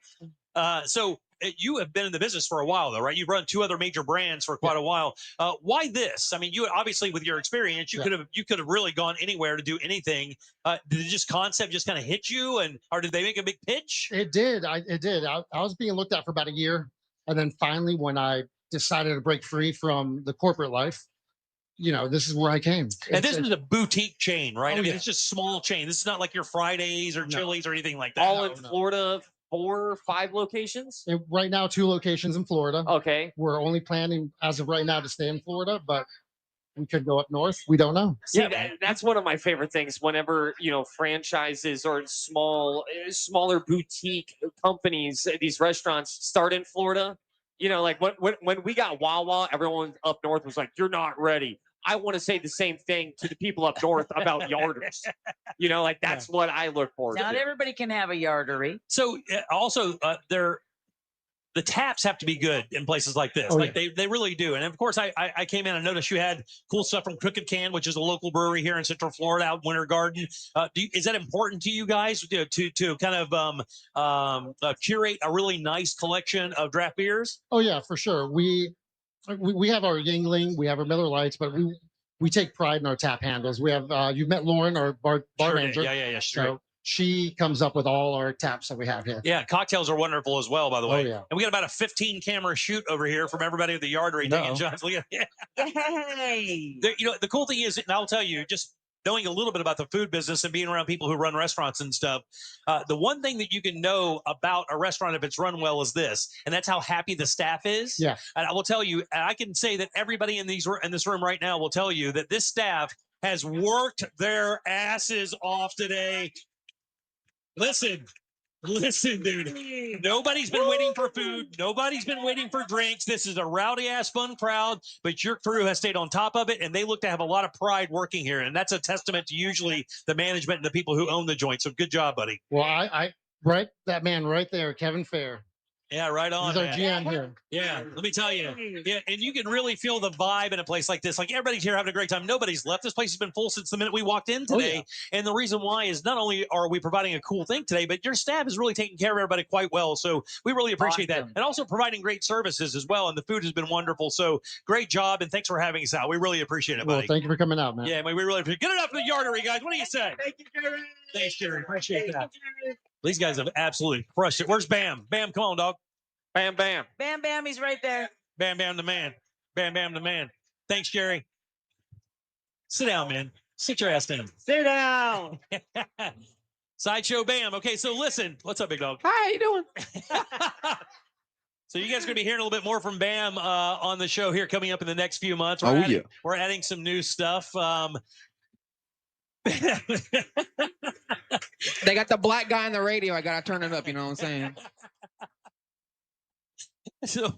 S5: So you have been in the business for a while, though, right? You've run 2 other major brands for quite a while. Why this? I mean, you obviously, with your experience, you could have really gone anywhere to do anything. Did it concept just kind of hit you, or did they make a big pitch?
S17: It did. It did. I was being looked at for about a year, and then finally, when I decided to break free from the corporate life, this is where I came.
S5: And this is a boutique chain, right? I mean, it's just small chain. This is not like your Fridays or Chili's or anything like that.
S16: All in Florida, 4 or 5 locations?
S17: Right now, 2 locations in Florida.
S16: Okay.
S17: We're only planning, as of right now, to stay in Florida, but we could go up north. We don't know.
S16: See, that's one of my favorite things. Whenever franchises or smaller boutique companies, these restaurants start in Florida. Like when we got Wawa, everyone up north was like, "You're not ready." I want to say the same thing to the people up north about Yarderies. That's what I look for.
S12: Not everybody can have a Yardery.
S5: So also, the taps have to be good in places like this. They really do. And of course, I came in and noticed you had cool stuff from Crooked Can, which is a local brewery here in Central Florida, out in Winter Garden. Is that important to you guys to kind of curate a really nice collection of draft beers?
S17: Oh yeah, for sure. We have our Yingling, we have our Miller Lights, but we take pride in our tap handles. We have you've met Lauren, our bar manager.
S5: Yeah.
S17: So she comes up with all our taps that we have here.
S5: Yeah, cocktails are wonderful as well, by the way.
S17: Oh, yeah.
S5: And we got about a 15 camera shoot over here from everybody at the Yardery taking shots. Look at
S12: Hey.
S5: The cool thing is, and I'll tell you, just knowing a little bit about the food business and being around people who run restaurants and stuff, the one thing that you can know about a restaurant if it's run well is this, and that's how happy the staff is.
S17: Yeah.
S5: And I will tell you, and I can say that everybody in this room right now will tell you that this staff has worked their asses off today. Listen, dude. Nobody's been waiting for food. Nobody's been waiting for drinks. This is a rowdy-ass fun crowd, but your crew has stayed on top of it, and they look to have a lot of pride working here, and that's a testament to usually the management and the people who own the joint. So good job, buddy.
S17: Well, I that man right there, Kevin Fair.
S5: Yeah, right on.
S17: He's our GM here.
S5: Yeah, let me tell you. Yeah, and you can really feel the vibe in a place like this. Like everybody's here having a great time. Nobody's left. This place has been full since the minute we walked in today. And the reason why is not only are we providing a cool thing today, but your staff is really taking care of everybody quite well. So we really appreciate that. And also providing great services as well. And the food has been wonderful. So great job. And thanks for having us out. We really appreciate it, buddy.
S17: Well, thank you for coming out, man.
S5: Yeah, we really appreciate it. Get it up for the Yardery, guys. What do you say?
S18: Thank you, Jerry.
S5: Thanks, Jerry. Appreciate that. These guys have absolutely crushed it. Where's Bam? Bam, come on, dog.
S16: Bam, bam.
S12: Bam, bam, he's right there.
S5: Bam, bam, the man. Bam, bam, the man. Thanks, Jerry. Sit down, man. Sit your ass down.
S18: Sit down.
S5: Sideshow Bam. Okay, so listen. What's up, big dog?
S16: Hi, how you doing?
S5: So you guys are going to be hearing a little bit more from Bam on the show here coming up in the next few months. We're adding some new stuff.
S6: They got the black guy on the radio. I gotta turn it up. You know what I'm saying?
S5: So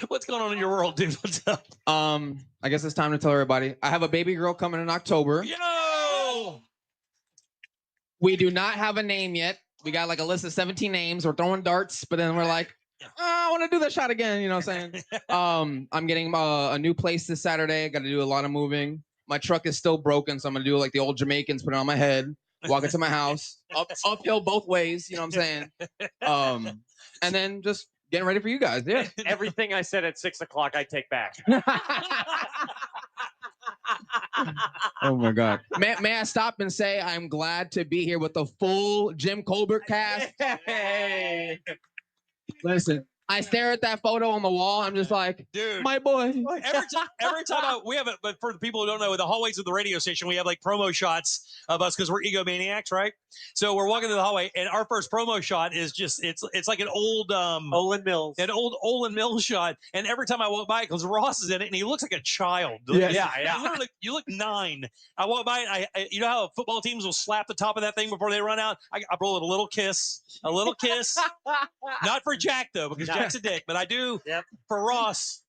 S5: what's going on in your world, dude? What's up?
S6: I guess it's time to tell everybody. I have a baby girl coming in October.
S5: Yo!
S6: We do not have a name yet. We got like a list of 17 names. We're throwing darts, but then we're like, I want to do that shot again. You know what I'm saying? I'm getting a new place this Saturday. Got to do a lot of moving. My truck is still broken, so I'm gonna do like the old Jamaicans, put it on my head, walk into my house, uphill both ways. You know what I'm saying? And then just getting ready for you guys. Yeah.
S16: Everything I said at 6 o'clock, I take back.
S6: Oh my God. May I stop and say I'm glad to be here with the full Jim Colbert cast.
S16: Hey.
S6: Listen, I stare at that photo on the wall. I'm just like,
S5: dude,
S6: my boy.
S5: Every time we have it, but for the people who don't know, the hallways of the radio station, we have like promo shots of us because we're egomaniacs, right? So we're walking through the hallway, and our first promo shot is just it's like an old
S16: Olin Mills,
S5: shot. And every time I walk by, because Ross is in it, and he looks like a child.
S16: Yeah.
S5: You look 9. I walk by, and I you know how football teams will slap the top of that thing before they run out? I roll it a little kiss, not for Jack though, because Jack's a dick, but I do for Ross.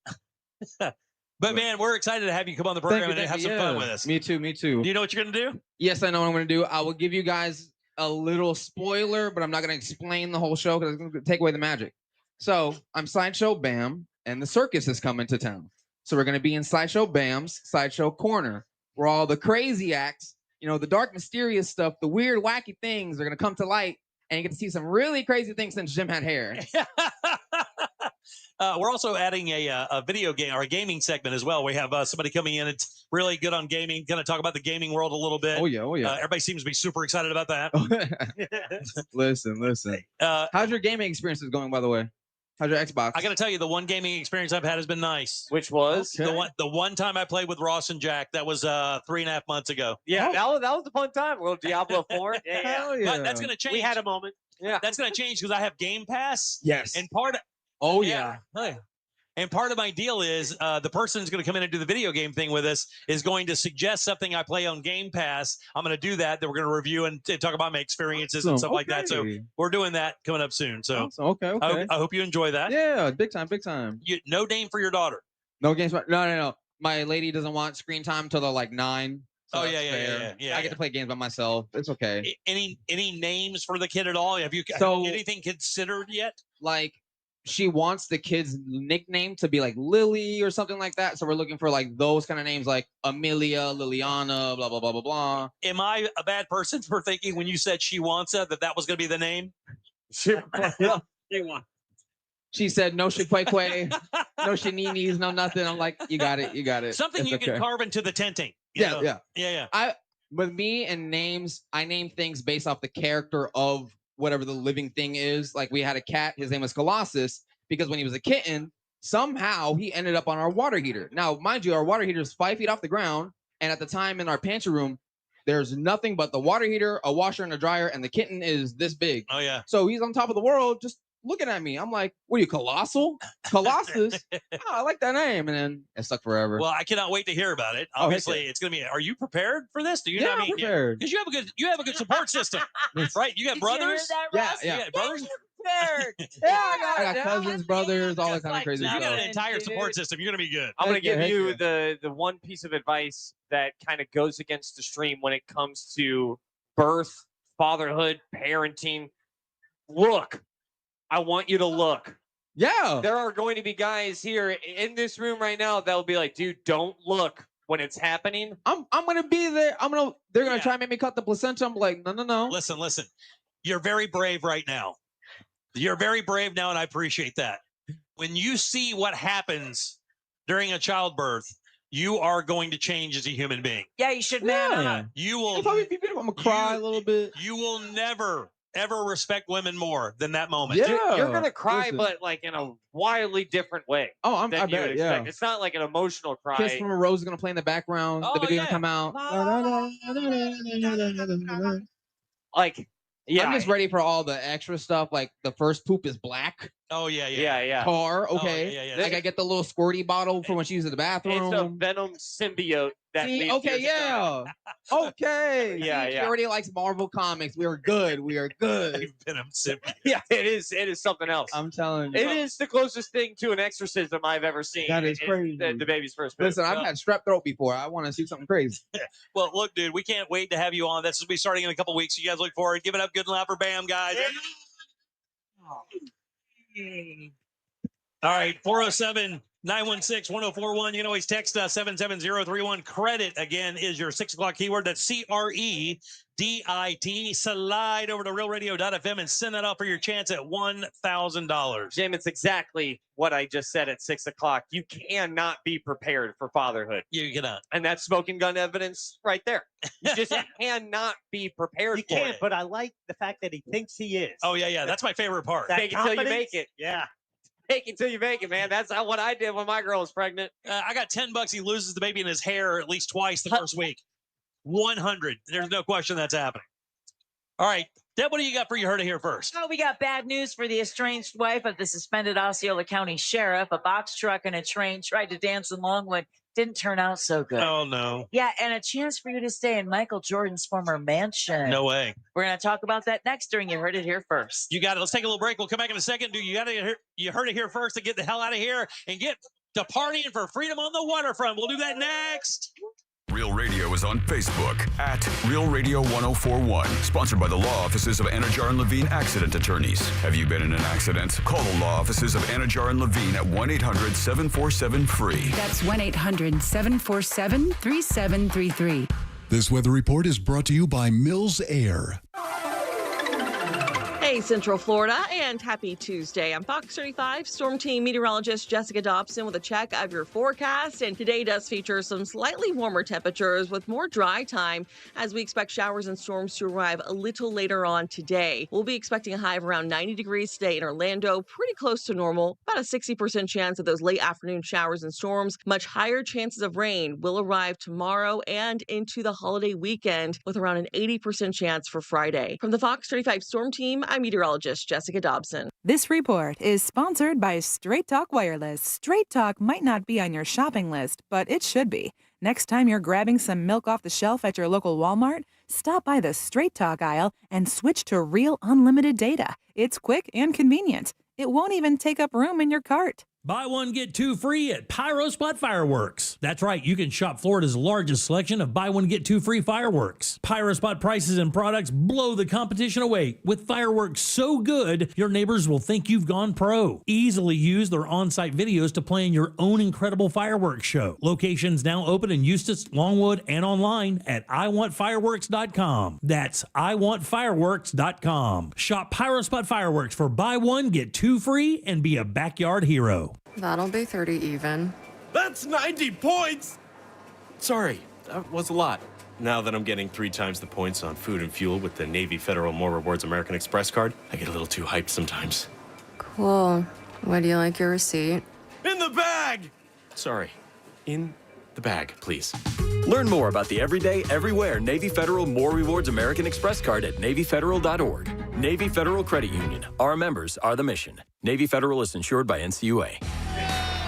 S5: But man, we're excited to have you come on the program and have some fun with us.
S6: Me too.
S5: Do you know what you're going to do?
S6: Yes, I know what I'm going to do. I will give you guys a little spoiler, but I'm not going to explain the whole show because it's going to take away the magic. So I'm Sideshow Bam, and the circus is coming to town. So we're going to be in Sideshow Bam's Sideshow Corner, where all the crazy acts, you know, the dark, mysterious stuff, the weird, wacky things are going to come to light, and you get to see some really crazy things since Jim had hair.
S5: We're also adding a video game or a gaming segment as well. We have somebody coming in. It's really good on gaming. Going to talk about the gaming world a little bit.
S6: Oh yeah.
S5: Everybody seems to be super excited about that.
S6: Listen. How's your gaming experiences going, by the way? How's your Xbox?
S5: I got to tell you, the one gaming experience I've had has been nice.
S16: Which was?
S5: The one time I played with Ross and Jack. That was 3.5 months ago.
S16: Yeah, that was a fun time. A little Diablo 4.
S6: Hell yeah.
S5: But that's going to change.
S16: We had a moment. Yeah.
S5: That's going to change because I have Game Pass.
S6: Yes.
S5: And part of...
S6: Oh, yeah.
S5: And part of my deal is the person who's going to come in and do the video game thing with us is going to suggest something I play on Game Pass. I'm going to do that. Then we're going to review and talk about my experiences and stuff like that. So we're doing that coming up soon. So
S6: okay.
S5: I hope you enjoy that.
S6: Yeah, big time.
S5: No name for your daughter.
S6: No games. No. My lady doesn't want screen time until they're like 9. So
S5: yeah.
S6: I get to play games by myself. It's okay.
S5: Any names for the kid at all? Have you anything considered yet?
S6: Like, she wants the kid's nickname to be like Lily or something like that. So we're looking for like those kind of names like Amelia, Liliana, blah, blah, blah, blah, blah.
S5: Am I a bad person for thinking when you said she wants that was going to be the name?
S16: She
S6: said, no shikwe, no shininis, no nothing. I'm like, you got it.
S5: Something
S6: it's
S5: you can carve into the tenting.
S6: Yeah.
S5: With
S6: me and names, I name things based off the character of whatever the living thing is. Like we had a cat, his name was Colossus, because when he was a kitten, somehow he ended up on our water heater. Now, mind you, our water heater is 5 feet off the ground. And at the time in our pantry room, there's nothing but the water heater, a washer and a dryer, and the kitten is this big.
S5: Oh, yeah.
S6: So he's on top of the world, just looking at me. I'm like, what are you, Colossal? Colossus? Oh, I like that name. And then it stuck forever.
S5: Well, I cannot wait to hear about it. Obviously, it's going to be, are you prepared for this? Do you know what I mean?
S6: I'm prepared.
S5: Because you have a good support system, right? You got brothers?
S6: Yeah.
S5: You got brothers?
S6: I got cousins, brothers, all that kind of crazy
S5: You
S6: stuff.
S5: got an entire support system. You're going to be good.
S16: I'm going to give you the one piece of advice that kind of goes against the stream when it comes to birth, fatherhood, parenting. Look. I want you to look.
S6: Yeah.
S16: There are going to be guys here in this room right now that will be like, dude, don't look when it's happening.
S6: I'm gonna be there. They're gonna try and make me cut the placenta. I'm like, no.
S5: Listen. You're very brave right now. You're very brave now, and I appreciate that. When you see what happens during a childbirth, you are going to change as a human being.
S30: Yeah, you should man up.
S5: You will.
S6: I'm gonna cry a little bit.
S5: You will never ever respect women more than that moment.
S6: Yeah,
S16: you're gonna cry, but like in a wildly different way.
S6: Oh, I bet. Yeah,
S16: it's not like an emotional cry.
S6: Kiss from a Rose is gonna play in the background. The video gonna come out.
S16: Like, yeah,
S6: I'm just ready for all the extra stuff. Like the first poop is black.
S5: Oh, yeah.
S6: Car, okay.
S5: Oh, yeah.
S6: Like I get the little squirty bottle for when she uses the bathroom.
S16: It's a Venom symbiote.
S6: See, okay, yeah. Okay.
S16: Yeah,
S6: She already likes Marvel comics. We are good.
S5: Venom symbiote.
S16: Yeah, it is something else.
S6: I'm telling you.
S16: It is the closest thing to an exorcism I've ever seen.
S6: That is crazy.
S16: The baby's first bit.
S6: Listen, I've had strep throat before. I want to see something crazy.
S5: Well, look, dude, we can't wait to have you on. This will be starting in a couple weeks. You guys look forward. Give it up good and loud for Bam, guys. All right, 407-916-1041. You can always text us 77031. Credit, again, is your 6 o'clock keyword. That's CREDIT. Slide over to realradio.fm and send that out for your chance at $1,000.
S16: Jim, it's exactly what I just said at 6 o'clock. You cannot be prepared for fatherhood.
S5: You cannot.
S16: And that's smoking gun evidence right there. You just cannot be prepared
S18: You
S16: for
S18: can't,
S16: it.
S18: but I like the fact that he thinks he is.
S5: Oh, yeah. That's my favorite part.
S18: That
S16: Fake it till you
S18: confidence?
S16: make it.
S18: Yeah.
S16: Fake it till you make it, man. That's not what I did when my girl was pregnant.
S5: I got $10. He loses the baby in his hair at least twice the first week. 100. There's no question that's happening. All right. Deb, what do you got for you heard it here first?
S9: Oh, we got bad news for the estranged wife of the suspended Osceola County sheriff. A box truck and a train tried to dance in Longwood. Didn't turn out so good.
S5: Oh, no.
S9: Yeah, and a chance for you to stay in Michael Jordan's former mansion.
S5: No way.
S9: We're going to talk about that next during You Heard It Here First.
S5: You got it. Let's take a little break. We'll come back in a second. You heard it here first to get the hell out of here and get to partying for freedom on the waterfront. We'll do that next.
S15: Real Radio is on Facebook at Real Radio 1041. Sponsored by the law offices of Anajar and Levine Accident Attorneys. Have you been in an accident? Call the law offices of Anajar and Levine at 1-800-747-FREE.
S13: That's 1-800-747-3733.
S19: This weather report is brought to you by Mills Air.
S21: Hey, Central Florida, and happy Tuesday. I'm Fox 35 Storm Team meteorologist Jessica Dobson with a check of your forecast. And today does feature some slightly warmer temperatures with more dry time as we expect showers and storms to arrive a little later on today. We'll be expecting a high of around 90 degrees today in Orlando, pretty close to normal. About a 60% chance of those late afternoon showers and storms. Much higher chances of rain will arrive tomorrow and into the holiday weekend with around an 80% chance for Friday. From the Fox 35 Storm Team, I'm meteorologist Jessica Dobson.
S22: This report is sponsored by Straight Talk Wireless. Straight Talk might not be on your shopping list, but it should be. Next time you're grabbing some milk off the shelf at your local Walmart, stop by the Straight Talk aisle and switch to real unlimited data. It's quick and convenient. It won't even take up room in your cart.
S23: Buy one, get two free at Pyro Spot Fireworks. That's right, you can shop Florida's largest selection of buy one, get two free fireworks. Pyro Spot prices and products blow the competition away with fireworks so good, your neighbors will think you've gone pro. Easily use their on-site videos to plan your own incredible fireworks show. Locations now open in Eustis, Longwood, and online at iwantfireworks.com. That's iwantfireworks.com. Shop Pyro Spot Fireworks for buy one, get two free, and be a backyard hero.
S24: That'll be 30 even.
S25: That's 90 points! Sorry, that was a lot. Now that I'm getting 3 times the points on food and fuel with the Navy Federal More Rewards American Express card, I get a little too hyped sometimes.
S24: Cool. Would you like your receipt?
S25: In the bag! Sorry, in the bag, please.
S27: Learn more about the everyday, everywhere Navy Federal More Rewards American Express card at NavyFederal.org. Navy Federal Credit Union. Our members are the mission. Navy Federal is insured by NCUA.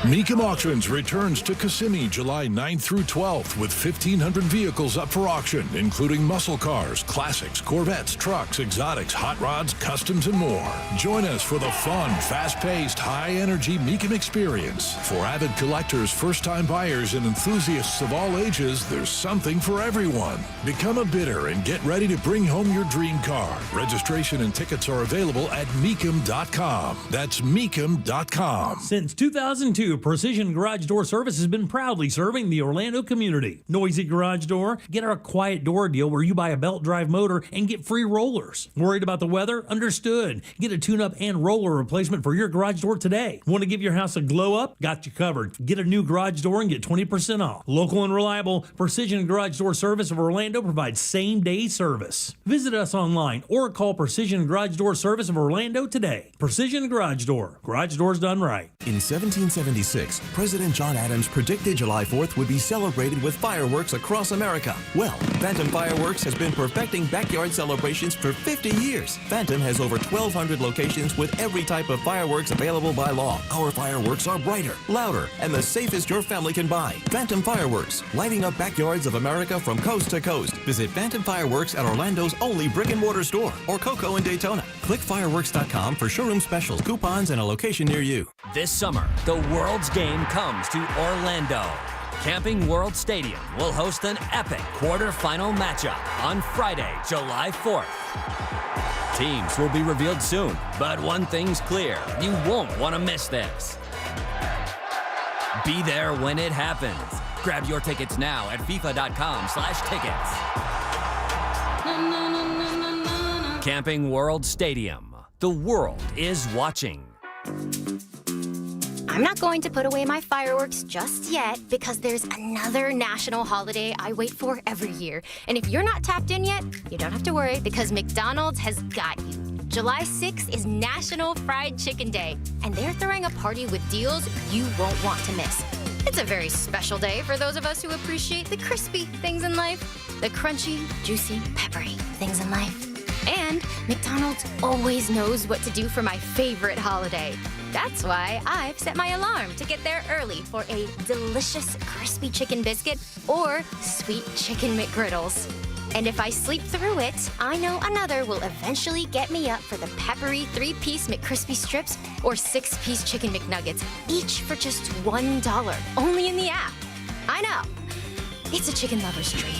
S19: Mecum Auctions returns to Kissimmee July 9th through 12th with 1,500 vehicles up for auction, including muscle cars, classics, Corvettes, trucks, exotics, hot rods, customs, and more. Join us for the fun, fast-paced, high-energy Mecum experience. For avid collectors, first-time buyers, and enthusiasts of all ages, there's something for everyone. Become a bidder and get ready to bring home your dream car. Registration and tickets are available at Mecum.com. That's Mecum.com.
S23: Since 2002, Precision Garage Door Service has been proudly serving the Orlando community. Noisy Garage Door? Get our quiet door deal where you buy a belt drive motor and get free rollers. Worried about the weather? Understood. Get a tune-up and roller replacement for your garage door today. Want to give your house a glow up? Got you covered. Get a new garage door and get 20% off. Local and reliable, Precision Garage Door Service of Orlando provides same-day service. Visit us online or call Precision Garage Door Service of Orlando today. Precision Garage Door. Garage doors done right.
S1: In 1776, President John Adams predicted July 4th would be celebrated with fireworks across America. Well, Phantom Fireworks has been perfecting backyard celebrations for 50 years. Phantom has over 1,200 locations with every type of fireworks available by law. Our fireworks are brighter, louder, and the safest your family can buy. Phantom Fireworks, lighting up backyards of America from coast to coast. Visit Phantom Fireworks at Orlando's only brick-and-mortar store or Coco in Daytona. Click fireworks.com for showroom specials, coupons, and a location near you.
S3: This summer, the world's game comes to Orlando. Camping World Stadium will host an epic quarterfinal matchup on Friday, July 4th. Teams will be revealed soon, but one thing's clear, you won't want to miss this. Be there when it happens. Grab your tickets now at FIFA.com/tickets. Camping World Stadium. The world is watching.
S8: I'm not going to put away my fireworks just yet because there's another national holiday I wait for every year. And if you're not tapped in yet, you don't have to worry because McDonald's has got you. July 6th is National Fried Chicken Day, and they're throwing a party with deals you won't want to miss. It's a very special day for those of us who appreciate the crispy things in life, the crunchy, juicy, peppery things in life. And McDonald's always knows what to do for my favorite holiday. That's why I've set my alarm to get there early for a delicious crispy chicken biscuit or sweet chicken McGriddles. And if I sleep through it, I know another will eventually get me up for the peppery 3-piece McCrispy strips or 6-piece chicken McNuggets, each for just $1, only in the app. I know. It's a chicken lover's dream.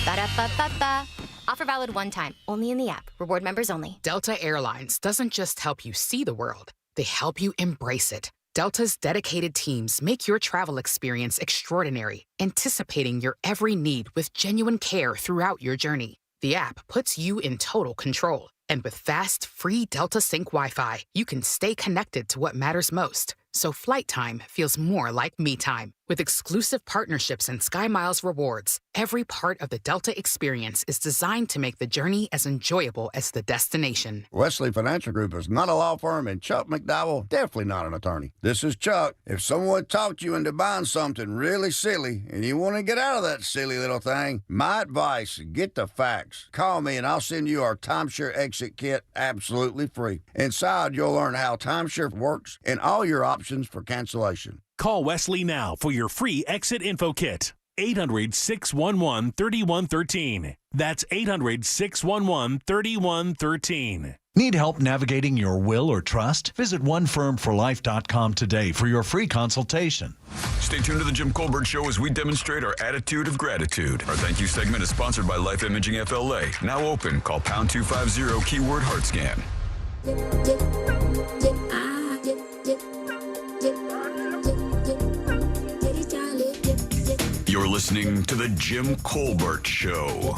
S8: Ba-da-ba-ba-ba. Offer valid one time, only in the app. Reward members only.
S10: Delta Airlines doesn't just help you see the world, they help you embrace it. Delta's dedicated teams make your travel experience extraordinary, anticipating your every need with genuine care throughout your journey. The app puts you in total control. And with fast, free Delta Sync Wi-Fi, you can stay connected to what matters most. So flight time feels more like me time. With exclusive partnerships and SkyMiles rewards, every part of the Delta experience is designed to make the journey as enjoyable as the destination.
S11: Wesley Financial Group is not a law firm, and Chuck McDowell definitely not an attorney. This is Chuck. If someone talked you into buying something really silly and you want to get out of that silly little thing, my advice, get the facts. Call me and I'll send you our timeshare exit kit absolutely free. Inside, you'll learn how timeshare works and all your options for cancellation.
S13: Call Wesley now for your free exit info kit. 800-611-3113. That's 800-611-3113.
S14: Need help navigating your will or trust? Visit onefirmforlife.com today for your free consultation.
S15: Stay tuned to the Jim Colbert Show as we demonstrate our attitude of gratitude. Our thank you segment is sponsored by Life Imaging FLA. Now open. Call pound 250 keyword heart scan. You're listening to the Jim Colbert Show.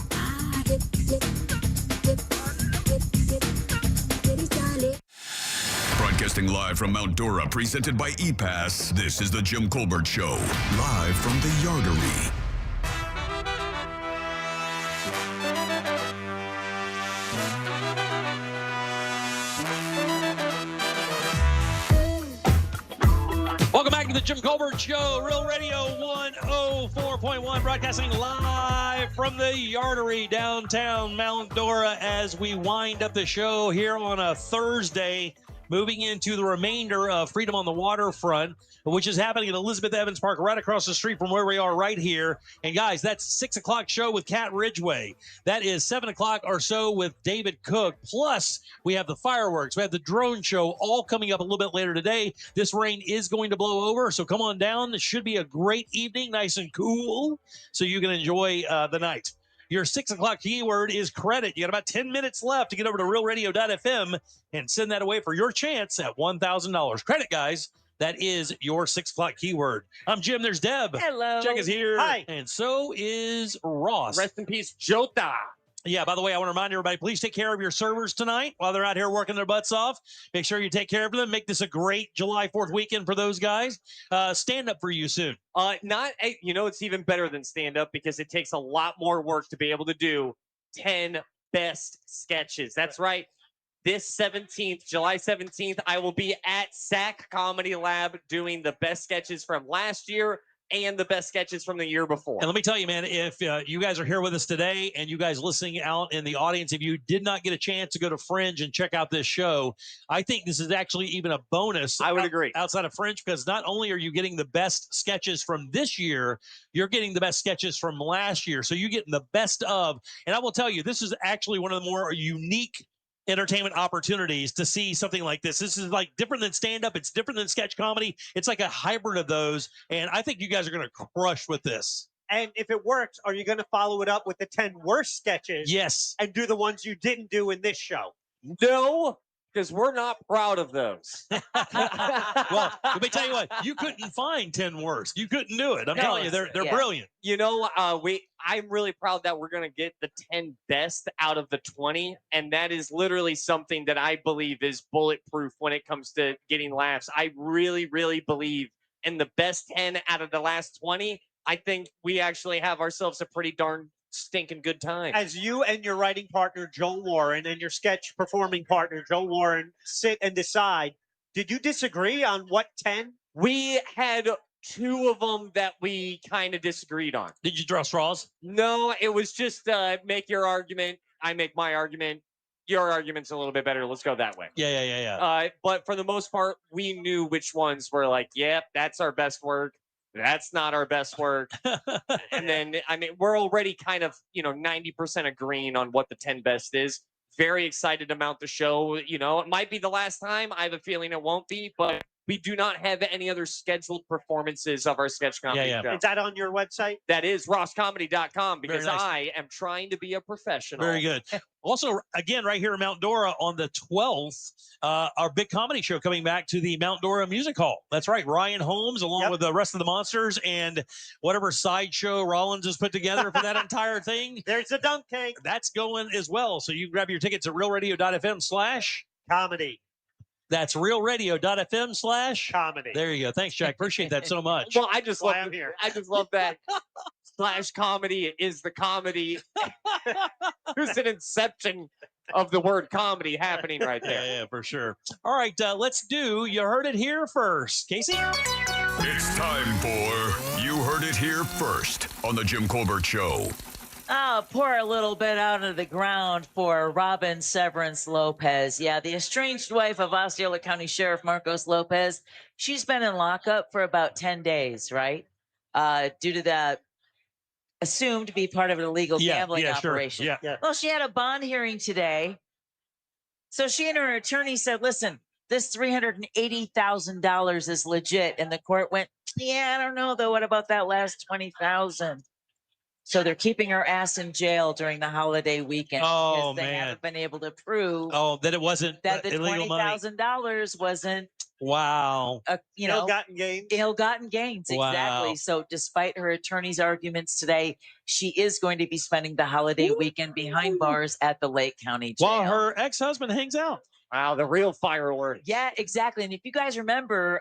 S15: Broadcasting live from Mount Dora, presented by ePass, this is the Jim Colbert Show, live from the Yardery.
S5: Welcome back to the Jim Colbert Show, Real Radio 104.1, broadcasting live from the Yardery, downtown Mount Dora, as we wind up the show here on a Thursday, moving into the remainder of Freedom on the Waterfront, which is happening at Elizabeth Evans Park, right across the street from where we are right here. And guys, that's 6 o'clock show with Kat Ridgeway. That is 7 o'clock or so with David Cook. Plus, we have the fireworks. We have the drone show all coming up a little bit later today. This rain is going to blow over, so come on down. It should be a great evening, nice and cool, so you can enjoy the night. Your 6 o'clock keyword is credit. You got about 10 minutes left to get over to realradio.fm and send that away for your chance at $1,000. Credit, guys. That is your 6 o'clock keyword. I'm Jim. There's Deb.
S9: Hello.
S5: Jack is here.
S16: Hi.
S5: And so is Ross.
S16: Rest in peace, Jota.
S5: Yeah, by the way, I want to remind everybody, please take care of your servers tonight while they're out here working their butts off. Make sure you take care of them. Make this a great July 4th weekend for those guys. Stand up for you soon.
S16: It's even better than stand up because it takes a lot more work to be able to do 10 best sketches. That's right. this 17th, July 17th, I will be at SAC Comedy Lab doing the best sketches from last year and the best sketches from the year before.
S5: And let me tell you, man, if you guys are here with us today and you guys listening out in the audience, if you did not get a chance to go to Fringe and check out this show, I think this is actually even a bonus.
S16: I would agree.
S5: Outside of Fringe, because not only are you getting the best sketches from this year, you're getting the best sketches from last year. So you're getting the best of. And I will tell you, this is actually one of the more unique entertainment opportunities to see something like this. This is like different than stand-up. It's different than sketch comedy. It's like a hybrid of those. And I think you guys are going to crush with this.
S18: And if it works, are you going to follow it up with the 10 worst sketches?
S5: Yes.
S18: And do the ones you didn't do in this show?
S16: No, because we're not proud of those.
S5: Well, let me tell you what, you couldn't find 10 worst. You couldn't do it. I'm telling you, they're brilliant.
S16: You know, I'm really proud that we're going to get the 10 best out of the 20. And that is literally something that I believe is bulletproof when it comes to getting laughs. I really, really believe in the best 10 out of the last 20. I think we actually have ourselves a pretty darn stinking good time.
S18: As you and your writing partner, Joe Warren, and your sketch performing partner, Joe Warren, sit and decide, did you disagree on what 10?
S16: We had 2 of them that we kind of disagreed on.
S5: Did you draw straws?
S16: No, it was just make your argument. I make my argument. Your argument's a little bit better. Let's go that way.
S5: Yeah.
S16: But for the most part, we knew which ones were like, yep, that's our best work. That's not our best work. And then, I mean, we're already kind of, 90% agreeing on what the 10 best is. Very excited to mount the show. It might be the last time. I have a feeling it won't be, but we do not have any other scheduled performances of our sketch comedy show.
S18: Is that on your website?
S16: That is rosscomedy.com because
S5: Very nice.
S16: I am trying to be a professional.
S5: Very good. Also, again, right here in Mount Dora on the 12th, our big comedy show coming back to the Mount Dora Music Hall. That's right. Ryan Holmes, along with the rest of the monsters and whatever sideshow Rollins has put together for that entire thing.
S18: There's a dunk tank.
S5: That's going as well. So you can grab your tickets at realradio.fm/comedy. That's realradio.fm/comedy. There you go. Thanks, Jack. Appreciate that so much.
S16: Well, I just love that /comedy is the comedy. There's an inception of the word comedy happening right there.
S5: Yeah, for sure. All right, let's do You Heard It Here First. Casey?
S15: It's time for You Heard It Here First on The Jim Colbert Show.
S9: Oh, pour a little bit out of the ground for Robin Severance Lopez. Yeah, the estranged wife of Osceola County Sheriff Marcos Lopez. She's been in lockup for about 10 days, right? Due to that assumed to be part of an illegal gambling operation.
S5: Sure. Yeah.
S9: Well, she had a bond hearing today. So she and her attorney said, listen, this $380,000 is legit. And the court went, yeah, I don't know, though. What about that last $20,000? So they're keeping her ass in jail during the holiday weekend because they haven't been able to prove
S5: that it wasn't
S9: that the
S5: $20,000
S9: wasn't
S18: ill-gotten gains.
S9: Ill-gotten gains, exactly.
S5: Wow.
S9: So despite her attorney's arguments today, she is going to be spending the holiday weekend behind bars at the Lake County Jail.
S5: While her ex-husband hangs out.
S16: Wow, the real firework.
S9: Yeah, exactly. And if you guys remember,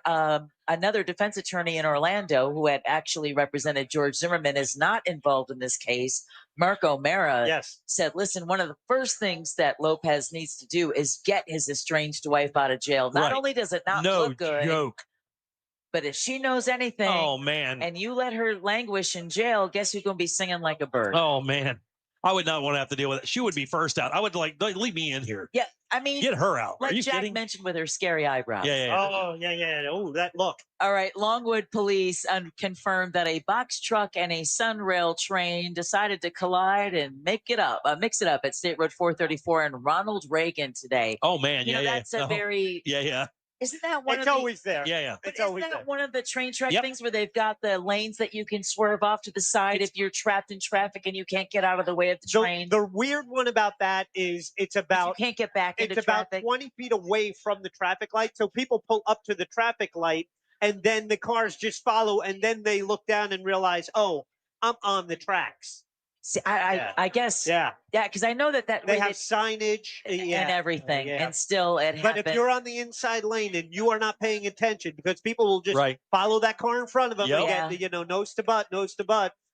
S9: another defense attorney in Orlando who had actually represented George Zimmerman is not involved in this case. Mark O'Mara said, listen, one of the first things that Lopez needs to do is get his estranged wife out of jail. Not only does it not look good, but if she knows anything, and you let her languish in jail, guess who's going to be singing like a bird?
S5: Oh, man. I would not want to have to deal with it. She would be first out. I would leave me in here.
S9: Yeah, I mean,
S5: get her out.
S9: Like
S5: Are you
S9: Jack
S5: kidding?
S9: mentioned with her scary eyebrows.
S18: Oh, yeah. Oh, that look.
S9: All right. Longwood police confirmed that a box truck and a Sunrail train decided to collide and mix it up at State Road 434 and Ronald Reagan today.
S5: Oh, man.
S9: That's a very.
S5: Yeah.
S9: Isn't that one
S18: It's
S9: of
S18: always there.
S5: Yeah.
S18: It's
S9: Isn't
S18: always
S9: that
S18: there.
S9: one of the train track things where they've got the lanes that you can swerve off to the side if you're trapped in traffic and you can't get out of the way of the train?
S18: The weird one about that is it's about
S9: you can't get back into
S18: it's about
S9: traffic.
S18: 20 feet away from the traffic light. So people pull up to the traffic light and then the cars just follow and then they look down and realize, oh, I'm on the tracks.
S9: See, I guess.
S18: Yeah.
S9: Yeah, because I know that
S18: They have signage
S9: and everything, and still it
S18: But
S9: happened.
S18: if you're on the inside lane and you are not paying attention, because people will just follow that car in front of them and get, nose to butt,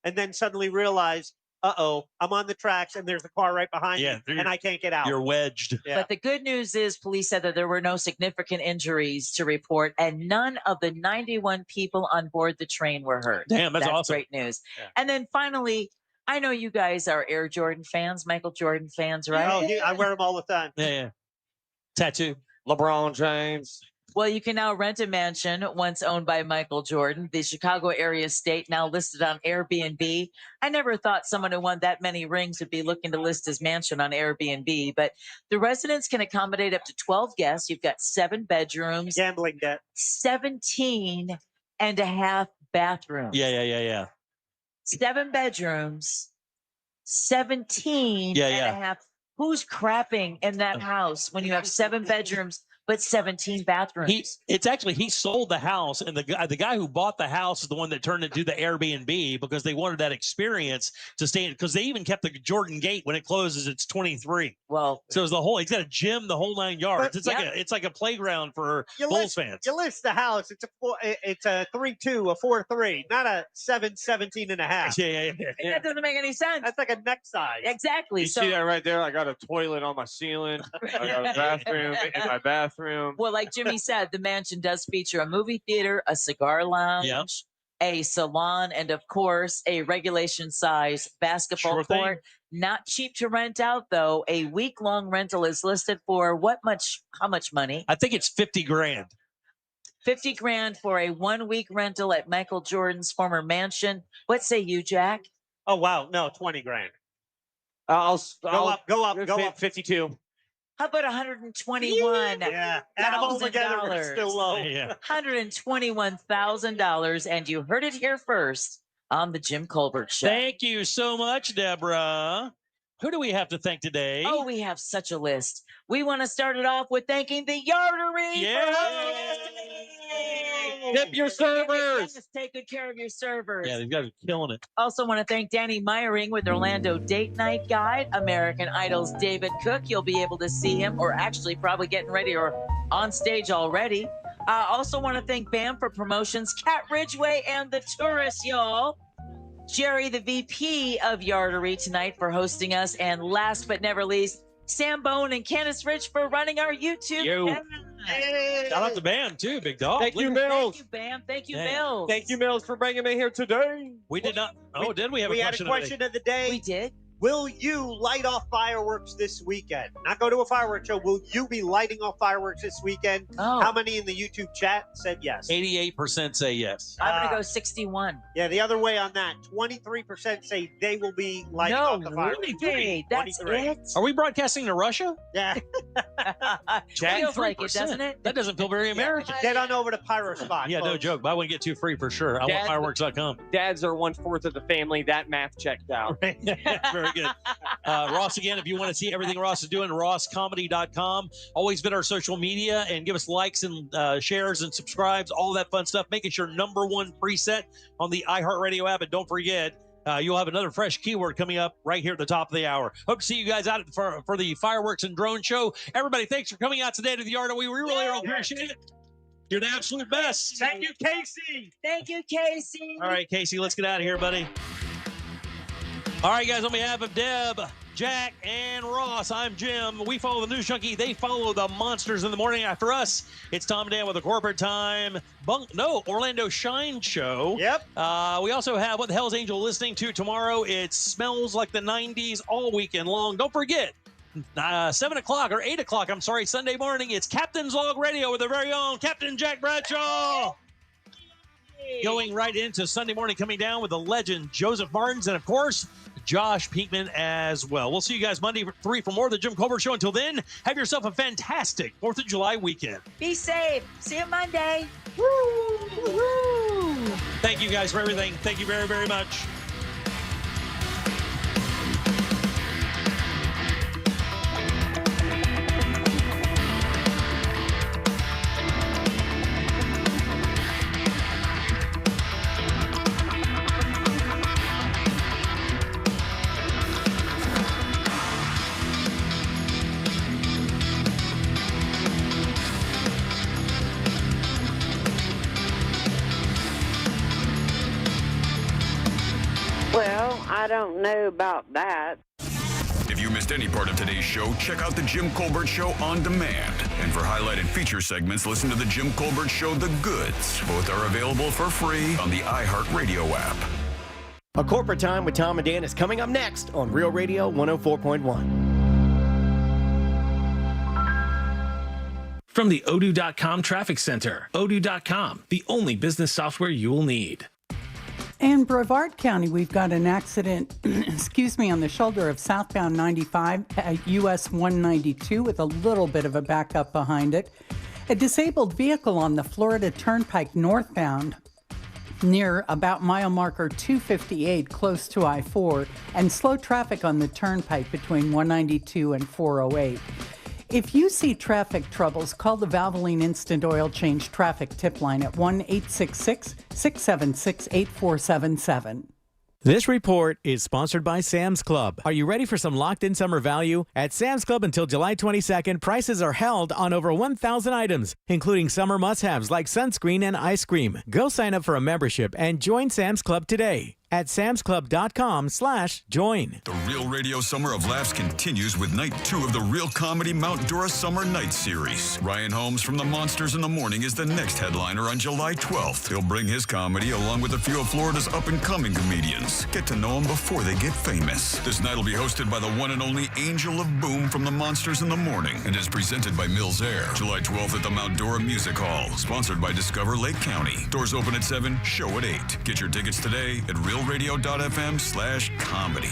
S18: and then suddenly realize I'm on the tracks and there's a car right behind me and I can't get out.
S5: You're wedged.
S18: Yeah.
S9: But the good news is police said that there were no significant injuries to report and none of the 91 people on board the train were hurt.
S5: Damn, that's awesome.
S9: Great news.
S5: Yeah.
S9: And then finally, I know you guys are Air Jordan fans, Michael Jordan fans, right?
S18: Oh, I wear them all the time.
S5: Yeah. Tattoo.
S16: LeBron James.
S9: Well, you can now rent a mansion once owned by Michael Jordan. The Chicago area estate now listed on Airbnb. I never thought someone who won that many rings would be looking to list his mansion on Airbnb, but the residence can accommodate up to 12 guests. You've got 7 bedrooms.
S18: Gambling debt.
S9: 17 and a half bathrooms.
S5: Yeah.
S9: 7 bedrooms, 17 and a half. Who's crapping in that house when you have 7 bedrooms but 17 bathrooms?
S5: He sold the house, and the guy who bought the house is the one that turned it into the Airbnb because they wanted that experience to stay in. Because they even kept the Jordan Gate when it closes. It's 23.
S9: Well,
S5: so it's he's got a gym, the whole 9 yards. It's like a playground for Bulls fans.
S18: You list the house. It's a 3-2, a 4-3, not a 7-17 and a half.
S5: Yeah.
S9: That doesn't make any sense.
S18: That's like a neck size.
S9: Exactly.
S16: You see that right there? I got a toilet on my ceiling. I got a bathroom in my bathroom.
S9: Well, like Jimmy said, the mansion does feature a movie theater, a cigar lounge, a salon, and of course, a regulation size basketball court. Not cheap to rent out, though. A week-long rental is listed for how much money?
S5: I think it's $50,000.
S9: $50,000 for a 1-week rental at Michael Jordan's former mansion. What say you, Jack?
S18: Oh, wow. No, 20 grand.
S16: I'll
S18: go up.
S16: 52.
S9: How about 121?
S18: Yeah. Add them all together, but it's still low.
S5: Yeah.
S9: $121,000. And you heard it here first on the Jim Colbert Show.
S5: Thank you so much, Deborah. Who do we have to thank today?
S9: Oh, we have such a list. We want to start it off with thanking the Yardery.
S5: Yeah.
S16: Tip your servers.
S9: Just take good care of your servers.
S5: Yeah, these guys are killing it.
S9: Also want to thank Danny Meyering with Orlando Date Night Guide, American Idol's David Cook. You'll be able to see him, or actually probably getting ready or on stage already. Also want to thank BAM for promotions, Cat Ridgeway and the Tourists, y'all. Jerry, the VP of Yardery tonight for hosting us. And last but never least, Sam Bone and Candace Rich for running our YouTube channel.
S5: Shout out to BAM, too, big dog.
S16: Thank you, Mills.
S9: Thank you, BAM. Thank you, Mills.
S16: Thank you, Mills, for bringing me here today.
S5: We did not. Oh, did we have
S18: we
S5: a
S18: had a question of the day?
S9: We did.
S18: Will you light off fireworks this weekend? Not go to a fireworks show. Will you be lighting off fireworks this weekend?
S9: Oh.
S18: How many in the YouTube chat said yes?
S5: 88% say yes.
S9: I'm going to go 61.
S18: Yeah, the other way on that. 23% say they will be lighting off the fireworks.
S9: Really? That's
S18: 23.
S9: it?
S5: Are we broadcasting to Russia?
S18: Yeah.
S9: Feels like it, doesn't it?
S5: That doesn't feel very American.
S18: Get on over to Pyro Spot.
S5: Yeah, no
S18: folks.
S5: joke. Buy one, get 2 free for sure. I want fireworks.com.
S16: Dads are 1/4 of the family. That math checked out.
S5: Very good. Ross, again, if you want to see everything Ross is doing, rosscomedy.com. Always visit our social media and give us likes and shares and subscribes, all that fun stuff. Make it your #1 preset on the iHeartRadio app. And don't forget, you'll have another fresh keyword coming up right here at the top of the hour. Hope to see you guys out for the fireworks and drone show. Everybody, thanks for coming out today to the Yardery. We really appreciate it. You're the absolute best.
S18: Thank you, Casey.
S9: Thank you, Casey.
S5: All right, Casey, let's get out of here, buddy. All right, guys, on behalf of Deb, Jack, and Ross, I'm Jim. We follow the News Junkie. They follow the monsters in the morning after us. It's Tom and Dan with the Corporate Time Orlando Shine Show.
S18: Yep.
S5: We also have What the Hell's Angel listening to tomorrow. It smells like the 90s all weekend long. Don't forget, 7 o'clock or 8 o'clock, Sunday morning, it's Captain's Log Radio with their very own Captain Jack Bradshaw. Going right into Sunday morning, coming down with the legend Joseph Martins and, of course, Josh Pinkman as well. We'll see you guys Monday 3 for more of the Jim Colbert Show. Until then, have yourself a fantastic 4th of July weekend.
S9: Be safe. See you Monday. Woo!
S5: Woo! Thank you guys for everything. Thank you very, very much.
S2: I don't know about that.
S15: If you missed any part of today's show, check out the Jim Colbert Show on demand. And for highlighted feature segments, listen to the Jim Colbert Show The Goods. Both are available for free on the iHeartRadio app.
S4: A Corporate Time with Tom and Dan is coming up next on Real Radio 104.1.
S7: From the Odoo.com Traffic Center, Odoo.com, the only business software you will need.
S12: In Brevard County, we've got an accident, on the shoulder of southbound 95 at US 192 with a little bit of a backup behind it. A disabled vehicle on the Florida Turnpike northbound near about mile marker 258 close to I-4 and slow traffic on the turnpike between 192 and 408. If you see traffic troubles, call the Valvoline Instant Oil Change Traffic Tip Line at 1-866-676-8477.
S17: This report is sponsored by Sam's Club. Are you ready for some locked-in summer value? At Sam's Club until July 22nd, prices are held on over 1,000 items, including summer must-haves like sunscreen and ice cream. Go sign up for a membership and join Sam's Club today at samsclub.com/join.
S15: The Real Radio Summer of Laughs continues with night 2 of the Real Comedy Mount Dora Summer Night Series. Ryan Holmes from The Monsters in the Morning is the next headliner on July 12th. He'll bring his comedy along with a few of Florida's up-and-coming comedians. Get to know them before they get famous. This night will be hosted by the one and only Angel of Boom from The Monsters in the Morning and is presented by Mills Air. July 12th at the Mount Dora Music Hall, sponsored by Discover Lake County. Doors open at 7, show at 8. Get your tickets today at realradio.fm/comedy.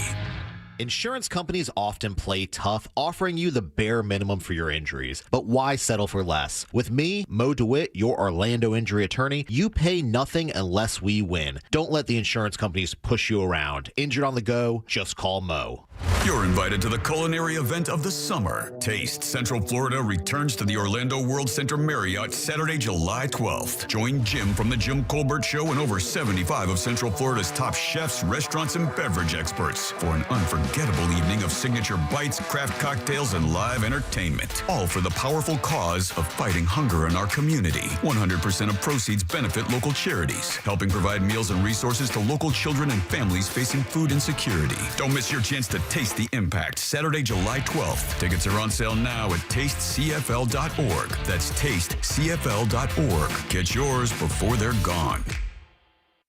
S20: Insurance companies often play tough, offering you the bare minimum for your injuries. But why settle for less? With me, Mo DeWitt, your Orlando injury attorney, you pay nothing unless we win. Don't let the insurance companies push you around. Injured on the go, just call Mo.
S15: You're invited to the culinary event of the summer. Taste Central Florida returns to the Orlando World Center Marriott Saturday, July 12th. Join Jim from the Jim Colbert Show and over 75 of Central Florida's top chefs, restaurants, and beverage experts for an unforgettable evening of signature bites, craft cocktails, and live entertainment. All for the powerful cause of fighting hunger in our community. 100% of proceeds benefit local charities, helping provide meals and resources to local children and families facing food insecurity. Don't miss your chance to taste the impact Saturday, July 12th. Tickets are on sale now at tastecfl.org. That's tastecfl.org. Get yours before they're gone.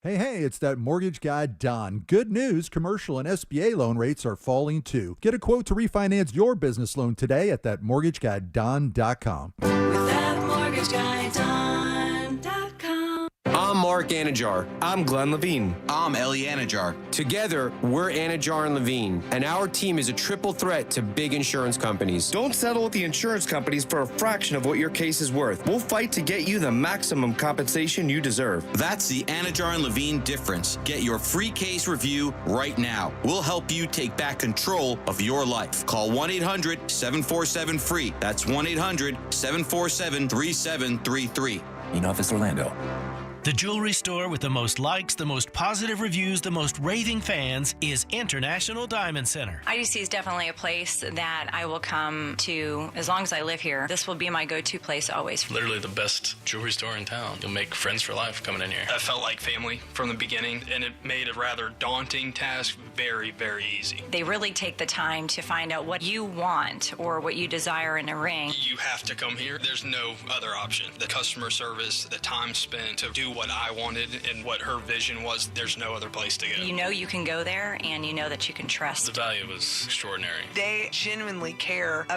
S26: Hey, it's that mortgage guy, Don. Good news, commercial and SBA loan rates are falling too. Get a quote to refinance your business loan today at thatmortgageguyDon.com.
S28: With thatmortgageguyDon.com.
S29: I'm Mark Anajar. I'm Glenn Levine. I'm Ellie Anajar. Together, we're Anajar and Levine, and our team is a triple threat to big insurance companies.
S30: Don't settle with the insurance companies for a fraction of what your case is worth. We'll fight to get you the maximum compensation you deserve.
S31: That's the Anajar and Levine difference. Get your free case review right now. We'll help you take back control of your life. Call 1-800-747-FREE. That's 1-800-747-3733.
S32: In Office Orlando.
S33: The jewelry store with the most likes, the most positive reviews, the most raving fans is International Diamond Center.
S34: IDC is definitely a place that I will come to as long as I live here. This will be my go-to place always.
S35: Literally the best jewelry store in town. You'll make friends for life coming in here. I felt like family from the beginning, and it made a rather daunting task very, very easy.
S34: They really take the time to find out what you want or what you desire in a ring.
S35: You have to come here. There's no other option. The customer service, the time spent to do what I wanted and what her vision was, there's no other place to go.
S34: You know you can go there, and you know that you can trust.
S35: The value was extraordinary.
S36: They genuinely care about